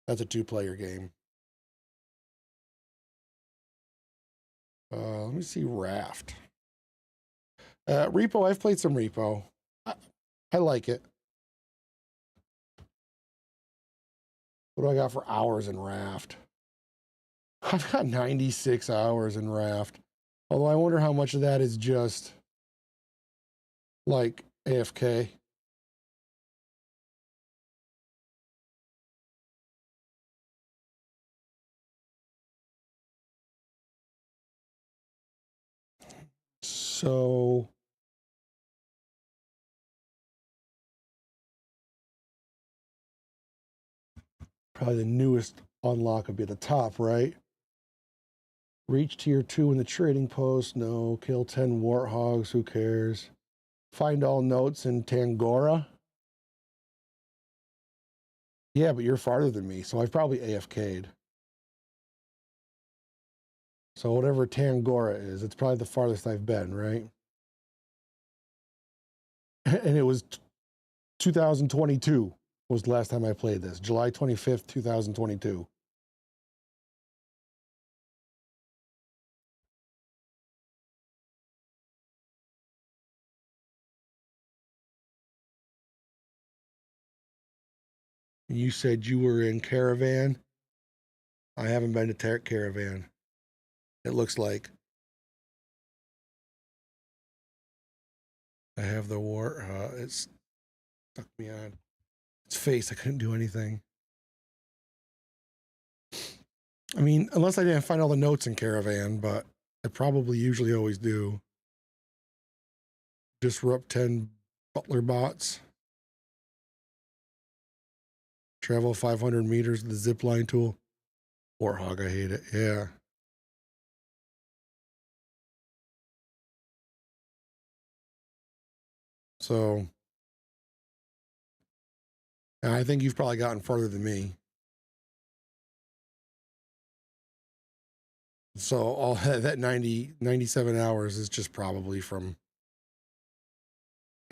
That's a 2-player game. Let me see Raft. Repo, I've played some Repo. I like it. What do I got for hours in Raft? I've got 96 hours in Raft. Although I wonder how much of that is just like AFK. So Probably the newest unlock would be at the top, right? Reach tier 2 in the trading post. No. Kill 10 warthogs. Who cares? Find all notes in Tangora. Yeah, but you're farther than me, so I've probably AFK'd. So whatever Tangora is, it's probably the farthest I've been, right? And it was 2022 was the last time I played this. July 25th, 2022. You said you were in Caravan. I haven't been to Caravan. It looks like. I have the war. It's stuck me on its face. I couldn't do anything. I mean, unless I didn't find all the notes in Caravan, but I probably usually always do. Disrupt 10 butler bots. Travel 500 meters with the zip line tool. Warthog, I hate it. Yeah. So, and I think you've probably gotten further than me. So all that 97 hours is just probably from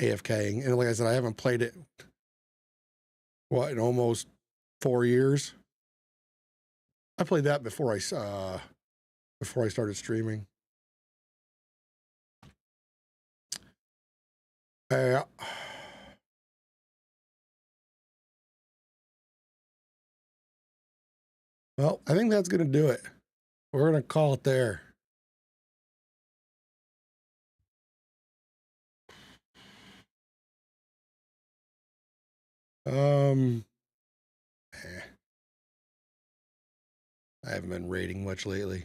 AFKing. And like I said, I haven't played it, what, in almost 4 years. I played that before I started streaming. Well, I think that's going to do it. We're going to call it there. I haven't been raiding much lately.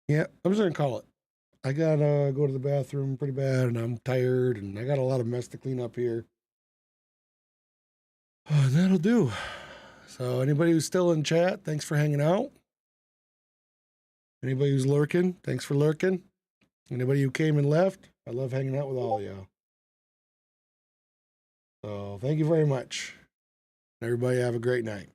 Yeah, I'm just going to call it. I got to go to the bathroom pretty bad, and I'm tired, and I got a lot of mess to clean up here. And that'll do. So anybody who's still in chat, thanks for hanging out. Anybody who's lurking, thanks for lurking. Anybody who came and left, I love hanging out with all of y'all. So thank you very much. Everybody have a great night.